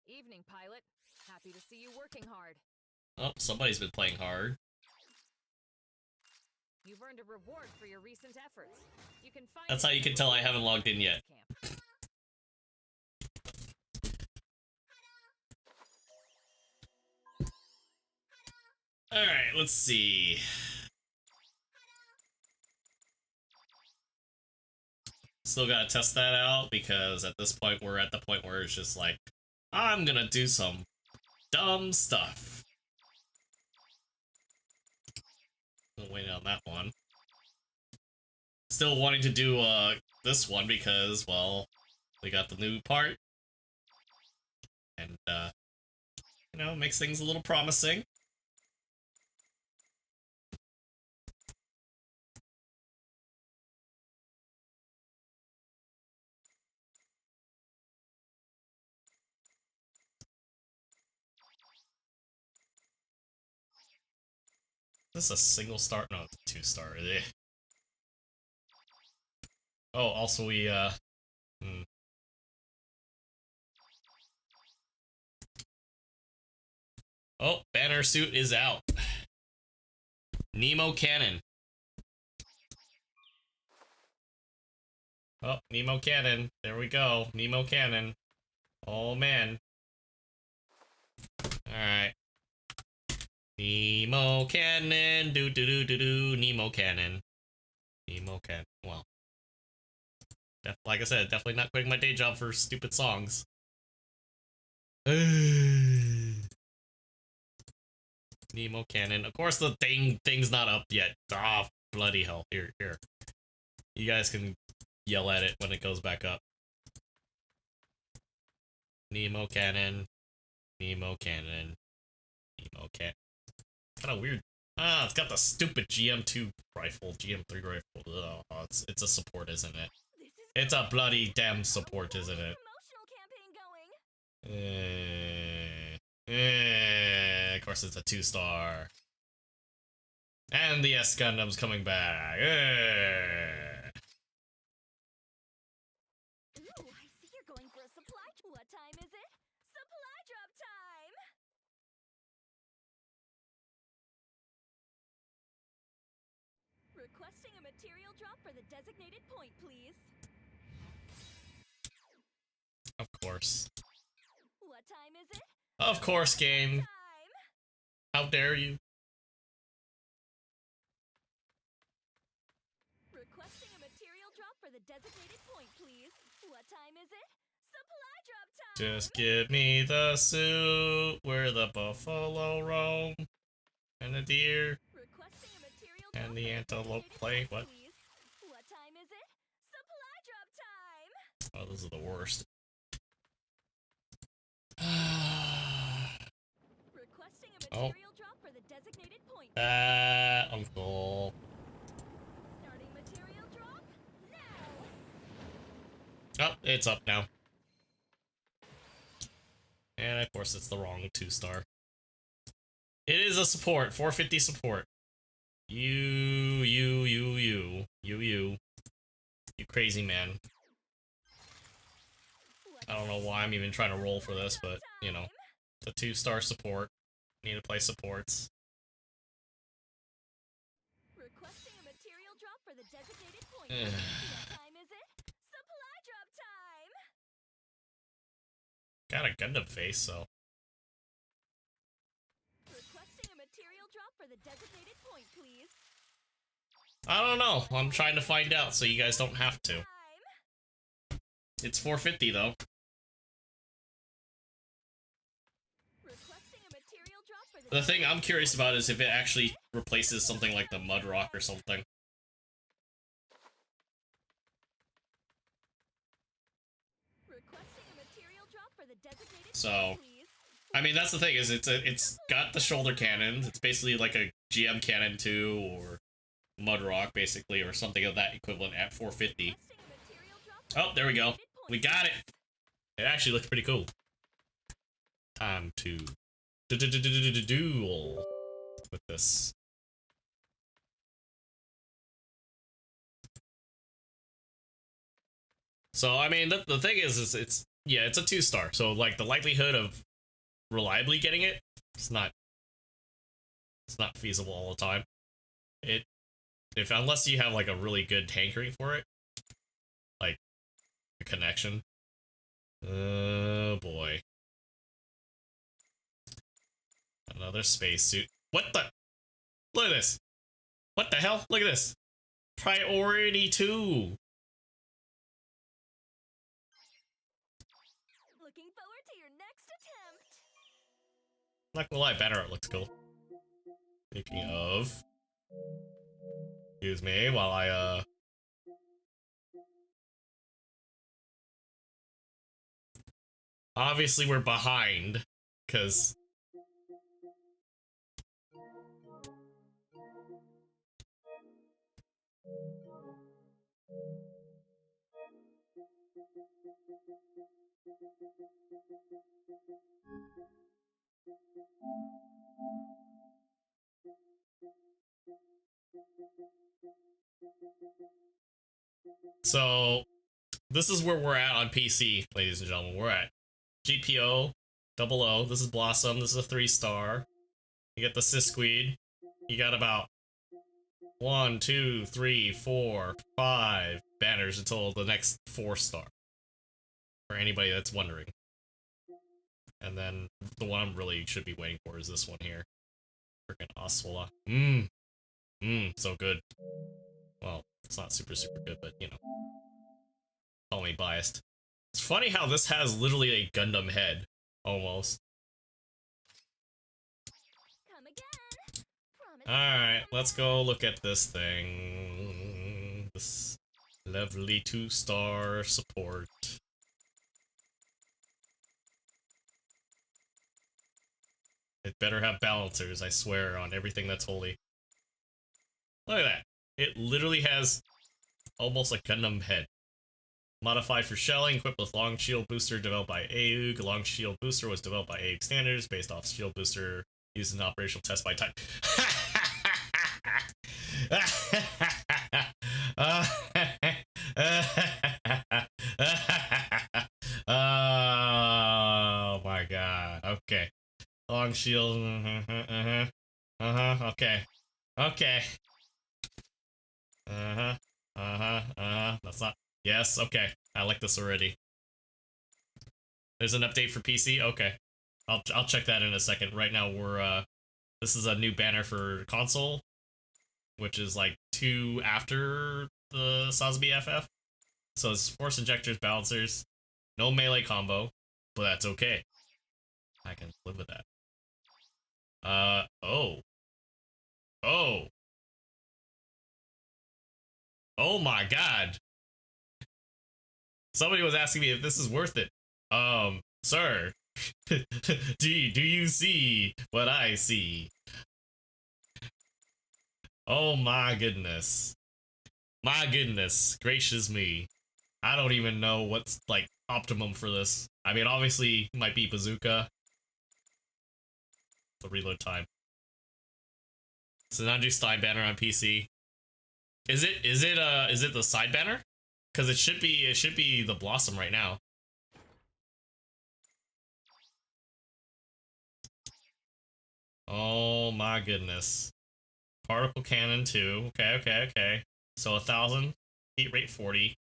S7: Evening, pilot. Happy to see you working hard.
S2: Oh, somebody's been playing hard.
S7: You've earned a reward for your recent efforts. You can find
S2: That's
S7: it
S2: how you
S7: in
S2: can
S7: the
S2: tell I
S7: rewards
S2: haven't logged in yet.
S7: camp.
S2: Alright, let's see. Still gotta test that out, because at this point we're at the point where it's just like, I'm gonna do some dumb stuff. Still waiting on that one. Still wanting to do this one because, well, we got the new part. And you know, makes things a little promising. Is this a single star? No, it's a 2-star. Eh. Oh, also we, Oh, banner suit is out. Nemo Cannon. Oh, Nemo Cannon. There we go. Nemo Cannon. Oh, man. Alright. Nemo Cannon. Do. Nemo Cannon. Nemo Cannon. Well. Like I said, definitely not quitting my day job for stupid songs. Nemo Cannon. Of course the thing's not up yet. Ah, bloody hell. Here. You guys can yell at it when it goes back up. Nemo Cannon. Nemo Cannon. Nemo Cannon. Kind of weird. Ah, it's got the stupid GM2 rifle, GM3 rifle. Ugh, it's a support, isn't it? It's a bloody damn support, isn't it?
S5: Promotional campaign going.
S2: Of course it's a 2-star. And the S Gundam's coming back.
S5: Ooh, I see you're going for a supply. What time is it? Supply drop time. Requesting a material drop for the designated point, please.
S2: Of course.
S5: What time is it?
S2: Of course, game.
S5: Time.
S2: How dare you?
S5: Requesting a material drop for the designated point, please. What time is it? Supply drop time.
S2: Just give me the suit where the buffalo roam and the deer
S5: Requesting a material
S2: and
S5: drop
S2: the
S5: for
S2: antelope
S5: designated
S2: play.
S5: point,
S2: What?
S5: please. What time is it? Supply drop time.
S2: Oh, those are the worst.
S5: Requesting a
S2: Oh.
S5: material drop for the designated point.
S2: Uncle.
S5: Starting material drop now.
S2: Oh, it's up now. And of course it's the wrong 2-star. It is a support, 450 support. You crazy man. I don't know why I'm even trying to roll for this, but, you know, it's a 2-star support. Need to play supports.
S5: Requesting a material drop for the designated point. What time is it? Supply drop time.
S2: Got a Gundam face, so.
S5: Requesting a material drop for the designated point, please.
S2: I don't know. I'm trying to find out so you guys don't have to.
S5: Time.
S2: It's 450 though.
S5: Requesting a material drop for
S2: The thing I'm curious about is if it actually replaces something like the Mud Rock or something.
S5: Requesting a material drop for the designated
S2: So,
S5: point, please.
S2: I mean, that's the thing, is it's got the shoulder cannons. It's basically like a GM Cannon 2 or Mud Rock, basically, or something of that equivalent at 450.
S5: Requesting a material drop for
S2: Oh,
S5: the
S2: there we go.
S5: designated point,
S2: We got it!
S5: please.
S2: It actually looks pretty cool. Time to duel with this. So I mean, the thing is it's yeah, it's a 2-star. So like the likelihood of reliably getting it, it's not feasible all the time. It if unless you have like a really good hankering for it, like a connection. Oh boy. Another spacesuit. What the? Look at this. What the hell? Look at this. Priority 2.
S6: Looking forward to your next attempt.
S2: Not gonna lie, banner art looks cool. Speaking of, excuse me while I obviously we're behind, cause so this is where we're at on PC, ladies and gentlemen. We're at GBO2. This is Blossom. This is a 3-star. You get the Sisquid. You got about 1, 2, 3, 4, 5 banners until the next 4-star. For anybody that's wondering. And then the one I'm really should be waiting for is this one here. Freaking Oswala. So good. Well, it's not super good, but you know. Call me biased. It's funny how this has literally a Gundam head. Almost.
S6: Come again. Promise
S2: Alright, let's go look at this thing. This lovely 2-star support. It better have balancers, I swear, on everything that's holy. Look at that. It literally has almost a Gundam head. Modified for shelling, equipped with long shield booster developed by AUG. Long shield booster was developed by AUG standards, based off shield booster used in operational test by type. Oh my god. Okay. Long shield. Okay. Okay. That's not. Yes. Okay. I like this already. There's an update for PC. Okay. I'll check that in a second. Right now we're this is a new banner for console, which is like 2 after the Sosby FF. So it's force injectors, balancers, no melee combo, but that's okay. I can live with that. Oh. Oh my god. Somebody was asking me if this is worth it. Sir, do you see what I see? Oh my goodness. My goodness gracious me. I don't even know what's, like, optimum for this. I mean, obviously, it might be Bazooka. The reload time. So now do Stein banner on PC. Is it the side banner? Because it should be the Blossom right now. Oh my goodness. Particle cannon 2. Okay. So 1,000. Heat rate 40.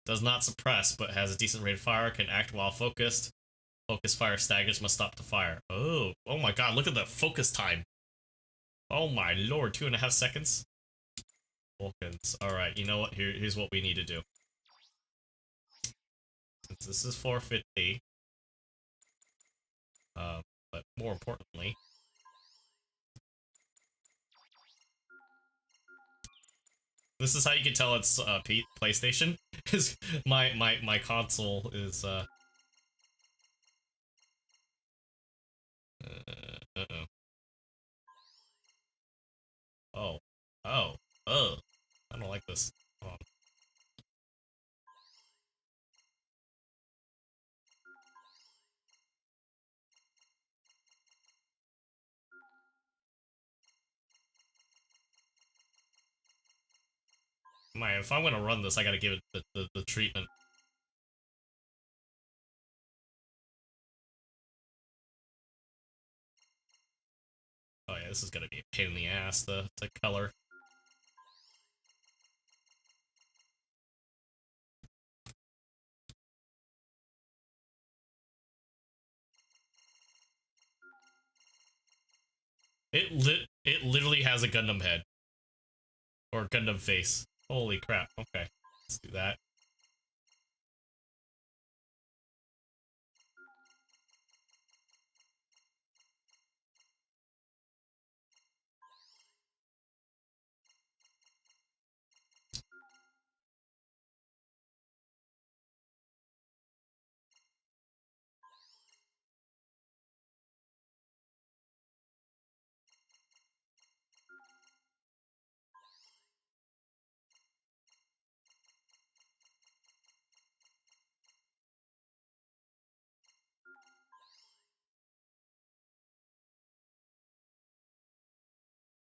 S2: Does not suppress, but has a decent rate of fire. Can act while focused. Focus fire staggers, must stop the fire. Oh my god, look at the focus time. Oh my lord, 2.5 seconds. Vulcans. Alright, you know what? Here's what we need to do. Since this is 450. But more importantly. This is how you can tell it's PlayStation. Because my console is uh-oh. Oh. I don't like this. Hold on. Man, if I'm gonna run this, I gotta give it the treatment. this is gonna be a pain in the ass to color. It literally has a Gundam head. Or Gundam face. Holy crap. Okay. Let's do that.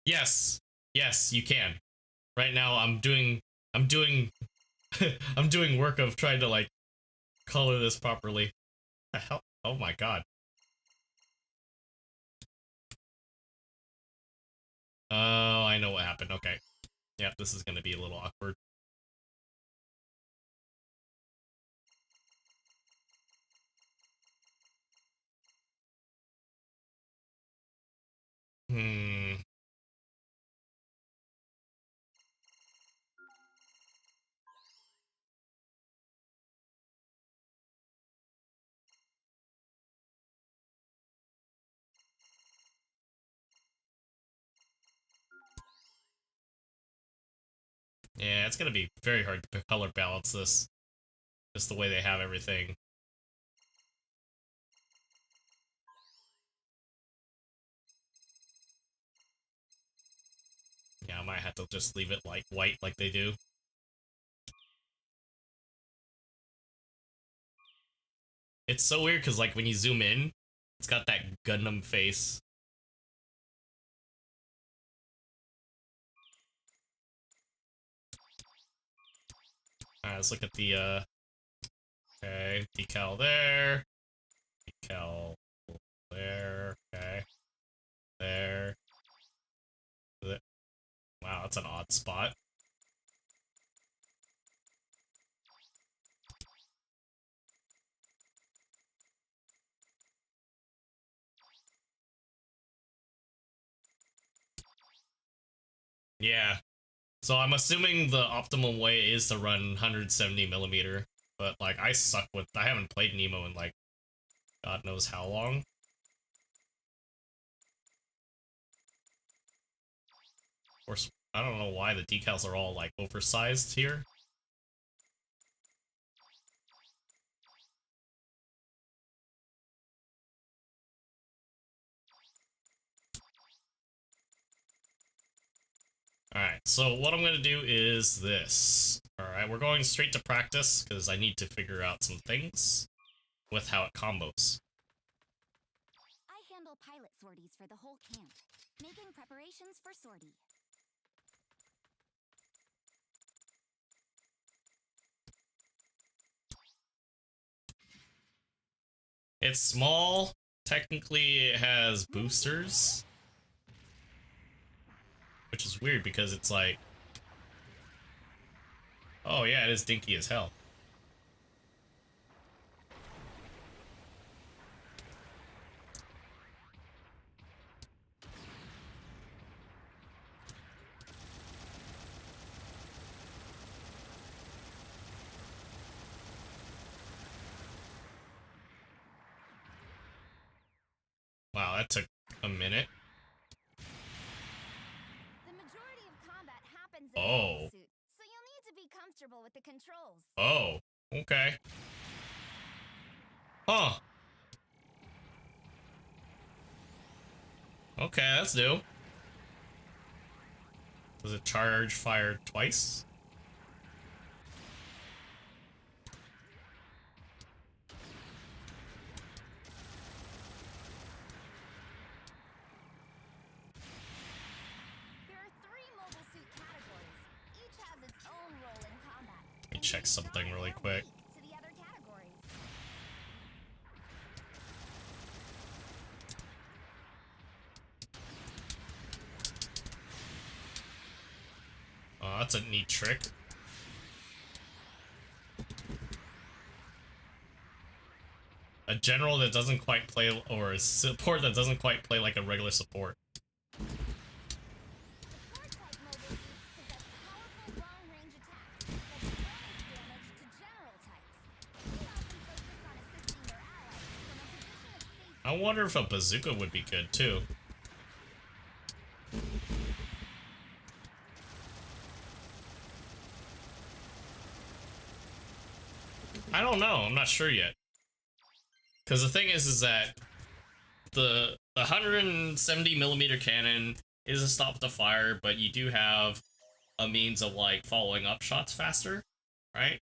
S2: Yes. Yes, you can. Right now I'm doing I'm doing work of trying to like color this properly. The hell? Oh my god. Oh, I know what happened. Okay. Yep, this is gonna be a little awkward. Hmm. Yeah, it's gonna be very hard to color balance this. Just the way they have everything. Yeah, I might have to just leave it like white like they do. It's so weird because like when you zoom in, it's got that Gundam face. Alright, let's look at the okay, decal there. Decal there, okay. There. Wow, that's an odd spot. Yeah. So I'm assuming the optimal way is to run 170mm, but like I suck with I haven't played Nemo in like God knows how long. Of course, I don't know why the decals are all like oversized here. Alright, so what I'm gonna do is this. Alright, we're going straight to practice, because I need to figure out some things with how it combos.
S5: I handle pilot sorties for the whole camp, making preparations for sortie.
S2: It's small. Technically, it has boosters. Which is weird, because it's like... Oh yeah, it is dinky as hell. Wow, that took a minute.
S5: The majority of combat happens in
S2: Oh.
S5: a suit, so you'll need to be comfortable with the controls.
S2: Oh, okay. Huh. Okay, that's new. Does it charge fire twice?
S5: There are 3 mobile suit categories. Each has its own role in combat.
S2: Let me check something really quick.
S5: To the other categories.
S2: that's a neat trick. A general that doesn't quite play, or a support that doesn't quite play like a regular support.
S5: Support-type mobile suits possess powerful long-range attacks that do bonus damage to general types. They often focus on assisting their allies from a position of safety.
S2: I wonder if a bazooka would be good too. I don't know. I'm not sure yet. Because the thing is that the 170mm cannon is a stop to fire, but you do have a means of like following up shots faster, right?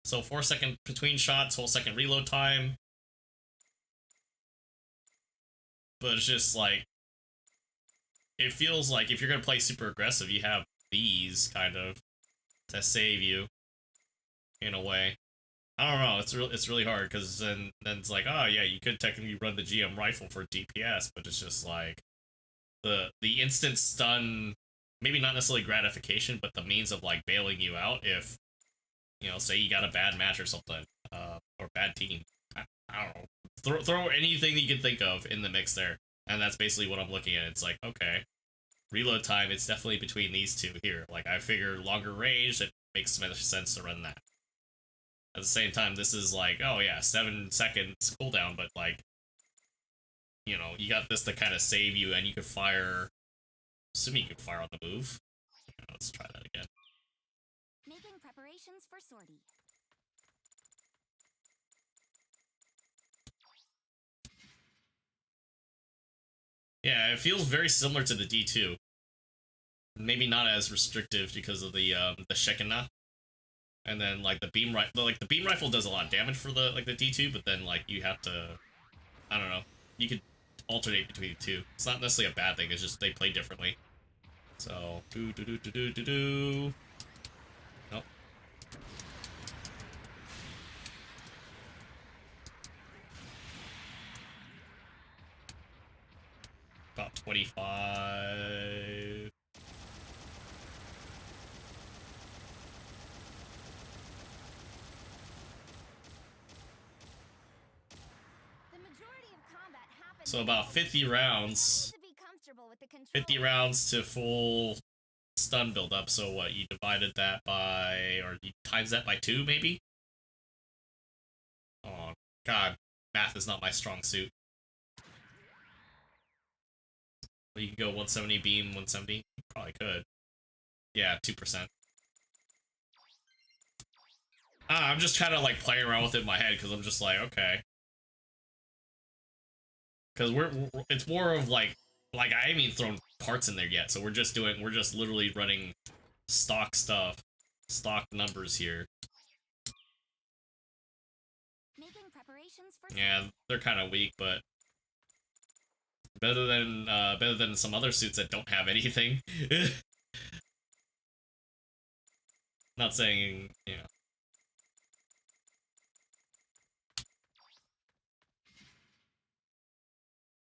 S2: So 4-second between shots, whole second reload time. But it's just like, it feels like if you're gonna play super aggressive, you have these kind of to save you in a way. I don't know. It's really hard because then it's like, oh yeah, you could technically run the GM rifle for DPS, but it's just like the instant stun, maybe not necessarily gratification, but the means of like bailing you out if, you know, say you got a bad match or something, or bad team. I don't know. Throw anything that you can think of in the mix there, and that's basically what I'm looking at. It's like, okay, reload time. It's definitely between these two here. Like I figure longer range, it makes so much sense to run that. At the same time, this is like, oh yeah, 7 seconds cooldown, but like, you know, you got this to kind of save you, and you could fire. Assuming you can fire on the move. Let's try that again.
S5: Making preparations for sortie.
S2: Yeah, it feels very similar to the D2. Maybe not as restrictive because of the Shekinah. And then like the beam rifle, like the beam rifle does a lot of damage for the like the D2, but then like you have to, I don't know, you could alternate between the two. It's not necessarily a bad thing. It's just they play differently. So do. Nope. About 25.
S5: The majority of combat happens
S2: So about 50 rounds.
S5: to be comfortable with the
S2: 50
S5: controls.
S2: rounds to full stun build up. So what, you divided that by, or you times that by 2 maybe? Oh god, math is not my strong suit. Well, you could go 170 beam, 170. You probably could. Yeah, 2%. I'm just kind of like playing around with it in my head because I'm just like, okay. Because it's more of like I haven't even thrown parts in there yet, so we're just literally running stock stuff, stock numbers here.
S5: Making preparations for
S2: Yeah, they're kind of weak, but better than some other suits that don't have anything. Not saying, you know.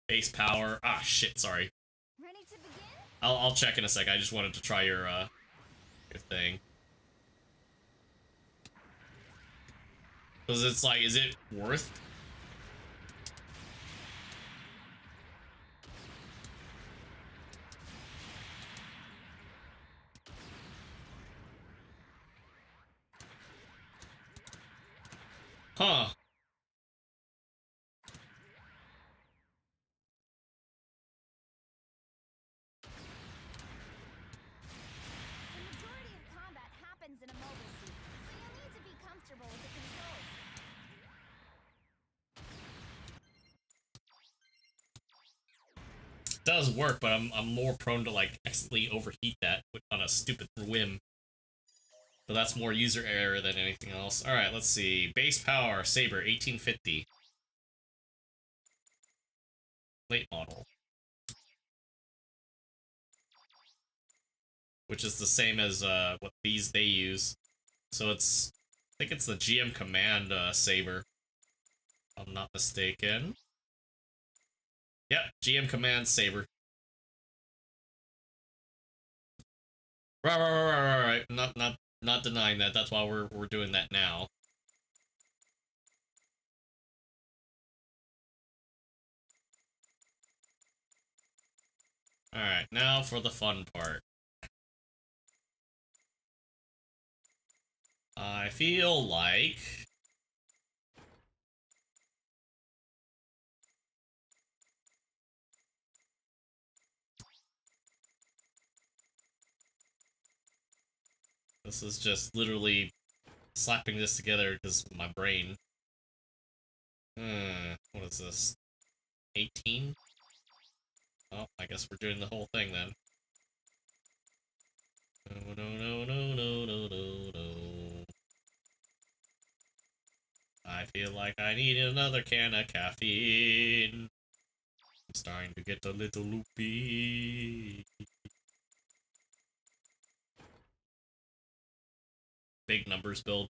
S2: Base power. Ah, shit, sorry.
S5: ready to begin?
S2: I'll check in a sec. I just wanted to try your thing. Because it's like, is it worth? Huh.
S5: The majority of combat happens in a mobile suit, so you'll need to be comfortable with the controls.
S2: It does work, but I'm more prone to like accidentally overheat that on a stupid whim. But that's more user error than anything else. All right, let's see. Base power Saber 1850. Late model. Which is the same as what they use. So it's, I think it's the GM Command Saber, if I'm not mistaken. Yep, GM Command Saber. Right. Not denying that. That's why we're doing that now. Alright, now for the fun part. I feel like... this is just literally slapping this together because my brain. What is this? 18? Oh, I guess we're doing the whole thing then. No. I feel like I need another can of caffeine. I'm starting to get a little loopy. Big numbers build.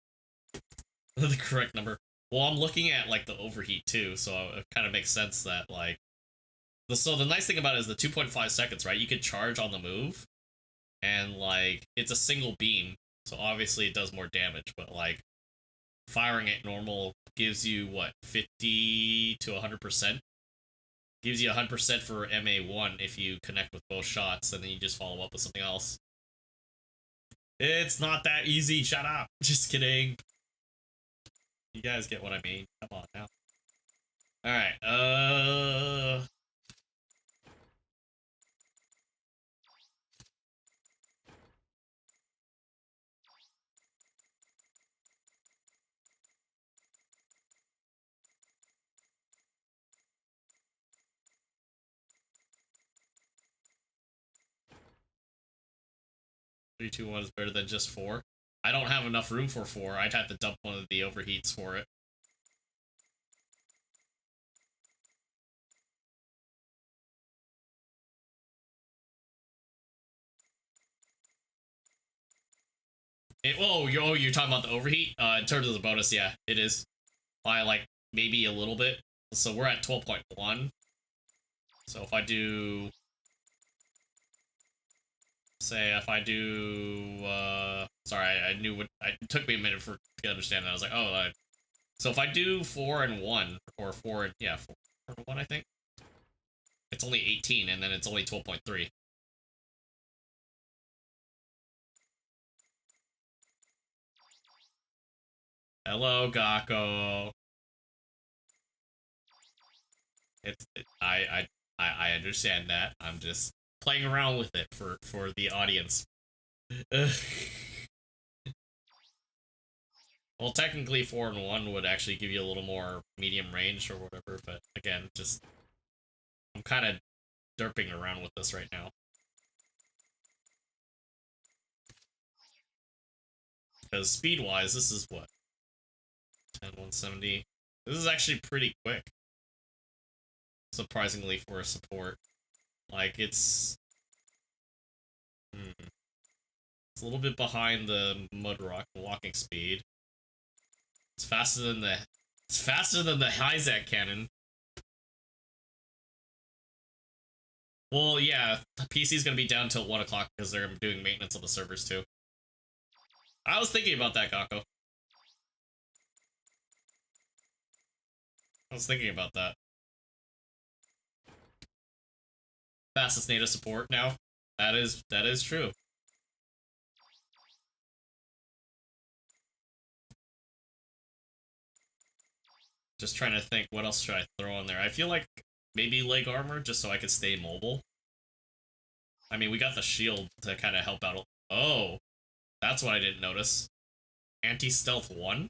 S2: The correct number. Well, I'm looking at, like, the overheat, too, so it kind of makes sense that, like... So the nice thing about it is the 2.5 seconds, right? You can charge on the move, and, like, it's a single beam, so obviously it does more damage, but, like, firing at normal gives you, what, 50 to 100%? Gives you 100% for MA1 if you connect with both shots, and then you just follow up with something else. It's not that easy, shut up! Just kidding. You guys get what I mean. Come on now. Alright, 3, 2, 1 is better than just 4. I don't have enough room for 4. I'd have to dump one of the overheats for it. You're talking about the overheat? In terms of the bonus, yeah, it is. By, like, maybe a little bit. So we're at 12.1. So if I do... Say, if I do... sorry, I knew what... It took me a minute to understand that. I was like, oh, so if I do 4 and 1, or 4 and... Yeah, 4 and 1, I think. It's only 18, and then it's only 12.3. Hello, Gakko. I understand that. I'm just playing around with it for the audience. Well, technically 4 and 1 would actually give you a little more medium range or whatever, but again, just I'm kind of derping around with this right now. Because speed-wise, this is what? 10, 170. This is actually pretty quick. Surprisingly for a support. Like, it's a little bit behind the Mud Rock walking speed. It's faster than the Hyzak cannon. Well, yeah, the PC's gonna be down till 1 o'clock because they're doing maintenance on the servers too. I was thinking about that, Gakko. I was thinking about that. Fastest native support now. That is true. Just trying to think, what else should I throw in there? I feel like maybe leg armor, just so I could stay mobile. I mean, we got the shield to kind of help out. Oh, that's what I didn't notice. Anti-stealth 1?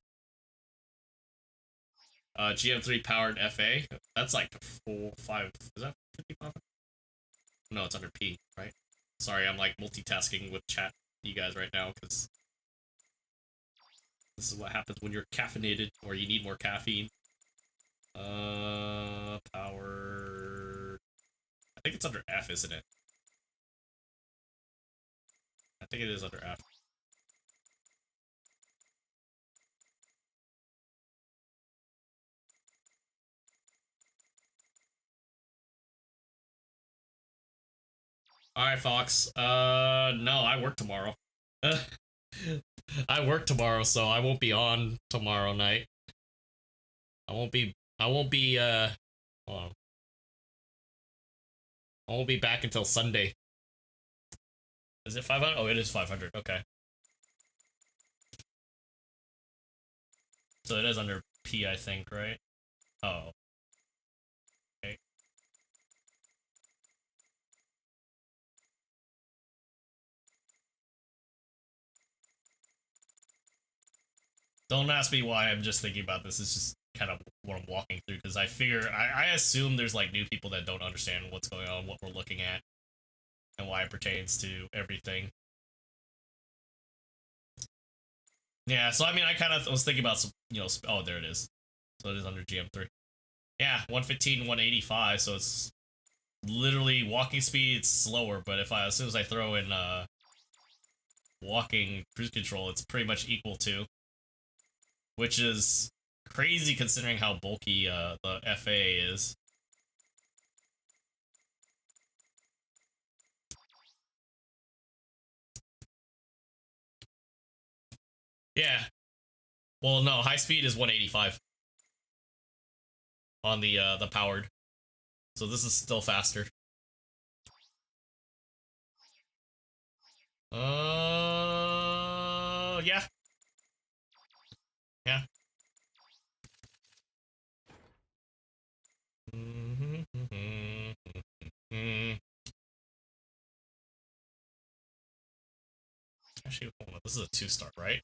S2: GM3 powered FA. That's like 4, 5. Is that 55? No, it's under P, right? Sorry, I'm like multitasking with chat you guys right now because this is what happens when you're caffeinated or you need more caffeine. Power. I think it's under F, isn't it? I think it is under F. Alright, Fox. No, I work tomorrow. I work tomorrow, so I won't be on tomorrow night. I won't be, hold on. I won't be back until Sunday. Is it 500? Oh, it is 500. Okay. So it is under P, I think, right? Oh. Okay. Don't ask me why I'm just thinking about this. It's just kind of what I'm walking through, because I figure, I assume there's like new people that don't understand what's going on, what we're looking at, and why it pertains to everything. Yeah, so I mean, I kind of was thinking about some, you know, oh, there it is. So it is under GM3. Yeah, 115, 185, so it's literally walking speed slower, but if I, as soon as I throw in walking cruise control, it's pretty much equal to, which is crazy considering how bulky the FA is. Yeah. Well, no, high speed is 185 on the powered. So this is still faster. Yeah. Yeah. Actually, hold on. This is a 2-star, right?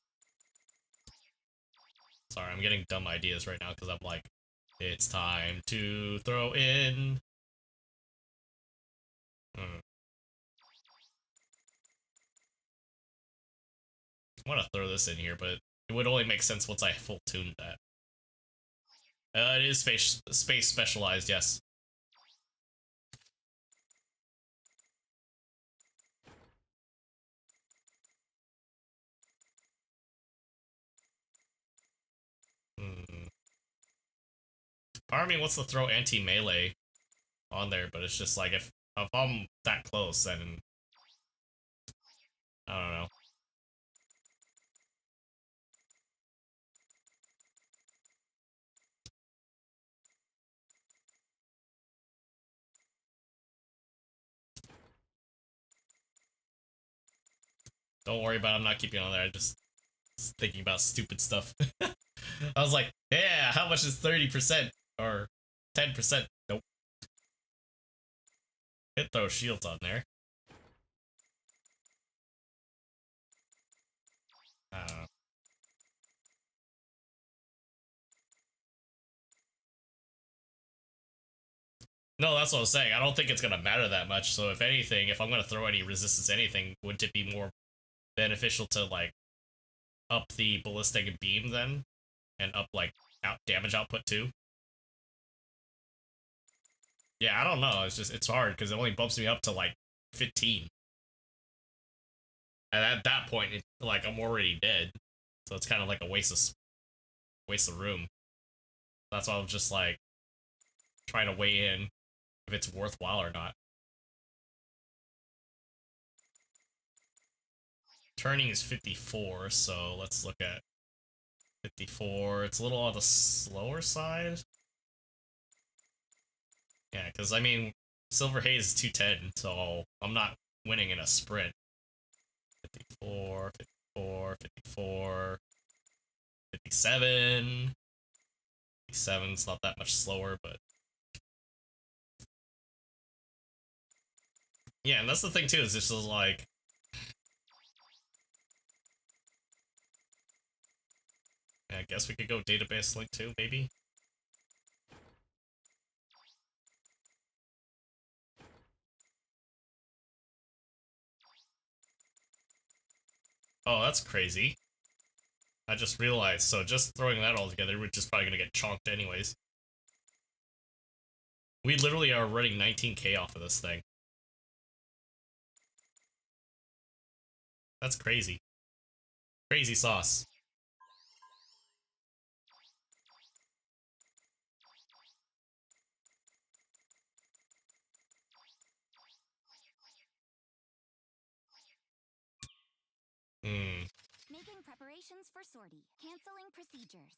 S2: Sorry, I'm getting dumb ideas right now because I'm like, it's time to throw in. I want to throw this in here, but it would only make sense once I full tuned that. It is space specialized, yes. Part of me wants to throw anti-melee on there, but it's just like, if I'm that close, then I don't know. Don't worry about it, I'm not keeping it on there, I just thinking about stupid stuff. I was like, yeah, how much is 30%? Or 10%? Nope. Could throw shields on there. I don't know. No, that's what I was saying. I don't think it's going to matter that much. So if anything, if I'm going to throw any resistance anything, wouldn't it be more beneficial to, like, up the ballistic beam then? And up, like, damage output too? Yeah, I don't know. It's just, it's hard because it only bumps me up to, like, 15. And at that point, like, I'm already dead. So it's kind of like a waste of room. That's why I was just, like, trying to weigh in if it's worthwhile or not. Turning is 54, so let's look at 54. It's a little on the slower side. Yeah, because, I mean, Silver Haze is 210, so I'm not winning in a sprint. 54, 54, 54, 57. 57's not that much slower, but... Yeah, and that's the thing, too, is this is like... I guess we could go database link too, maybe? Oh, that's crazy. I just realized, so just throwing that all together, we're just probably gonna get chonked anyways. We literally are running 19k off of this thing. That's crazy. Crazy sauce.
S5: Making preparations for sortie. Canceling procedures.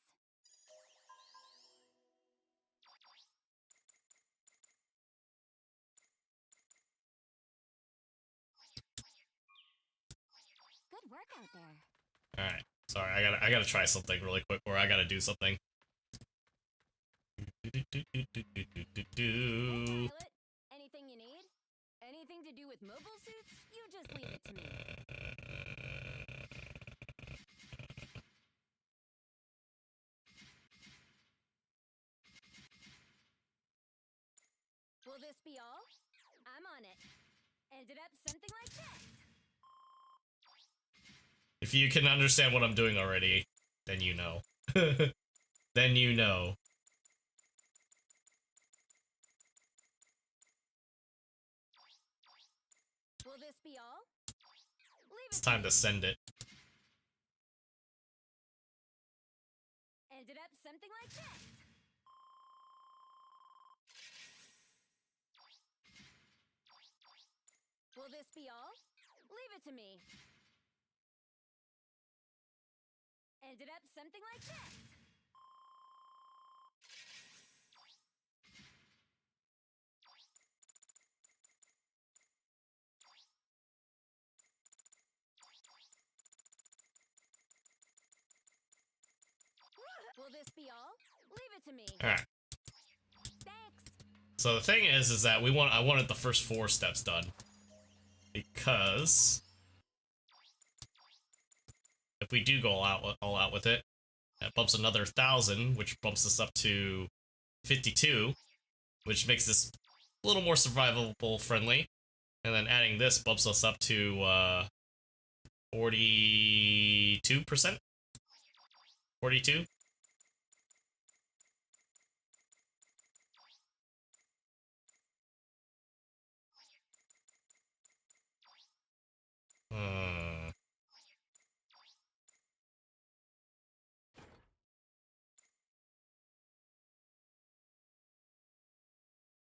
S5: Good work out there.
S2: Alright. Sorry, I gotta try something really quick, or I gotta do something.
S7: Hey, pilot. Anything you need? Anything to do with mobile suits? You just leave it to me. Will this be all? I'm on it. Ended up something like this.
S2: If you can understand what I'm doing already, then you know. Then you know.
S7: Will this be all? Leave
S2: It's
S7: it
S2: time
S7: me.
S2: to send it.
S7: Ended up something like this. Will this be all? Leave it to me. Ended up something like this. Will this be all? Leave it to me.
S2: Alright.
S7: Thanks.
S2: So the thing is that I wanted the first 4 steps done. Because if we do go all out with it, that bumps another 1,000, which bumps us up to 52, which makes this a little more survivable friendly. And then adding this bumps us up to 42%? 42?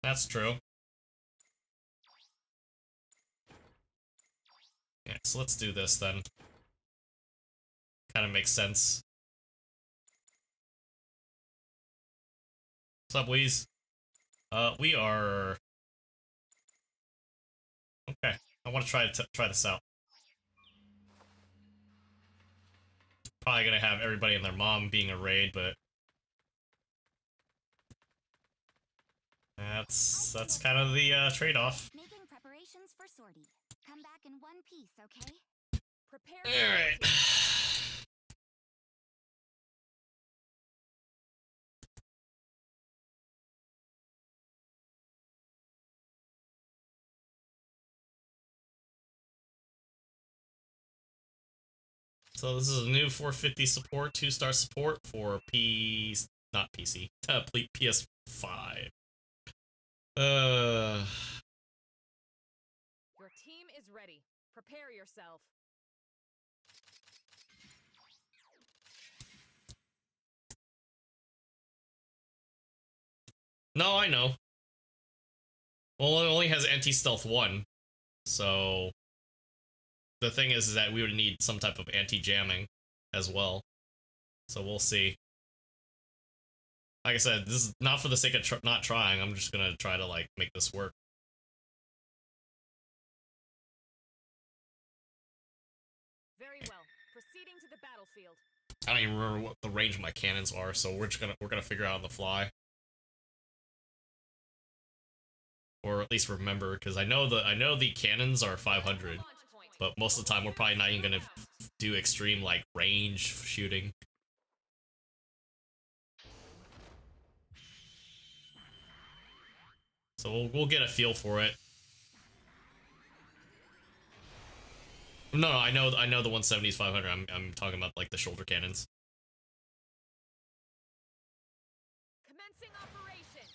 S2: That's true. Yeah, so let's do this then. Kind of makes sense. What's up, Weez? We are... Okay, I want to try this out. Probably gonna have everybody and their mom being a raid, but... That's kind of the trade-off.
S5: Making preparations for sortie. Come back in one piece, okay?
S7: Prepare.
S2: Alright. So this is a new 450 support, 2-star support for not PC, PS5.
S7: Your team is ready. Prepare yourself.
S2: No, I know. Well, it only has anti-stealth 1, so the thing is that we would need some type of anti-jamming as well. So we'll see. Like I said, this is not for the sake of not trying. I'm just gonna try to like make this work.
S7: Very well. Proceeding to the battlefield.
S2: I don't even remember what the range of my cannons are, so we're gonna figure out on the fly. Or at least remember, because I know the cannons are 500, but most of the time we're probably not even gonna do extreme like range shooting. So we'll get a feel for it. No, I know the 170 is 500. I'm talking about like the shoulder cannons.
S7: Commencing operation.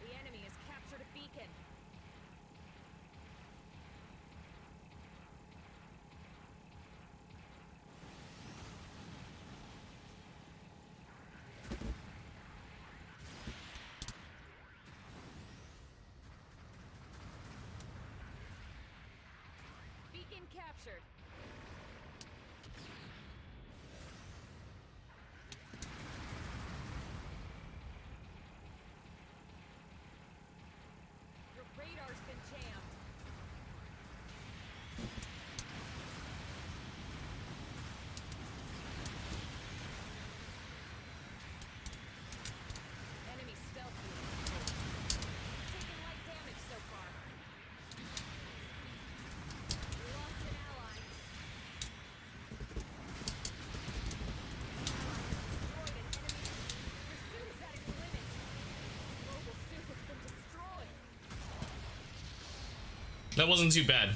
S7: The enemy has captured a beacon. captured. Your radar's been jammed. Enemy stealthy. Taking light damage so far. We lost an ally. Destroyed an enemy. Pursuit is at its limit. Mobile suit has been destroyed.
S2: That wasn't too bad.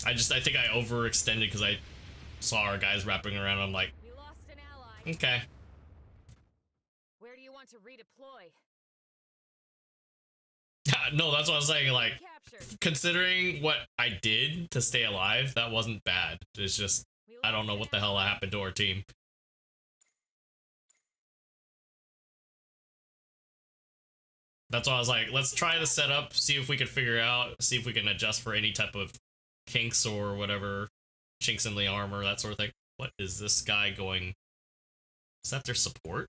S2: I think I overextended because I saw our guys wrapping around. I'm like,
S7: We lost an ally.
S2: okay.
S7: Where do you want to redeploy?
S2: No, that's what I was saying. Like,
S7: Captured.
S2: considering what I did to stay alive, that wasn't bad. It's just,
S7: We
S2: I don't
S7: lost
S2: know
S7: an
S2: what the hell
S7: ally.
S2: happened to our team. That's why I was like, let's try the setup, see if we can figure out, see if we can adjust for any type of kinks or whatever, chinks in the armor, that sort of thing. What is this guy going? Is that their support?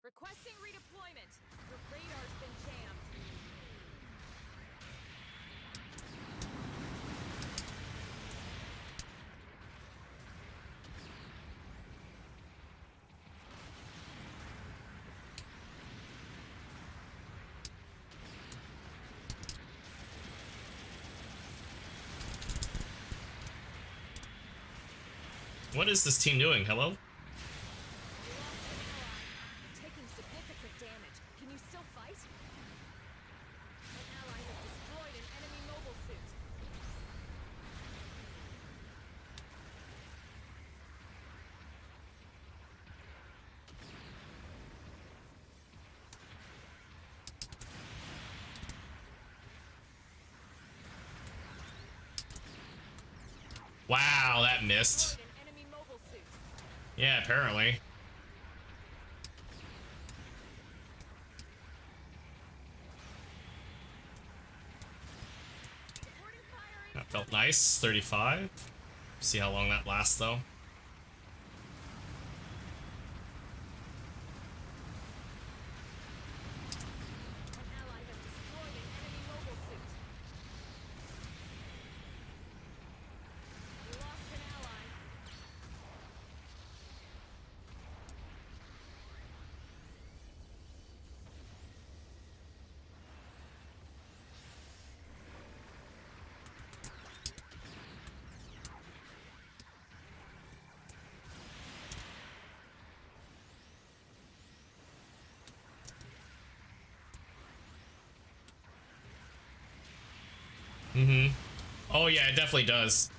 S7: Requesting redeployment. Your radar's been jammed.
S2: What is this team doing? Hello?
S7: We lost an ally. Taking significant damage. Can you still fight? An ally has destroyed an enemy mobile suit.
S2: Wow, that missed.
S7: Destroyed an enemy mobile suit.
S2: Yeah, apparently.
S7: Supporting fire
S2: That felt nice. 35. See how long that lasts, though.
S7: An ally has destroyed an enemy mobile suit. We lost an ally.
S2: Mm-hmm. Oh, yeah, it definitely does.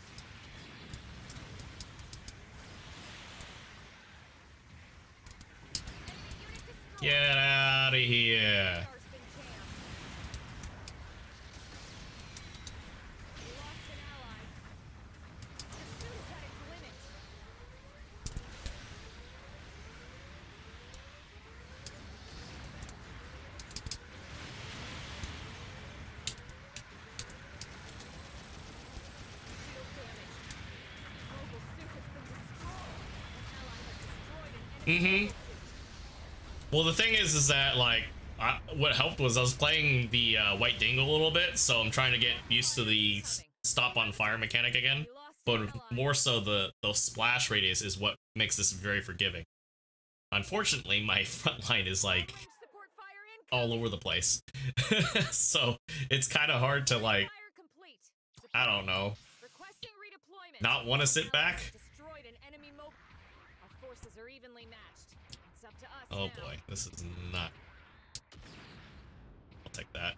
S2: Get out of here.
S7: Radar's been jammed. We lost an ally. Pursuit is at its limit. Shield damage. Mobile suit has been destroyed. An ally has destroyed an enemy
S2: Mm-hmm.
S7: mobile suit.
S2: Well, the thing is that, like, what helped was I was playing the White Dingle a little bit, so I'm trying to get used to the stop on fire mechanic again. But more so, the splash radius is what makes this very forgiving. Unfortunately, my front line is, like,
S7: Range support fire incoming.
S2: all over the place. So, it's kind of hard to, like,
S7: Fire complete.
S2: I don't know,
S7: Requesting redeployment.
S2: not want to sit
S7: Ally
S2: back.
S7: has destroyed an enemy mobile. Our forces are evenly matched. It's up to us
S2: Oh
S7: now.
S2: boy, this is not. I'll take that.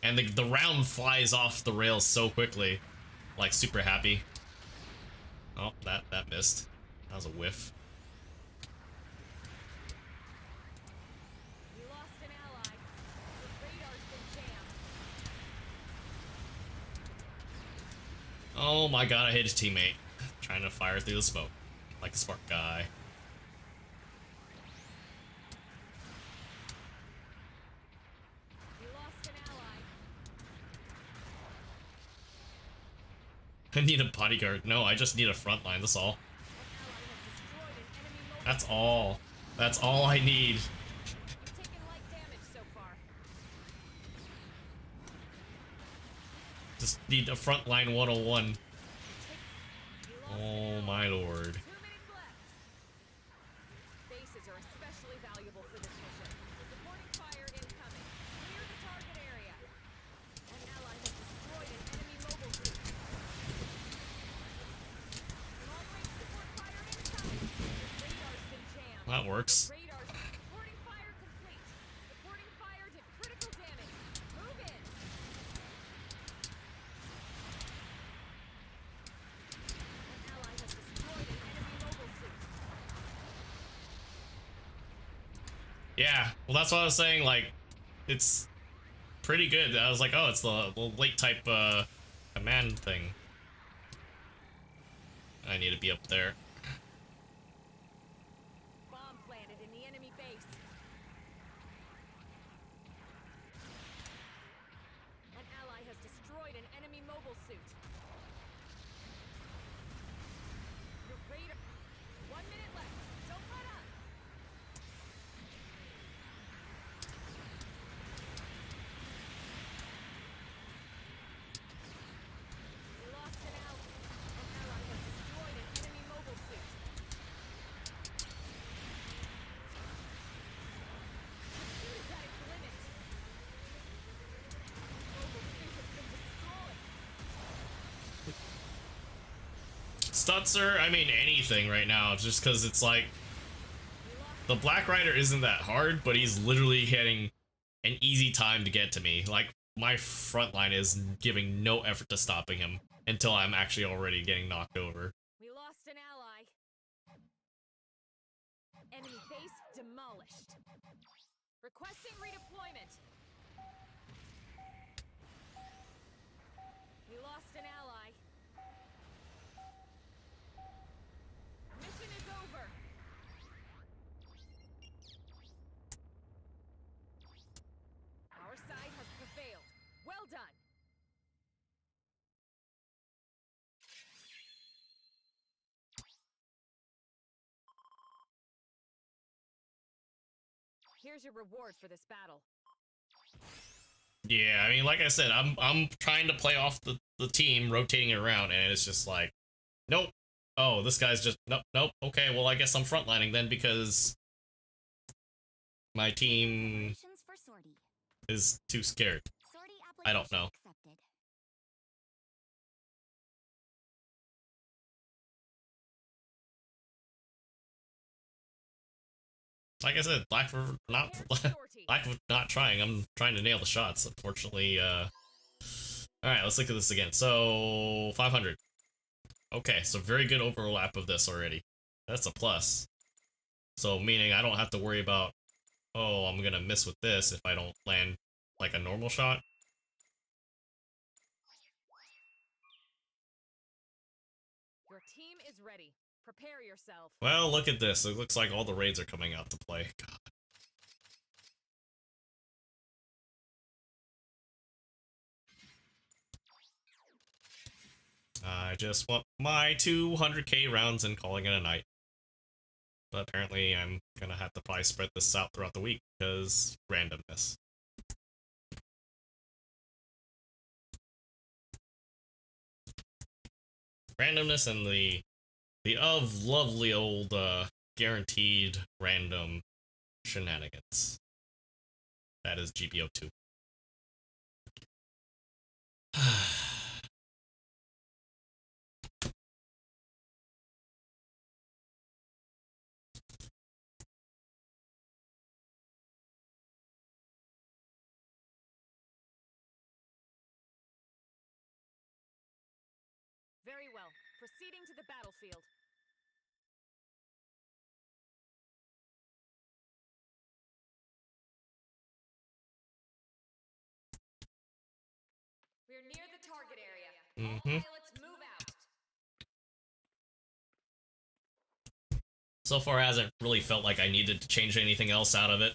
S2: And the round flies off the rails so quickly. Like, super happy. Oh, that missed. That was a whiff.
S7: We lost an ally. The radar's been jammed.
S2: Oh my god, I hit his teammate. Trying to fire through the smoke. Like a smart guy.
S7: We lost an ally.
S2: I need a bodyguard. No, I just need a front line, that's all. That's all. That's all I need.
S7: You've taken light damage so far.
S2: Just need a front line 101. Oh my lord.
S7: 2 minutes left. Bases are especially valuable for this mission. Supporting fire incoming. Clear the target area. An ally has destroyed an enemy mobile suit. Long-range support fire incoming. Radar's been jammed.
S2: That works.
S7: Radar supporting fire complete. Supporting fire did critical damage. Move in. An ally has destroyed an enemy mobile suit.
S2: Yeah, well that's what I was saying, like, it's pretty good. I was like, oh, it's the late type command thing. I need to be up there.
S7: Bomb planted in the enemy base. An ally has destroyed an enemy mobile suit. Your radar. 1 minute left. Don't let up. We lost an ally. An ally has destroyed an enemy mobile suit. Suit is at its limit. Mobile suit has been destroyed.
S2: Stutzer, I mean anything right now, just because it's like, the Black Rider isn't that hard, but he's literally getting an easy time to get to me. Like, my front line is giving no effort to stopping him until I'm actually already getting knocked over.
S7: We lost an ally. Enemy base demolished. Requesting redeployment. We lost an ally. Mission is over. Our side has prevailed. Well done. Here's your reward for this battle.
S2: Yeah, I mean, like I said, I'm trying to play off the team, rotating it around, and it's just like, nope. Oh, this guy's just, nope. Okay, well, I guess I'm frontlining then because my team
S5: Preparations for sortie.
S2: is too scared.
S5: Sortie
S2: I don't know.
S5: application accepted.
S2: Like I said, lack of not trying. I'm trying to nail the shots. Unfortunately, all right, let's look at this again. So 500. Okay, so very good overlap of this already. That's a plus. So meaning I don't have to worry about, oh, I'm gonna miss with this if I don't land like a normal shot.
S7: Your team is ready. Prepare yourself.
S2: Well, look at this. It looks like all the raids are coming out to play. God. I just want my 200k rounds and calling it a night. But apparently I'm gonna have to probably spread this out throughout the week because randomness. Randomness and the of lovely old guaranteed random shenanigans. That is GBO2.
S7: Very well. Proceeding to the battlefield. We're near the target area. All pilots move out.
S2: So far, hasn't really felt like I needed to change anything else out of it.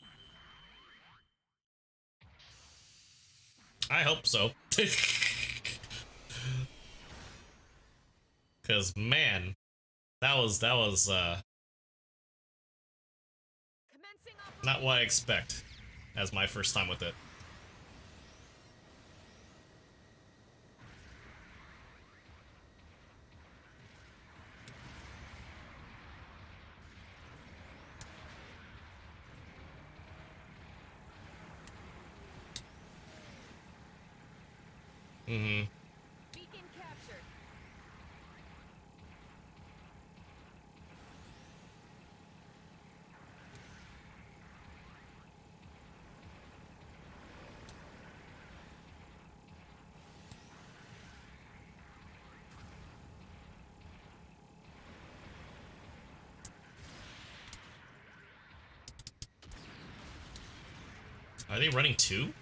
S2: I hope so. Cause man, that was
S7: Commencing
S2: not what I expect as my first time with it. Mm-hmm.
S7: beacon captured.
S2: Are they running two?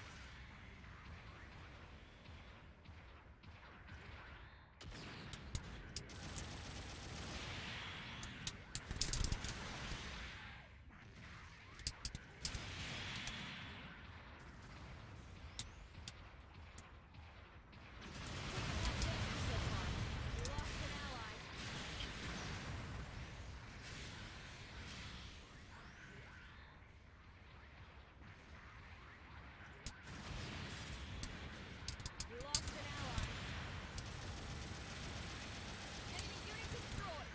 S7: We lost an ally. We lost an ally. Enemy unit destroyed.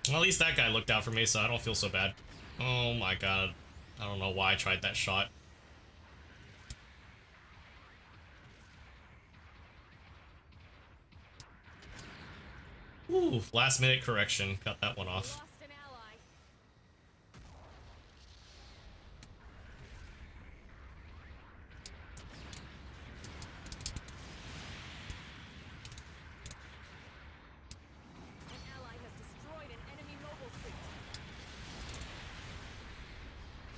S2: Well, at least that guy looked out for me, so I don't feel so bad. Oh my god. I don't know why I tried that shot. Ooh, last minute correction. Got that one
S7: We
S2: off.
S7: lost an ally. An ally has destroyed an enemy mobile suit.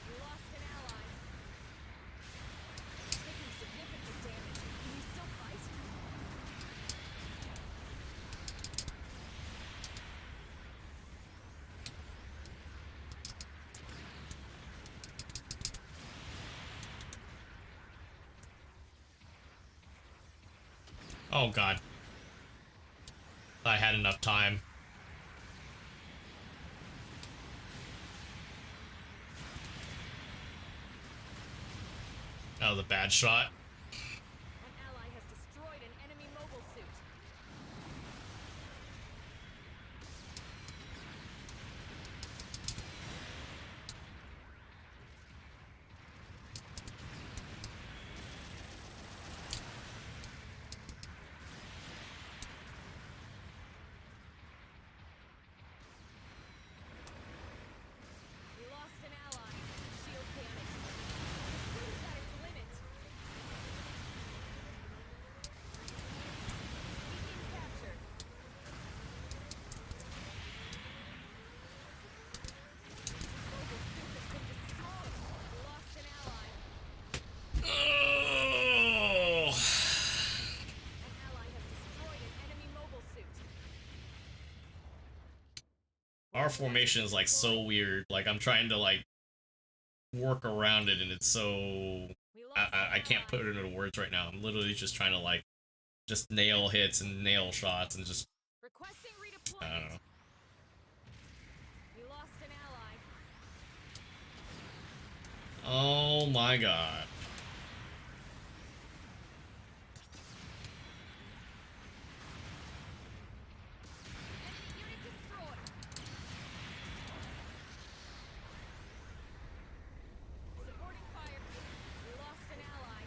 S7: We lost an ally. Taking significant damage. Can you still fight?
S2: Oh god. I had enough time. That was a bad shot.
S7: An ally has destroyed an enemy mobile suit. We lost an ally. Shield damage. The suit is at its limit. Beacon captured. Mobile suit has been destroyed. We lost an ally.
S2: Oh.
S7: An ally has destroyed an enemy mobile suit.
S2: Our formation is like so weird. Like I'm trying to like work around it, and it's so
S7: We lost
S2: I
S7: an
S2: can't
S7: ally.
S2: put it into words right now. I'm literally just trying to like just nail hits and nail shots and just
S7: Requesting
S2: I
S7: redeployment.
S2: don't know.
S7: We lost an ally.
S2: Oh my god.
S7: Enemy unit destroyed. Supporting fire. We lost an ally.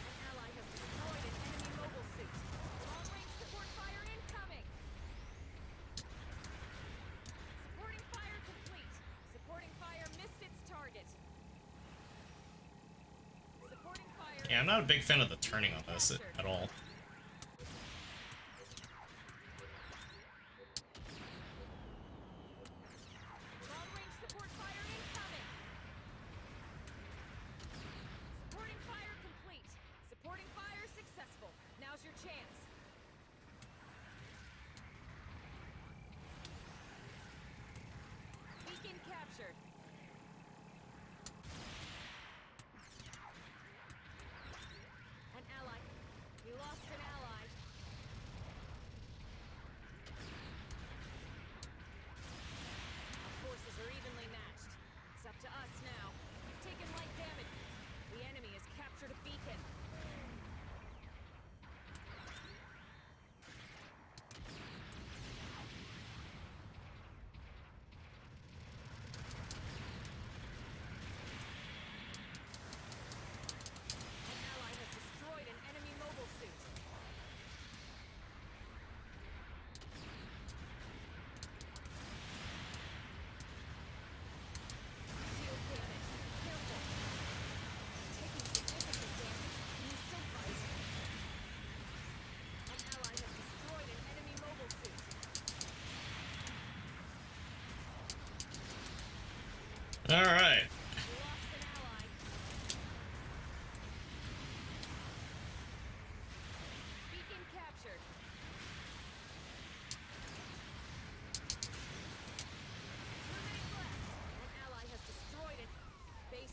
S7: An ally has destroyed an enemy mobile suit. Long-range support fire incoming. Supporting fire complete. Supporting fire missed its target. Supporting fire.
S2: Yeah, I'm not a big fan of the turning on this at all.
S7: Long-range support fire incoming. Supporting fire complete. Supporting fire successful. Now's your chance. Beacon captured.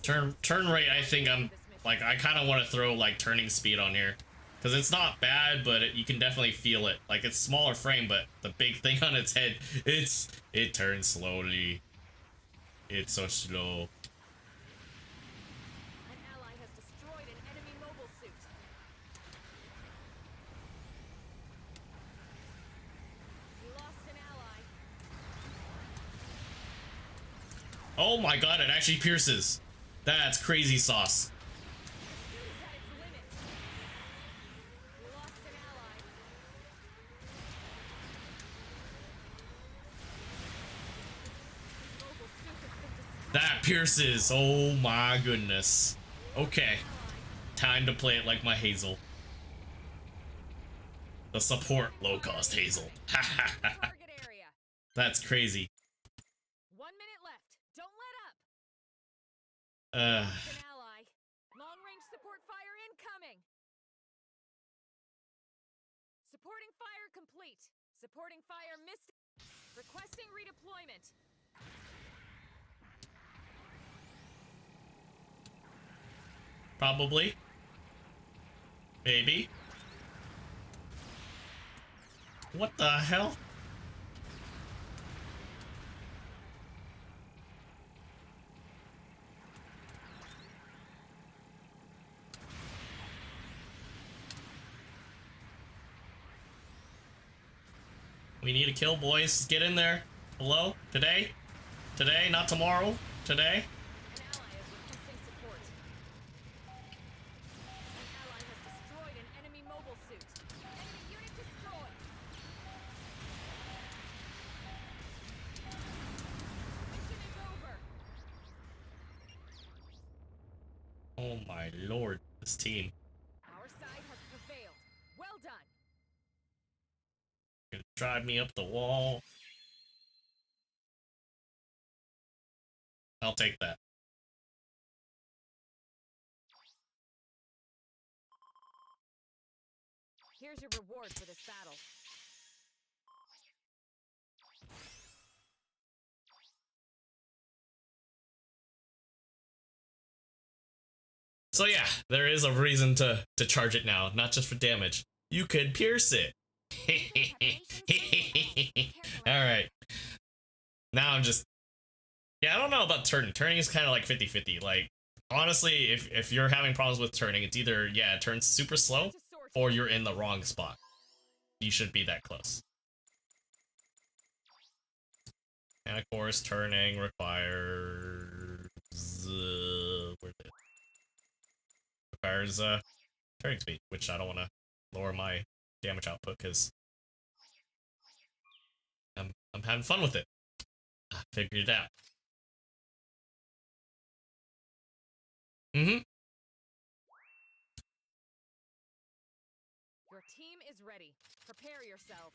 S2: Turn rate, I think I'm like, I kind of want to throw like turning speed on here, because it's not bad, but you can definitely feel it. Like, it's smaller frame, but the big thing on its head, it turns slowly. It's so slow.
S7: An ally has destroyed an enemy mobile suit. You lost an ally.
S2: Oh my god, it actually pierces. That's crazy sauce.
S7: Suit is at its limit. You lost an ally. Mobile suit has been destroyed.
S2: That pierces. Oh my goodness. Okay. Time to play it like my Hazel. The support low-cost Hazel.
S7: Target area.
S2: That's crazy.
S7: 1 minute left. Don't let up.
S2: Uh,
S7: An ally. Long-range support fire incoming. Supporting fire complete. Supporting fire missed. Requesting redeployment.
S2: probably. Maybe. What the hell? We need a kill, boys. Get in there. Hello? Today? Today, not tomorrow. Today?
S7: An ally is requesting support. An ally has destroyed an enemy mobile suit. Enemy unit destroyed. Mission is over.
S2: Oh my lord, this team.
S7: Our side has prevailed. Well done.
S2: Gonna drive me up the wall. I'll take that.
S7: Here's your reward for this battle.
S2: So yeah, there is a reason to charge it now, not just for damage. You could pierce it. Alright. Now I'm just... Yeah, I don't know about turning. Turning is kind of like 50-50. Like, honestly, if you're having problems with turning, it's either, yeah, it turns super slow,
S7: To sort.
S2: or you're in the wrong spot. You should be that close. And of course, turning requires... where's it? Requires turning speed, which I don't want to lower my damage output because I'm having fun with it. I figured it out. Mm-hmm.
S7: Your team is ready. Prepare yourself.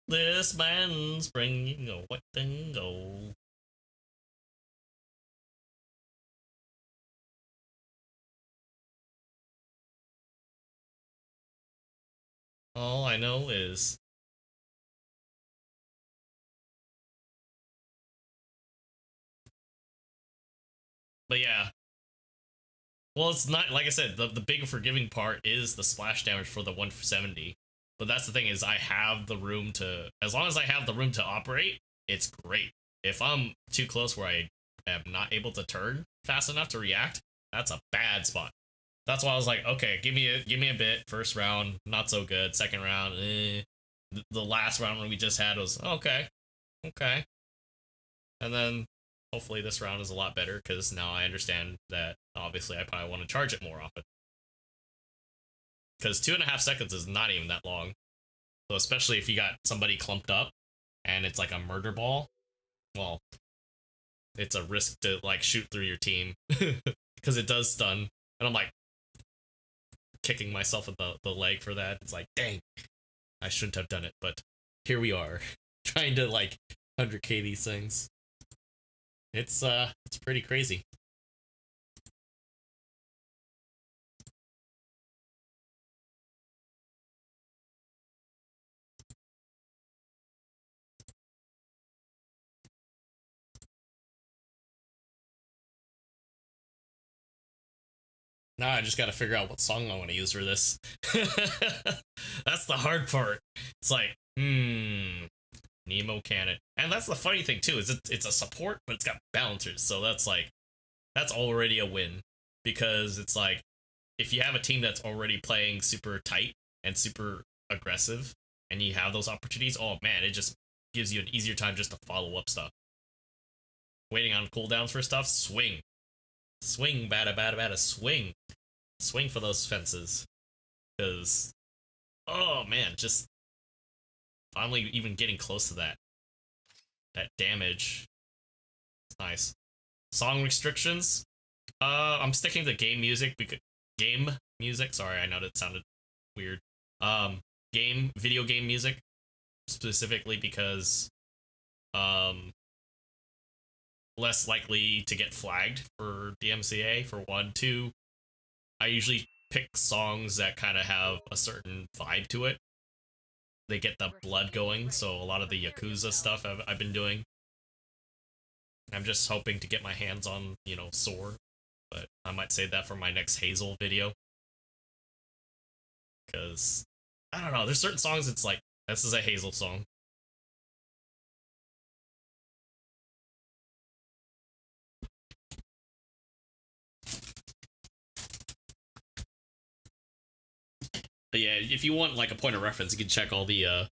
S2: This man's bringing a wet and go. All I know is but yeah. Well, it's not, like I said, the big forgiving part is the splash damage for the 170. But that's the thing, is I have the room to, as long as I have the room to operate, it's great. If I'm too close where I am not able to turn fast enough to react, that's a bad spot. That's why I was like, okay, give me a bit. First round, not so good. Second round, The last round when we just had was okay. And then hopefully this round is a lot better, because now I understand that obviously I probably want to charge it more often. Because 2.5 seconds is not even that long. So especially if you got somebody clumped up and it's like a murder ball, well, it's a risk to like shoot through your team because it does stun. And I'm like kicking myself in the leg for that. It's like, dang, I shouldn't have done it, but here we are trying to like 100k these things. It's pretty crazy. Now I just gotta figure out what song I want to use for this. That's the hard part. It's like, Nemo Cannon. And that's the funny thing too, is it's a support, but it's got balancers. So that's like, that's already a win. Because it's like, if you have a team that's already playing super tight and super aggressive, and you have those opportunities, oh man, it just gives you an easier time just to follow up stuff. Waiting on cooldowns for stuff, swing. Swing, bada, bada, bada, swing. Swing for those fences. Because, oh man, just finally even getting close to that. That damage. It's nice. Song restrictions. I'm sticking to game music because sorry, I know that sounded weird. Video game music specifically because less likely to get flagged for DMCA for 1, 2. I usually pick songs that kind of have a certain vibe to it. They get the blood going, so a lot of the Yakuza stuff I've been doing. I'm just hoping to get my hands on, you know, Soar, but I might save that for my next Hazel video. Because, I don't know, there's certain songs it's like, this is a Hazel song. But yeah, if you want like a point of reference, you can check all the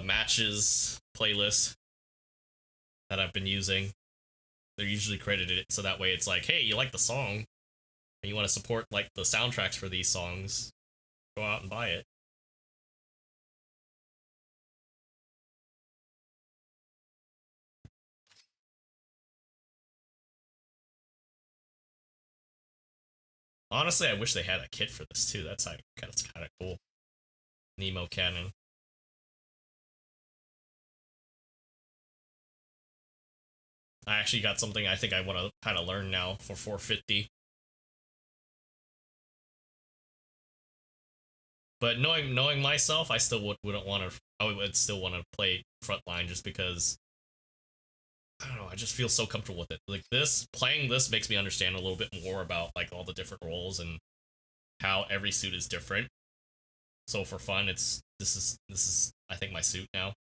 S2: matches playlist that I've been using. They're usually credited so that way it's like, hey, you like the song and you want to support like the soundtracks for these songs, go out and buy it. Honestly, I wish they had a kit for this too. That's kind of cool. Nemo Cannon. I actually got something I think I want to kind of learn now for 450. But knowing myself, I still wouldn't want to. I would still want to play frontline just because I don't know. I just feel so comfortable with it. Like playing this makes me understand a little bit more about like all the different roles and how every suit is different. So for fun, this is I think my suit now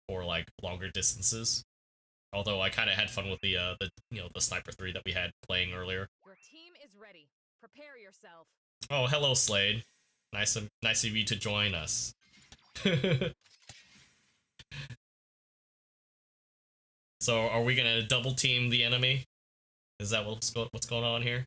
S2: for like longer distances. Although I kind of had fun with the Sniper 3 that we had playing earlier.
S7: Your team is ready. Prepare yourself.
S2: Oh, hello, Slade. Nice of you to join us. So, are we gonna double team the enemy? Is that what's going on here?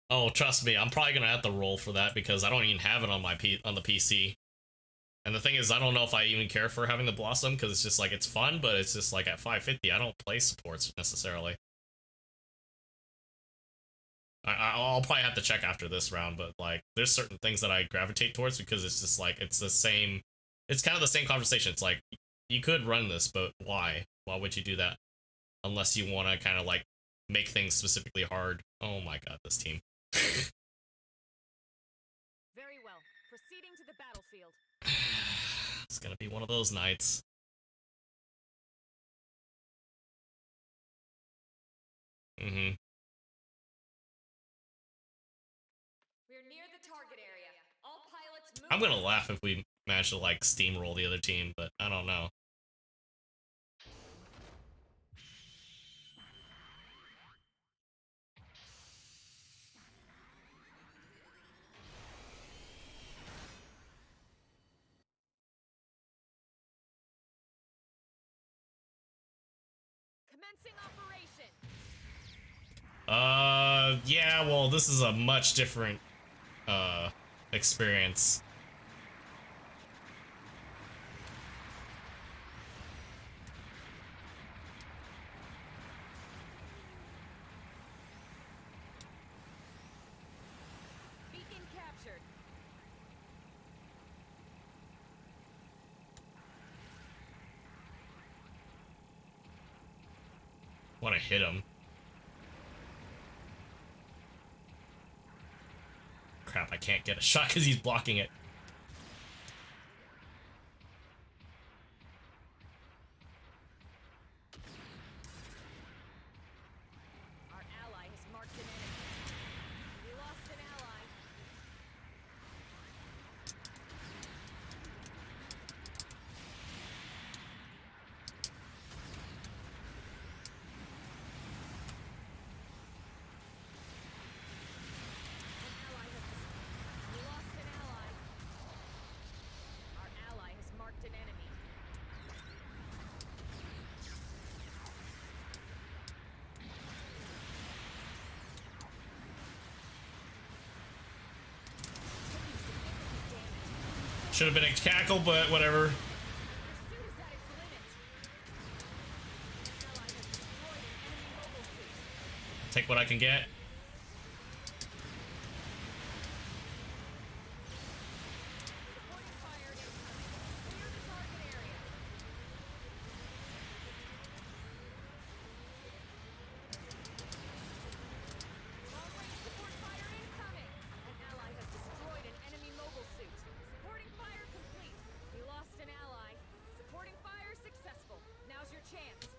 S2: Oh, trust me, I'm probably gonna have to roll for that because I don't even have it on on the PC. And the thing is, I don't know if I even care for having the Blossom because it's just like it's fun, but it's just like at 550, I don't play supports necessarily. I'll probably have to check after this round, but like there's certain things that I gravitate towards because it's just like it's kind of the same conversation. It's like you could run this, but why? Why would you do that? Unless you want to kind of like make things specifically hard. Oh my god, this team.
S7: Very well. Proceeding to the battlefield.
S2: It's gonna be one of those nights. Mm-hmm.
S7: We're near the target area. All pilots move.
S2: I'm gonna laugh if we manage to like steamroll the other team, but I don't know.
S7: Commencing operation.
S2: Yeah, well, this is a much different, experience.
S7: Beacon captured.
S2: Want to hit him. Crap, I can't get a shot because he's blocking it.
S7: Our ally has marked an enemy. We lost an ally. We lost an ally. Our ally has marked an enemy.
S2: Should have been a cackle, but whatever.
S7: Pursuit is at its limit. Ally has destroyed an enemy mobile suit.
S2: Take what I can get.
S7: Supporting fire incoming. Clear the target area. Long-range support fire incoming. An ally has destroyed an enemy mobile suit. Supporting fire complete. We lost an ally. Supporting fire successful. Now's your chance.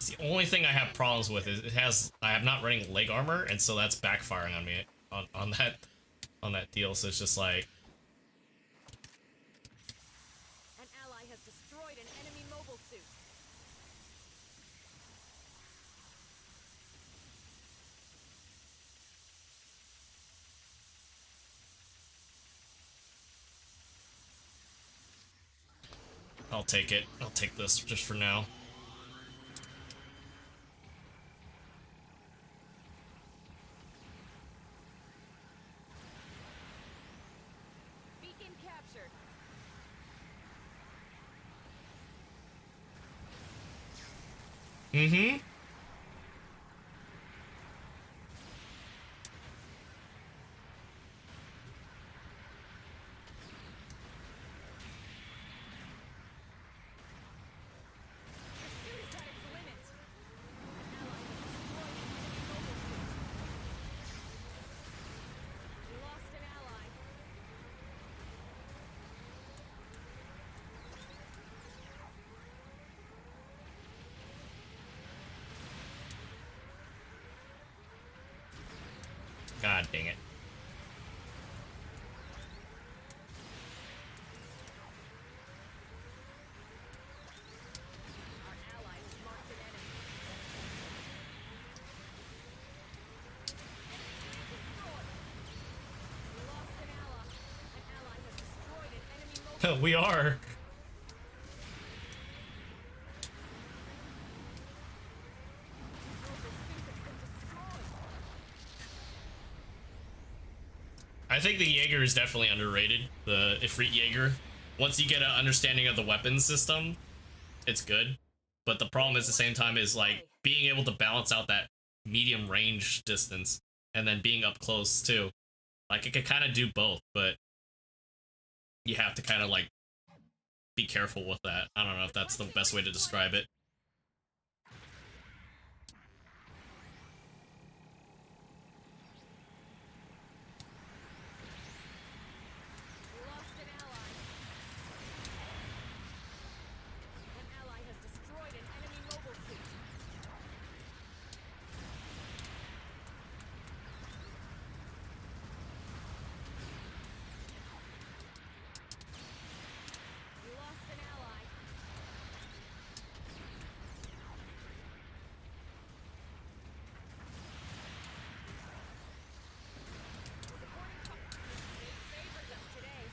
S2: It's the only thing I have problems with is I am not running leg armor, and so that's backfiring on me on that deal. So it's just like,
S7: An ally has destroyed an enemy mobile suit.
S2: I'll take it. I'll take this just for now.
S7: Beacon captured.
S2: Mm-hmm.
S7: Pursuit is at its limit. An ally has destroyed an enemy mobile suit. We lost an ally.
S2: God dang it.
S7: Our ally has marked an enemy. Destroyed. We lost an ally. An ally has destroyed an enemy mobile.
S2: We are.
S7: Mobile suit has been destroyed.
S2: I think the Jaeger is definitely underrated. The Ifrit Jaeger. Once you get an understanding of the weapon system, it's good. But the problem is, at the same time, is like being able to balance out that medium range distance and then being up close too. Like it could kind of do both, but you have to kind of like be careful with that. I don't know if that's the best way to describe it.
S7: We lost an ally. An ally has destroyed an enemy mobile suit. We lost an ally. Favors us today.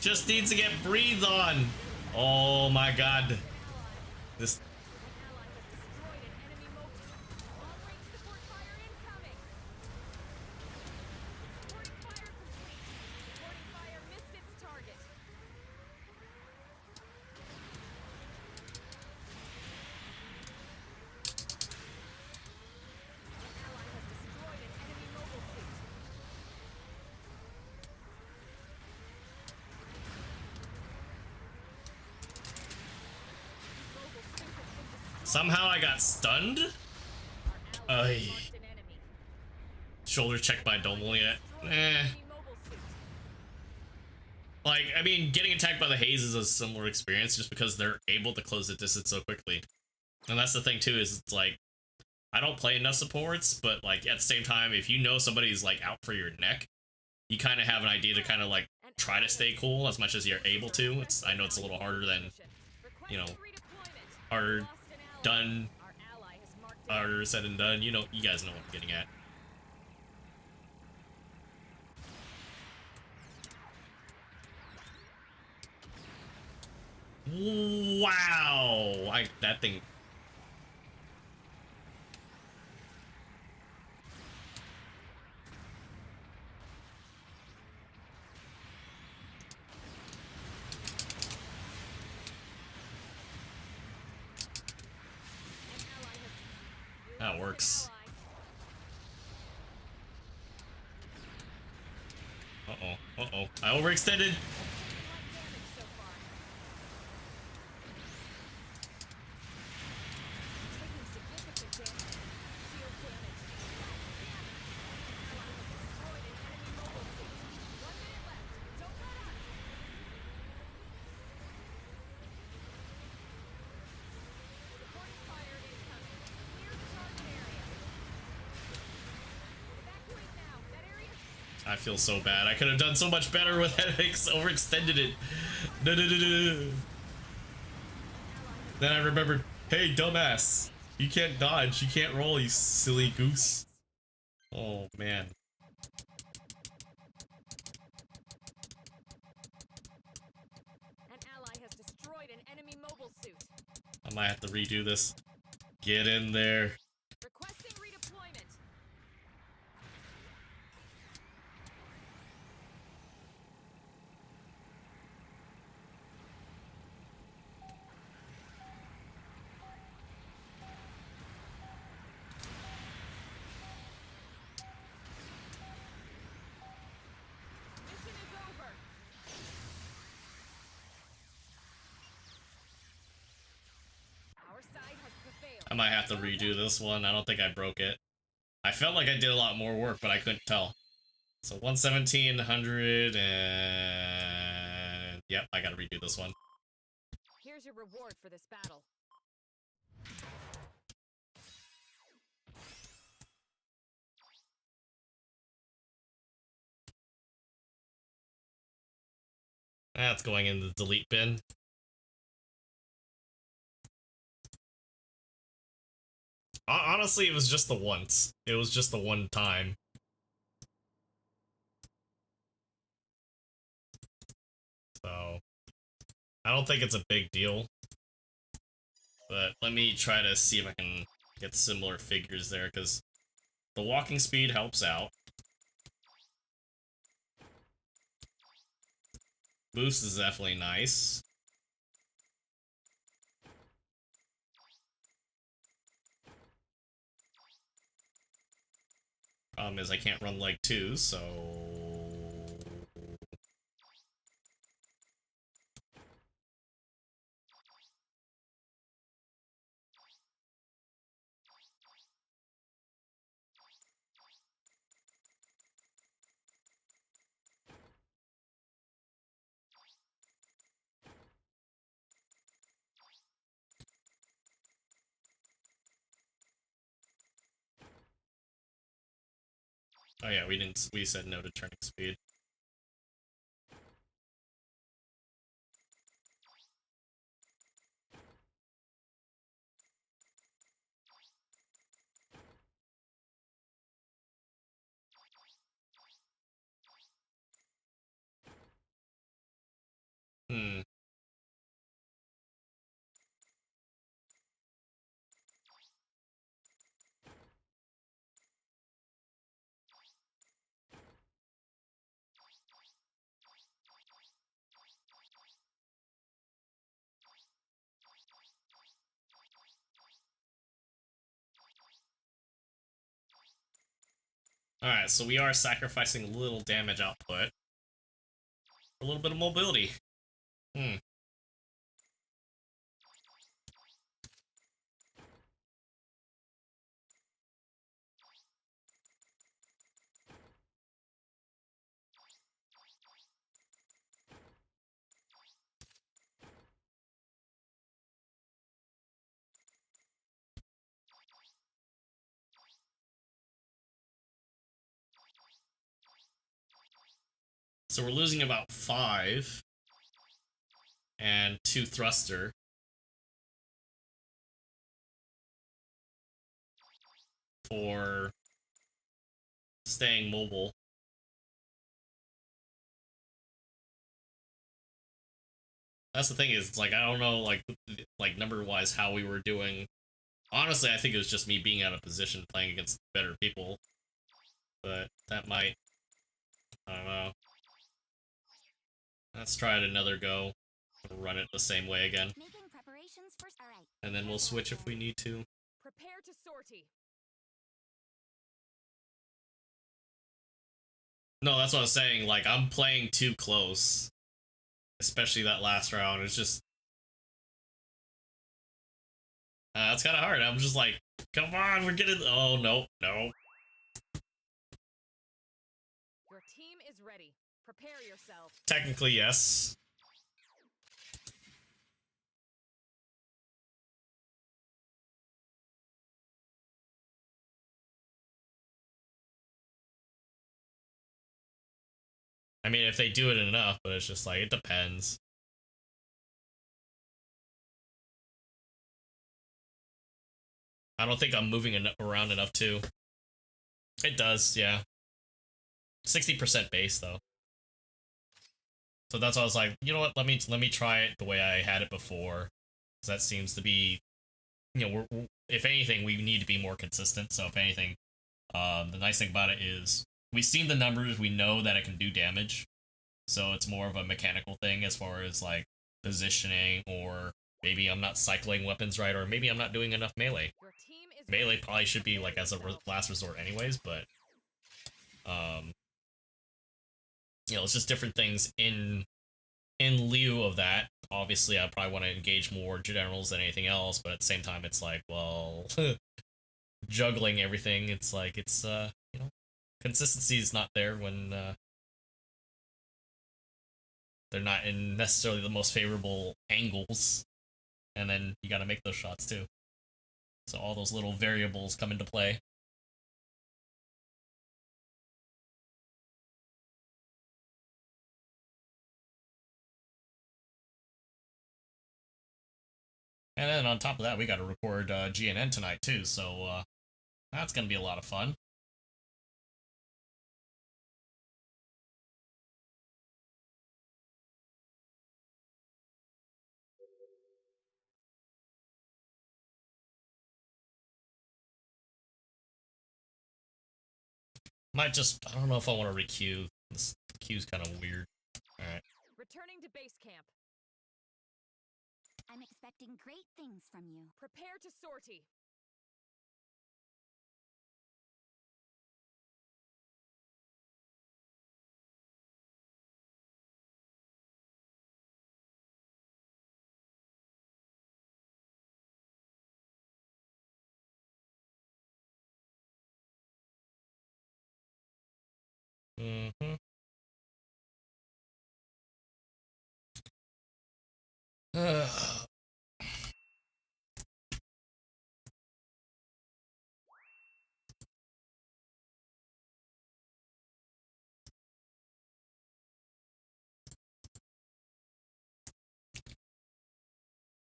S2: Just needs to get breathed on. Oh my god. This
S7: An ally has destroyed an enemy mobile. Long-range support fire incoming. Supporting fire complete. Supporting fire missed its target. An ally has destroyed
S2: Somehow I got stunned?
S7: Our ally
S2: Ay.
S7: marked an enemy.
S2: Shoulder checked by Domal yet?
S7: Destroyed an
S2: Eh.
S7: enemy mobile suit.
S2: Like, I mean, getting attacked by the haze is a similar experience just because they're able to close the distance so quickly. And that's the thing too, is it's like, I don't play enough supports, but like at the same time, if you know somebody's like out for your neck, you kind of have an idea to kind of like try to stay cool as much as you're able to. I know it's a little harder than, you know, harder done, harder said and done. You know, you guys know what I'm getting at. Wow! That thing. That works. Uh-oh, uh-oh. I overextended. I feel so bad. I could have done so much better with it. Overextended it. No, no, no, no, no. Then I remembered, hey, dumbass. You can't dodge. You can't roll, you silly goose. Oh, man.
S7: An ally has destroyed an enemy mobile suit.
S2: I might have to redo this. Get in there.
S7: Requesting redeployment. Mission is over. Our side has prevailed.
S2: I might have to redo this one. I don't think I broke it. I felt like I did a lot more work, but I couldn't tell. So 117, 100, and... Yep, I gotta redo this one.
S7: Here's your reward for this battle.
S2: That's going in the delete bin. Honestly, it was just the once. It was just the one time. So, I don't think it's a big deal. But let me try to see if I can get similar figures there, because the walking speed helps out. Boost is definitely nice. Problem is I can't run leg 2, so... Oh yeah, we said no to turning speed. Hmm. Alright, so we are sacrificing a little damage output. A little bit of mobility. Hmm. So we're losing about 5 and 2 thruster. For staying mobile. That's the thing is, like, I don't know, like number-wise how we were doing. Honestly, I think it was just me being out of position playing against better people. But that might... I don't know. Let's try it another go. Run it the same way again.
S5: Making preparations for... All right.
S2: And then we'll switch if we need to.
S7: Prepare to sortie.
S2: No, that's what I was saying. Like, I'm playing too close. Especially that last round. It's just... it's kind of hard. I'm just like, come on, we're getting... Oh, no, no.
S7: Your team is ready. Prepare yourself.
S2: Technically, yes. I mean, if they do it enough, but it's just like, it depends. I don't think I'm moving around enough, too. It does, yeah. 60% base, though. So that's why I was like, you know what, let me try it the way I had it before. Because that seems to be, you know, if anything, we need to be more consistent. So if anything, the nice thing about it is, we've seen the numbers, we know that it can do damage. So it's more of a mechanical thing as far as, like, positioning, or maybe I'm not cycling weapons right, or maybe I'm not doing enough melee.
S7: Your team is
S2: Melee
S7: ready.
S2: probably should be, like,
S7: Prepare
S2: as a
S7: yourself.
S2: last resort anyways, but, you know, it's just different things in lieu of that. Obviously, I probably want to engage more generals than anything else, but at the same time, it's like, well, juggling everything, it's like, it's, you know, consistency is not there when, they're not in necessarily the most favorable angles, and then you gotta make those shots too. So all those little variables come into play. And then on top of that, we gotta record GNN tonight too, so that's gonna be a lot of fun. Might just, I don't know if I want to requeue. This queue's kind of weird. Alright.
S7: Returning to base camp.
S5: I'm expecting great things from you.
S7: Prepare to sortie.
S2: Mm-hmm.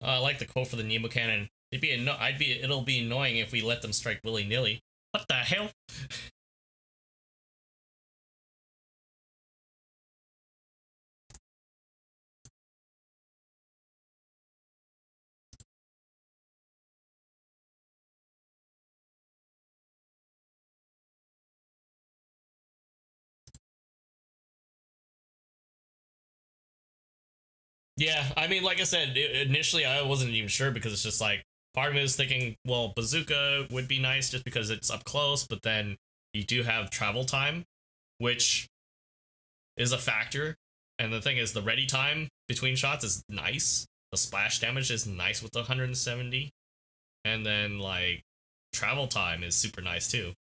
S2: I like the quote for the Nemo cannon. It'll be annoying if we let them strike willy-nilly. What the hell? Yeah, I mean, like I said, initially I wasn't even sure because it's just like, part of me was thinking, well, bazooka would be nice just because it's up close, but then you do have travel time, which is a factor. And the thing is, the ready time between shots is nice. The splash damage is nice with the 170. And then, like, travel time is super nice too.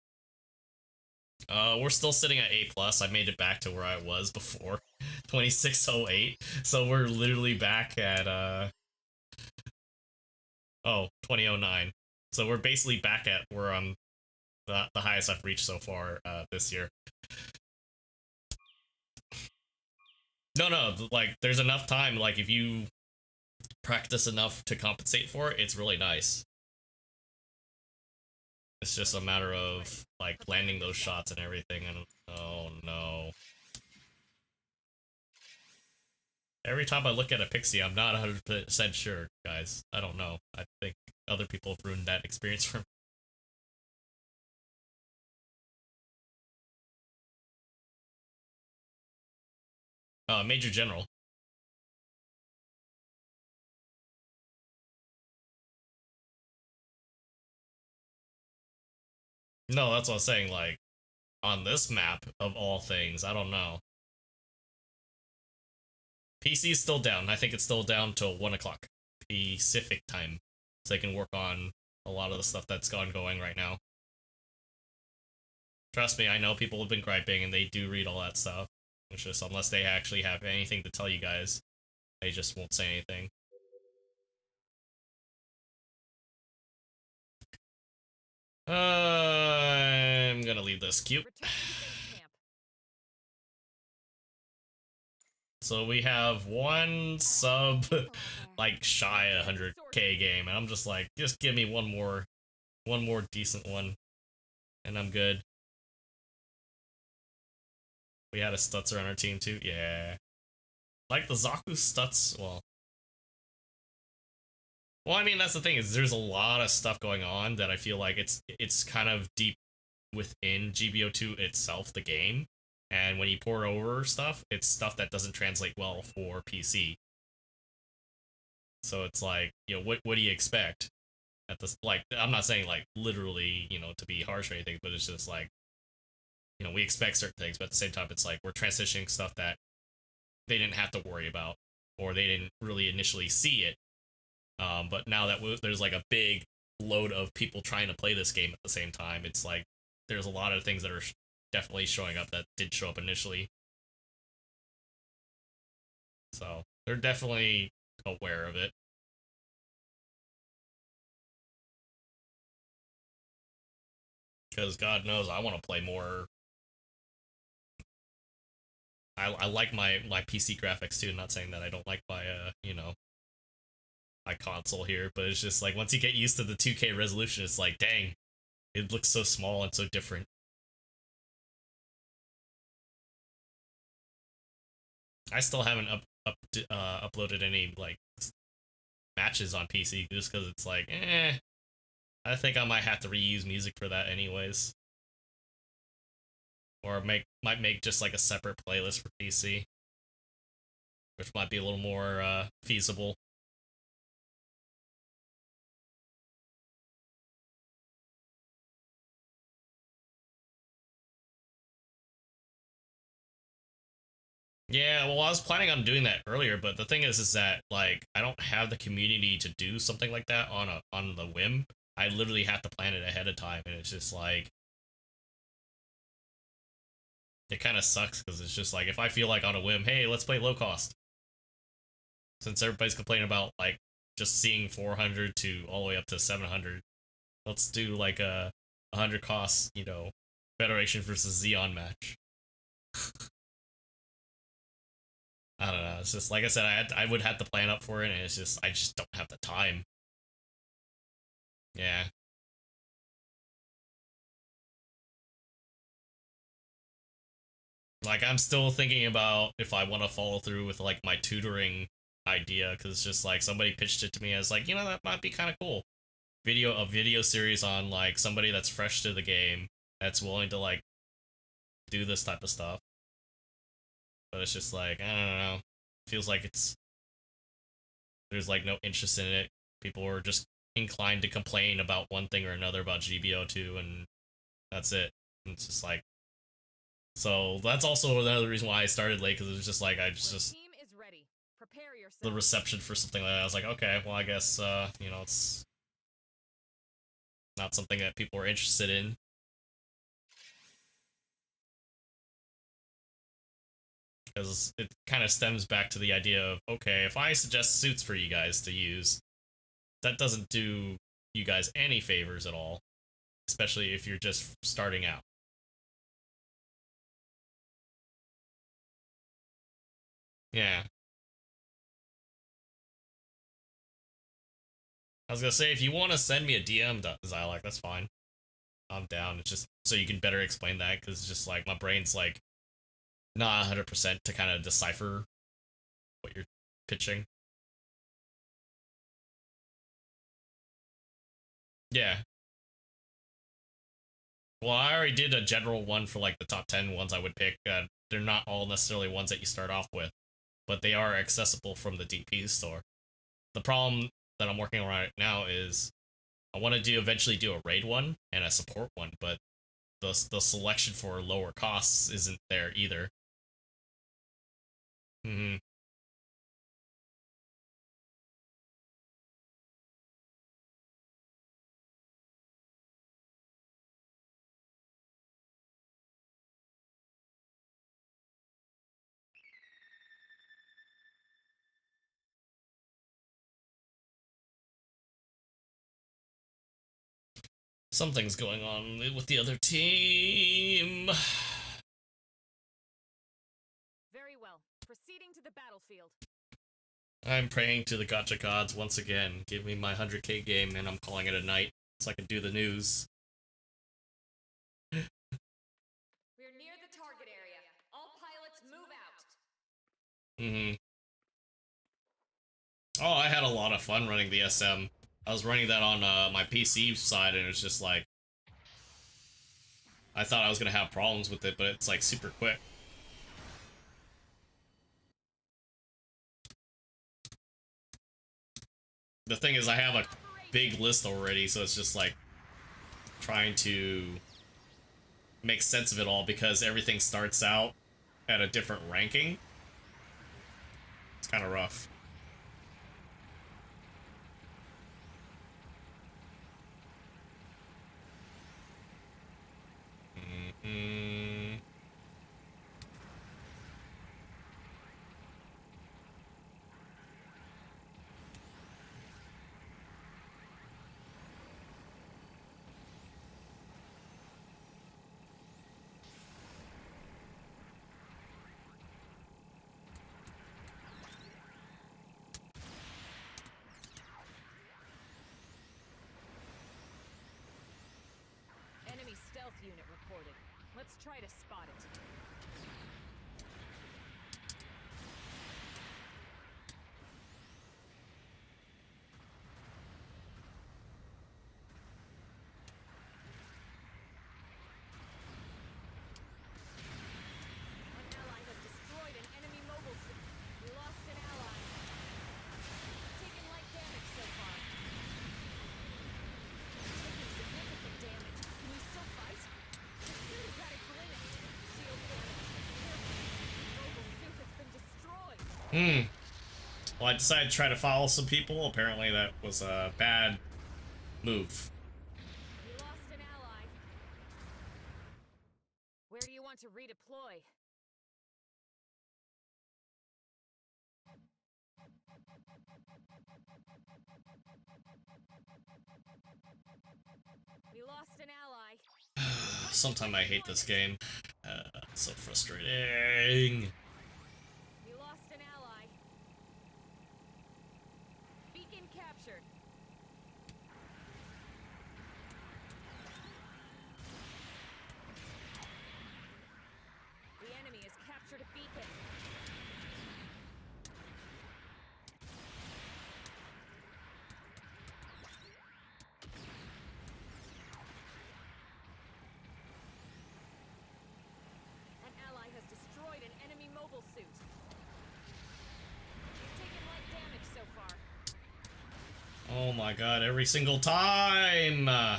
S2: We're still sitting at A+. I made it back to where I was before. 2608. So we're literally back at, 2009. So we're basically back at where I'm the highest I've reached so far, this year. No, like there's enough time. Like if you practice enough to compensate for it, it's really nice. It's just a matter of like landing those shots and everything. And oh no. Every time I look at a pixie, I'm not 100% sure, guys. I don't know. I think other people have ruined that experience for me. Major General. No, that's what I'm saying. Like, on this map, of all things, I don't know. PC is still down. I think it's still down till 1 o'clock Pacific time. So they can work on a lot of the stuff that's going right now. Trust me, I know people have been griping and they do read all that stuff. It's just unless they actually have anything to tell you guys, they just won't say anything. I'm gonna leave this queue. So we have one sub, like shy of 100k game, and I'm just like, just give me one more decent one, and I'm good. We had a Stutzer on our team too, yeah. Like the Zaku Stutz, well, I mean that's the thing is there's a lot of stuff going on that I feel like it's kind of deep within GBO2 itself, the game. And when you pour over stuff, it's stuff that doesn't translate well for PC. So it's like, you know, what do you expect? At this, like, I'm not saying like literally, you know, to be harsh or anything, but it's just like, you know, we expect certain things, but at the same time, it's like we're transitioning stuff that they didn't have to worry about, or they didn't really initially see it. But now that there's like a big load of people trying to play this game at the same time, it's like there's a lot of things that are definitely showing up that did show up initially. So they're definitely aware of it. Because God knows I want to play more. I like my PC graphics too. Not saying that I don't like my you know, my console here, but it's just like once you get used to the 2K resolution, it's like dang, it looks so small and so different. I still haven't uploaded any like matches on PC just because it's like, I think I might have to reuse music for that anyways, or might make just like a separate playlist for PC, which might be a little more feasible. Yeah, well, I was planning on doing that earlier, but the thing is that like I don't have the community to do something like that on the whim. I literally have to plan it ahead of time, and it's just like it kind of sucks because it's just like if I feel like on a whim, hey, let's play low cost. Since everybody's complaining about like just seeing 400 to all the way up to 700, let's do like a 100 cost, you know, Federation versus Xeon match. I don't know. It's just like I said, I would have to plan up for it, and it's just I just don't have the time. Yeah. Like I'm still thinking about if I want to follow through with like my tutoring idea, because it's just like somebody pitched it to me as like, you know, that might be kind of cool. A video series on like somebody that's fresh to the game that's willing to like do this type of stuff. But it's just like, I don't know. Feels like there's like no interest in it. People are just inclined to complain about one thing or another about GBO2, and that's it. And it's just like, so that's also another reason why I started late, because it was just like the reception for something like that. I was like, okay, well, I guess you know, it's not something that people are interested in. Because it kind of stems back to the idea of, okay, if I suggest suits for you guys to use, that doesn't do you guys any favors at all, especially if you're just starting out. Yeah. I was gonna say, if you want to send me a DM, Xylak, that's fine. I'm down. It's just so you can better explain that, because it's just like my brain's like not 100% to kind of decipher what you're pitching. Yeah. Well, I already did a general one for like the top 10 ones I would pick. They're not all necessarily ones that you start off with, but they are accessible from the DP store. The problem that I'm working on right now is I want to eventually do a raid one and a support one, but the selection for lower costs isn't there either. Mm-hmm. Something's going on with the other team.
S7: Very well. Proceeding to the battlefield.
S2: I'm praying to the gacha gods once again. Give me my 100k game and I'm calling it a night so I can do the news.
S7: We're near the target area. All pilots move out.
S2: Mm-hmm. Oh, I had a lot of fun running the SM. I was running that on my PC side, and it was just like, I thought I was gonna have problems with it, but it's like super quick. The thing is, I have a big list already, so it's just like trying to make sense of it all, because everything starts out at a different ranking. It's kind of rough. Mm-hmm.
S7: Enemy stealth unit reported. Let's try to spot it. An ally has destroyed an enemy mobile suit. We lost an ally. Taking light damage so far. Taking significant damage. Can you still fight? The suit is at its limit. Shield damage. Careful. Mobile suit has been destroyed.
S2: Well, I decided to try to follow some people. Apparently that was a bad move.
S7: We lost an ally. Where do you want to redeploy? We lost an ally.
S2: Sometimes I hate this game. It's so frustrating.
S7: We lost an ally. Beacon captured. The enemy has captured a beacon. An ally has destroyed an enemy mobile suit. We've taken light damage so far.
S2: Oh my god, every single time!
S7: Your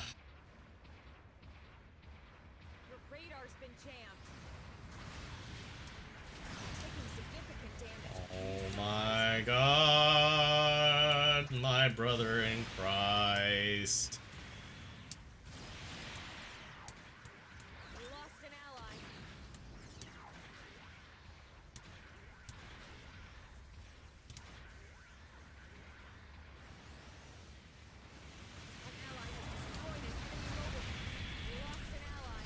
S7: radar's been jammed. Taking significant damage.
S2: Oh my god, my brother in Christ.
S7: We lost an ally. An ally has destroyed an enemy mobile. We lost an ally.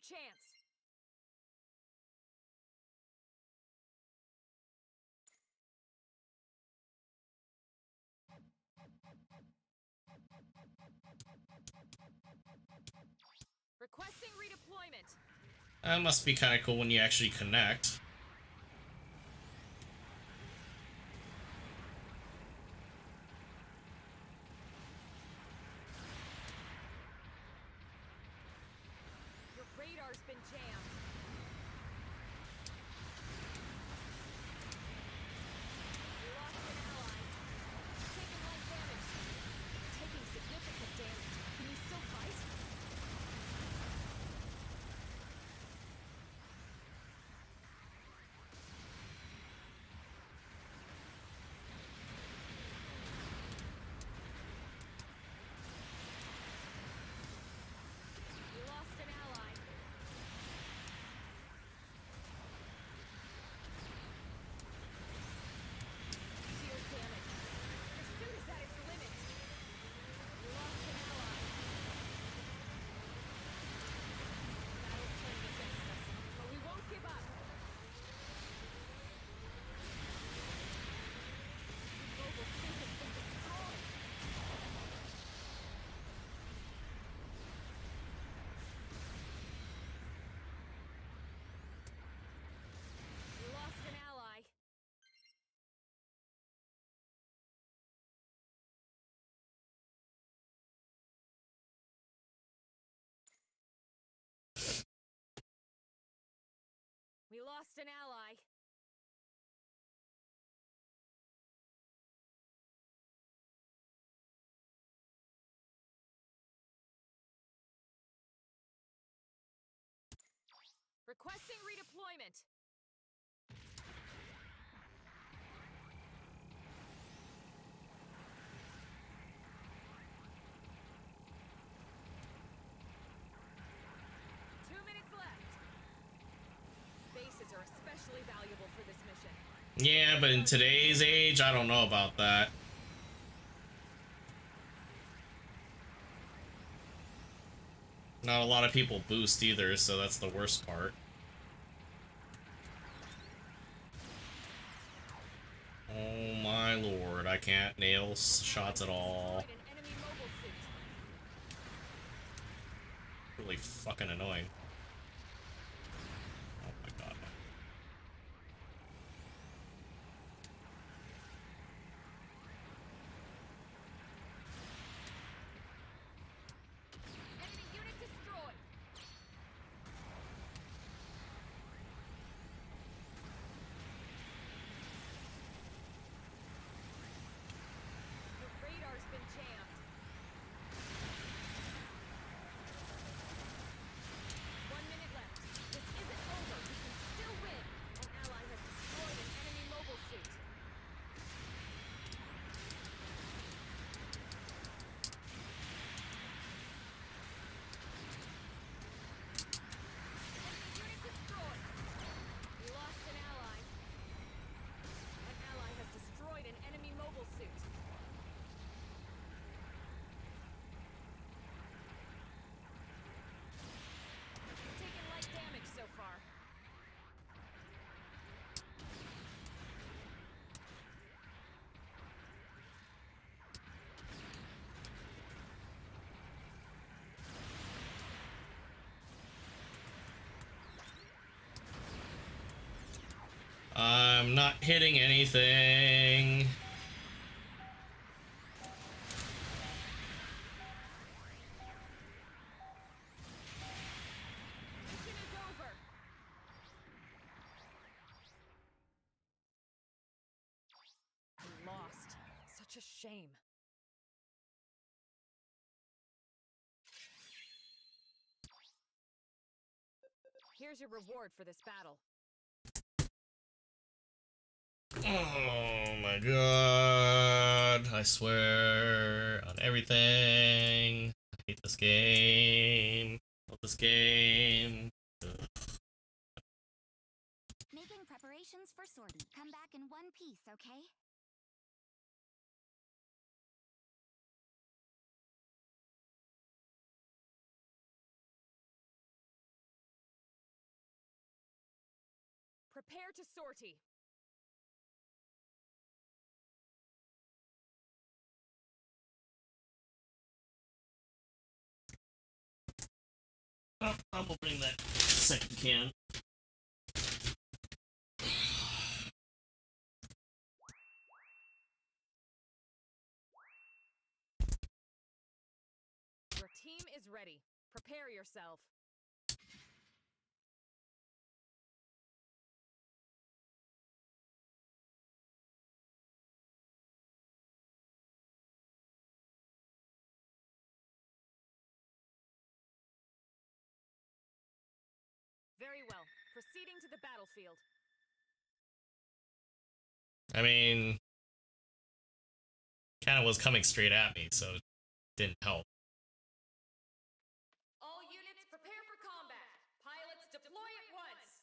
S7: chance. Requesting redeployment.
S2: That must be kind of cool when you actually connect.
S7: Your radar's been jammed. We lost an ally. Taking light damage. Taking significant damage. Can you still fight? We lost an ally. Shield damage. Your suit is at its limit. We lost an ally. Battle's turning against us, but we won't give up. The mobile suit has been destroyed. We lost an ally. We lost an ally. Requesting redeployment. Bases are especially valuable for this mission.
S2: Yeah, but in today's age, I don't know about that. Not a lot of people boost either, so that's the worst part. Oh my lord, I can't nail shots at all.
S7: Destroyed an enemy mobile suit.
S2: Really fucking annoying. Oh my god.
S7: Enemy unit destroyed. Your radar's been jammed. 1 minute left. This isn't over. We can still win. An ally has destroyed an enemy mobile suit. Enemy unit destroyed. We lost an ally. An ally has destroyed an enemy mobile suit. We're taking light damage so far.
S2: I'm not hitting anything.
S7: Mission is over. We lost. Such a shame. Here's your reward for this battle.
S2: Oh my god. I swear on everything. I hate this game. Love this game. Ugh.
S5: Making preparations for sortie. Come back in one piece, okay?
S7: Prepare to sortie.
S2: Oh, I'm opening that second can.
S7: Your team is ready. Prepare yourself. Very well. Proceeding to the battlefield.
S2: I mean, kind of was coming straight at me, so it didn't help.
S7: All units prepare for combat. Pilots deploy at once.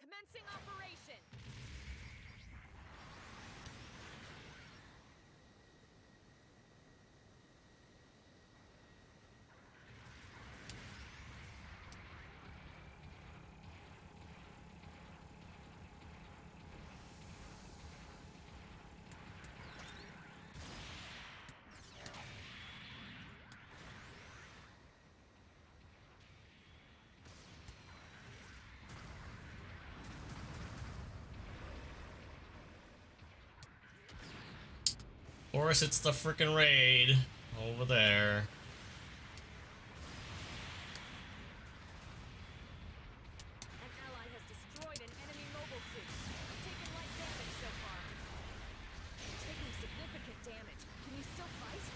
S7: Commencing operation.
S2: Of course, it's the frickin' raid over there.
S7: An ally has destroyed an enemy mobile suit. I've taken light damage so far. You're taking significant damage. Can you still fight?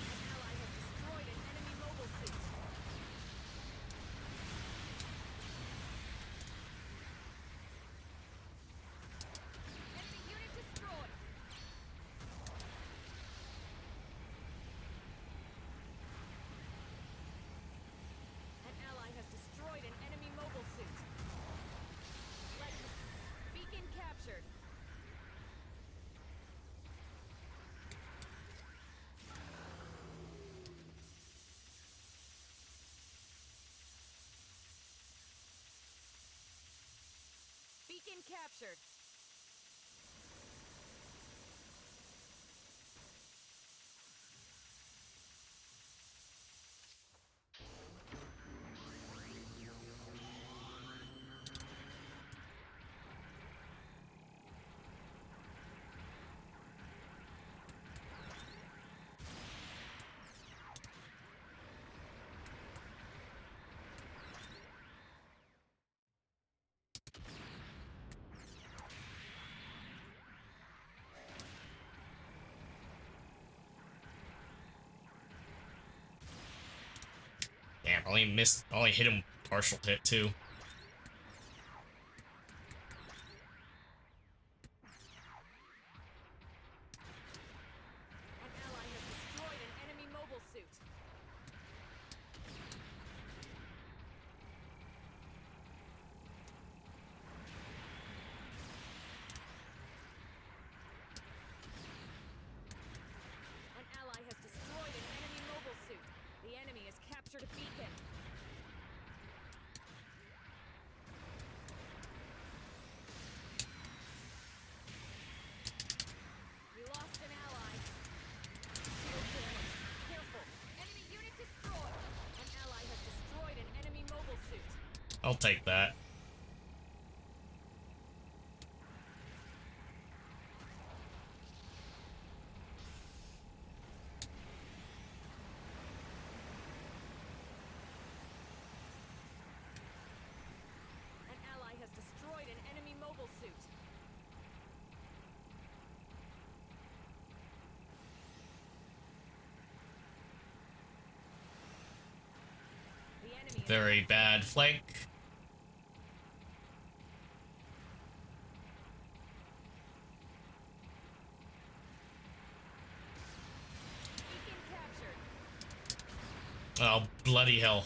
S7: An ally has destroyed an enemy mobile suit. Enemy unit destroyed. An ally has destroyed an enemy mobile suit. Beacon captured. Beacon captured.
S2: Damn, only hit him partial hit too.
S7: An ally has destroyed an enemy mobile suit. An ally has destroyed an enemy mobile suit. The enemy has captured a beacon. We lost an ally. Shield damage. Careful. Enemy unit destroyed. An ally has destroyed an enemy mobile suit.
S2: I'll take that.
S7: An ally has destroyed an enemy mobile suit. The enemy is
S2: Very bad flank. Oh, bloody hell.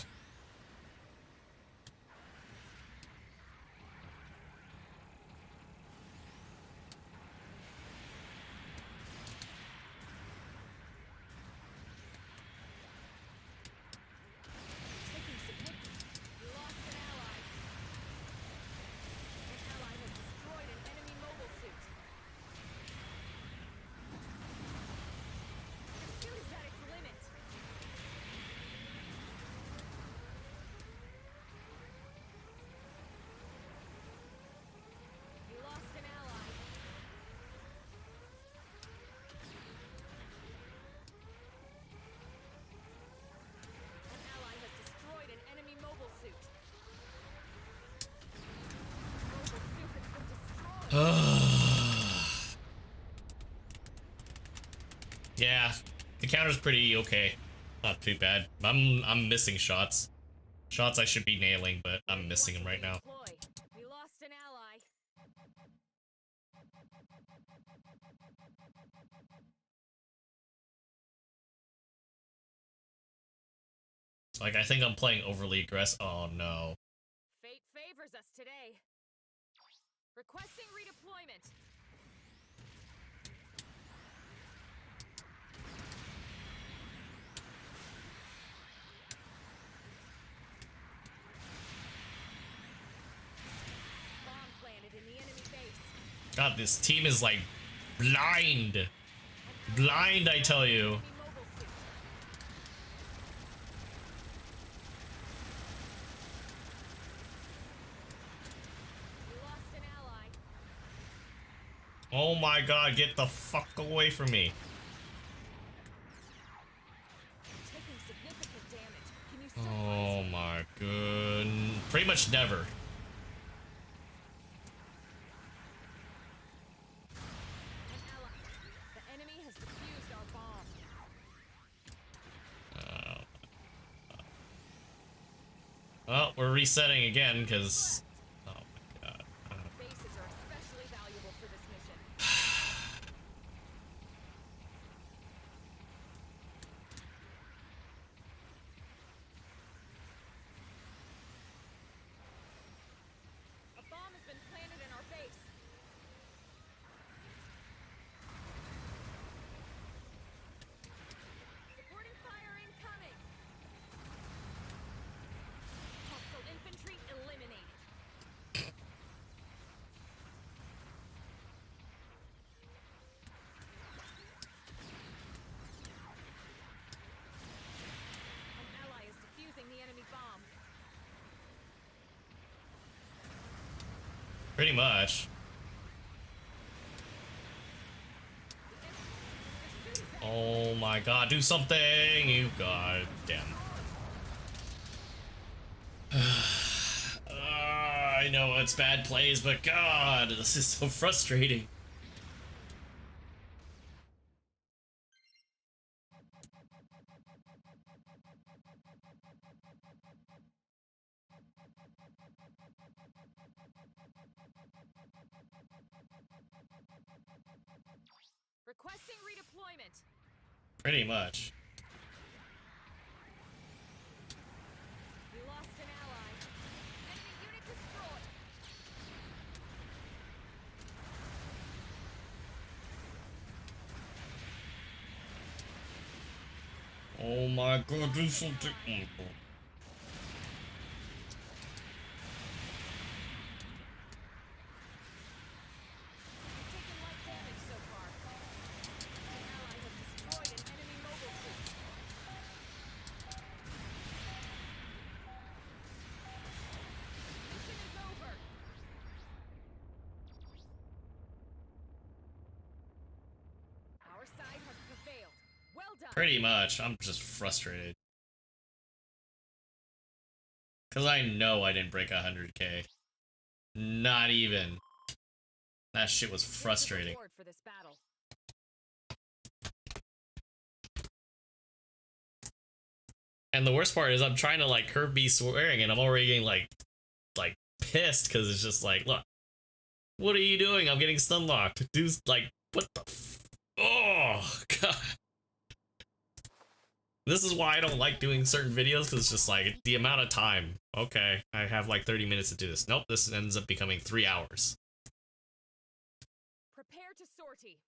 S7: Taking significant. We lost an ally. An ally has destroyed an enemy mobile suit. The suit is at its limit. We lost an ally. An ally has destroyed an enemy mobile suit. Mobile suit has been destroyed.
S2: Yeah, the counter's pretty okay. Not too bad. I'm missing shots. Shots I should be nailing, but I'm missing them right now.
S7: Deploy. We lost an ally.
S2: Like, I think I'm playing overly aggressive. Oh no.
S7: Fate favors us today. Requesting redeployment. Bomb planted in the enemy base.
S2: God, this team is like blind. Blind, I tell you.
S7: Enemy mobile suit. We lost an ally.
S2: Oh my god, get the fuck away from me.
S7: Taking significant damage. Can you stabilize?
S2: Oh my god. Pretty much never.
S7: An ally. The enemy has defused our bomb.
S2: Well, we're resetting again because. Oh my god.
S7: Bases are especially valuable for this mission. A bomb has been planted in our base. Supporting fire incoming. Hostile infantry eliminated. An ally is defusing the enemy bomb.
S2: Pretty much. Oh my god, do something! You goddamn. I know it's bad plays, but god, this is so frustrating.
S7: Requesting redeployment.
S2: Pretty much.
S7: We lost an ally. Enemy unit destroyed.
S2: Oh my god, do something. Oh my god.
S7: Taken light damage so far. An ally has destroyed an enemy mobile suit. Mission is over. Our side has prevailed. Well done.
S2: Pretty much. I'm just frustrated. Because I know I didn't break 100k. Not even. That shit was
S7: Here's the
S2: frustrating.
S7: reward for this battle.
S2: And the worst part is I'm trying to like curb me swearing and I'm already getting like pissed because it's just like, look, what are you doing? I'm getting stun locked. Dude's like, what the oh god. This is why I don't like doing certain videos, because it's just like the amount of time. Okay, I have like 30 minutes to do this. Nope, this ends up becoming 3 hours.
S7: Prepare to sortie.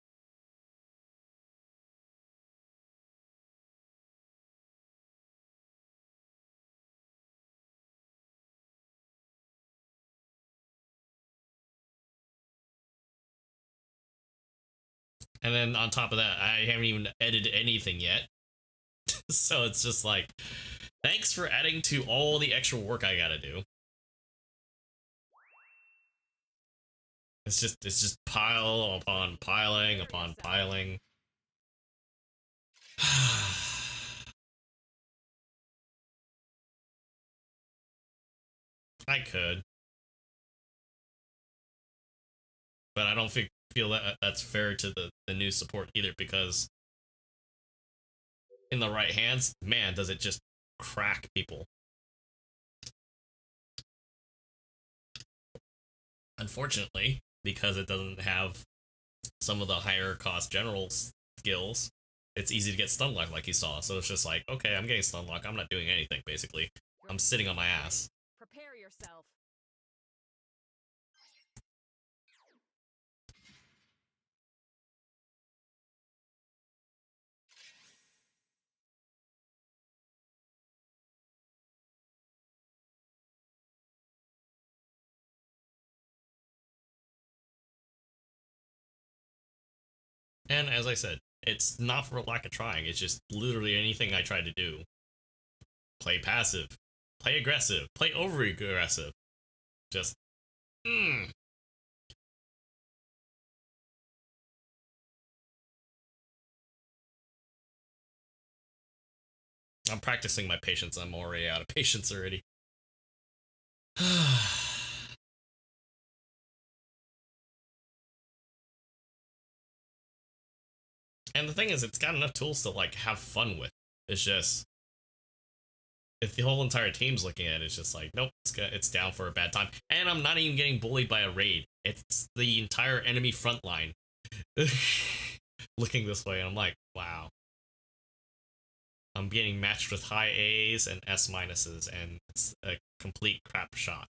S2: And then on top of that, I haven't even edited anything yet. So it's just like, thanks for adding to all the extra work I gotta do. It's just pile upon piling upon piling. I could, but I don't feel that that's fair to the new support either, because in the right hands, man, does it just crack people. Unfortunately, because it doesn't have some of the higher cost general skills, it's easy to get stun lock like you saw. So it's just like, okay, I'm getting stun lock, I'm not doing anything basically. I'm sitting on my ass.
S7: Prepare yourself.
S2: And as I said, it's not for lack of trying, it's just literally anything I try to do. Play passive, play aggressive, play over aggressive. Just, I'm practicing my patience. I'm already out of patience already. And the thing is, it's got enough tools to like have fun with. It's just, if the whole entire team's looking at it, it's just like, nope, it's down for a bad time. And I'm not even getting bullied by a raid. It's the entire enemy front line looking this way, and I'm like, wow. I'm getting matched with high A's and S minuses, and it's a complete crap shot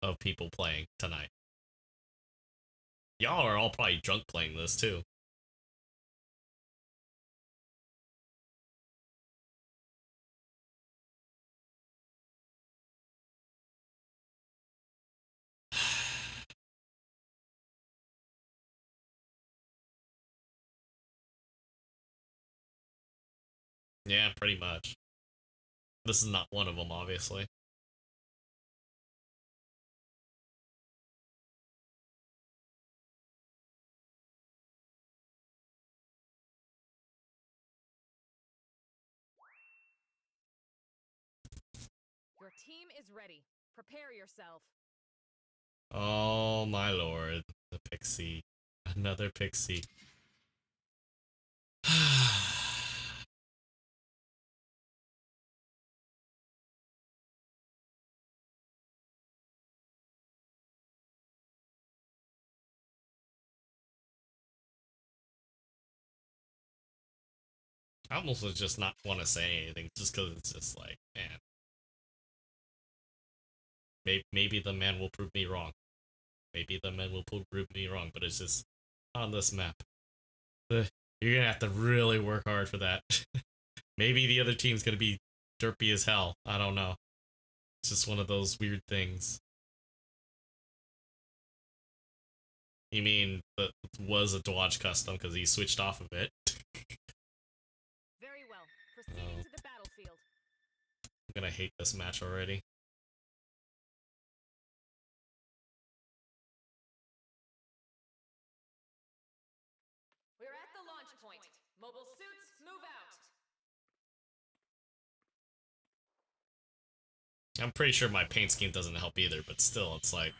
S2: of people playing tonight. Y'all are all probably drunk playing this too. Yeah, pretty much. This is not one of them, obviously.
S7: Your team is ready. Prepare yourself.
S2: Oh my lord. The pixie. Another pixie. I almost would just not want to say anything, just because it's just like, man. Maybe the man will prove me wrong. Maybe the man will prove me wrong, but it's just, on this map, you're gonna have to really work hard for that. Maybe the other team's gonna be derpy as hell. I don't know. It's just one of those weird things. You mean that was a Dodge custom because he switched off of it?
S7: Very well. Proceeding to the battlefield.
S2: I'm gonna hate this match already.
S7: We're at the launch point. Mobile suits, move out.
S2: I'm pretty sure my paint scheme doesn't help either, but still, it's like...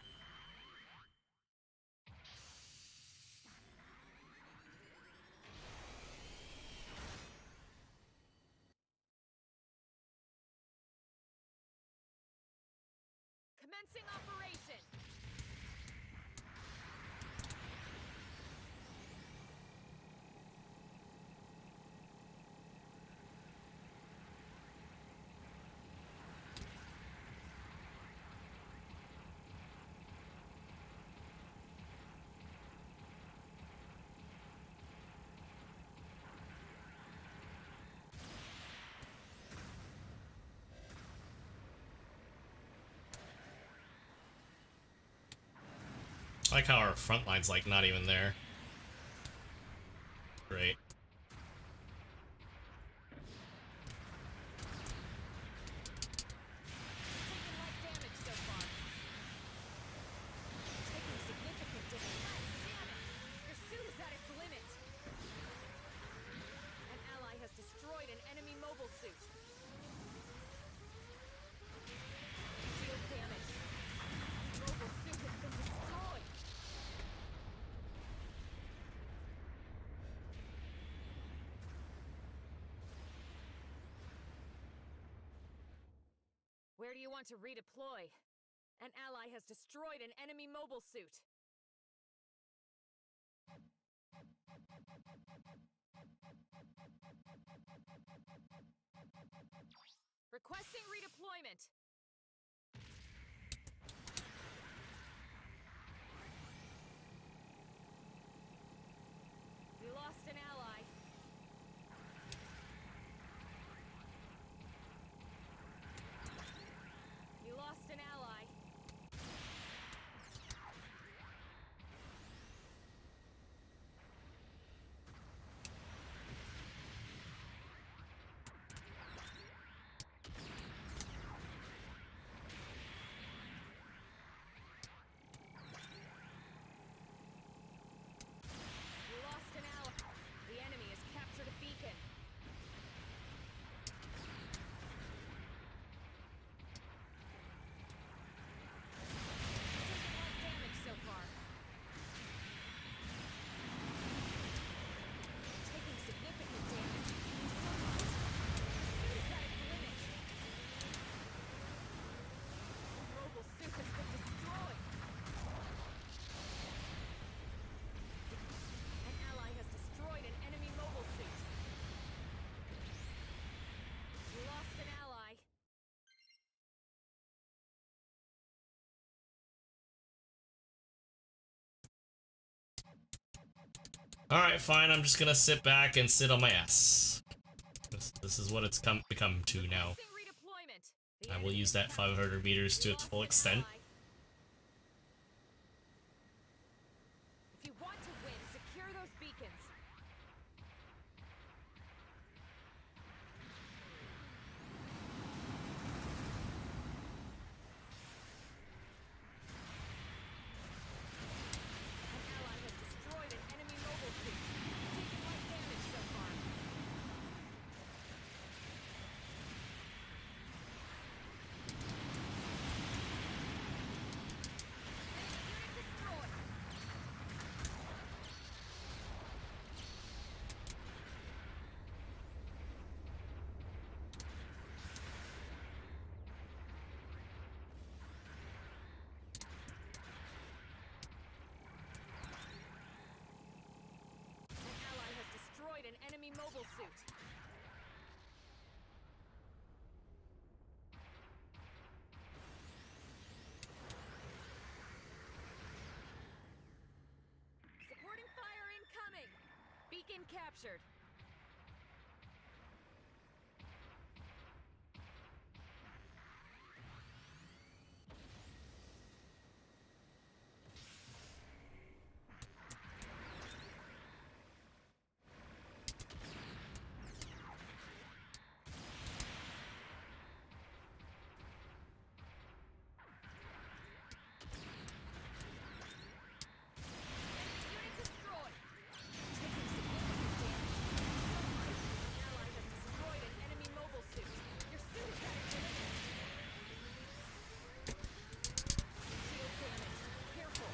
S7: Commencing operation.
S2: I like how our front line's like not even there. Great.
S7: Taking light damage so far. Taking significant damage. Damn it! Your suit is at its limit. An ally has destroyed an enemy mobile suit. Shield damage. Mobile suit has been destroyed. Where do you want to redeploy? An ally has destroyed an enemy mobile suit. Requesting redeployment. We lost an ally. We lost an ally. We lost an ally. The enemy has captured a beacon. Taking light damage so far. Taking significant damage. Suit is at its limit. Mobile suit has been destroyed. An ally has destroyed an enemy mobile suit. We lost an ally.
S2: Alright, fine, I'm just gonna sit back and sit on my ass. This is what it's become to now.
S7: Requesting redeployment. The
S2: I will
S7: enemy
S2: use
S7: has
S2: that 500 meters to its full
S7: lost an
S2: extent.
S7: ally. If you want to win, secure those beacons. An ally has destroyed an enemy mobile suit. Taking light damage so far. Unit destroyed. An ally has destroyed an enemy mobile suit. Supporting fire incoming! Beacon captured. Unit destroyed. Taking significant damage. An ally has destroyed an enemy mobile suit. Your suit is at its limit. Shield damage. Careful.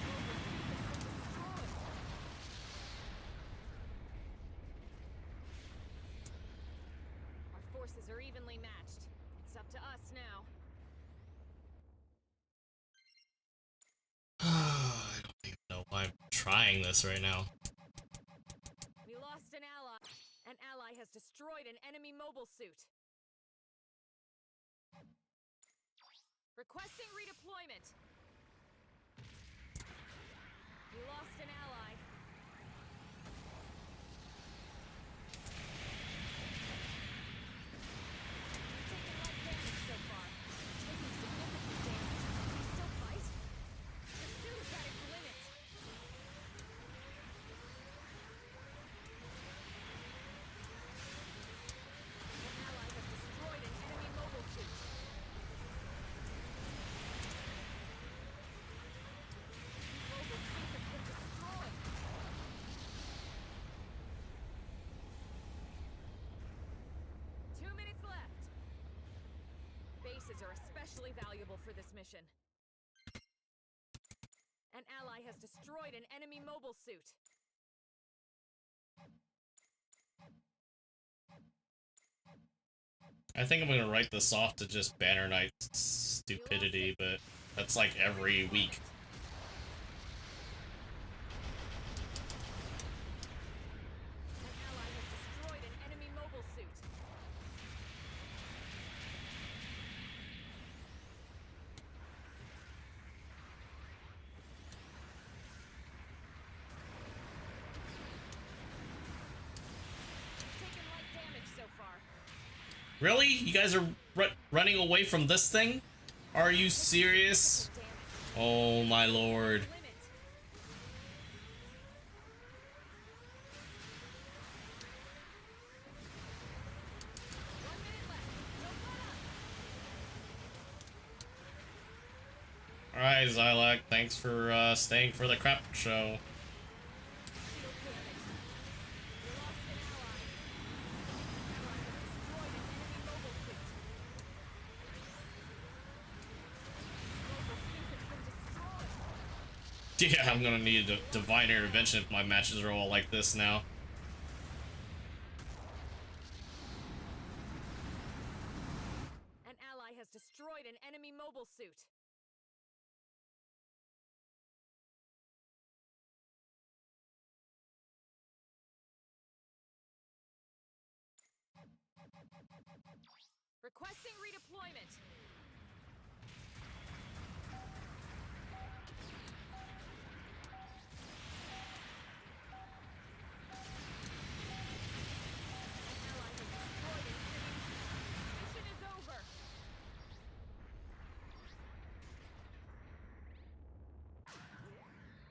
S7: Mobile suit has been destroyed. Our forces are evenly matched. It's up to us now.
S2: I don't even know why I'm trying this right now.
S7: We lost an ally. An ally has destroyed an enemy mobile suit. Requesting redeployment. We lost an ally. resources are especially valuable for this mission. An ally has destroyed an enemy mobile suit.
S2: I think I'm gonna write this off to just Banner Knight stupidity, but that's like every week.
S7: An ally has destroyed an enemy mobile suit. Taken light damage so far.
S2: Really? You guys are running away from this thing? Are you serious?
S7: Damage.
S2: Oh my lord.
S7: Limit.
S2: Alright, Xylak, thanks for staying for the crap show. Yeah, I'm gonna need a divine intervention if my matches are all like this now.
S7: An ally has destroyed an enemy mobile suit. Requesting redeployment. An ally has destroyed an enemy. Mission is over.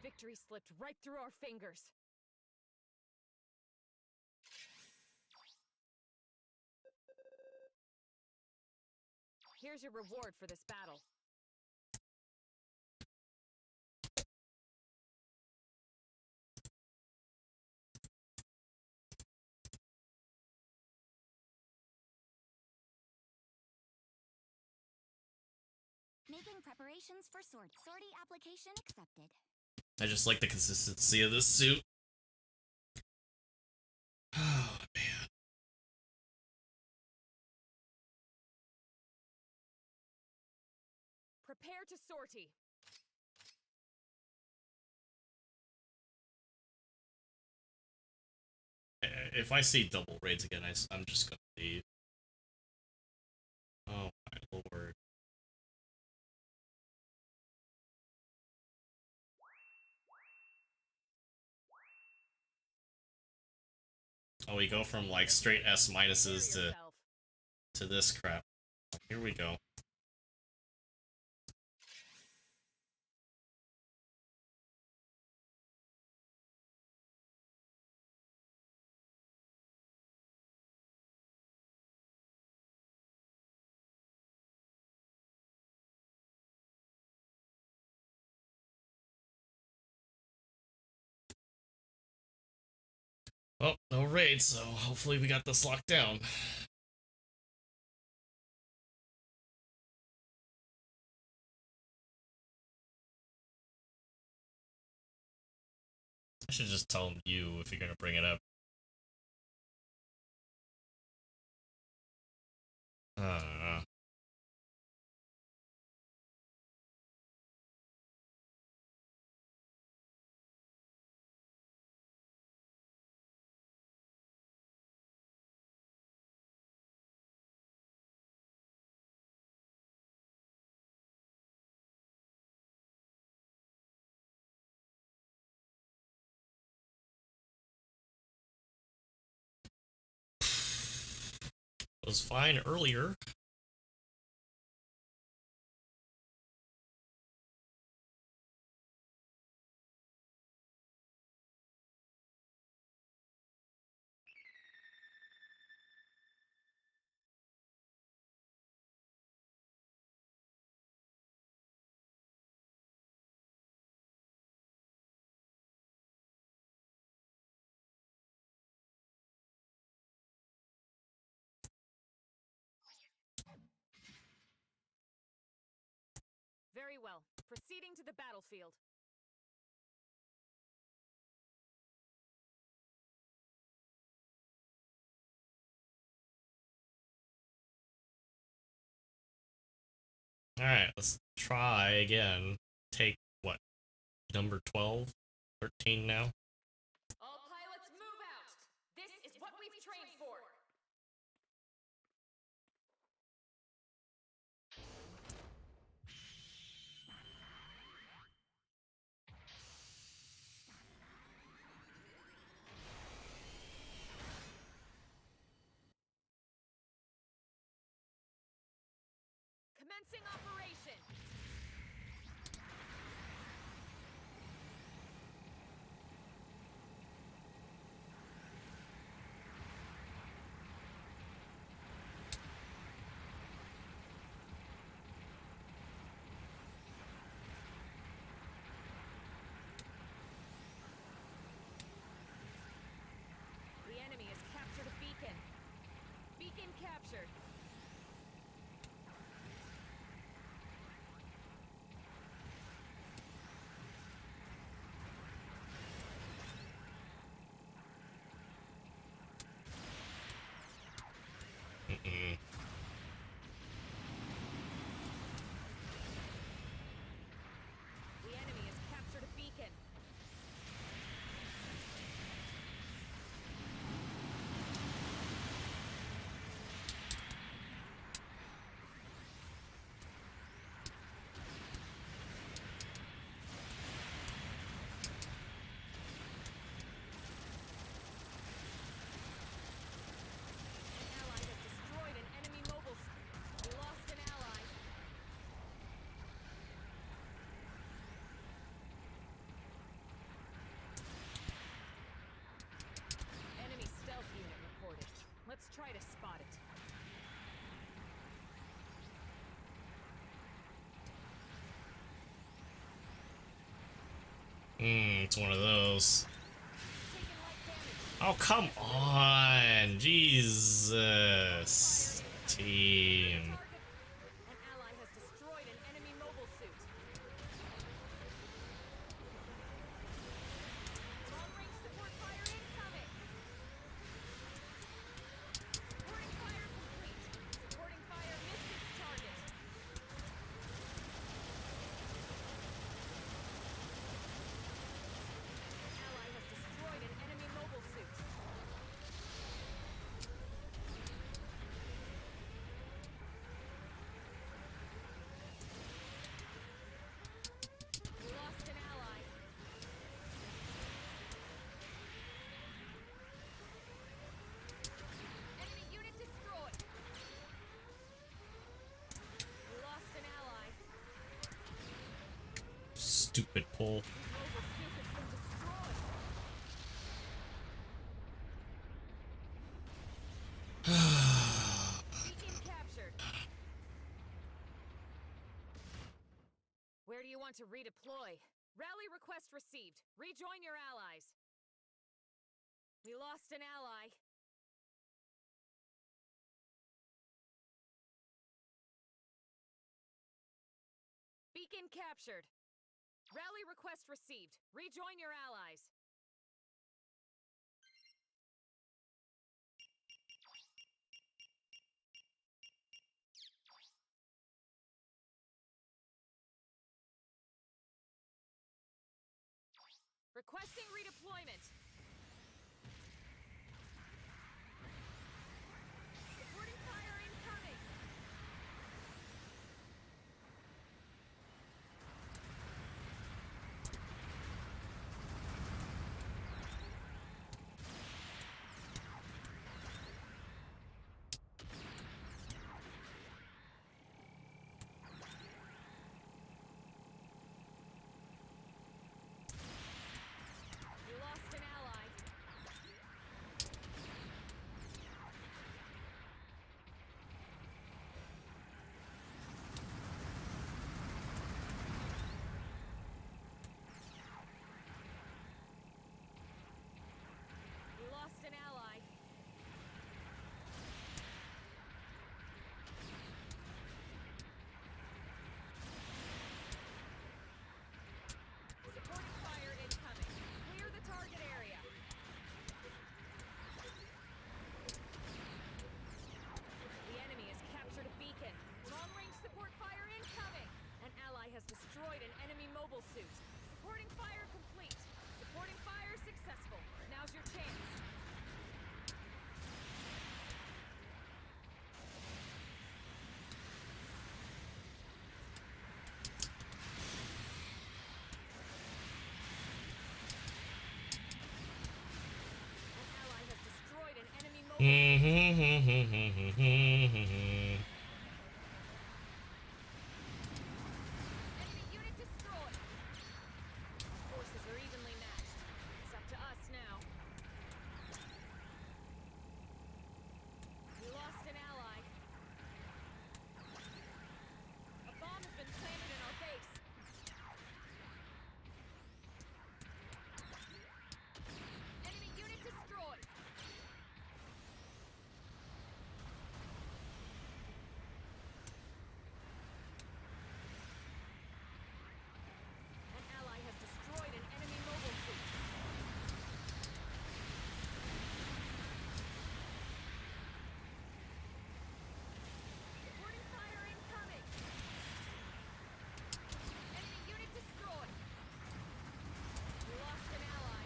S7: Victory slipped right through our fingers. Here's your reward for this battle.
S5: Making preparations for sortie application accepted.
S2: I just like the consistency of this suit. Oh man.
S7: Prepare to sortie.
S2: If I see double raids again, I'm just gonna leave. Oh my lord. Oh, we go from like straight S minuses
S7: Prepare yourself.
S2: to this crap. Here we go. Oh, no raids, so hopefully we got this locked down. I should just tell you if you're gonna bring it up. I don't know. It was fine earlier.
S7: well. Proceeding to the battlefield.
S2: Alright, let's try again. Take, what, number 12? 13 now?
S7: All pilots move out! This is what we've trained for! Commencing operation! The enemy has captured a beacon. Beacon captured.
S2: Mm-mm.
S7: The enemy has captured a beacon. An ally has destroyed an enemy mobile. We lost an ally. Enemy stealth unit reported. Let's try to spot it.
S2: It's one of those.
S7: Taken light damage.
S2: Oh, come on! Jesus. Team.
S7: An ally has destroyed an enemy mobile suit. Long-range support fire incoming. Supporting fire complete. Supporting fire missed its target. An ally has destroyed an enemy mobile suit. We lost an ally. Enemy unit destroyed. We lost an ally.
S2: Stupid pull.
S7: Mobile suit has been destroyed. Beacon captured. Where do you want to redeploy? Rally request received. Rejoin your allies. We lost an ally. Beacon captured. Rally request received. Rejoin your allies. Requesting redeployment. Supporting fire incoming. We lost an ally. Enemy unit destroyed. Forces are evenly matched. It's up to us now. We lost an ally. A bomb has been planted in our base. Enemy unit destroyed. An ally has destroyed an enemy mobile suit. Supporting fire incoming. Enemy unit destroyed. We lost an ally.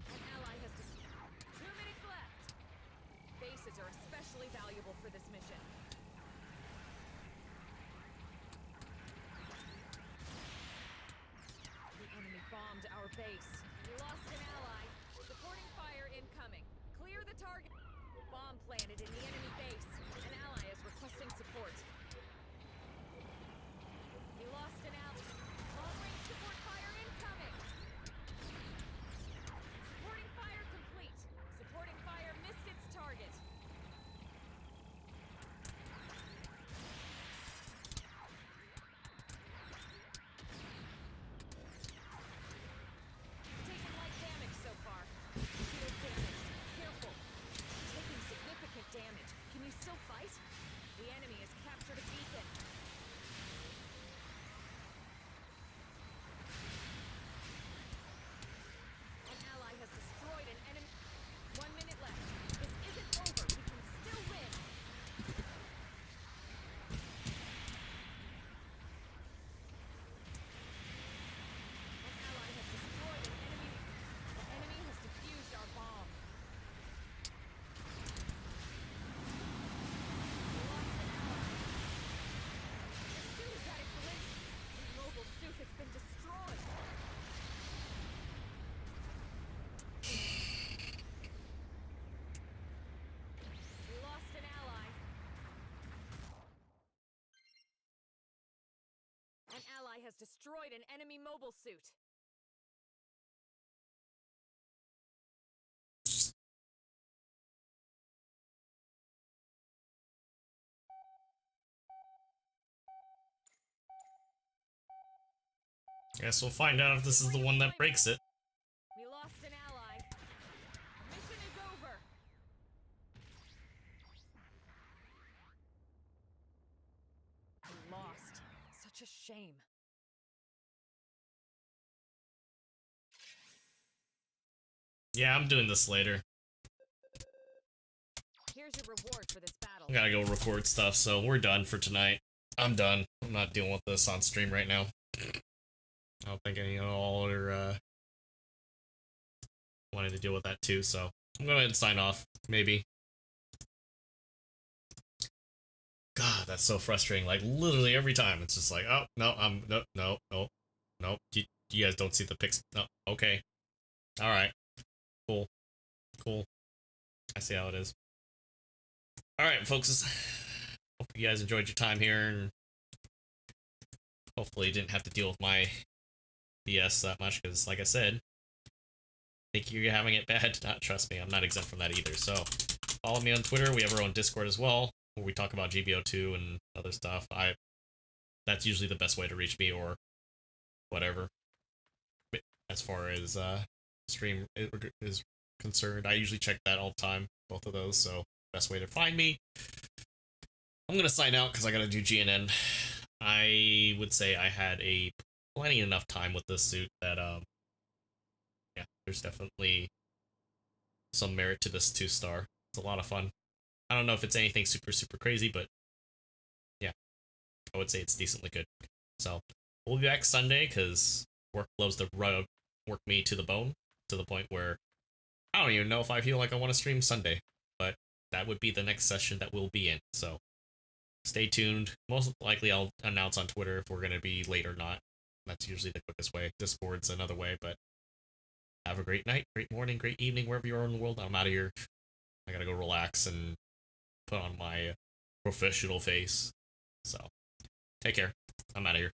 S7: An ally has 2 minutes left. Bases are especially valuable for this mission. The enemy bombed our base. We lost an ally. Supporting fire incoming. Clear the target. Bomb planted in the enemy base. An ally is requesting support. We lost an ally. Long-range support fire incoming. Supporting fire complete. Supporting fire missed its target. Taking light damage so far. Shield damage. Careful. Taking significant damage. Can you still fight? The enemy has captured a beacon. An ally has destroyed an enemy. 1 minute left. This isn't over. We can still win. An ally has destroyed an enemy. The enemy has defused our bomb. We lost an ally. The suit is at its limit. The mobile suit has been destroyed. We lost an ally. An ally has destroyed an enemy mobile suit.
S2: Guess we'll find out if this is the one that breaks it.
S7: We lost an ally. Mission is over. We lost. Such a shame.
S2: Yeah, I'm doing this later.
S7: Here's your reward for this battle.
S2: I gotta go record stuff, so we're done for tonight. I'm done. I'm not dealing with this on stream right now. I don't think any of y'all are wanting to deal with that too, so I'm gonna go ahead and sign off. Maybe. God, that's so frustrating. Like, literally every time, it's just like, oh, no, no. You guys don't see the pics. No, okay. Alright. Cool. I see how it is. Alright, folks. Hope you guys enjoyed your time here, and hopefully you didn't have to deal with my BS that much, because, like I said, think you're having it bad. Not trust me, I'm not exempt from that either. So, follow me on Twitter. We have our own Discord as well, where we talk about GBO2 and other stuff. That's usually the best way to reach me, or whatever. But as far as stream is concerned, I usually check that all the time, both of those. So, best way to find me. I'm gonna sign out because I gotta do GNN. I would say I had plenty enough time with this suit that yeah, there's definitely some merit to this 2-star. It's a lot of fun. I don't know if it's anything super crazy, but yeah, I would say it's decently good. So we'll be back Sunday because work loves to work me to the bone, to the point where I don't even know if I feel like I want to stream Sunday, but that would be the next session that we'll be in. So stay tuned. Most likely I'll announce on Twitter if we're going to be late or not. That's usually the quickest way. Discord's another way, but have a great night, great morning, great evening, wherever you are in the world. I'm out of here. I gotta go relax and put on my professional face. So, take care. I'm out of here.